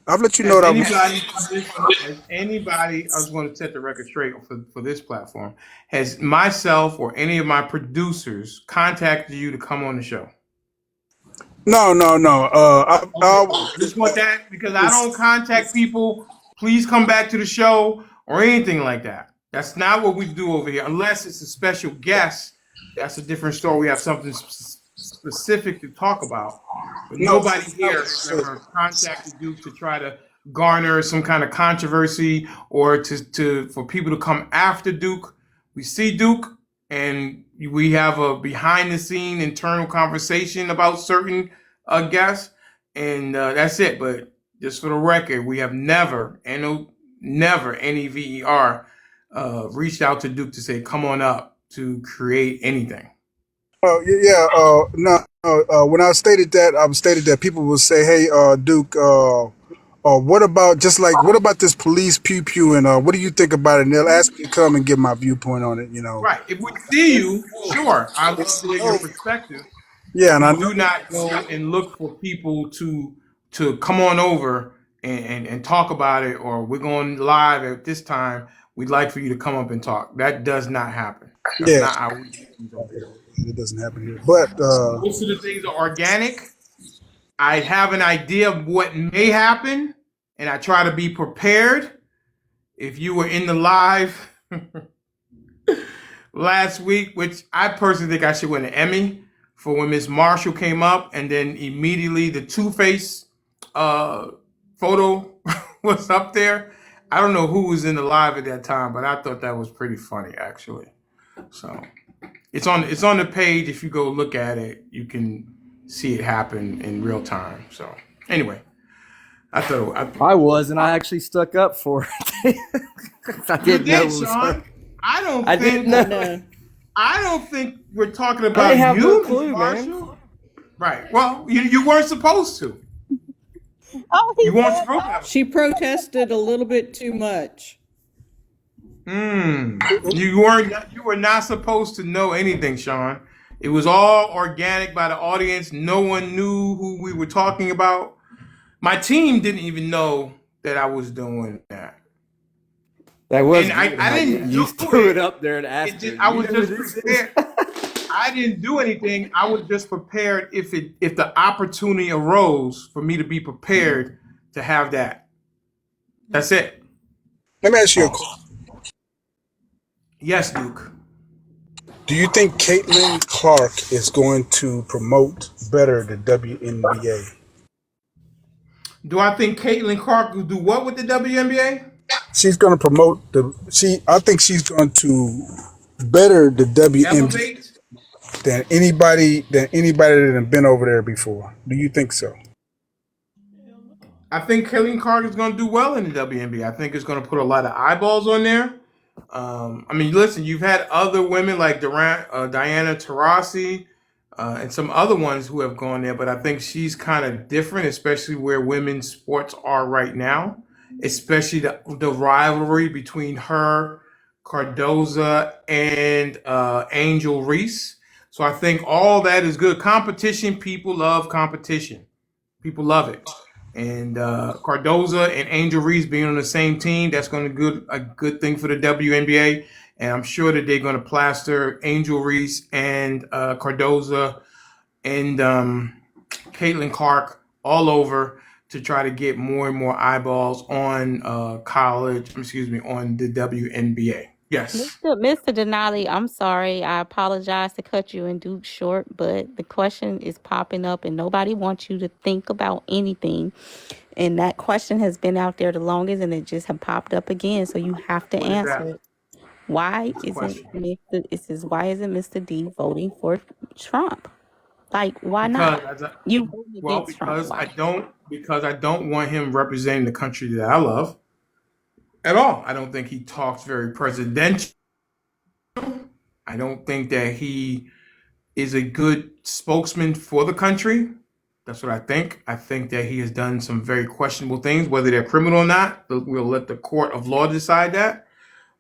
I've let you know Has that I'm anybody I was going to set the record straight for this platform. Has myself or any of my producers contacted you to come on the show? no, no, no. Okay, cool. I just want that because I don't contact people. Please come back to the show or anything like that. That's not what we do over here. Unless it's a special guest, that's a different story. We have something specific to talk about. But no, nobody here has ever contacted Duke to try to garner some kind of controversy or to for people to come after Duke. We see Duke and we have a behind the scene internal conversation about certain guests, and that's it. But just for the record, we have never NEVER reached out to Duke to say come on up to create anything. yeah. No. When I stated that, I stated that people will say, "Hey, Duke, what about what about this police pew pew, and what do you think about it?" And they'll ask me to come and give my viewpoint on it. Right. If we see you, sure, I'd love to hear your Oh, perspective. yeah, and We I know do not go and look for people to come on over and talk about it, or we're going live at this time. We'd like for you to come up and talk. That does not happen. That's yeah, not how we do things over here. it doesn't happen here, but Most of the things are organic. I have an idea of what may happen, and I try to be prepared. If you were in the live last week, which I personally think I should win an Emmy for when Miss Marshall came up, and then immediately the Two-Face photo was up there. I don't know who was in the live at that time, but I thought that was pretty funny actually. So it's on the page. If you go look at it, you can see it happen in real time. So anyway, I thought I was, and I actually stuck up for it. I you didn't know did, it was her. Sean. I don't I didn't think know. No. I don't think we're talking I didn't about have no you, Miss clue, man. Marshall. Right. Well, you weren't supposed to. Oh, he You weren't said supposed to that. have. She protested a little bit too much. You were not supposed to know anything, Sean. It was all organic by the audience. No one knew who we were talking about. My team didn't even know that I was doing that. That was And good I how didn't you do threw it it. up there and It asked her, just "Do I you was know who just this is?" prepared. I didn't do anything. I was just prepared if the opportunity arose for me to be prepared to have that. That's it. Let me ask you a question. Yes, Duke. Do you think Caitlin Clark is going to promote better the WNBA? Do I think Caitlin Clark will do what with the WNBA? She's going to promote the. I think she's going to better the WNBA Elevate? than anybody that have been over there before. Do you think so? I think Caitlin Clark is going to do well in the WNBA. I think it's going to put a lot of eyeballs on there. I mean, listen, you've had other women like Diana Taurasi and some other ones who have gone there, but I think she's kind of different, especially where women's sports are right now, especially the rivalry between her, Cardoza, and Angel Reese. So I think all that is good. Competition, people love competition. People love it. And Cardoza and Angel Reese being on the same team, that's going to be a good thing for the WNBA. And I'm sure that they're going to plaster Angel Reese and Cardoza and Caitlin Clark all over to try to get more and more eyeballs on on the WNBA. Yes. Mr. Denali, I'm sorry. I apologize to cut you and Duke short, but the question is popping up and nobody wants you to think about anything. And that question has been out there the longest and it just have popped up again. So you have to What is answer that? it. Why What's the isn't question? why isn't Mr. D voting for Trump? Like, why not? Because as I, You voted well, against Trump. Why? because I don't want him representing the country that I love at all. I don't think he talks very presidential. I don't think that he is a good spokesman for the country. That's what I think. I think that he has done some very questionable things, whether they're criminal or not. We'll let the court of law decide that.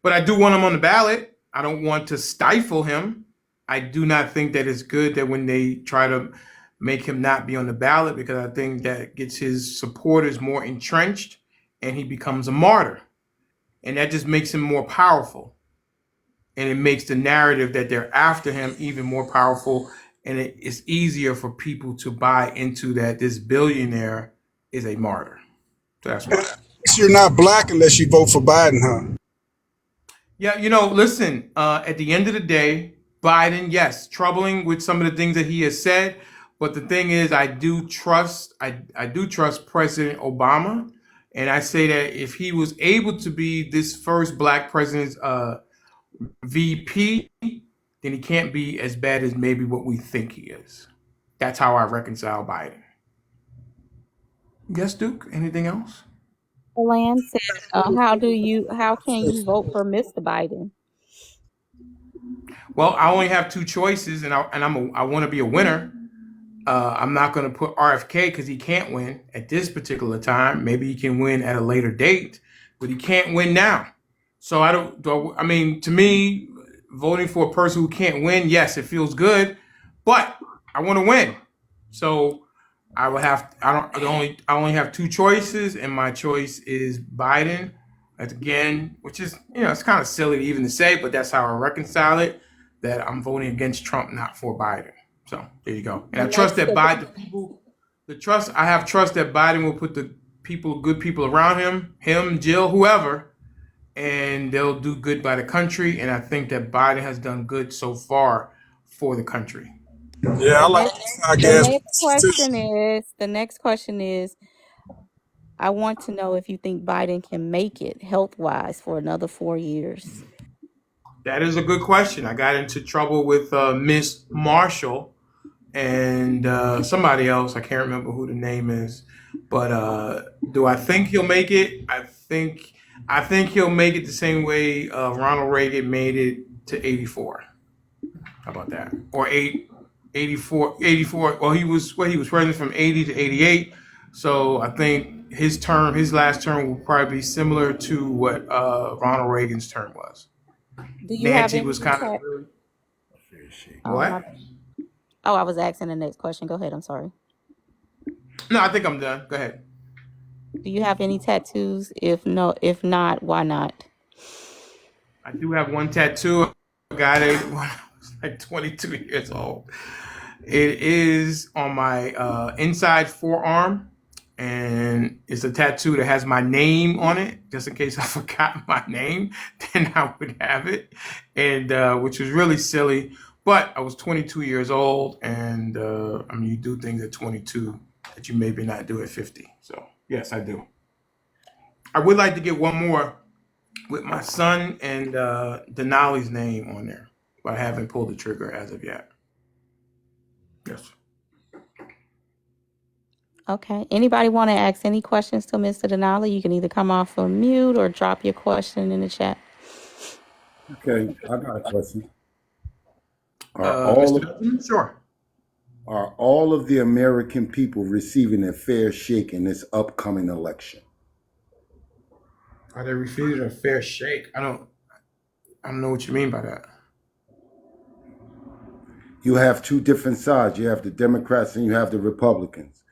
But I do want him on the ballot. I don't want to stifle him. I do not think that it's good that when they try to make him not be on the ballot, because I think that gets his supporters more entrenched and he becomes a martyr. And that just makes him more powerful. And it makes the narrative that they're after him even more powerful. And it's easier for people to buy into that this billionaire is a martyr. So that's why. You're not black unless you vote for Biden, huh? Yeah, listen, at the end of the day, Biden, yes, troubling with some of the things that he has said. But the thing is, I do trust President Obama. And I say that if he was able to be this first black president's VP, then he can't be as bad as maybe what we think he is. That's how I reconcile Biden. Yes, Duke. Anything else? Land said, how can you vote for Mr. Biden? Well, I only have two choices, and I want to be a winner. I'm not going to put RFK because he can't win at this particular time. Maybe he can win at a later date, but he can't win now. So I don't. I mean, to me, voting for a person who can't win, yes, it feels good, but I want to win. So I would have. I only have two choices, and my choice is Biden. That's again, which is it's kind of silly even to say, but that's how I reconcile it. That I'm voting against Trump, not for Biden. So there you go. And I The trust next that Biden, I have trust that Biden will put the good people around him, Jill, whoever, and they'll do good by the country. And I think that Biden has done good so far for the country. Yeah, I the like next I the guess. next question is I want to know if you think Biden can make it health wise for another 4 years. That is a good question. I got into trouble with Miss Marshall and somebody else. I can't remember who the name is. But do I think he'll make it? I think he'll make it the same way Ronald Reagan made it to 84. How about that? Or 84, 84. Well, he was president from 80 to 88. So I think his last term will probably be similar to what Ronald Reagan's term was. Do you have Nancy any was kind of tech? really Oh my. what? Oh, I was asking the next question. Go ahead. I'm sorry. No, I think I'm done. Go ahead. Do you have any tattoos? If no, if not, why not? I do have one tattoo. I got it when I was like 22 years old. It is on my inside forearm, and it's a tattoo that has my name on it. Just in case I forgot my name, then I would have it, and which was really silly. But I was 22 years old, and I mean, you do things at 22 that you maybe not do at 50. So yes, I do. I would like to get one more with my son and Denali's name on there, but I haven't pulled the trigger as of yet. Yes. Okay. Anybody want to ask any questions to Mr. Denali? You can either come off of mute or drop your question in the chat. Okay, I got a question. Are all Mr. of, Dutton? Sure. are all of the American people receiving a fair shake in this upcoming election? Are they receiving a fair shake? I don't know what you mean by that. You have two different sides. You have the Democrats and you have the Republicans.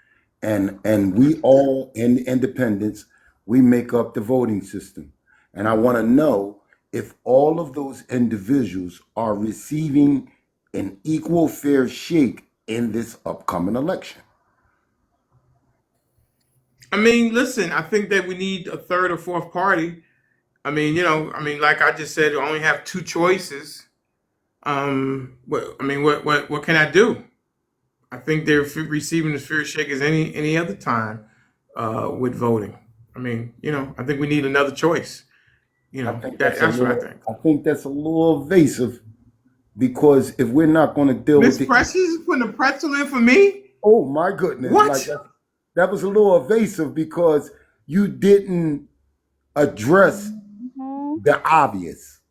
And we all in independents, we make up the voting system. And I want to know if all of those individuals are receiving an equal fair shake in this upcoming election. I mean, listen, I think that we need a third or fourth party. Like I just said, I only have two choices. What can I do? I think they're receiving the fair shake as any other time with voting. I think we need another choice. I think That's what I think. I think that's a little evasive because if we're not going to deal with Miss the Precious is putting a pretzel in for me? oh my goodness, What? like that was a little evasive because you didn't address the obvious.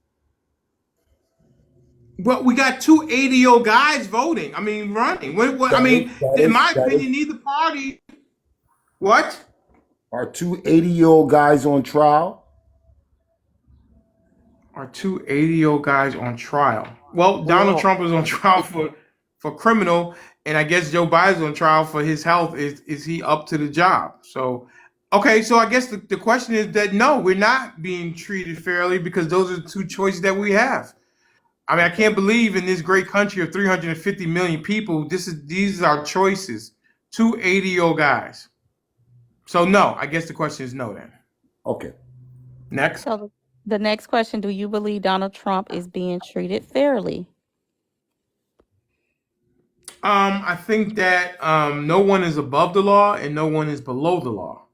Well, we got two 80-year-old guys voting. Running. In my opinion, neither party. What? Are two 80-year-old guys on trial? Are two 80-year-old guys on trial? Well, Donald Trump is on trial for criminal, and I guess Joe Biden's on trial for his health. Is he up to the job? So, okay, so I guess the question is that no, we're not being treated fairly because those are the two choices that we have. I can't believe in this great country of 350 million people, these are our choices. Two 80-year-old guys. So no, I guess the question is no then. Okay. Next. So the next question, do you believe Donald Trump is being treated fairly? I think that no one is above the law and no one is below the law.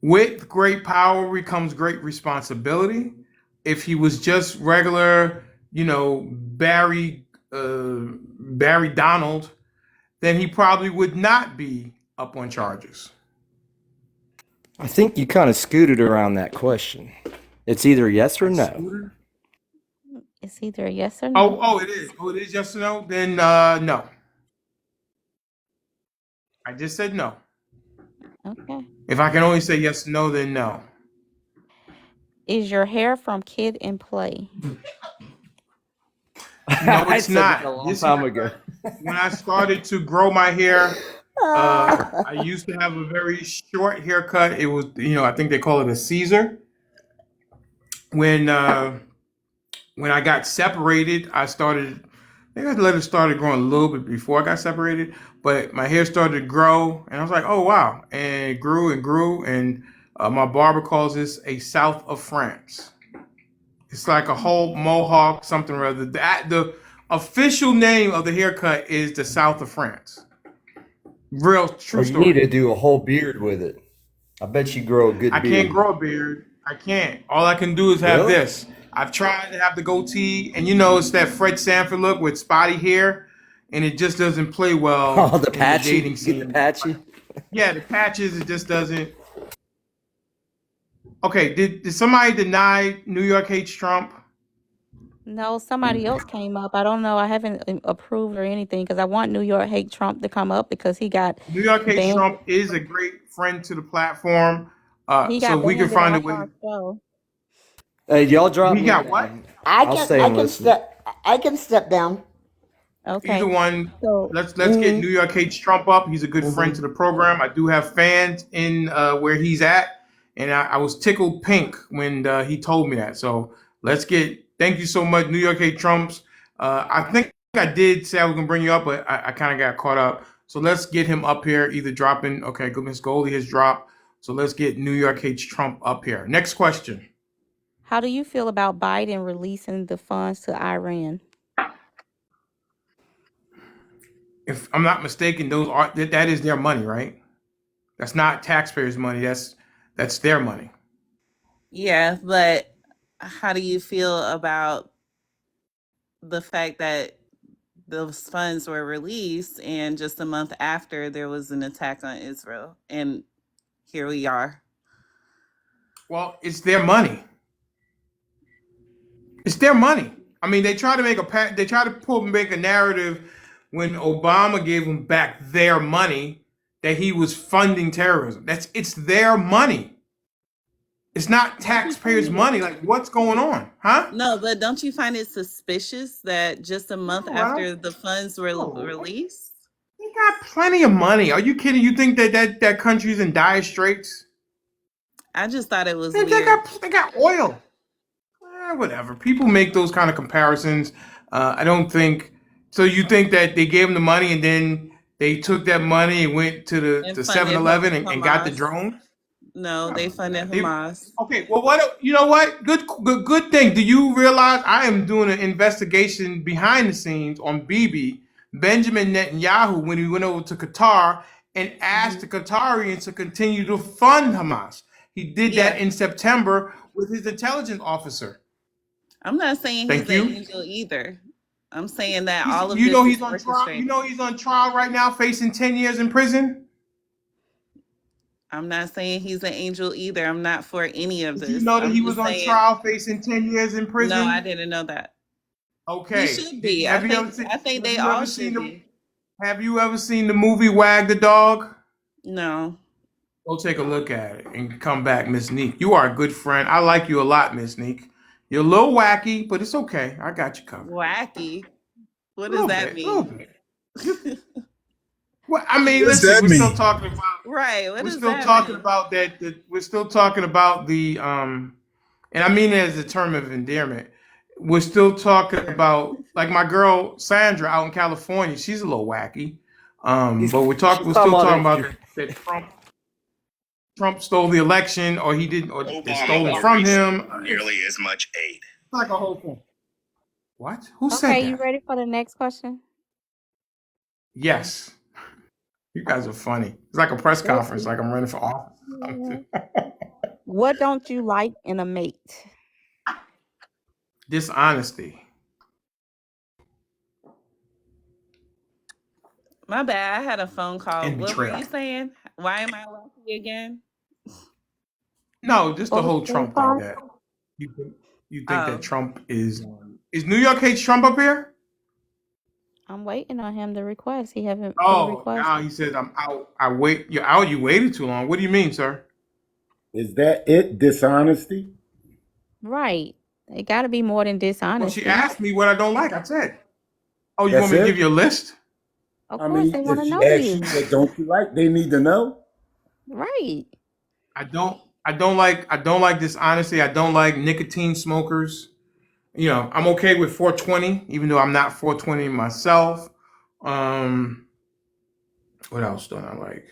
With great power comes great responsibility. If he was just regular, Barry Donald, then he probably would not be up on charges. I think you kind of scooted around that question. It's either yes or no. Scooter? It's either a yes or no. Oh, it is. Oh, it is yes or no? Then no. I just said no. Okay. If I can only say yes or no, then no. Is your hair from Kid and Play? No, it's not. A long time ago. When I started to grow my hair, I used to have a very short haircut. It was, I think they call it a Caesar. When I got separated, I let it started growing a little bit before I got separated, but my hair started to grow, and I was like, oh wow, and it grew, and my barber calls this a South of France. It's like a whole mohawk, something or other. The official name of the haircut is the South of France. Real true You story. need to do a whole beard with it. I bet you grow a good beard. I can't grow a beard. I can't. All I can do is have Really? this. I've tried to have the goatee, and it's that Fred Sanford look with spotty hair, and it just doesn't play well Oh, the in the patchy. dating You get the scene. patchy. Yeah, the patches, it just doesn't. Okay, did somebody deny New York hates Trump? No, somebody else came up. I don't know. I haven't approved or anything because I want New York Hate Trump to come up because New York hates banned. Trump is a great friend to the platform. He So got if we can banded find a off way, our show. Hey, y'all drop we me got what? down. I I'll can stay I and can listen. step down. Either Okay. one. So Let's get New York hates Trump up. He's a good friend to Mm-hmm. the program. I do have fans in where he's at, and I was tickled pink when he told me that. So let's get. Thank you so much, New York hates Trumps. I think I did say I was gonna bring you up, but I kind of got caught up. So let's get him up here. Either dropping. Okay, good. Miss Goldie has dropped. So let's get New York hates Trump up here. Next question. how do you feel about Biden releasing the funds to Iran? If I'm not mistaken, those are that is their money, right? That's not taxpayers' money. That's their money. Yeah, but how do you feel about the fact that those funds were released and just a month after there was an attack on Israel? And here we are. Well, it's their money. It's their money. I mean, they try to make a narrative when Obama gave them back their money that he was funding terrorism. It's their money. It's not Don't you find taxpayers' it? money. Like, what's going on, huh? No, but don't you find it suspicious that just a month No, I don't. after the funds were No, released? they got plenty of money. Are you kidding? You think that country's in dire straits? I just thought it was They weird. got oil. Whatever. People make those kind of comparisons. I don't think so. You think that they gave them the money and then they took that money and went to And the 7-Eleven and got the Hamas. drone? No, No, they no. funded Hamas. Okay. Well, what you know? What good thing? Do you realize I am doing an investigation behind the scenes on Bibi Benjamin Netanyahu when he went over to Qatar and asked the Qatarians to continue to fund Hamas. He did Yeah, that in September with his intelligence officer. I'm not saying he's Thank an you. angel either. I'm saying that He's, all of you know this is he's on trial. You orchestrated. know he's on trial right now, facing 10 years in prison. I'm not saying he's an angel either. I'm not for any of Did you this. know that I'm he was just on saying, trial, facing 10 years in no, I prison? didn't know that. He Okay. should be. Have you ever seen? I think Have they you all ever seen should the? be. Have you ever seen the movie Wag the Dog? No. Go take a look at it and come back, Miss Neek. You are a good friend. I like you a lot, Miss Neek. You're a little wacky, but it's okay. I got you covered. Wacky. What A does little that bit, a little mean? bit. Well, I mean, What does listen, that we're still mean? talking about. Right. What We're does still that talking mean? about that. We're still talking about the and I mean it as a term of endearment. We're still talking about like my girl Sandra out in California. She's a little wacky, She's but she's we're talking still about talking about that. that Trump stole the election, or he didn't, or they Obama stole it will from receive him. nearly as much aid. It's like a whole thing. What? Who said Okay, you that? ready for the next question? Yes, you guys are funny. It's like a press What conference, like I'm running for office or yeah. something. What don't you like in a mate? Dishonesty My bad. I had a phone call. and What were betrayal. you saying? Why am I wacky again? No, just the Full whole screen Trump thing. time? That you think, you think that Oh, Trump is New York hates Trump up here? I'm waiting on him to request. He haven't put a Oh, request. now he says I'm out. I wait. You're out. You waited too long. What do you mean, sir? Is that it? Dishonesty? Right. It got to be more than Well, she dishonesty. asked me what I don't like. I said, "Oh, you That's want me to give it? you a list?" Of I course, mean, they want if to she know asks you you. what don't you like, they need to know. Right. I don't like dishonesty. I don't like nicotine smokers. You know, I'm okay with 420, even though I'm not 420 myself. Um, what else don't I like?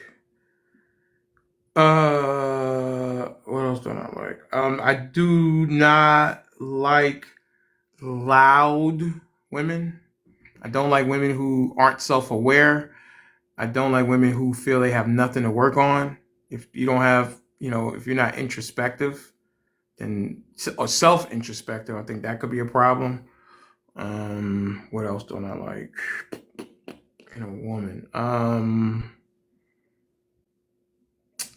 What else don't I like? I do not like loud women. I don't like women who aren't self-aware. I don't like women who feel they have nothing to work on. If you don't have, if you're not introspective, then or self-introspective, I think that could be a problem. What else don't I like? in a woman.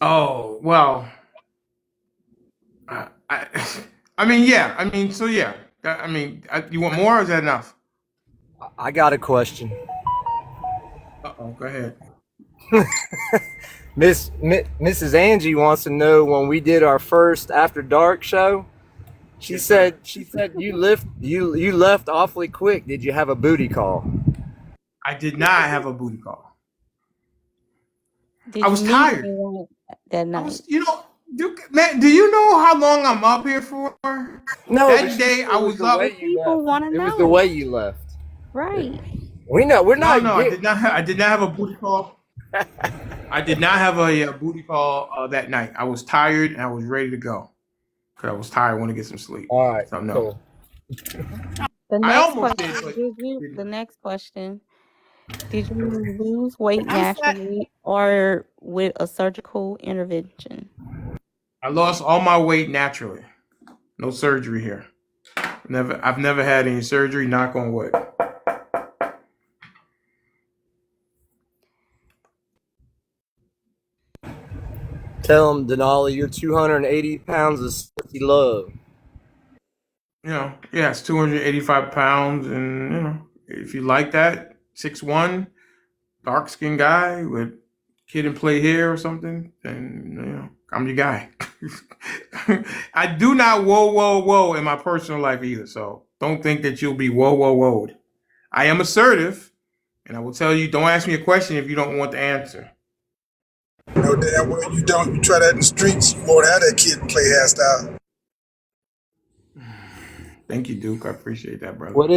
Oh well. I I mean, yeah. I mean, so yeah. I mean, you want more, or is that enough? I got a question. Uh-oh, go ahead. Mrs. Angie wants to know when we did our first After Dark show. She Yes, sir. said you left awfully quick. Did you have a booty call? I did not have a booty call. I Did you was meet tired. anyone that I night? was, man, do you know how long I'm up here for? No, but That she day said I it was was the up. way The you people left. want to It was the know. way you left. Right. We know we're No, not no, I get. did not. I did not have a booty call. I did not have a booty call that night. I was tired and I was ready to go because I was tired. I want to get some sleep. All right, So no, cool. The I next almost did, question, but the didn't. next question, did you lose weight I'm sad. naturally or with a surgical intervention? I lost all my weight naturally. No surgery here. I've never had any surgery. Knock on wood. Tell him, Denali, you're 280 pounds of sexy love. Yeah, it's 285 pounds, and if you like that, 6'1", dark skinned guy with kid and play hair or something, then I'm your guy. I do not whoa in my personal life either, so don't think that you'll be whoa. I am assertive, and I will tell you, don't ask me a question if you don't want the answer. No damn well you don't. You try that in the streets, you won't have that kid play hairstyle. Thank you, Duke. I appreciate that, brother. What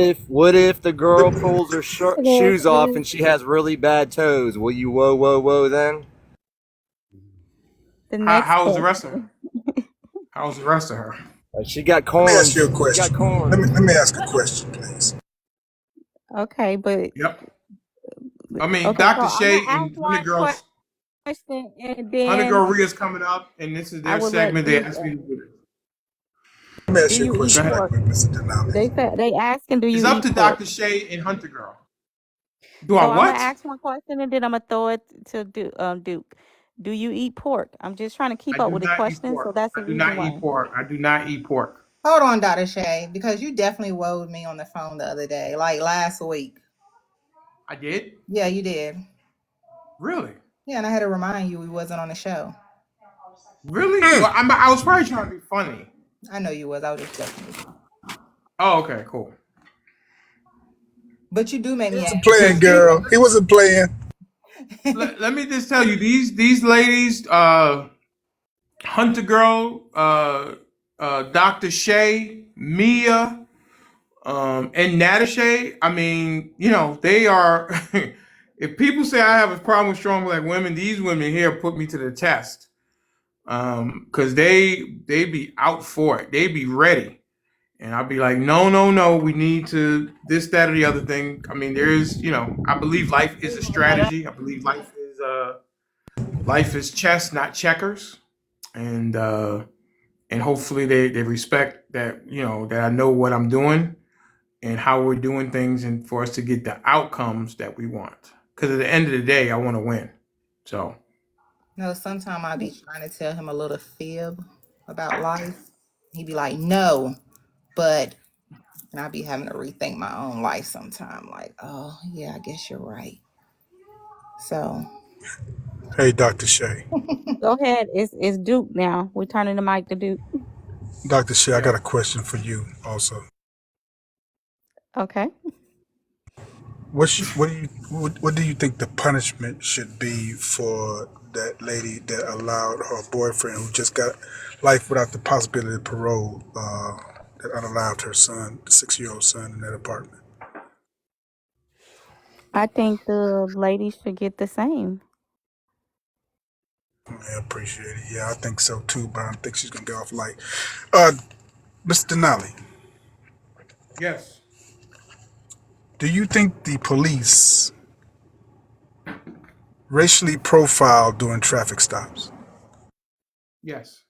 if the girl The, pulls her The, shoes off the, and she has really bad toes? Will you whoa then? the How, next how's the rest of her? question. How's the rest of her? She got let me ask you corns. a She got question. corns. Let me ask a question, please. Okay, but Yep. I mean, okay, so Dr. I'm gonna Shay ask and one question and Hunter then Girl Ria's coming up, and this is I their will let segment. They Duke. asked me to do this. Let me Do ask you a you eat Go question ahead. right pork? quick, Mr. Denali. They said they asking, do It's you up eat to pork? Dr. Shay and Hunter Girl. Do I So I'm gonna what? ask one question and then I'm gonna throw it to Duke. Do you eat pork? I'm just trying to I keep up do with the not eat questions, so pork. that's the I do reason not eat why. pork. I do not eat pork. Hold on, Dr. Shay, because you definitely woed me on the phone the other day, like last week. I did? Yeah, you did. Really? Yeah, and I had to remind you we wasn't on the show. Really? Well, I was probably trying to be funny. I know you was. I was just joking with you. Oh, okay, cool. But you do make He me wasn't ask you playing, Because see, girl. He wasn't playing. let me just tell you, these ladies, Hunter Girl, Dr. Shay, Mia, and Natasha, I mean, they are. If people say I have a problem with strong black women, these women here put me to the test. Because they be out for it. They be ready, and I'll be like, no, we need to this, that, or the other thing. I mean, there's, I believe life is a strategy. I believe life is chess, not checkers, and hopefully they respect that, that I know what I'm doing and how we're doing things, and for us to get the outcomes that we want. Because at the end of the day, I want to win. So No, sometimes I be trying to tell him a little fib about life. He be like, no, but and I be having to rethink my own life sometime. Like, oh yeah, I guess you're right. So Hey, Dr. Shay. Go ahead. It's Duke now. We're turning the mic to Duke. Dr. Shay, I got yeah, a question for you also. Okay. What do you think the punishment should be for that lady that allowed her boyfriend who just got life without the possibility of parole, that unallowed her son, the 6-year-old son, in that apartment? I think the lady should get the same. I appreciate it. Yeah, I think so too, but I don't think she's gonna get off light. Uh, Mr. Denali, yes, do you think the police racially profile during traffic stops? yes.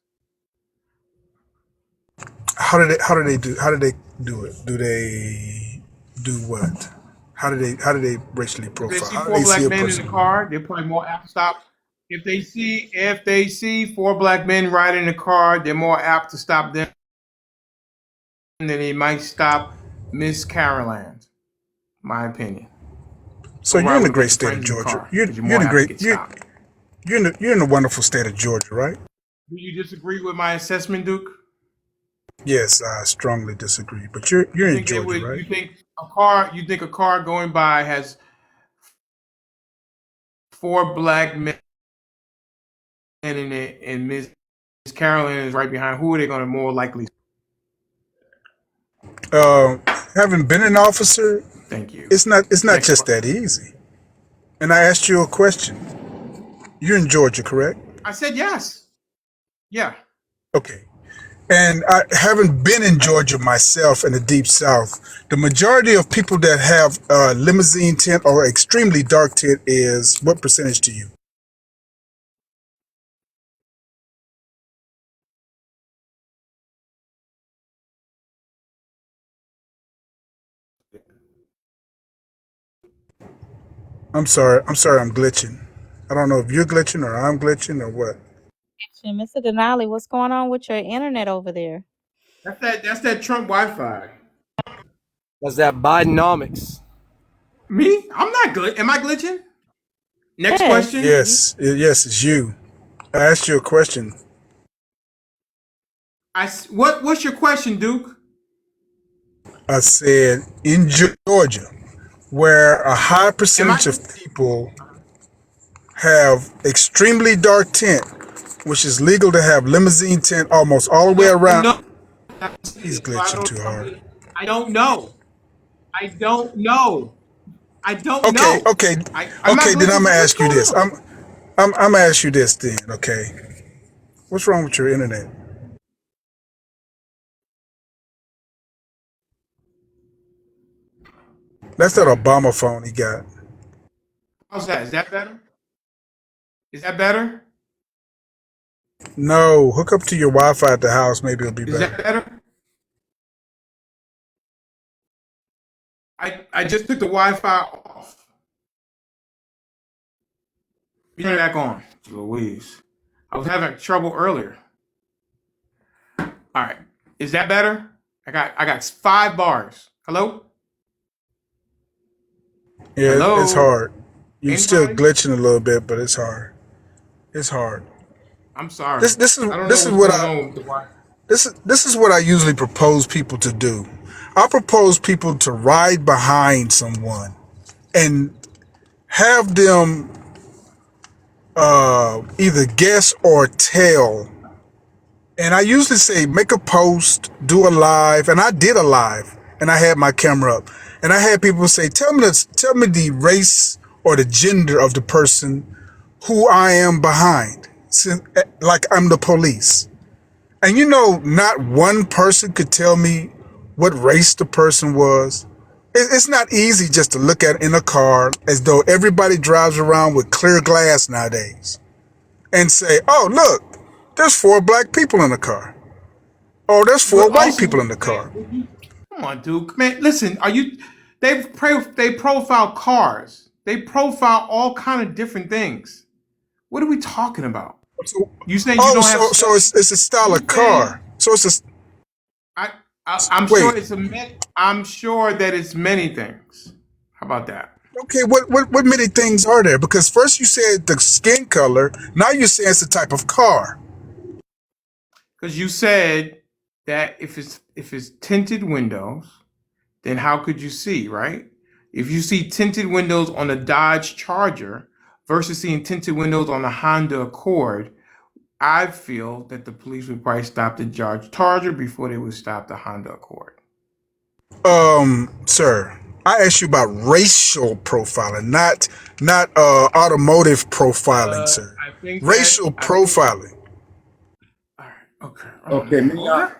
How do they do it? Do they do what? How do they racially If they profile? see How do four they see black a men in the person? car, they're probably more apt to stop. If they see four black men riding in the car, they're more apt to stop them than they might stop Miss Caroline. My opinion. So Or you're ride in the with a great bunch of state of friends in the Georgia. car You're because you're you're in more the apt to great get stopped. you're in the wonderful state of Georgia, right? Do you disagree with my assessment, Duke? Yes, I strongly disagree. But you're You in think they Georgia, would? right? You think a car going by has four black men in it, and Miss Carolyn is right behind? Who are they going to more likely? Uh, Having been an officer, Thank you. it's not Next just question. that easy. And I asked you a question. You're in Georgia, correct? I said yes. Yeah. Okay. And I haven't been in Right. Georgia myself in the deep south. The majority of people that have limousine tint or extremely dark tint is what percentage to you? I'm sorry, I'm glitching. I don't know if you're glitching or I'm glitching or what. Mr. Denali, what's going on with your internet over there? That's that Trump Wi-Fi. That's that Bidenomics. Me? I'm not glitch. Am I glitching? Next Yes. question. Yes, it's you. I asked you a question. What's your question, Duke? I said in Georgia, where a high Am I? percentage of people have extremely dark tint, which is legal to have limousine tint almost all the way Don't around. know. He's So I glitching don't. too hard. I don't know. I don't know. I don't Okay, know. okay, I'm not okay. Then glitching. I'm gonna What's ask you going this. on? I'm gonna ask you this then. Okay, what's wrong with your internet? That's that Okay. Obama phone he got. How's that? Is that better? Is that better? No, hook up to your Wi-Fi at the house. Maybe it'll be Is that better. better? I just took the Wi-Fi off. Turn it back on. Louise. I was having trouble earlier. All right. Is that better? I got 5 bars. Hello? Yeah, it's Hello? hard. You still Anybody? glitching a little bit, but it's hard. It's hard. I'm sorry. This this is I don't know this is what's what going I on with the Wi-Fi. this is what I usually propose people to do. I propose people to ride behind someone and have them either guess or tell. And I usually say make a post, do a live, and I did a live, and I had my camera up, and I had people say, tell me the race or the gender of the person who I am behind, like I'm the police. And not one person could tell me what race the person was. It's not easy just to look at in a car as though everybody drives around with clear glass nowadays and say, oh, look, there's 4 black people in the car. Oh, there's 4 white Also, people in the car. come on, Duke. Man, listen. Are you? They profile cars. They profile all kind of different things. What are we talking about? So, You saying you oh, don't have so study? it's a style You of saying car. So it's a I, I'm wait. sure I'm sure that it's many things. How about that? Okay, what many things are there? Because first you said the skin color, now you say it's the type of car. Because you said that if it's tinted windows, then how could you see, right? If you see tinted windows on a Dodge Charger versus seeing tinted windows on a Honda Accord, I feel that the police would probably stop the Dodge Charger before they would stop the Honda Accord. Sir, I asked you about racial profiling, not automotive profiling, sir. I think that Racial I think. profiling. All right. Okay. Oh Okay, man. Well,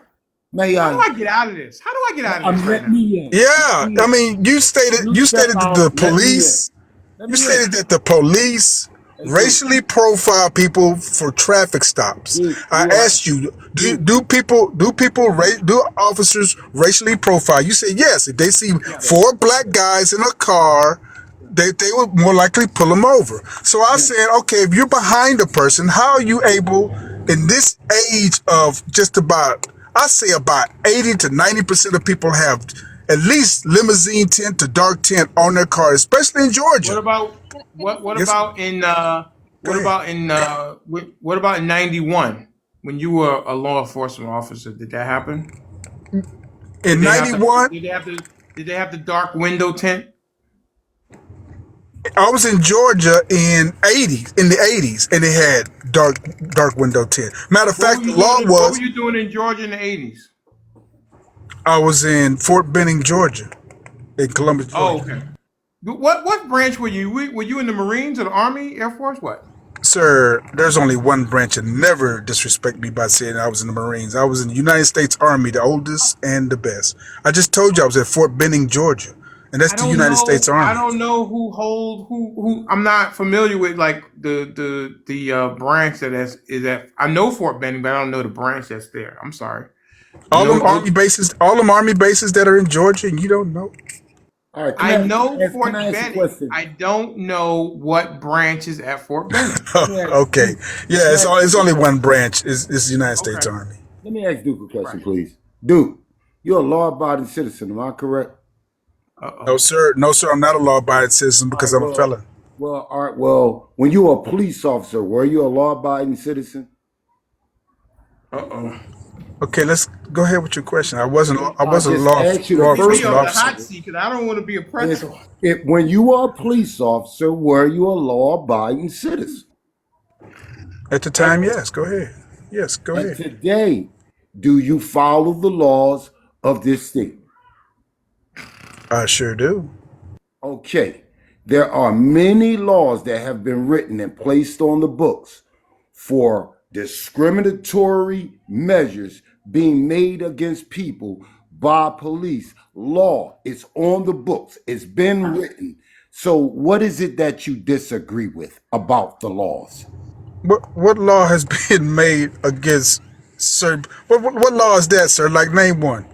may how do I, I get out of this? How do I get out of this right Let now? me in. Yeah, I mean, you stated You you step stated that the out. Let me in. police. Let You me in. stated that the police Hey, Duke, racially profile people for traffic stops. Duke, I asked you, Duke. do officers racially profile? You say yes. If they see Yeah, four black guys in a car, they would more likely pull them over. So I yeah. said, okay, if you're behind a person, how are you able in this age of just about, I say about 80 to 90% of people have at least limousine tint to dark tint on their car, especially in What Georgia. about Can I say what Yes, something? about in go ahead. what about in '91 when you were a law enforcement officer? Did that happen? Did In they have the 91, did they have the dark window tint? I was in Georgia in the 80s, and they had dark window tint. Matter of What were fact, the you law doing? What were was you doing in Georgia in the '80s? I was in Fort Benning, Georgia, in Columbus, Oh, Georgia. okay. What branch were you? Were you in the Marines or the Army, Air Force? What? Sir, there's only one branch, and never disrespect me by saying I was in the Marines. I was in the United States Army, the oldest and the best. I just told you I was at Fort Benning, Georgia, and that's I the don't United States know. I Army. don't know who hold who. I'm not familiar with like the branch is that. I know Fort Benning, but I don't know the branch that's there. I'm sorry. You know, All them army bases that are in Georgia, and you don't know. All right, I know can I Fort ask a Benning. question? I don't know what branch is at Fort Benning. Let me ask Okay, Duke. yeah, Can I ask it's Duke only a one question? branch. It's the United States Okay. Army. Let me ask Duke a question, Right. please. Duke, you're a law-abiding citizen. Am I correct? Uh No, oh. sir. No, sir. I'm not a law-abiding citizen All because right. I'm a felon. All right. Well, when you were a police officer, were you a law-abiding citizen? Uh oh. Okay, let's go ahead with your question. I wasn't. I I was a just asked you the Put law me first on enforcement the officer. hot seat because I don't want to be a If pretzel. when you were a police officer, were you a law-abiding citizen? At the And, time, yes. Go ahead. Yes, go and ahead. today, do you follow the laws of this state? I sure do. Okay. There are many laws that have been written and placed on the books for discriminatory measures being made against people by police. Law is on the books, it's been written. So, what is it that you disagree with about the laws? What law has been made against, sir? What law is that, sir? Like, name one.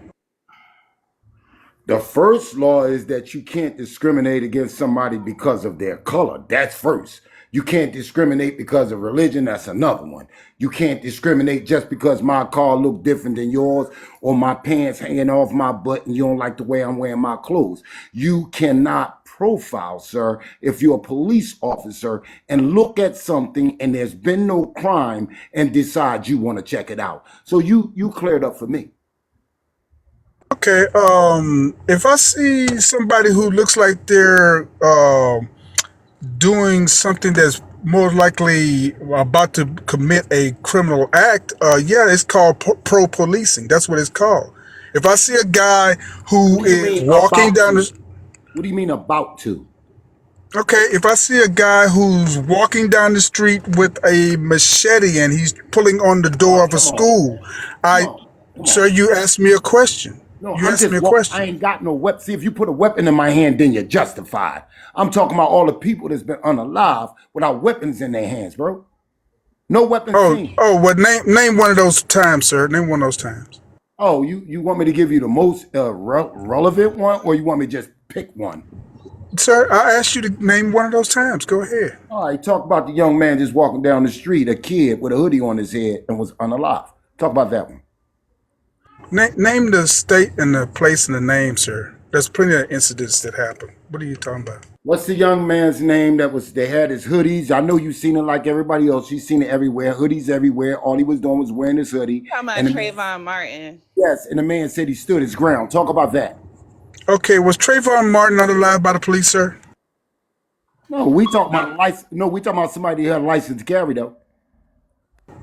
The first law is that you can't discriminate against somebody because of their color. That's first. You can't discriminate because of religion. That's another one. You can't discriminate just because my car look different than yours or my pants hanging off my butt and you don't like the way I'm wearing my clothes. You cannot profile, sir, if you're a police officer and look at something and there's been no crime and decide you want to check it out. So you cleared up for me. Okay. If I see somebody who looks like they're doing something that's more likely about to commit a criminal act, yeah, it's called pro policing. That's what it's called. If I see a guy What who do you is mean walking about down to? the What do you mean about to? Okay, if I see a guy who's walking down the street with a machete and he's pulling on the door Oh, of a come on. school, Come I, on. Come sir, on. you asked me a question. No, You I'm asked me just a walk. I question. ain't got no weapon. See, if you put a weapon in my hand, then you're justified. I'm talking about all the people that's been unalive without weapons in their hands, bro. No weapons seen. Well, name one of those times, sir. Name one of those times. Oh, you want me to give you the most relevant one, or you want me to just pick one? Sir, I asked you to name one of those times. Go ahead. All right, talk about the young man just walking down the street, a kid with a hoodie on his head and was unalive. Talk about that one. Name the state and the place and the name, sir. There's plenty of incidents that happen. What are you talking about? What's the young man's name that was they had his hoodies? I know you've seen it like everybody else. You've seen it everywhere. Hoodies everywhere. All he was doing was wearing his hoodie. Talking about And the man, Trayvon Martin. yes, and the man said he stood his ground. Talk about that. Okay, was Trayvon Martin unalive by the police, sir? No, we talking about a license. No, we talking about somebody who had a license to carry though.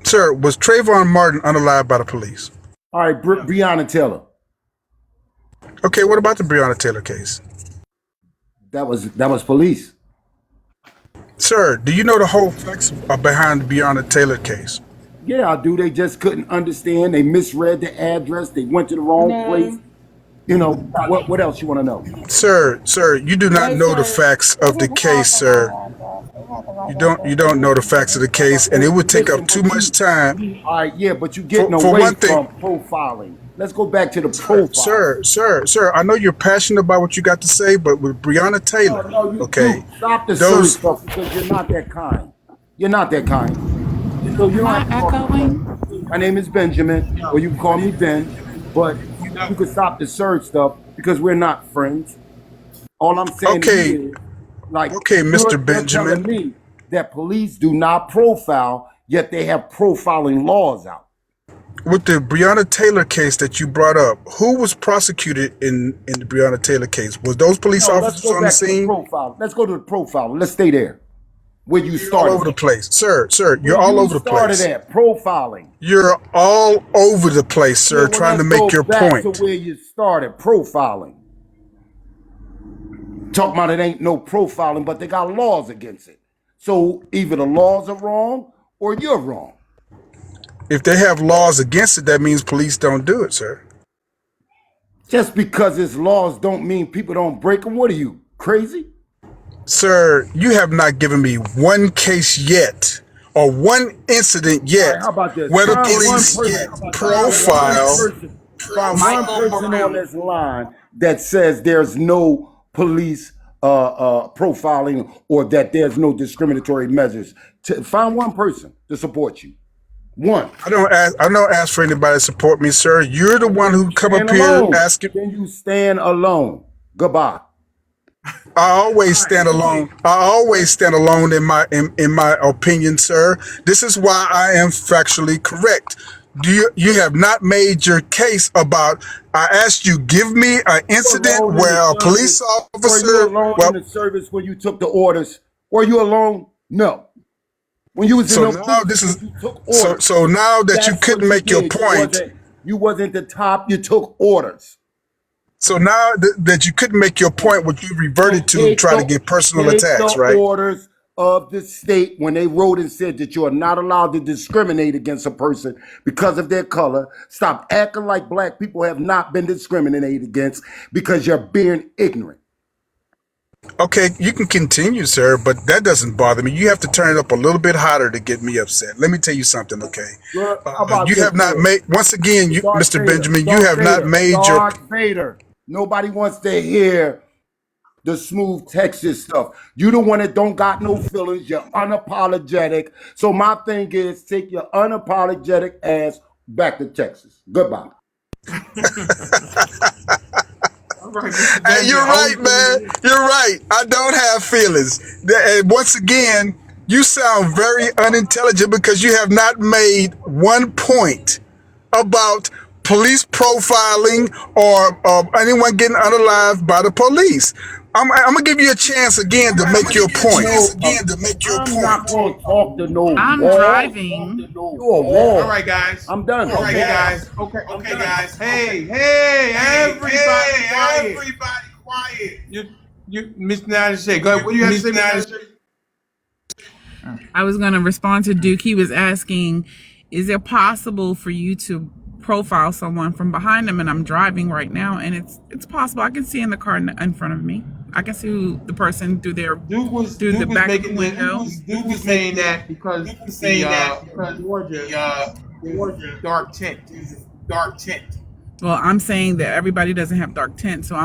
Sir, was Trayvon Martin unalive by the police? All right, Breonna Taylor. Okay, what about the Breonna Taylor case? That was police. Sir, do you know the whole facts behind the Breonna Taylor case? Yeah, I do. They just couldn't understand. They misread the address. They went to the wrong place. No. You know what else you want to know? Sir, you do not Wait, know the sir. facts They of the didn't have case, the sir. wrong address. They had the You don't know the facts of the case, and it would take up Listen, too but much you, time. all right, yeah, but you're getting For away one thing, from profiling. Let's go back to the sir, profiling. sir, sir, sir, I know you're passionate about what you got to say, but with Breonna No, Taylor, no, okay, stop the search those stuff because you're not that kind. You're not that kind. So you Am don't I have to talk like that. echoing? My name is Benjamin, or you can call me Ben, but you can stop the search stuff because we're not friends. All I'm saying to okay, you is, like, okay, Mr. you're Benjamin. telling me that police do not profile, yet they have profiling laws out. With the Breonna Taylor case that you brought up, who was prosecuted in the Breonna Taylor case? Was those police No, let's officers go on the back to the scene? profile. Let's go to the profile. Let's stay there where you All started over the at. place, sir. Where You're all you over the started place. at, profiling. You're all over the place, Yeah, sir, well, trying to let's make go your back to point. where you started, profiling. Talking about it ain't no profiling, but they got laws against it. So either the laws are wrong or you're wrong. If they have laws against it, that means police don't do it, sir. Just because it's laws don't mean people don't break them. What are you, crazy? Sir, you have not given me one case yet or one incident All right, yet how about this? where the Find one police person. Find one profile. person. Find one Michael person on Brown. this line that says there's no police profiling or that there's no discriminatory measures. Find one person to support you. One. I don't ask for anybody to support me, sir. You're the Well, one then who you come stand up here alone. asking. Then you stand alone. Goodbye. I always stand alone. I always stand alone in my opinion, sir. This is why I am factually correct. You have not made your case about? I asked you, give me an Were you incident alone in the where a service? police Were you officer. alone in Well, the service when you took the orders? Were you alone? No. When you was in so the now booth this and is you took so orders, so now that you that's couldn't what you make your did. point. You wasn't the top. You took orders. So now that you couldn't make your point, what you So reverted to try to get personal take the attacks, right? orders of the state when they wrote and said that you are not allowed to discriminate against a person because of their color. Stop acting like black people have not been discriminated against because you're being ignorant. Okay, you can continue, sir, but that doesn't bother me. You have to turn it up a little bit hotter to get me upset. Let me tell you something, okay? Good. How about You this have not here? made, once again, Darth Mr. Vader. Benjamin, you Darth have not Vader. made your. Darth Vader. Nobody wants to hear the smooth Texas stuff. You the one that don't got no feelings. You're unapologetic. So my thing is take your unapologetic ass back to Texas. Goodbye. All right, Mr. Hey, Benjamin. you're right, Always man. You're right. I don't have feelings. And once again, you sound very unintelligent because you have not made one point about police profiling or anyone getting unalived by the police. I'm gonna give you a chance again to make your point. I'm not going to talk to no I'm wall. driving. You a All wall. right, guys. I'm done. Okay, guys. Okay, guys. Hey, everybody, quiet. You, Mr. Denali, go ahead. What do you have to say, Mr. Denali? I was going to respond to Duke. He was asking, is it possible for you to profile someone from behind them? And I'm driving right now, and it's possible. I can see in the car in front of me. I can see who the person through the back of the window. Duke was saying that because Georgia is dark tint. Well, I'm saying that everybody doesn't have dark tint. So I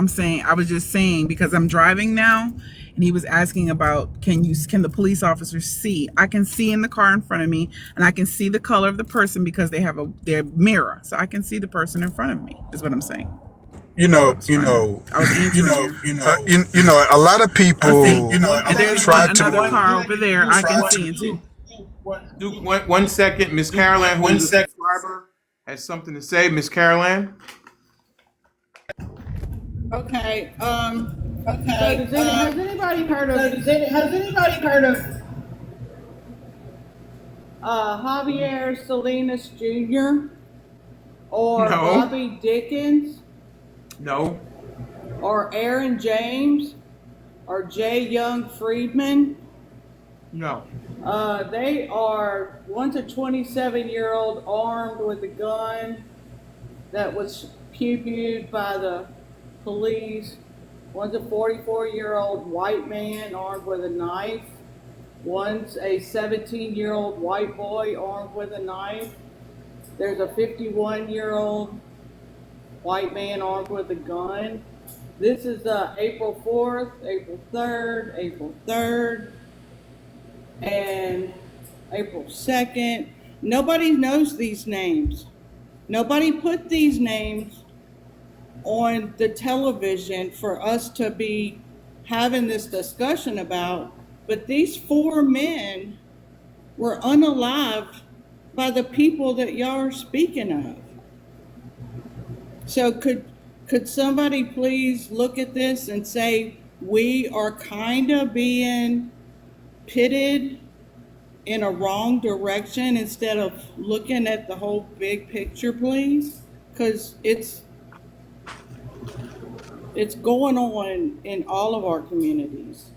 was just saying because I'm driving now, and he was asking about can the police officers see? I can see in the car in front of me, and I can see the color of the person because they have their mirror, so I can see the person in front of me. Is what I'm saying. You know, you know, I was answering you know, a lot of people and there's try another to. car over there I can see into. Duke, 1 second. Miss Caroline, who is a subscriber, has something to say. Miss Caroline. Okay. Has anybody heard of? Has anybody heard of Javier Salinas Jr. or No. Bobby Dickens No. or Aaron James or J. Young Friedman? No. They are one's a 27-year-old armed with a gun that was pew-pewed by the police. One's a 44-year-old white man armed with a knife. One's a 17-year-old white boy armed with a knife. There's a 51-year-old white man armed with a gun. This is April 4th, April 3rd, April 3rd, and April 2nd. Nobody knows these names. Nobody put these names on the television for us to be having this discussion about, but these four men were unalived by the people that y'all are speaking of. So could somebody please look at this and say we are kind of being pitted in a wrong direction instead of looking at the whole big picture, please? Because it's going on in all of our communities.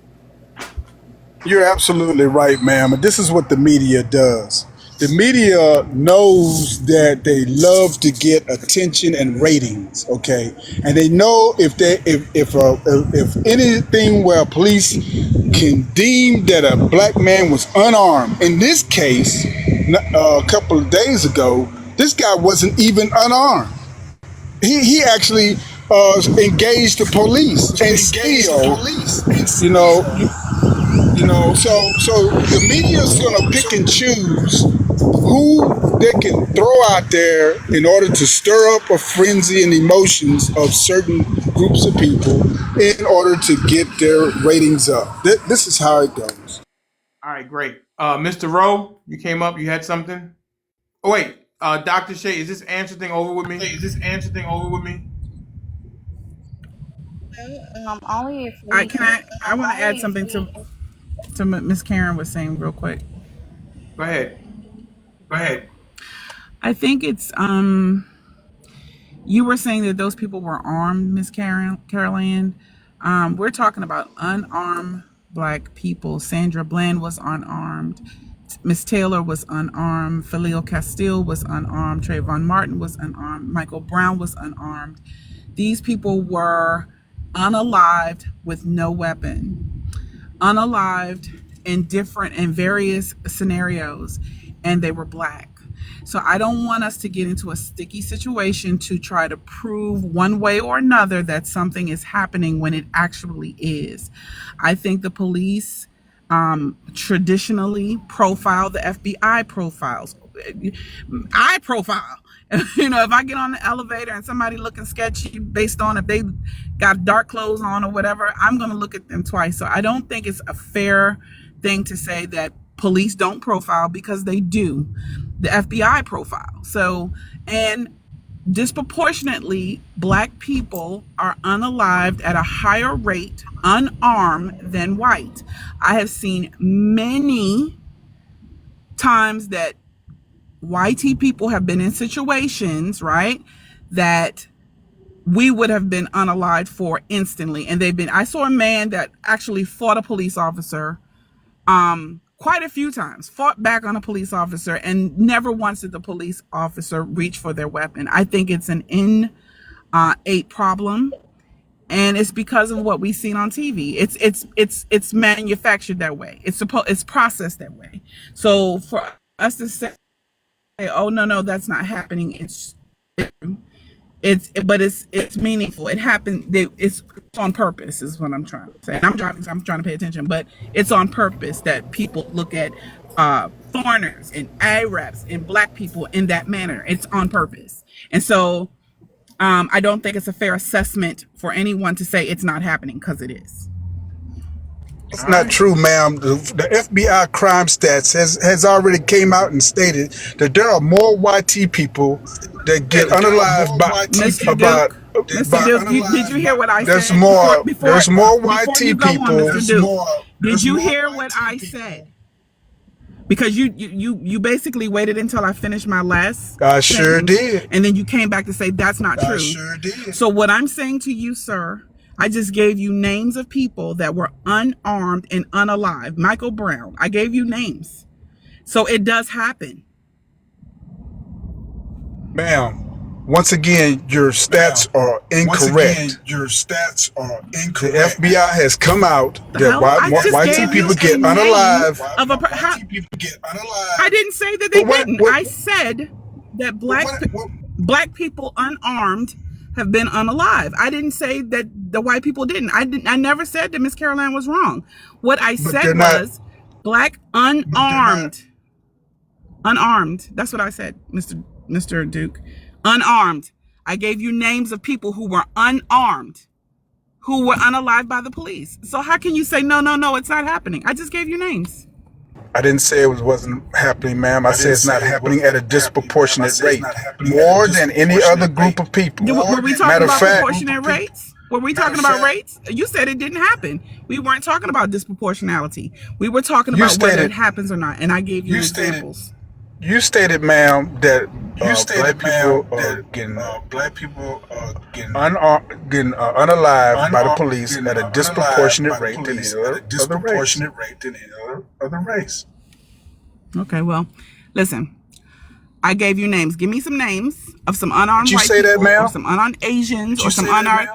You're absolutely right, ma'am. And this is what the media does. The media knows that they love to get attention and ratings, okay? And they know if anything where police can deem that a black man was unarmed. In this case, a couple of days ago, this guy wasn't even unarmed. He actually engaged the police and still, so the media is going to pick and choose who they can throw out there in order to stir up a frenzy and emotions of certain groups of people in order to get their ratings up. This is how it goes. All right, great. Mr. Rowe, you came up. You had something. Oh wait, Dr. Shay, is this answer thing over with me? Only if I we. can I want to add something to Miss Karen was saying real quick. Go ahead. I think it's you were saying that those people were armed, Miss Caroline. We're talking about unarmed black people. Sandra Bland was unarmed. Miss Taylor was unarmed. Phileo Castile was unarmed. Trayvon Martin was unarmed. Michael Brown was unarmed. These people were unalived with no weapon, unalived in various scenarios, and they were black. So I don't want us to get into a sticky situation to try to prove one way or another that something is happening when it actually is. I think the police traditionally profile, the FBI profiles. I profile. If I get on the elevator and somebody looking sketchy based on if they got dark clothes on or whatever, I'm going to look at them twice. So I don't think it's a fair thing to say that police don't profile, because they do. The FBI profile. So, and disproportionately, black people are unalived at a higher rate, unarmed, than white. I have seen many times that YT people have been in situations, right, that we would have been unalived for instantly. And I saw a man that actually fought a police officer quite a few times, fought back on a police officer, and never once did the police officer reach for their weapon. I think it's an innate problem, and it's because of what we've seen on TV. It's manufactured that way. It's processed that way. So for us to say, oh no, that's not happening, it's meaningful. It happened. It's on purpose, is what I'm trying to say. And I'm driving, so I'm trying to pay attention, but it's on purpose that people look at foreigners and Arabs and black people in that manner. It's on purpose. And so I don't think it's a fair assessment for anyone to say it's not happening, because it is. It's not true, ma'am. The FBI crime stats has already came out and stated that there are more YT people that get unalived by Mr. about. Mr. Duke, did you hear what I There's said? more. Before There's more before you YT go on, people. Mr. Duke, did you hear what I said? Because you basically waited until I finished my last I sure sentence, did. and then you came back to say that's not true. I sure did. So what I'm saying to you, sir, I just gave you names of people that were unarmed and unalive. Michael Brown, I gave you names. So it does happen. Ma'am, Once again, your stats are incorrect. The FBI has come out The that hell? I just YT gave people you get a name unalive. of a. I didn't say that they But what, didn't. what, I said that black people unarmed have been unalive. I didn't say that the white people didn't. I never said that Miss Caroline was wrong. What I but they're said not. was black unarmed. Unarmed. That's what I said, Mr. Duke. Unarmed. I gave you names of people who were unarmed, who were unalived by the police. So how can you say no, it's not happening? I just gave you names. I didn't say it wasn't happening, ma'am. I said it's not happening at a disproportionate rate, more than any other group of people. Were we talking Matter of about fact, proportionate rates? Were we talking about rates? You said it didn't happen. We weren't talking about disproportionality. We were talking you about whether it stated happens or not, and I gave you examples. you stated, ma'am, that black people are getting unalived by the police at a disproportionate rate than any other race. Okay, well, listen. I gave you names. Give me some names of some unarmed Did you white say that, people, ma'am? or some unarmed Asians, or some unarmed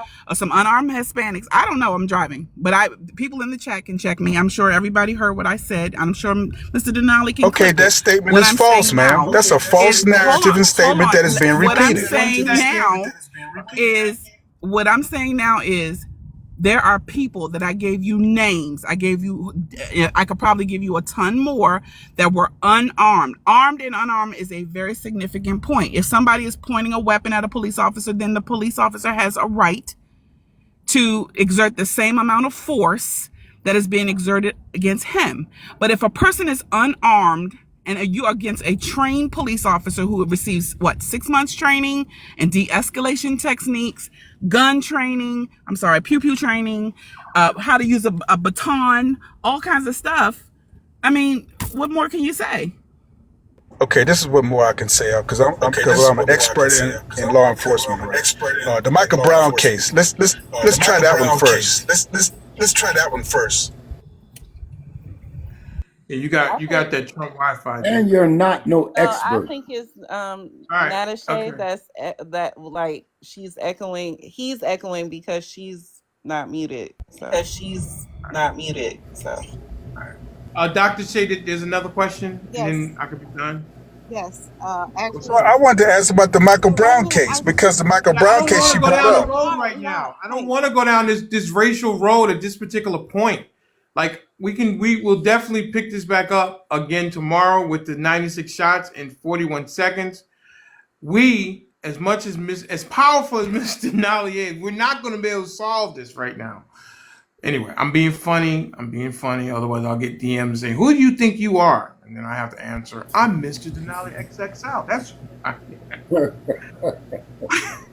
Hispanics. I don't know. I'm driving, but people in the chat can check me. I'm sure everybody heard what I said. I'm sure Mr. Denali can. Okay, that statement is false, ma'am. That's a false narrative and statement that is being repeated. What I'm saying now is there are people that I gave you names. I could probably give you a ton more that were unarmed. Armed and unarmed is a very significant point. If somebody is pointing a weapon at a police officer, then the police officer has a right to exert the same amount of force that is being exerted against him. But if a person is unarmed and you are against a trained police officer who receives 6 months training and de-escalation techniques, gun training, pew pew training, how to use a baton, all kinds of stuff. I mean, what more can you say? Okay, this is what more I can say because I'm an expert in law enforcement. The Michael Brown case. Let's try that one first. Let's try that one first. Yeah, you got that Trump Wi-Fi. And you're not no I expert. think it's right, Natasha okay. that like she's echoing. He's echoing because she's not muted. So. Dr. Shay, there's another question, Yes. and then I could be done. Yes. Actually, so I wanted to ask about the Michael Brown case because the Michael Brown case she brought up. I don't want to go down the road right now. I don't want to go down this racial road at this particular point. Like we will definitely pick this back up again tomorrow with the 96 shots in 41 seconds. We, as much as powerful as Mr. Denali is, we're not going to be able to solve this right now. Anyway, I'm being funny. Otherwise, I'll get DMs saying, "Who do you think you are?" And then I have to answer, "I'm Mr. Denali XXL." That's.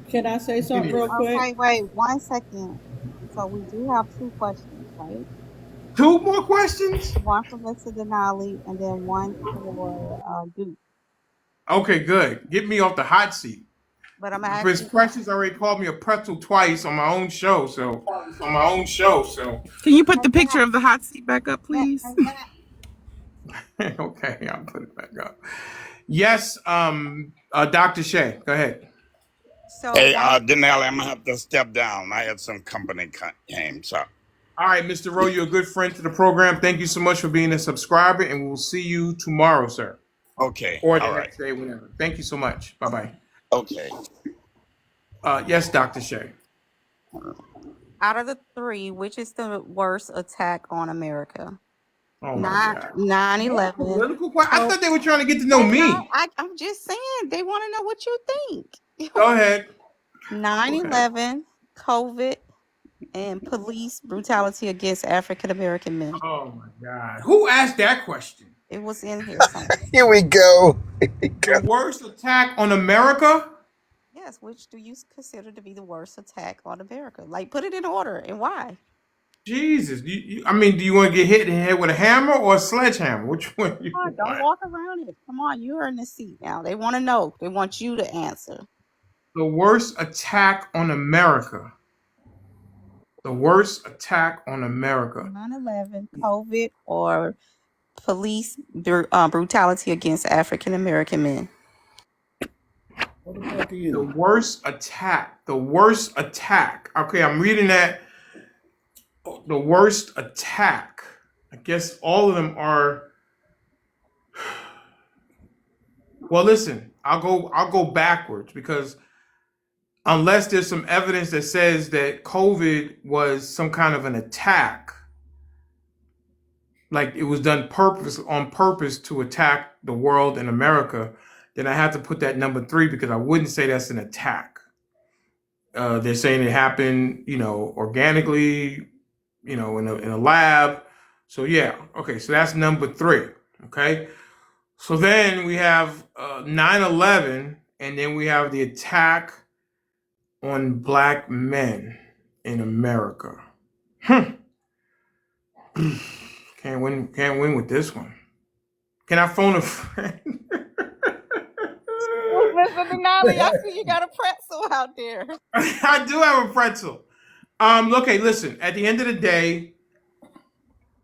Can I say something real quick? Okay, wait 1 second. So we do have 2 questions, right? 2 more questions? One for Mr. Denali and then one for Duke. Okay, good. Get me off the hot seat. But I'm asking. Chris Precious already called me a pretzel twice on my own show, so. Can you put the picture of the hot seat back up, please? Okay, I'll put it back up. Yes, Dr. Shay, go ahead. So, hey, Denali, I'm gonna have to step down. I had some company came, so. All right, Mr. Rowe, you're a good friend to the program. Thank you so much for being a subscriber, and we'll see you tomorrow, sir. Okay. Or the next day, whenever. Thank you so much. Bye-bye. Okay. Yes, Dr. Shay. Out of the 3, which is the worst attack on America? Oh my God. 9/11. Political question? I thought they were trying to get to know me. I'm just saying they want to know what you think. Go ahead. 9/11, COVID, and police brutality against African American men. Oh my God. Who asked that question? It was in here somewhere. Here we go. The worst attack on America? Yes, which do you consider to be the worst attack on America? Like, put it in order, and why? Jesus. Do you want to get hit in the head with a hammer or a sledgehammer? Which one you want? Don't walk around it. Come on, you're in the seat now. They want to know. They want you to answer. The worst attack on America. The worst attack on America. 9/11, COVID, or police brutality against African American men. Back again. The worst attack. The worst attack. Okay, I'm reading that. The worst attack. I guess all of them are. Well, listen. I'll go backwards because unless there's some evidence that says that COVID was some kind of an attack, like it was done on purpose to attack the world and America, then I have to put that number 3 because I wouldn't say that's an attack. They're saying it happened, organically, in a lab. So yeah, okay, so that's number 3. Okay, so then we have 9/11, and then we have the attack on black men in America. Can't win with this one. Can I phone a friend? Mr. Denali, I see you got a pretzel out there. I do have a pretzel. Okay, listen. At the end of the day,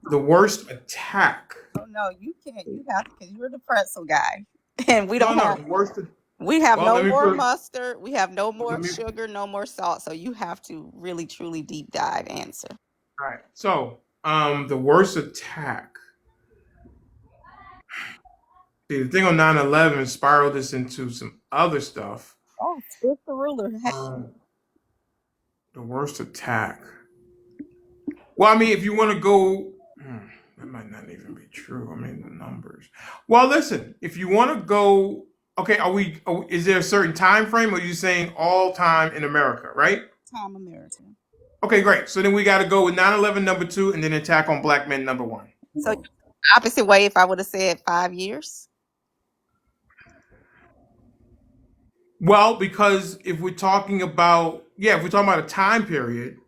the worst attack. Oh no, you can't. You have to, because you're the pretzel guy, and we don't have. The worst. We have Well, no more mustard. We have no more sugar, no more salt. So you have to really, truly deep dive answer. All right. So, the worst attack. See, the thing on 9/11 spiraled this into some other stuff. Oh, split the ruler. The worst attack. Well, I mean, if you want to go, that might not even be true. I mean, the numbers. Well, listen, if you want to go, okay, is there a certain time frame, or are you saying all time in America, right? Time America. Okay, great. So then we got to go with 9/11 number 2, and then attack on black men number 1. So opposite way, if I would have said 5 years. Well, because if we're talking about a time period,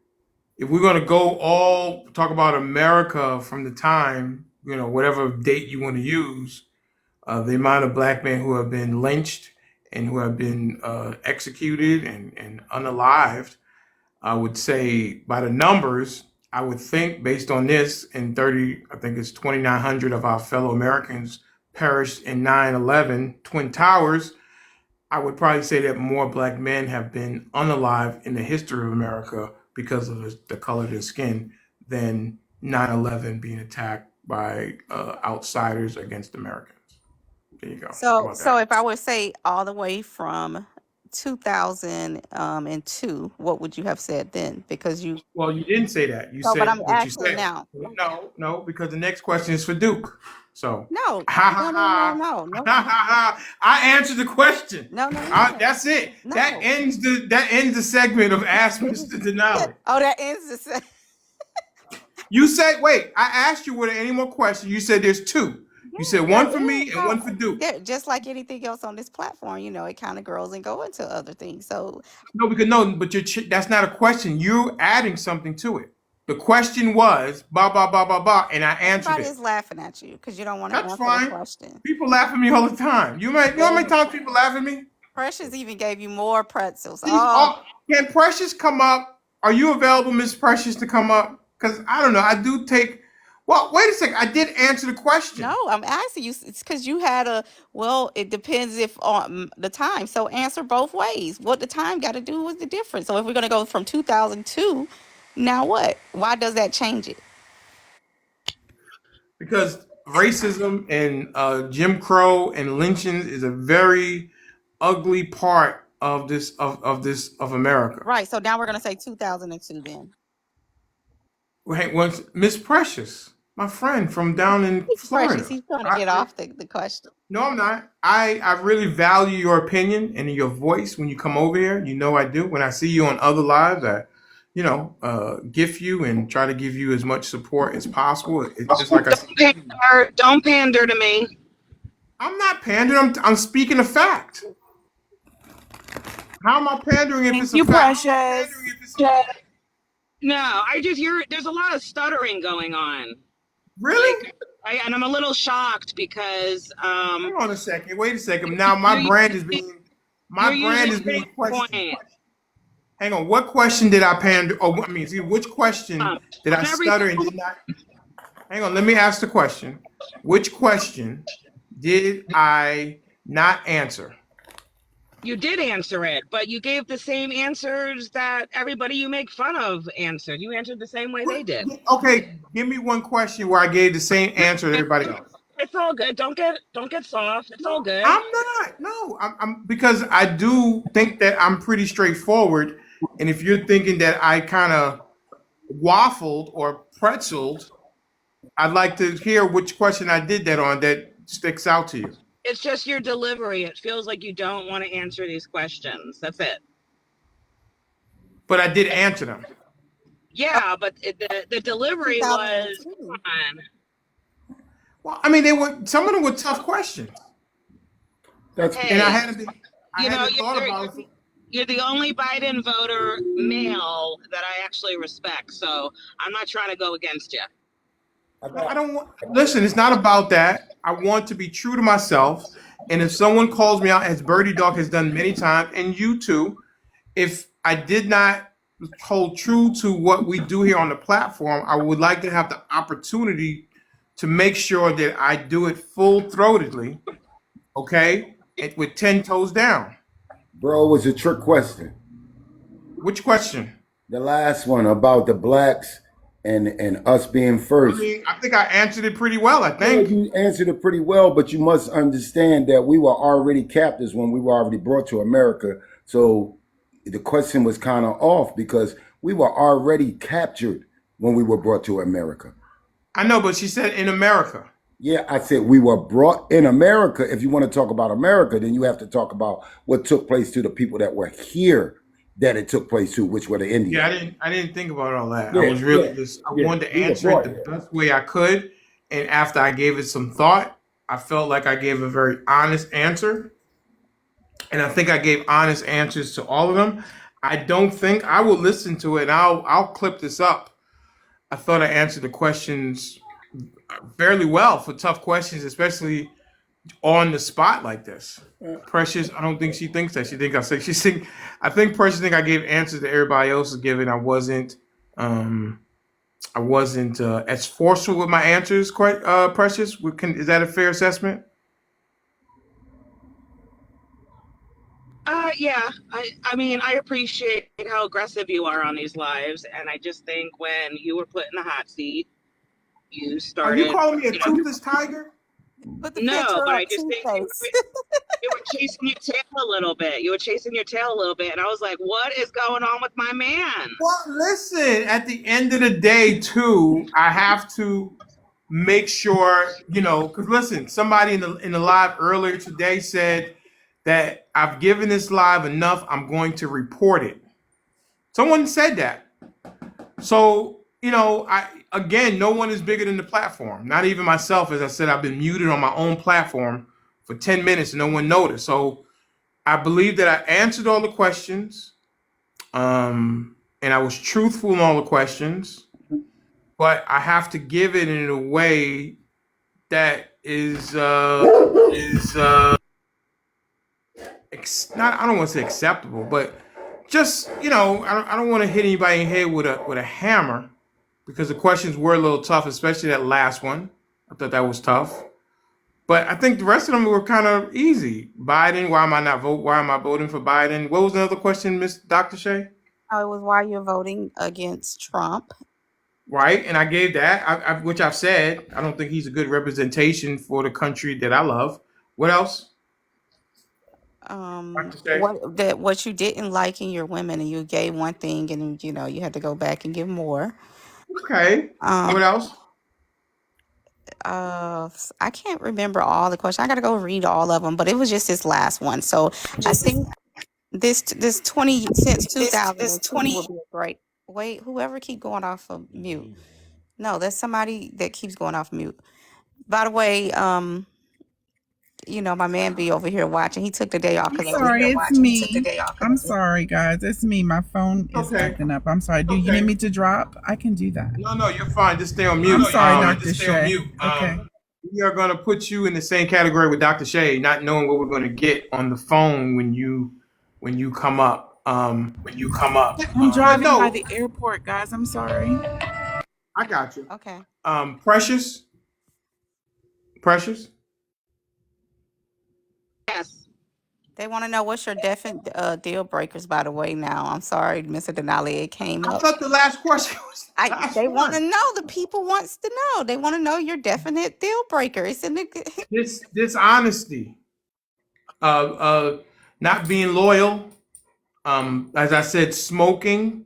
if we're going to talk about America from the time, whatever date you want to use, the amount of black men who have been lynched and who have been executed and unalived, I would say by the numbers, I would think based on this, I think it's 2,900 of our fellow Americans perished in 9/11 Twin Towers. I would probably say that more black men have been unalived in the history of America because of the color of their skin than 9/11 being attacked by outsiders against Americans. There you go. So if I would say all the way from 2002, what would you have said then? Because you. Well, you didn't say that. You said but I'm what you asking said. now. No, because the next question is for Duke. So no. I answered the question. No. That's it. No. That ends the segment of Ask Mr. Denali. Oh, that ends the segment. You said, wait, I asked you were there any more questions. You said there's 2. You said one for me and one for Duke. Yeah, just like anything else on this platform, it kind of grows and go into other things. So but that's not a question. You're adding something to it. The question was blah blah blah blah blah, and I answered it. Everybody's laughing at you because you don't want to answer the question. People laugh at me all the time. You know how many times people laugh at me? Precious even gave you more pretzels. Can Precious come up? Are you available, Miss Precious, to come up? Because I don't know. I do take. Well, wait a second. I did answer the question. No, I'm asking you. It's because you had it depends if on the time. So answer both ways. What the time got to do with the difference. So if we're going to go from 2002, now what? Why does that change it? Because racism and Jim Crow and lynchings is a very ugly part of America. Right. So now we're going to say 2002 then. Wait, once Miss Precious, my friend from down in Florida. Precious, he's trying to get off the question. No, I'm not. I really value your opinion and your voice when you come over here. I do. When I see you on other lives, I gift you and try to give you as much support as possible. It's just like don't pander to me. I'm not pandering. I'm speaking a fact. How am I pandering if it's a fact? Precious. No, I just hear there's a lot of stuttering going on. Really? And I'm a little shocked because hang on a second. Wait a second. Now my brand is being questioned. Hang on. What question did I pander? Which question did I stutter and did not? Hang on. Let me ask the question. Which question did I not answer? You did answer it, but you gave the same answers that everybody you make fun of answered. You answered the same way they did. Okay, give me one question where I gave the same answer to everybody else. It's all good. Don't get soft. It's all good. I'm not. No, I'm because I do think that I'm pretty straightforward. And if you're thinking that I kind of waffled or pretzeled, I'd like to hear which question I did that on that sticks out to you. It's just your delivery. It feels like you don't want to answer these questions. That's it. But I did answer them. Yeah, but the delivery was, 2002. come on. Well, I mean, they were some of them were tough questions, That's and Hey, I you know, hadn't thought about it. you're the only Biden voter male that I actually respect. So I'm not trying to go against you. No, I don't want. Listen, it's not about that. I want to be true to myself, and if someone calls me out, as Birdie Dog has done many times, and you too, if I did not hold true to what we do here on the platform, I would like to have the opportunity to make sure that I do it full throatedly, okay, and with 10 toes down. bro, it was a trick question. Which question? The last one about the blacks and us being I first. mean, I think I answered it pretty well, I Yeah, think. you answered it pretty well, but you must understand that we were already captives when we were already brought to America. So the question was kind of off because we were already captured when we were brought to America. I know, but she said in America. Yeah, I said we were brought in America. If you want to talk about America, then you have to talk about what took place to the people that were here that it took place to, which were the Yeah, Indians. I didn't think about all that. I Yeah, was really yeah, just I yeah. wanted to We were answer it brought the here. best way I could. And after I gave it some thought, I felt like I gave a very honest answer. And I think I gave honest answers to all of them. I don't think I will listen to it and I'll clip this up. I thought I answered the questions fairly well for tough questions, especially on the spot like this. Precious, I don't think she thinks that. She think I say she think I think Precious think I gave answers that everybody else is giving. Um I wasn't as forceful with my answers, quite Precious. Is that a fair assessment? Yeah. I mean, I appreciate how aggressive you are on these lives, and I just think when you were put in the hot seat, you Are you started, calling me a you know, toothless tiger? Put the no, picture but up, I just Two think Face. you were chasing your tail a little bit. You were chasing your tail a little bit, and I was like, "What is going on with my man?" Well, listen, at the end of the day, too, I have to make sure, because listen, somebody in the live earlier today said that I've given this live enough, I'm going to report it. Someone said that. So, I again, no one is bigger than the platform. Not even myself. As I said, I've been muted on my own platform for 10 minutes and no one noticed. So I believe that I answered all the questions. And I was truthful in all the questions, but I have to give it in a way that is not, I don't want to say acceptable, but just I don't want to hit anybody in the head with a hammer because the questions were a little tough, especially that last one. I thought that was tough, but I think the rest of them were kind of easy. Biden, why am I not vote? Why am I voting for Biden? What was the other question, Miss Dr. Shay? Oh, it was why you're voting against Trump. Right, and I gave that, which I've said. I don't think he's a good representation for the country that I love. What else? Dr. Shay? What you didn't like in your women, and you gave one thing, and you had to go back and give more. Okay. Um, What else? I can't remember all the questions. I got to go read all of them, but it was just this last one. So I think this 20 since 2002 will be a great. Wait, whoever keep going off of mute. No, there's somebody that keeps going off mute. By the way, my man be over here watching. He took the day off I'm because sorry, it's me. I'm sorry, guys. It's me. My phone is Okay. acting up. I'm sorry. Do you need me to drop? I can do that. No, you're fine. Just stay on mute. I'm sorry, Dr. Shay. Okay. We are going to put you in the same category with Dr. Shay, not knowing what we're going to get on the phone when you come up. I'm driving no, by the airport, guys. I'm sorry. I got you. okay. Precious. Precious. Yes. They want to know what's your definite deal breakers. By the way, now I'm sorry, Mr. Denali, it came I up. thought the last question was the last They want to one. know. The people wants to know. They want to know your definite deal breaker. It's in the. This dishonesty, not being loyal. As I said, smoking,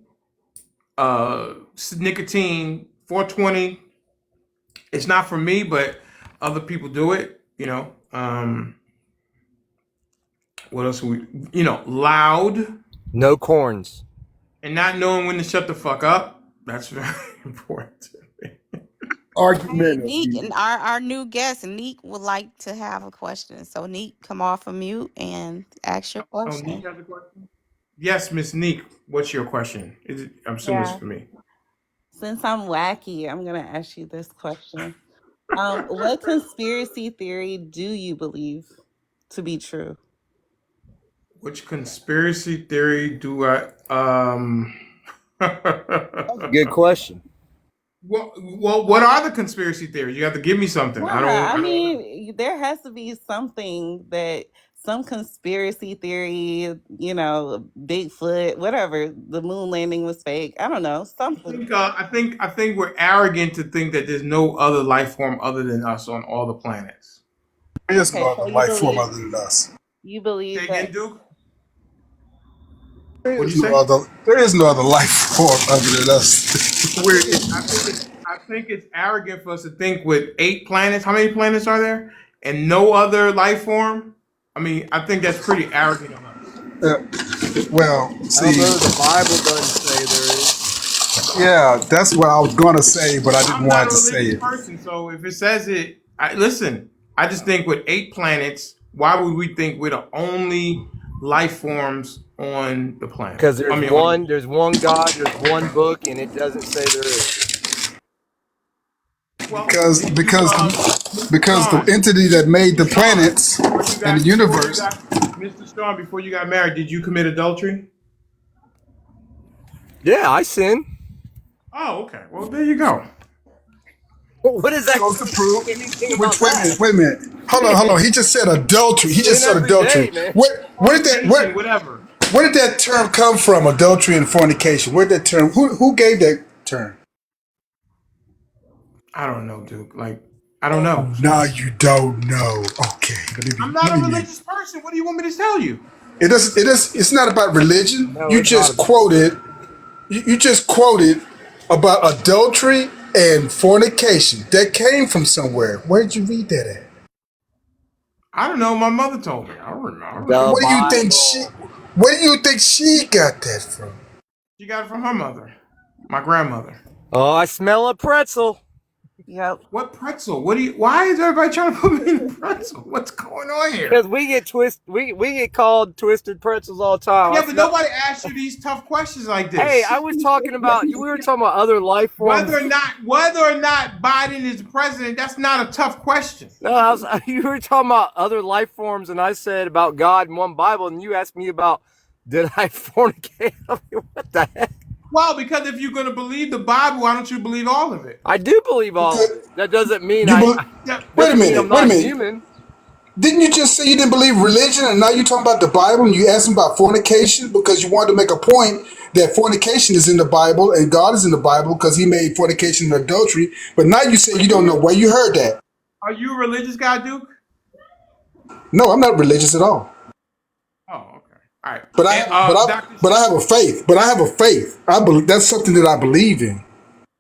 uh, nicotine, 420. It's not for me, but other people do it. What else? Loud No corns. and not knowing when to shut the fuck up. That's very important to me. Hey, Neek, Argumentative. and our new guest, Neek, would like to have a question. So, Neek, come off of mute and ask your Oh, Neek question. has a question. Yes, Miss Neek. What's your question? I'm assuming it's Yeah. for me. Since I'm wacky, I'm gonna ask you this question. What conspiracy theory do you believe to be true? Which conspiracy theory do I? That's a good question. Well, what are the conspiracy theories? You have to give me something. I Nah, don't. I I don't. mean, there has to be something that some conspiracy theory, Bigfoot, whatever, the moon landing was fake. I don't know, something. I think we're arrogant to think that there's no other life form other than us on all the planets. There is no Okay, so other life form other than us. you Say believe again, that. Duke. There What'd is you no say? other. There is no other life form other than us. I We're think it's. I think it's. I think it's arrogant for us to think with 8 planets. How many planets are there? And no other life form. I mean, I think that's pretty arrogant of us. well. I don't See, know. The Bible doesn't say there is. yeah, that's what I was gonna say, but I didn't I'm not want a to say religious it. person, so if it says it, listen. I just think with 8 planets, why would we think we're the only life forms on the planet? Because I mean, on. there's one God, there's one book, and it doesn't say there is. Well, because did you, because Mr. because the Sean, entity that made Mr. the Sean, planets and the universe. Mr. Sean, before you got married, did you commit adultery? Yeah, I sin. Oh, okay. Well, there you go. What does that Goes to prove. anything Which about that? wait a minute. Hold on. He just said I adultery. He just sin said every adultery. day, man. Where did that Fornication, whatever. where did that term come from? Adultery and fornication. Where did that term? Who gave that term? I don't know, Duke. Like, I don't Oh, know. now you don't know. Okay, I'm let not a me be. religious person. What do you want me to tell you? It does. It is. It's not about religion. No, it's not about religion. You just quoted about adultery and fornication. That came from somewhere. Where did you read that at? I don't know. My mother told me. I don't remember. I don't The know. Where do you think she? Bible. Where do you think she got that from? She got it from her mother, my grandmother. Oh, I smell a pretzel. Yep. What pretzel? What do you? Why is everybody trying to put me in a pretzel? What's going on here? Because we get we get called twisted pretzels all the time. I Yeah, but smell. nobody asked you these tough questions like Hey, this. I was talking about we were talking about other life forms. Whether or not Biden is president, that's not a tough question. No, you were talking about other life forms, and I said about God and one Bible, and you asked me about did I fornicate? I mean, what the heck? Well, because if you're going to believe the Bible, why don't you believe all of it? I do believe all of Because it. That doesn't mean you bel Yeah, wait a doesn't mean I'm minute. Wait a not minute. human. Didn't you just say you didn't believe religion, and now you're talking about the Bible, and you asked him about fornication because you wanted to make a point that fornication is in the Bible and God is in the Bible because He made fornication and adultery. But now you say you don't know where you heard that. are you a religious guy, Duke? No, I'm not religious at all. Oh, okay. All right. But And, Dr. I have a faith. But I have a faith. I believe that's something that I believe in.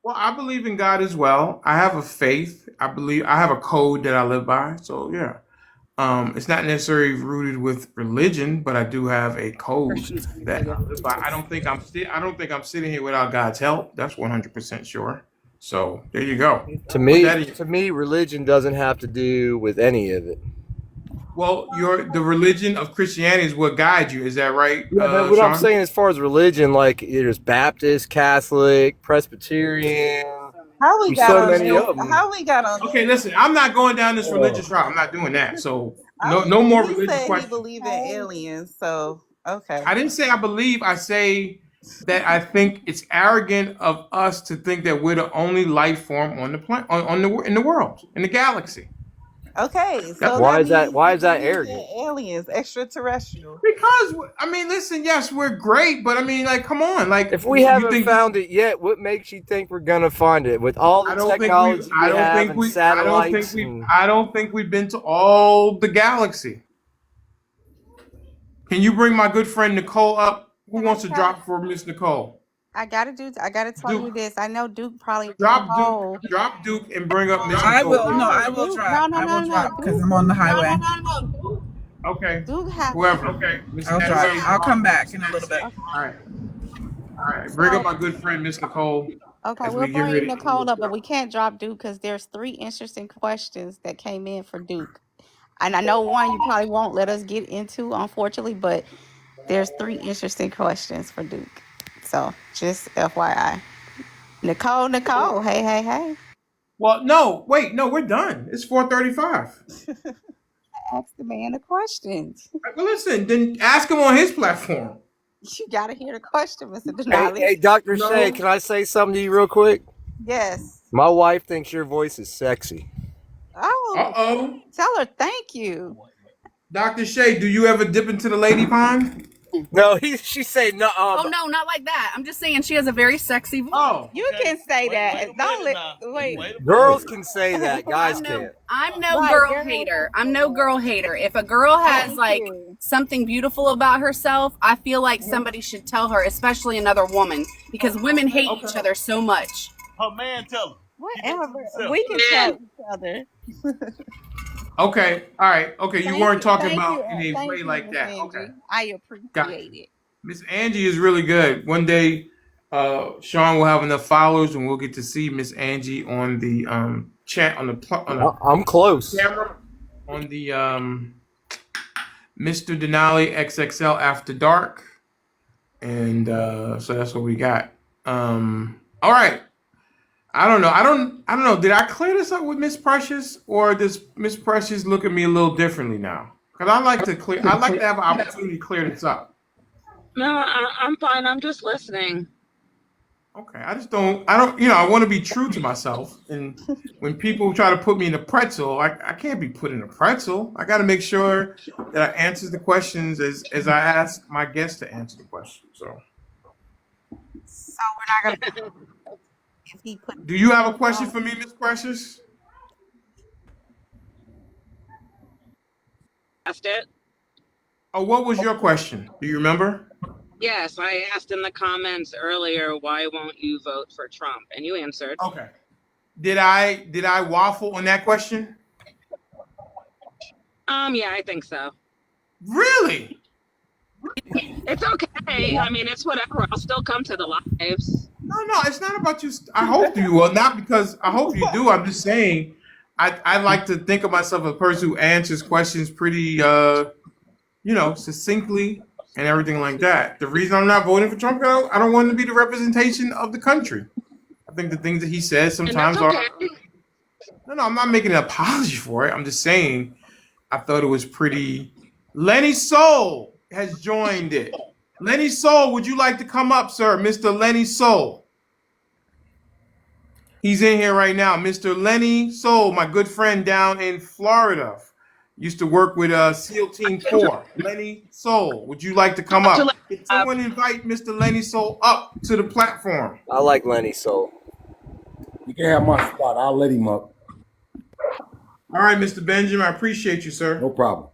Well, I believe in God as well. I have a faith. I have a code that I live by. So yeah, it's not necessarily rooted with religion, but I do have a code that I live by. I don't think I'm sitting here without God's help. That's 100% sure. So there you go. To me, religion doesn't have to do with any of it. Well, the religion of Christianity is what guides you. Is that right, Yeah, but what I'm Sean? saying as far as religion, like there's Baptist, Catholic, Presbyterian, How we there's got so on many this? of them. How we got on Okay, this? listen. I'm not going down this religious route. I'm not doing that. So no more He religious said he questions. believed in aliens. So okay. I didn't say I believe. I say that I think it's arrogant of us to think that we're the only life form on the planet, in the world, in the galaxy. Okay, That's so Why that is that? means Why you is that believe arrogant? in aliens, extraterrestrial. because I mean, listen, yes, we're great, but I mean, like, come on, like, If we you haven't think this? found it yet, what makes you think we're gonna find it? With all the technology we have and satellites and I don't think we've been to all the galaxy. Can you bring my good friend Nicole up? Who Can I wants to tell? drop for Miss Nicole? I gotta tell you Duke, this. I know Duke probably won't drop Duke, hold. drop Duke, and bring up Miss I Nicole. will. No, No, I will Duke. drop. No, I will no. drop because Duke. I'm on the highway. Okay, Duke has. whoever. Okay, Miss I'll drop. Eddy. I'll come back in a little bit. Okay. All right, all right. Bring up So my good friend Miss Nicole okay, as we'll we get bring ready. Nicole up, but we can't drop Duke because there's three interesting questions that came in for Duke. And I know one you probably won't let us get into, unfortunately, but there's three interesting questions for Duke. So just FYI. Nicole, hey. Well, no, wait, no, we're done. It's 4:35. Ask the man a question. Well, listen, then ask him on his platform. You gotta hear the question, Mr. Denali. hey, Dr. Shay, No. can I say something to you real quick? Yes. My wife thinks your voice is sexy. Oh, Uh-oh. tell her thank you. Dr. Shay, do you ever dip into the lady pond? No, she say no. Oh no, not like that. I'm just saying she has a very sexy voice. Oh. You can say that. Don't let wait. Girls can say that, guys can't. I'm no Right, girl girl. hater. I'm no girl hater. If a girl has Thank like you. something beautiful about herself, I feel like somebody should tell her, especially another woman, because women hate each other so much. Her man tell her. Whatever. We can tell each other. Okay. All right. Okay. You weren't talking Thank about you. in a Thank way you, like Miss that. Okay. Angie. I Got appreciate it. Miss Angie is really good. One day, Sean will have enough followers, and we'll get to see Miss Angie on the chat on the I'm close. camera on the Mr. Denali XXL After Dark, and so that's what we got. All right. I don't know. I don't know. Did I clear this up with Miss Precious, or does Miss Precious look at me a little differently now? Because I like to clear. I like to have an opportunity to clear this up. No, I'm fine. I'm just listening. Okay, I just don't. I don't. I want to be true to myself. And when people try to put me in a pretzel, I can't be put in a pretzel. I got to make sure that I answer the questions as I ask my guests to answer the questions. So, we're not gonna. If he put. do you have a question for me, Miss Precious? Asked it. Oh, what was your question? Do you remember? Yes, I asked in the comments earlier, why won't you vote for Trump? And you answered. Okay. Did I waffle on that question? Yeah, I think so. Really? It's okay. I mean, it's whatever. I'll still come to the lives. No, it's not about you. I hope you will. Not because I hope you do. I'm just saying, I like to think of myself as a person who answers questions pretty, succinctly and everything like that. The reason I'm not voting for Trump, I don't want to be the representation of the country. I think the things that he says sometimes are. No, I'm not making an apology for it. I'm just saying, I thought it was pretty. Lenny Soul has joined it. Lenny Soul, would you like to come up, sir? Mr. Lenny Soul. He's in here right now. Mr. Lenny Soul, my good friend down in Florida. Used to work with SEAL Team 4. Lenny Soul, would you like to come up? Can someone invite Mr. Lenny Soul up to the platform? I like Lenny Soul. You can have my spot. I'll let him up. All right, Mr. Benjamin, I appreciate you, sir. No problem.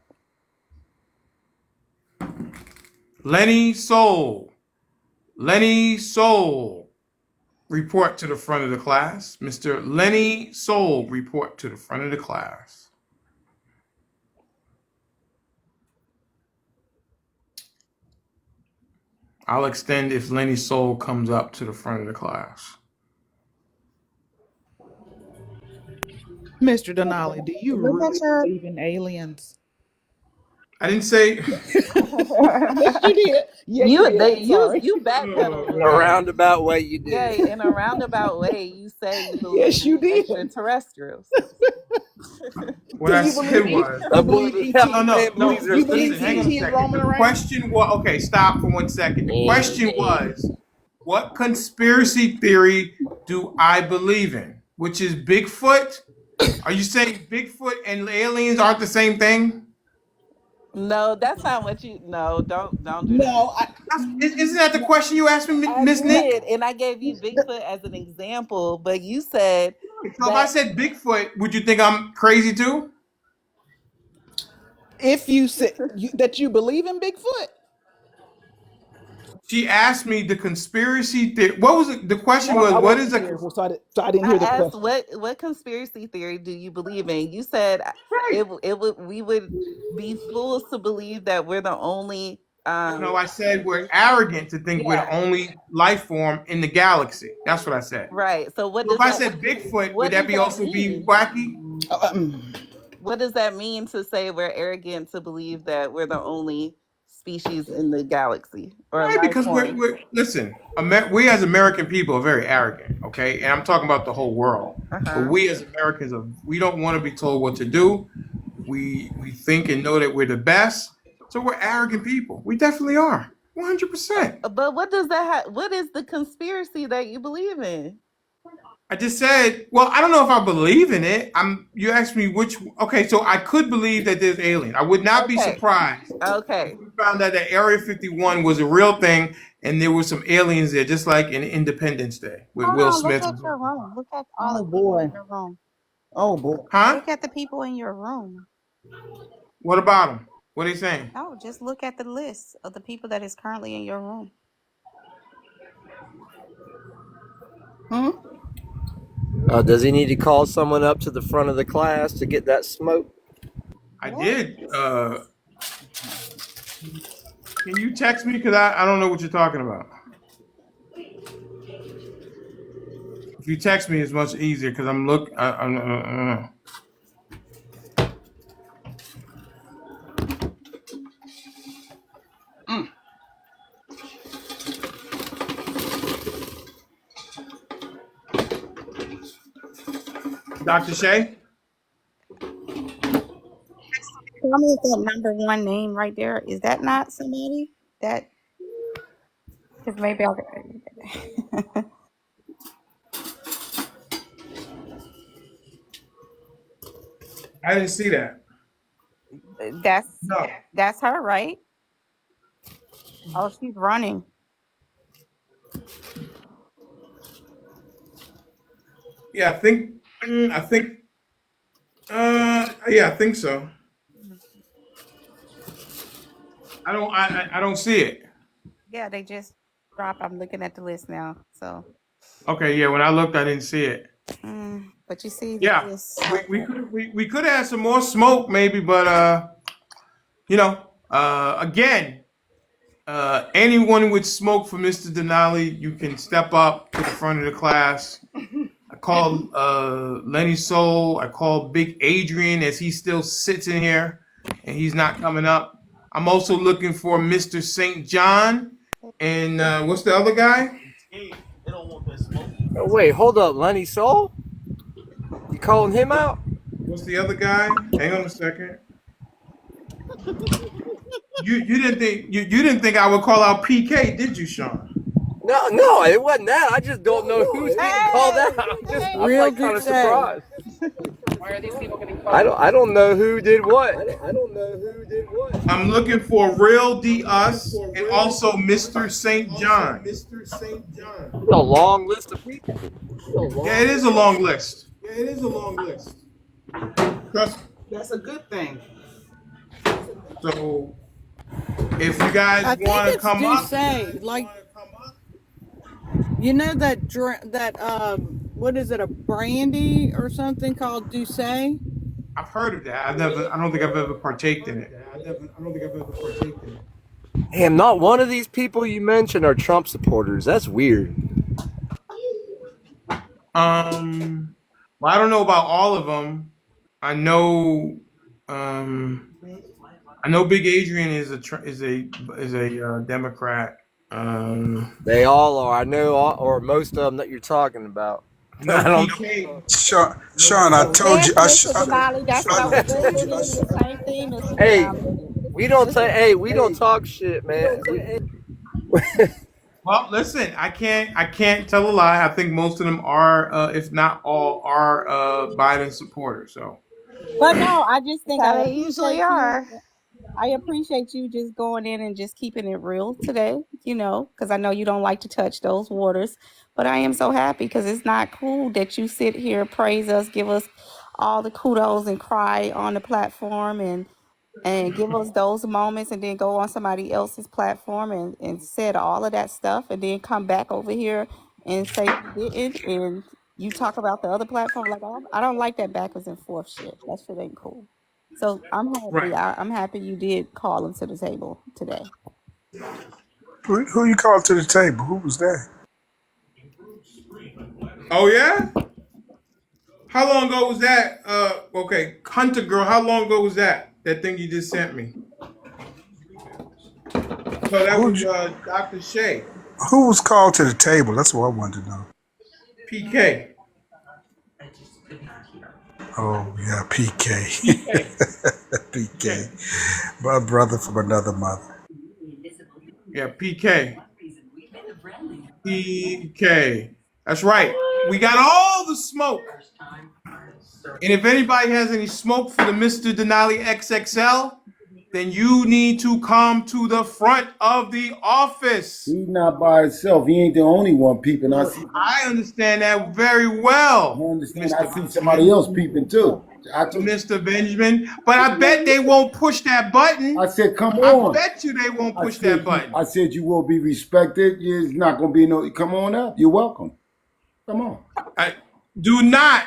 Lenny Soul. Lenny Soul. Report to the front of the class. Mr. Lenny Soul, report to the front of the class. I'll extend if Lenny Soul comes up to the front of the class. Mr. Denali, do you Look really at your. believe in aliens? I didn't say. Yes, you did. Yes, You backpedaled. In a roundabout way, you did. Yeah, in a roundabout way, you say you believe Yes, you in did. extraterrestrials. What I said was. You believe ET? No. You believe Listen, hang on a ET is second. roaming The around? question was. Okay, stop for 1 second. The question was, what conspiracy theory do I believe in? Which is Bigfoot Are you saying Bigfoot and aliens aren't the same thing? No, that's not what you. No, don't do that. No, Isn't that the question you asked me, I Miss Nick? did, and I gave you Bigfoot as an example, but you said So if I that said Bigfoot, would you think I'm crazy too? if you said that you believe in Bigfoot. She asked me the conspiracy theory. What was it? The question Well, was, I what wasn't is a here, so I didn't I hear the asked question. what conspiracy theory do you believe in? You said right? it would we would be fools to believe that we're the only No, I said we're arrogant to think we're the yeah, only life form in the galaxy. That's what I said. right. So So if I said Bigfoot, would what that does be that also be mean? wacky? What does that mean to say we're arrogant to believe that we're the only species in the galaxy or Right, life because form? we're listen. We as American people are very arrogant. Okay, and I'm talking about the whole world. But Uh-huh. we as Americans are. We don't want to be told what to do. We think and know that we're the best. So we're arrogant people. We definitely are. 100%. But what is the conspiracy that you believe in? I just said, well, I don't know if I believe in it. You asked me which okay, so I could believe that there's alien. I would not be Okay. surprised if Okay. we found out that Area 51 was a real thing and there were some aliens there, just like in Independence Day with Hold Will on, look Smith. at your room. Look at all Oh the people in boy. your room. Oh boy. Huh? Look at the people in your room. What about them? What are you saying? No, just look at the list of the people that is currently in your room. Hmm? Does he need to call someone up to the front of the class to get that smoke? I What? did. Can you text me? Because I don't know what you're talking about. If you text me, it's much easier because I'm look. I Dr. Shay? Tell me if that number one name right there is that not somebody that? Because maybe I. I didn't see that. that's No. that's her, right? Oh, she's running. Yeah, I think. I think. Yeah, I think so. I don't see it. Yeah, they just dropped. I'm looking at the list now. So, Okay, yeah. When I looked, I didn't see it. but you see the Yeah, list. we could have had some more smoke maybe, but you know, again, anyone with smoke for Mr. Denali, you can step up to the front of the class. I called Lenny Soul. I called Big Adrian as he still sits in here and he's not coming up. I'm also looking for Mr. St. John and what's the other guy? Oh, wait, hold up, Lenny Soul? You calling him out? What's the other guy? Hang on a second. You didn't think I would call out PK, did you, Sean? No, it wasn't that. I just don't know who's getting called out. I'm Real like kind good of say. surprised. I don't know who did what. I'm looking for Real D Us and also Mr. St. John. A long list of people. Yeah, it is a long list. Trust me. That's a good thing. So if you guys I think want to it's come up, Douce. Like you know what is it, a brandy or something called Douce? I've heard of that. I don't think I've ever partaked in it. Damn, not one of these people you mentioned are Trump supporters. That's weird. Well, I don't know about all of them. I know, I know Big Adrian is a Democrat. They all are. I know, or most of them that you're talking about. No I don't. PK. Sean, I told Yes, you. Mr. Denali. That's what I was just thinking. The same thing, Mr. Hey, Denali. we don't say. Hey, we don't talk shit, man. Well, listen, I can't tell a lie. I think most of them are, if not all, are Biden supporters. So But no, I just That's think how I they usually appreciate you. are. I appreciate you just going in and just keeping it real today, because I know you don't like to touch those waters. But I am so happy because it's not cool that you sit here, praise us, give us all the kudos and cry on the platform and give us those moments and then go on somebody else's platform and said all of that stuff and then come back over here and say you didn't and you talk about the other platform. Like, I don't like that backwards and forth shit. That shit ain't cool. So I'm right. happy. I'm happy you did call them to the table today. Who you called to the table? Who was that? Oh yeah. How long ago was that? Okay, Hunter girl. How long ago was that? That thing you just sent me. So that Who was Dr. Shay, who was called to the table? That's what I wanted to know. PK, Oh yeah, PK, PK, PK. PK, my brother from another mother. Yeah, PK, PK. That's right. We got all the smoke. And if anybody has any smoke for the Mr. Denali XXL, then you need to come to the front of the office. He's not by himself. He ain't the only one peeping. I understand that very I well, understand. Mr. I see somebody Benjamin. else peeping too. Mr. Benjamin. But I bet they won't push that I button. said, come I on. bet you they won't I push said that you. button. I said you will be respected. It's not gonna be no. Come on up. You're welcome. Come on. I do not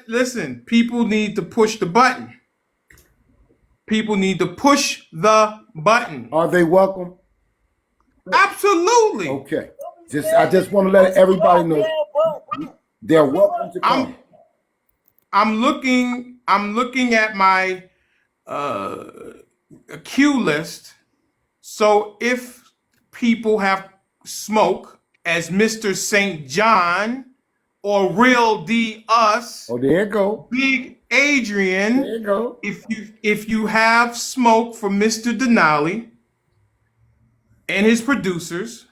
listen. People need to push the button. People need to push the button. Are they welcome? Absolutely. Okay. I just want to let everybody know they're welcome to I'm come. I'm looking at my uh queue list. So if people have smoke as Mr. St. John or Real D Us, Oh, there you go. Big There Adrian, you go. if you have smoke for Mr. Denali and his producers,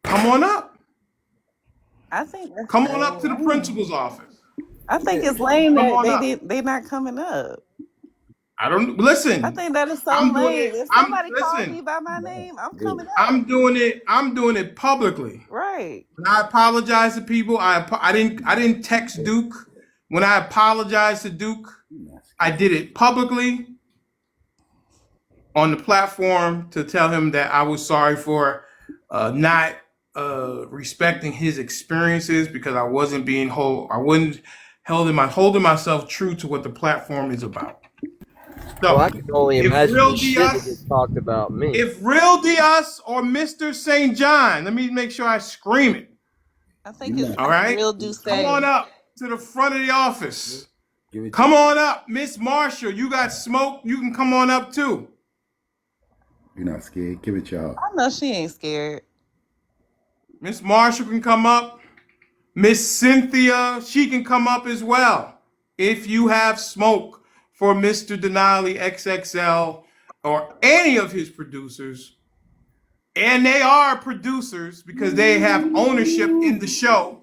come on up. I think that's Come on so up to the lame. principal's office. I think Yeah. it's lame Come that on up. they not coming up. I don't I listen. think that is so I'm doing lame. it. If I'm somebody called me listen. by my name, I'm Good. coming up. I'm doing it publicly. Right. When I apologize to people, I didn't text Duke. When I apologized to Duke, You're not I scared. did it publicly on the platform to tell him that I was sorry for not respecting his experiences because I wasn't holding myself true to what the platform is about. Well, So I can only if imagine the Real shit that Diaz, gets talked about me. if Real Diaz or Mr. St. John, let me make sure I scream it. I think You're it's not. All like right, real You're do not come scared. on say. up to the front of the office. Give it to Come me. on up, Miss Marshall. You got smoke. You can come on up too. You're not scared. Give it y'all. I know she ain't scared. Miss Marshall can come up. Miss Cynthia, she can come up as well. If you have smoke for Mr. Denali XXL or any of his producers, and they are producers because they have ownership in the show.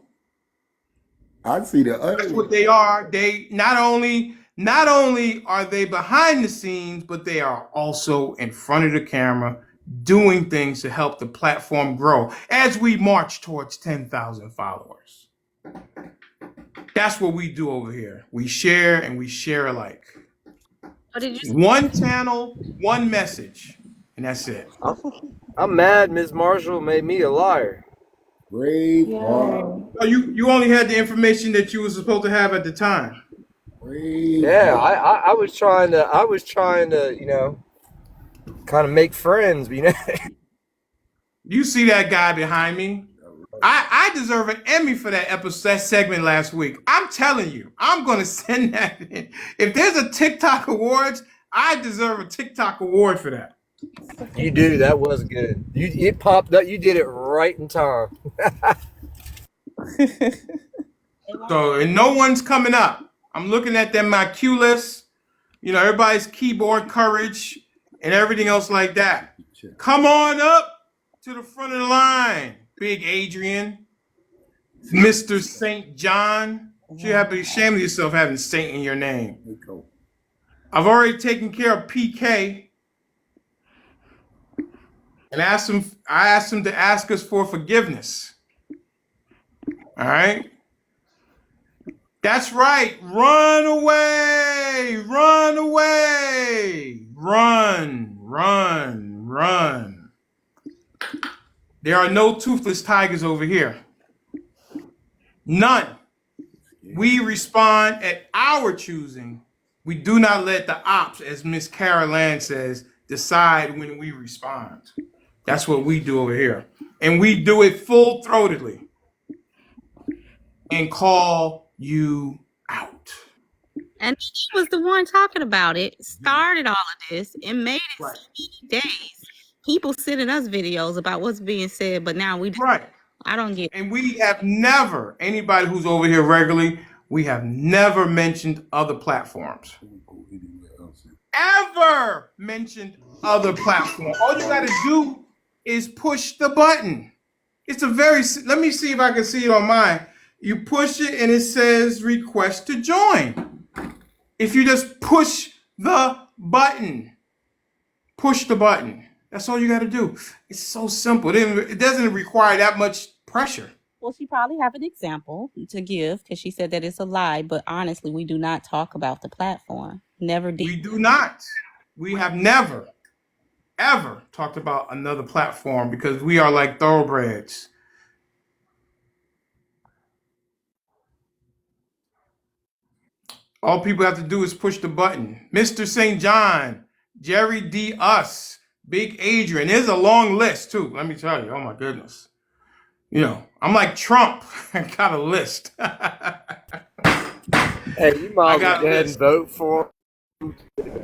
I see the That's other. what they are. They not only are they behind the scenes, but they are also in front of the camera doing things to help the platform grow as we march towards 10,000 followers. That's what we do over here. We share and we share alike. Oh, did you? One channel, one message, and that's it. I'm mad Ms. Marshall made me a liar. Brave heart. Yeah. Oh, you only had the information that you were supposed to have at the time. Brave Yeah, heart. I was trying to, kind of make friends, You see that guy behind me? I deserve an Emmy for that episode, that segment last week. I'm telling you, I'm gonna send that in. If there's a TikTok awards, I deserve a TikTok award for that. You do. That was good. It popped up. You did it right in time. They won't. So, and no one's coming up. I'm looking at them my cue list. Everybody's keyboard courage and everything else like that. Come on up to the front of the line, Big Adrian, Mr. St. John. You have to be ashamed of yourself having Saint in your name. I've already taken care of PK and asked him. I asked him to ask us for forgiveness. All right. That's right. Run away. Run away. Run. Run. Run. There are no toothless tigers over here. None. We respond at our choosing. We do not let the ops, as Miss Carol Ann says, decide when we respond. That's what we do over here. And we do it full-throatedly and call you out. And she was the one talking about it, started all of this, and made it Right. so many days. People sending us videos about what's being said, but now we Right. I don't get. And we have never, anybody who's over here regularly, we have never mentioned other platforms. Ever mentioned other platforms. All you got to do is push the button. It's a very, let me see if I can see it on mine. You push it and it says request to join. If you just push the button, That's all you got to do. It's so simple. It doesn't require that much pressure. Well, she probably have an example to give because she said that it's a lie. But honestly, we do not talk about the platform. Never did. We do not. We have never, ever talked about another platform because we are like thoroughbreds. All people have to do is push the button. Mr. St. John, Jerry D. Us, Big Adrian. There's a long list, too. Let me tell you. Oh, my goodness. You know, I'm like Trump. I got a list. Hey, you might as well go ahead and vote for him.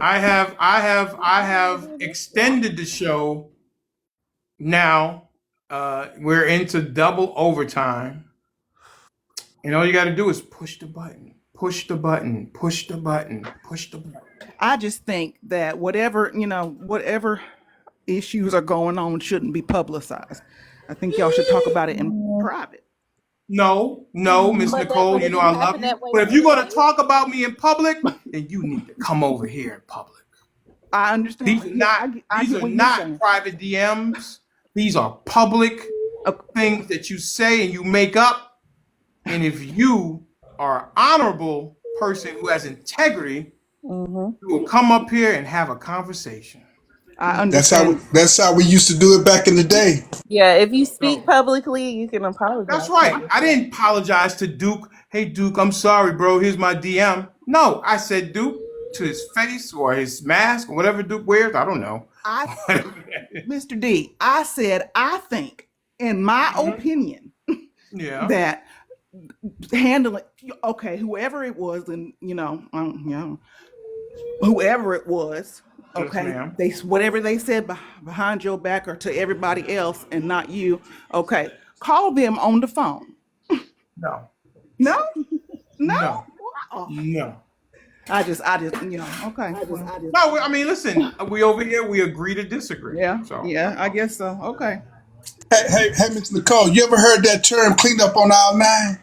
I have extended the show now. We're into double overtime. And all you got to do is push the button. Push the button. Push the button. Push the button. I just think that whatever issues are going on shouldn't be publicized. I think y'all should talk about it in private. No, Miss Nicole, you know I love you. But if you're going to talk about me in public, then you need to come over here in public. I understand. These are not private DMs. These are public things that you say and you make up. And if you are an honorable person who has integrity, you will come up here and have a conversation. I understand. That's how we used to do it back in the day. Yeah, if you speak publicly, you can apologize. That's right. I didn't apologize to Duke. Hey, Duke, I'm sorry, bro. Here's my DM. No, I said Duke to his face or his mask or whatever Duke wears. I don't know. Mr. D, I said I think, in my opinion, that handling whoever it was, and whoever it was. Okay, yes, whatever they said behind your back or to everybody else and not you. Okay, call them on the phone. No. No. No. I just okay. No, I mean, listen, we over here, we agree to disagree. Yeah. So. Yeah, I guess so. Okay. Hey, Miss Nicole, you ever heard that term clean up on aisle 9?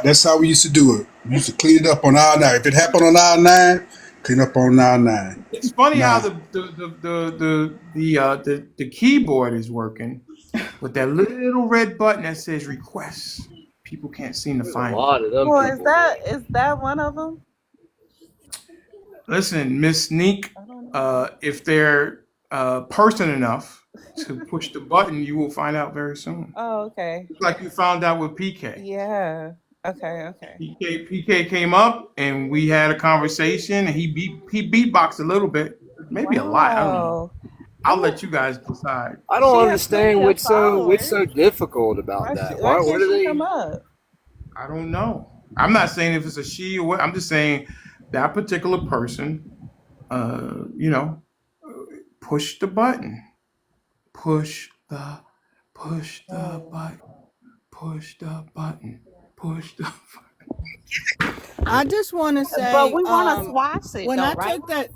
That's how we used to do it. We used to clean it up on aisle 9. If it happened on aisle 9, clean up on aisle 9. It's funny how the keyboard is working with that little red button that says request. People can't seem to find it. Well, is that one of them? Listen, Miss Neek, if they're person enough to push the button, you will find out very soon. Oh, okay. Like you found out with PK. Yeah. Okay. PK came up and we had a conversation and he beatboxed a little bit, maybe a lot. I don't know. I'll let you guys decide. I don't understand what's so difficult about that. Why do they come up? I don't know. I'm not saying if it's a she or what. I'm just saying that particular person, push the button. Push the button. Push the button. Push the button. I just want to But say, we want to squash it when though, I right? took that,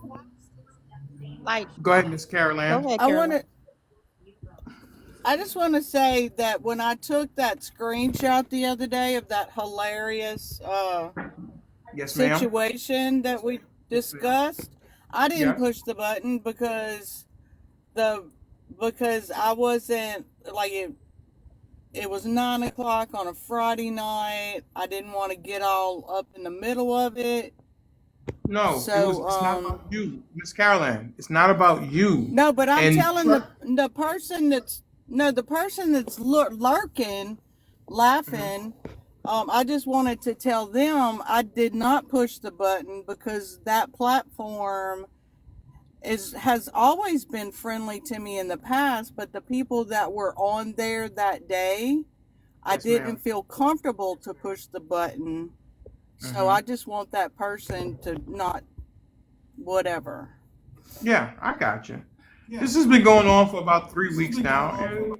Like, Go ahead, Miss Carol go Ann. ahead, I want Caroline. to. I just want to say that when I took that screenshot the other day of that hilarious Yes, ma'am. situation that we Yes, ma'am. discussed, I didn't Yes. push the button the because I wasn't like it was 9 o'clock on a Friday night. I didn't want to get all up in the middle of it. No, So it's not about you, Miss Caroline. It's not about you. no, but I'm And telling the person that's no the person that's lurking, Mhm. laughing. I just wanted to tell them I did not push the button because that platform has always been friendly to me in the past, but the people that were on there that day, I Yes, didn't ma'am. feel comfortable to push the button. So Hmm. I just want that person to not whatever. Yeah, I got you. This has been going on for about 3 weeks now, and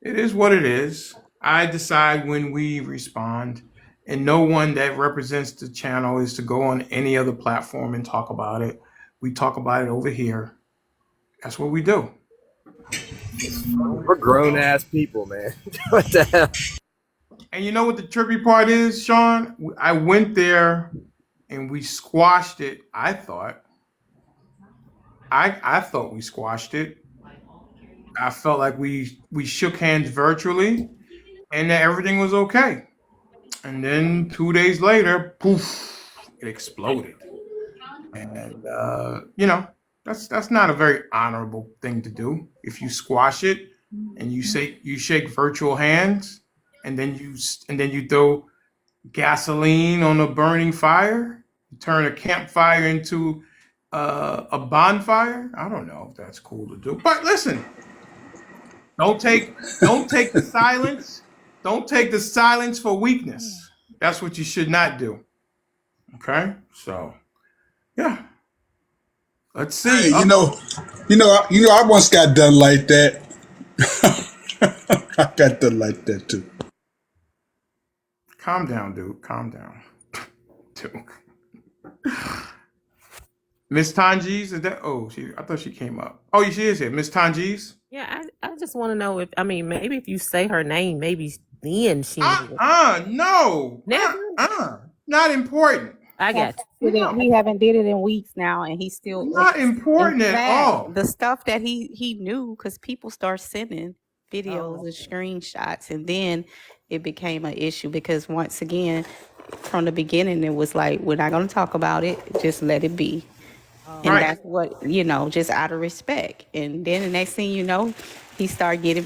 it is what it is. I decide when we respond, and no one that represents the channel is to go on any other platform and talk about it. We talk about it over here. That's what we do. We're grown ass people, man. What the hell? And you know what the trippy part is, Sean? I went there and we squashed it. I thought we squashed it. I felt like we shook hands virtually and that everything was okay. And then 2 days later, poof, it exploded. And that's not a very honorable thing to do. If you squash it and you shake virtual hands, and then you throw gasoline on a burning fire, you turn a campfire into a bonfire. I don't know if that's cool to do, but listen, don't take the silence. Don't take the silence for weakness. That's what you should not do. Okay, so yeah, let's see. Hey, I once got done like that. I got done like that too. Calm down, dude. Calm down, dude. Miss Tanjis, is that? Oh, I thought she came up. Oh, she is here. Miss Tanjis. Yeah, I just want to know maybe if you say her name, maybe then she may. No. Never. Not important. I Have got you. No. he haven't did it in weeks now, and he still. Not In important at fact, all. the stuff that he knew, because people start sending videos Oh. and screenshots, and then it became an issue because once again, from the beginning, it was like we're not going to talk about it. Just let it be. And Right. that's what, just out of respect. And then the next thing you know, he started getting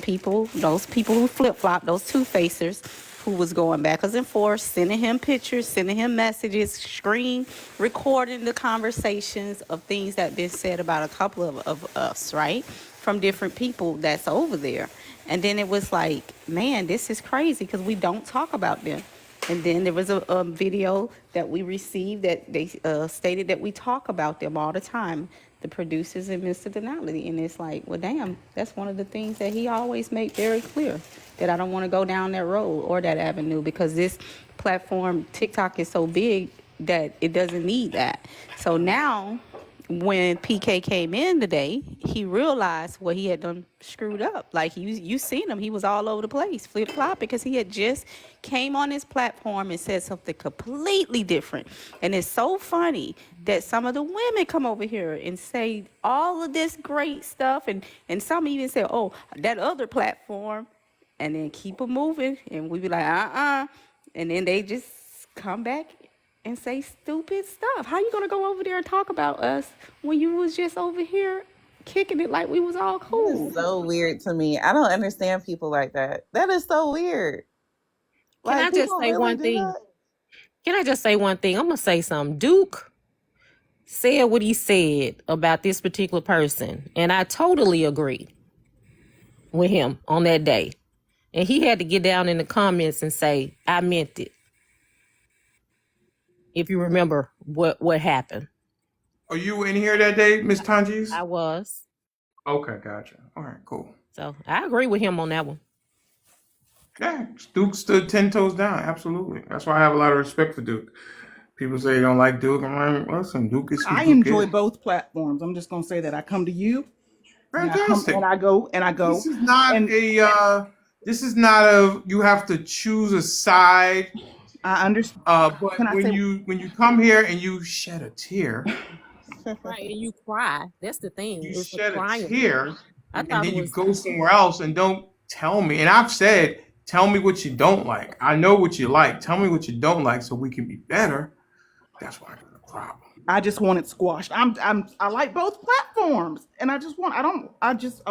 those people who flip flop, those two facers, who was going backwards and forth, sending him pictures, sending him messages, screen recording the conversations of things that been said about a couple of us, right? From different people that's over there. And then it was like, man, this is crazy because we don't talk about them. And then there was a video that we received that they stated that we talk about them all the time, the producers and Mr.Denali. And it's like, well, damn, that's one of the things that he always made very clear, that I don't want to go down that road or that avenue because this platform, TikTok, is so big that it doesn't need that. So now when PK came in today, he realized what he had done screwed up. Like you seen him, he was all over the place, flip flop, because he had just came on his platform and said something completely different. And it's so funny that some of the women come over here and say all of this great stuff, and some even say, "Oh, that other platform," and then keep it moving, and we be like, and then they just come back and say stupid stuff. How you gonna go over there and talk about us when you was just over here kicking it like we was all That is cool? so weird to me. I don't understand people like that. That is so weird. Can I Like just people say really one do thing? that? Can I just say one thing? I'm gonna say something. Duke said what he said about this particular person, and I totally agree with him on that day. And he had to get down in the comments and say, "I meant it." If you remember what happened, Are you in here that day, Miss Tanjis? I was. Okay, gotcha. All right, cool. So I agree with him on that one. Yeah, Duke stood 10 toes down. Absolutely. That's why I have a lot of respect for Duke. People say they don't like Duke. I'm like, listen, Duke is who I Duke enjoy is. both platforms. I'm just gonna say that I come to you and I come Fantastic. and I go and I This go is not and a. This is not a. You have to choose a side. I understand. But Can I say when you come here and you shed a tear, Right, and you cry. That's the thing. you It's the shed a crying. tear, I and thought it then you was go somewhere else and don't tell me. And I've said, tell me what you don't like. I know what you like. Tell me what you don't like so we can be better. That's why I got a problem. I just want it squashed. I like both platforms and I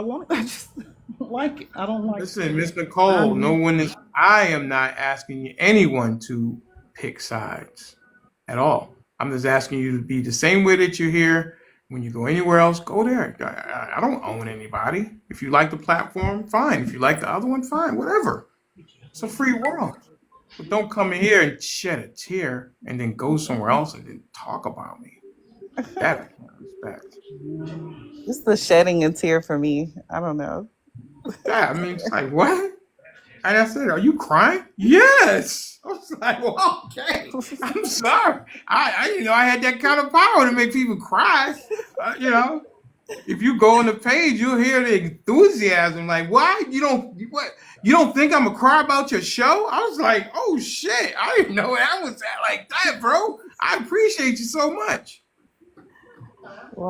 want it. I just don't like it. I don't like Listen, Miss it. Nicole, no one is. I am not asking anyone to pick sides at all. I'm just asking you to be the same way that you're here. When you go anywhere else, go there. I don't own anybody. If you like the platform, fine. If you like the other one, fine. Whatever. It's a free world. But don't come in here and shed a tear and then go somewhere else and then talk about me. That I can't respect. It's the shedding a tear for me. I don't know. That I mean, it's like what? And I said, "Are you crying?" Yes. I was like, "Well, okay. I'm sorry. I didn't know I had that kind of power to make people cry. You know, if you go on the page, you'll hear the enthusiasm. Like, why you don't think I'm gonna cry about your show?" I was like, "Oh shit! I didn't know that was that like that, bro. I appreciate you so much."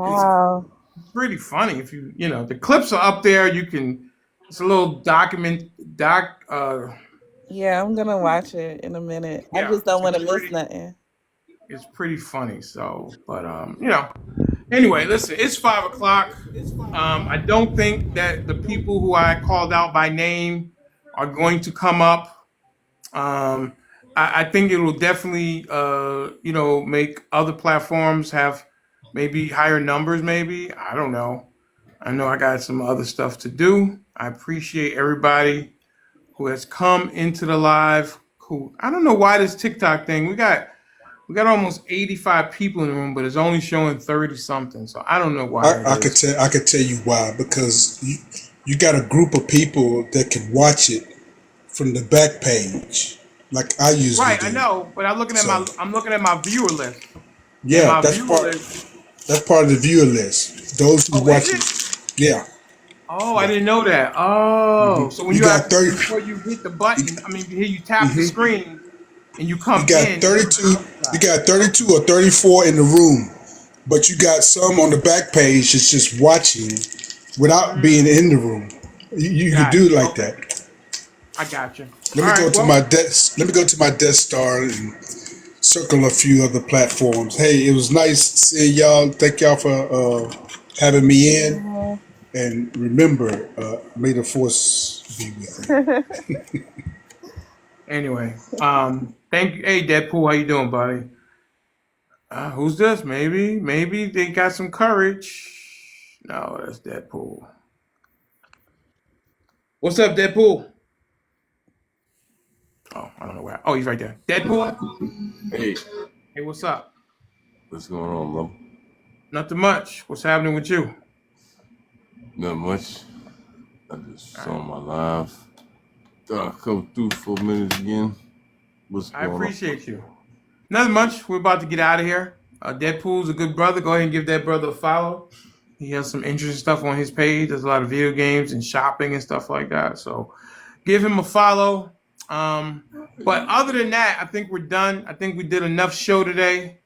It's Wow. pretty funny if you know the clips are up there. You can. It's a little doc. Yeah, I'm gonna watch it in a minute. I Yeah, just don't want it's to miss pretty. nothing. It's pretty funny. So, but you know. Anyway, listen. It's 5 o'clock. I don't think that the people who I called out by name are going to come up. Um, I think it will definitely, make other platforms have maybe higher numbers. Maybe I don't know. I know I got some other stuff to do. I appreciate everybody who has come into the live. Who I don't know why this TikTok thing. We got almost 85 people in the room, but it's only showing 30 something. So I don't know why that is. I could tell you why, because you got a group of people that can watch it from the back page, like I usually Right, I do. know, but So I'm looking at my viewer list, and yeah, my viewer list. that's part of the viewer list. Those who Oh, is watch it? it, yeah, Oh, I yeah. didn't know that. Oh, so when You you got have 30. before you hit the You, button, I mean, here you tap the mhm. screen and you You come got in. You're on the 32. You outside. got 32 Okay, or 34 in the room, but you got some on the back page that's just watching without being mm, in the room. You could got do it. it like Okay, that. I got you. Let All me go right. to Well, my desk. Let me go to my Death Star and circle a few other platforms. Hey, it was nice seeing y'all. Thank y'all for having me in. Yeah. And remember, may the force be with you. anyway, thank you. Hey, Deadpool, how you doing, buddy? Who's this? Maybe they got some courage. No, that's Deadpool. What's up, Deadpool? Oh, I don't know where. Oh, he's right there. Deadpool. Hey, Hey, what's up? what's going on, bro? Nothing much. What's happening with you? Not much. I just All saw right. my live. Thought I'd come through for a minute again. What's I going on? appreciate you. Nothing much. We're about to get out of here. Deadpool's a good brother. Go ahead and give that brother a follow. He has some interesting stuff on his page. There's a lot of video games and shopping and stuff like that. So give him a follow. But other than that, I think we're done. I think we did enough show today.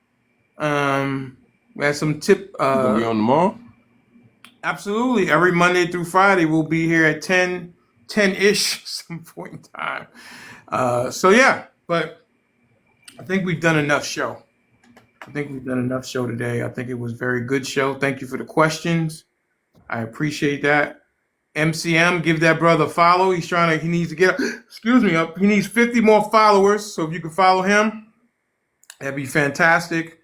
We had some tip. You gonna be on tomorrow? Absolutely. Every Monday through Friday, we'll be here at 10-ish, some point in time. So yeah, but I think we've done enough show. I think we've done enough show today. I think it was a very good show. Thank you for the questions. I appreciate that. MCM, give that brother a follow. He needs to get, excuse me, up. He needs 50 more followers. So if you can follow him, that'd be fantastic.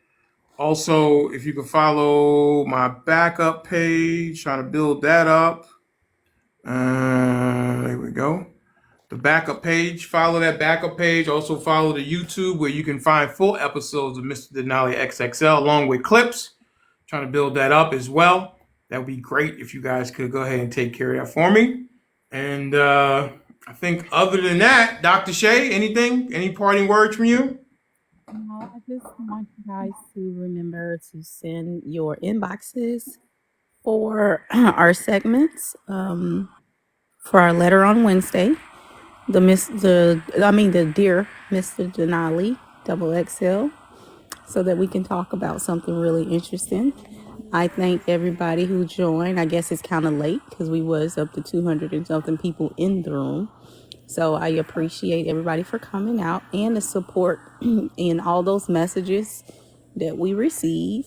Also, if you can follow my backup page, trying to build that up. There we go. The backup page. Follow that backup page. Also follow the YouTube where you can find full episodes of Mr. Denali XXL along with clips. Trying to build that up as well. That would be great if you guys could go ahead and take care of that for me. And I think other than that, Dr. Shay, anything? Any parting words from you? No, I just want you guys to remember to send your inboxes for our segments, for our letter on Wednesday. The dear Mr. Denali, double XL, so that we can talk about something really interesting. I thank everybody who joined. I guess it's kind of late because we was up to 200 and something people in the room. So I appreciate everybody for coming out and the support in all those messages that we receive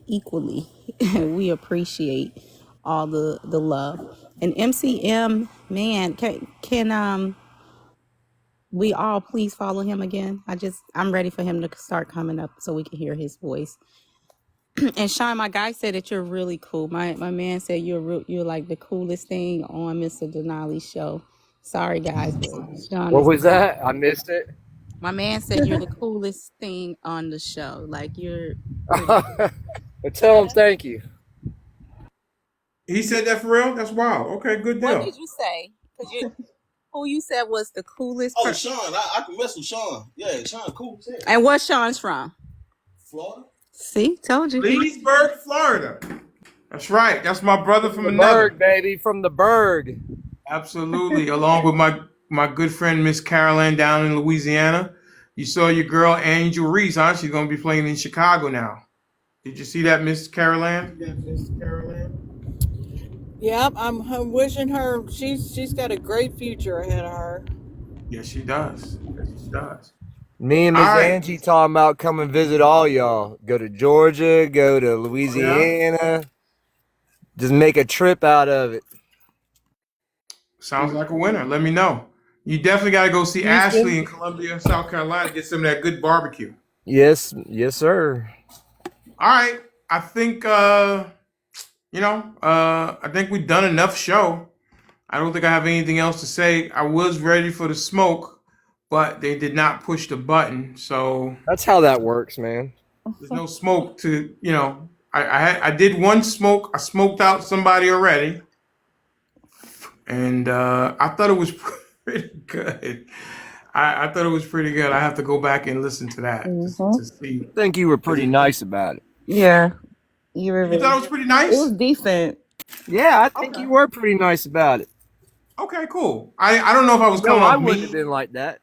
equally. We appreciate all the love. And MCM, man, can we all please follow him again? I'm ready for him to start coming up so we can hear his voice. And Sean, my guy said that you're really cool. My man said you're like the coolest thing on Mr. Denali's show. Sorry guys, but Sean What is was that? I missed it. my man said you're the coolest thing on the show. Like you're pretty cool. But tell him thank you. He said that for real? That's wild. Okay, good What deal. did you say? Because who you said was the coolest Oh, person. Sean, I can mess with Sean. Yeah, Sean, cool. Yeah. And where Sean's from? Florida. See, told you. Leesburg, Florida. That's right. That's my brother from The another. Berg, baby, from the Berg. Absolutely. Along with my good friend Miss Carolyn down in Louisiana. You saw your girl Angel Reese, huh? She's gonna be playing in Chicago now. Did you see that, Miss Carolyn? Yep, I'm wishing her. She's got a great future ahead of her. Yes, she does. Yes, she does. Me and All Miss right. Angie talking about come and visit all y'all. Go to Georgia, go to Yeah. Louisiana. Just make a trip out of it. Sounds like a winner. Let me know. You definitely got to go see Houston? Ashley in Columbia, South Carolina. Get some of that good barbecue. Yes, sir. All right. I think I think we've done enough show. I don't think I have anything else to say. I was ready for the smoke, but they did not push the button, so That's how that works, man. there's no smoke to I did one smoke. I smoked out somebody already, and I thought it was pretty good. I thought it was pretty good. I have to go back and listen to that to see. I think you were pretty nice about it. Yeah, you were. You thought it was pretty nice? It was decent. Yeah, I think you were pretty nice about it. Okay, cool. I don't know if I was No, coming I off wouldn't have mean. been like that.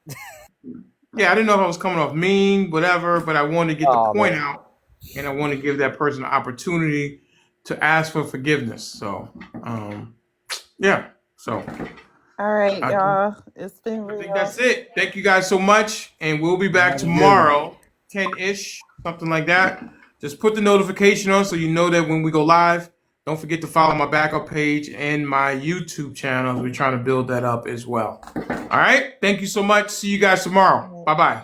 Yeah, I didn't know if I was coming off mean, whatever, but I wanted to get the Oh, point man. out, and I want to give that person an opportunity to ask for forgiveness. So, yeah. So All right, I think, y'all. It's been I think real. that's it. Thank you guys so much, and we'll be back Have a good one. tomorrow, 10-ish, something like that. Just put the notification on so you know that when we go live. Don't forget to follow my backup page and my YouTube channel. We're trying to build that up as well. All right. Thank you so much. See you guys tomorrow. Bye bye.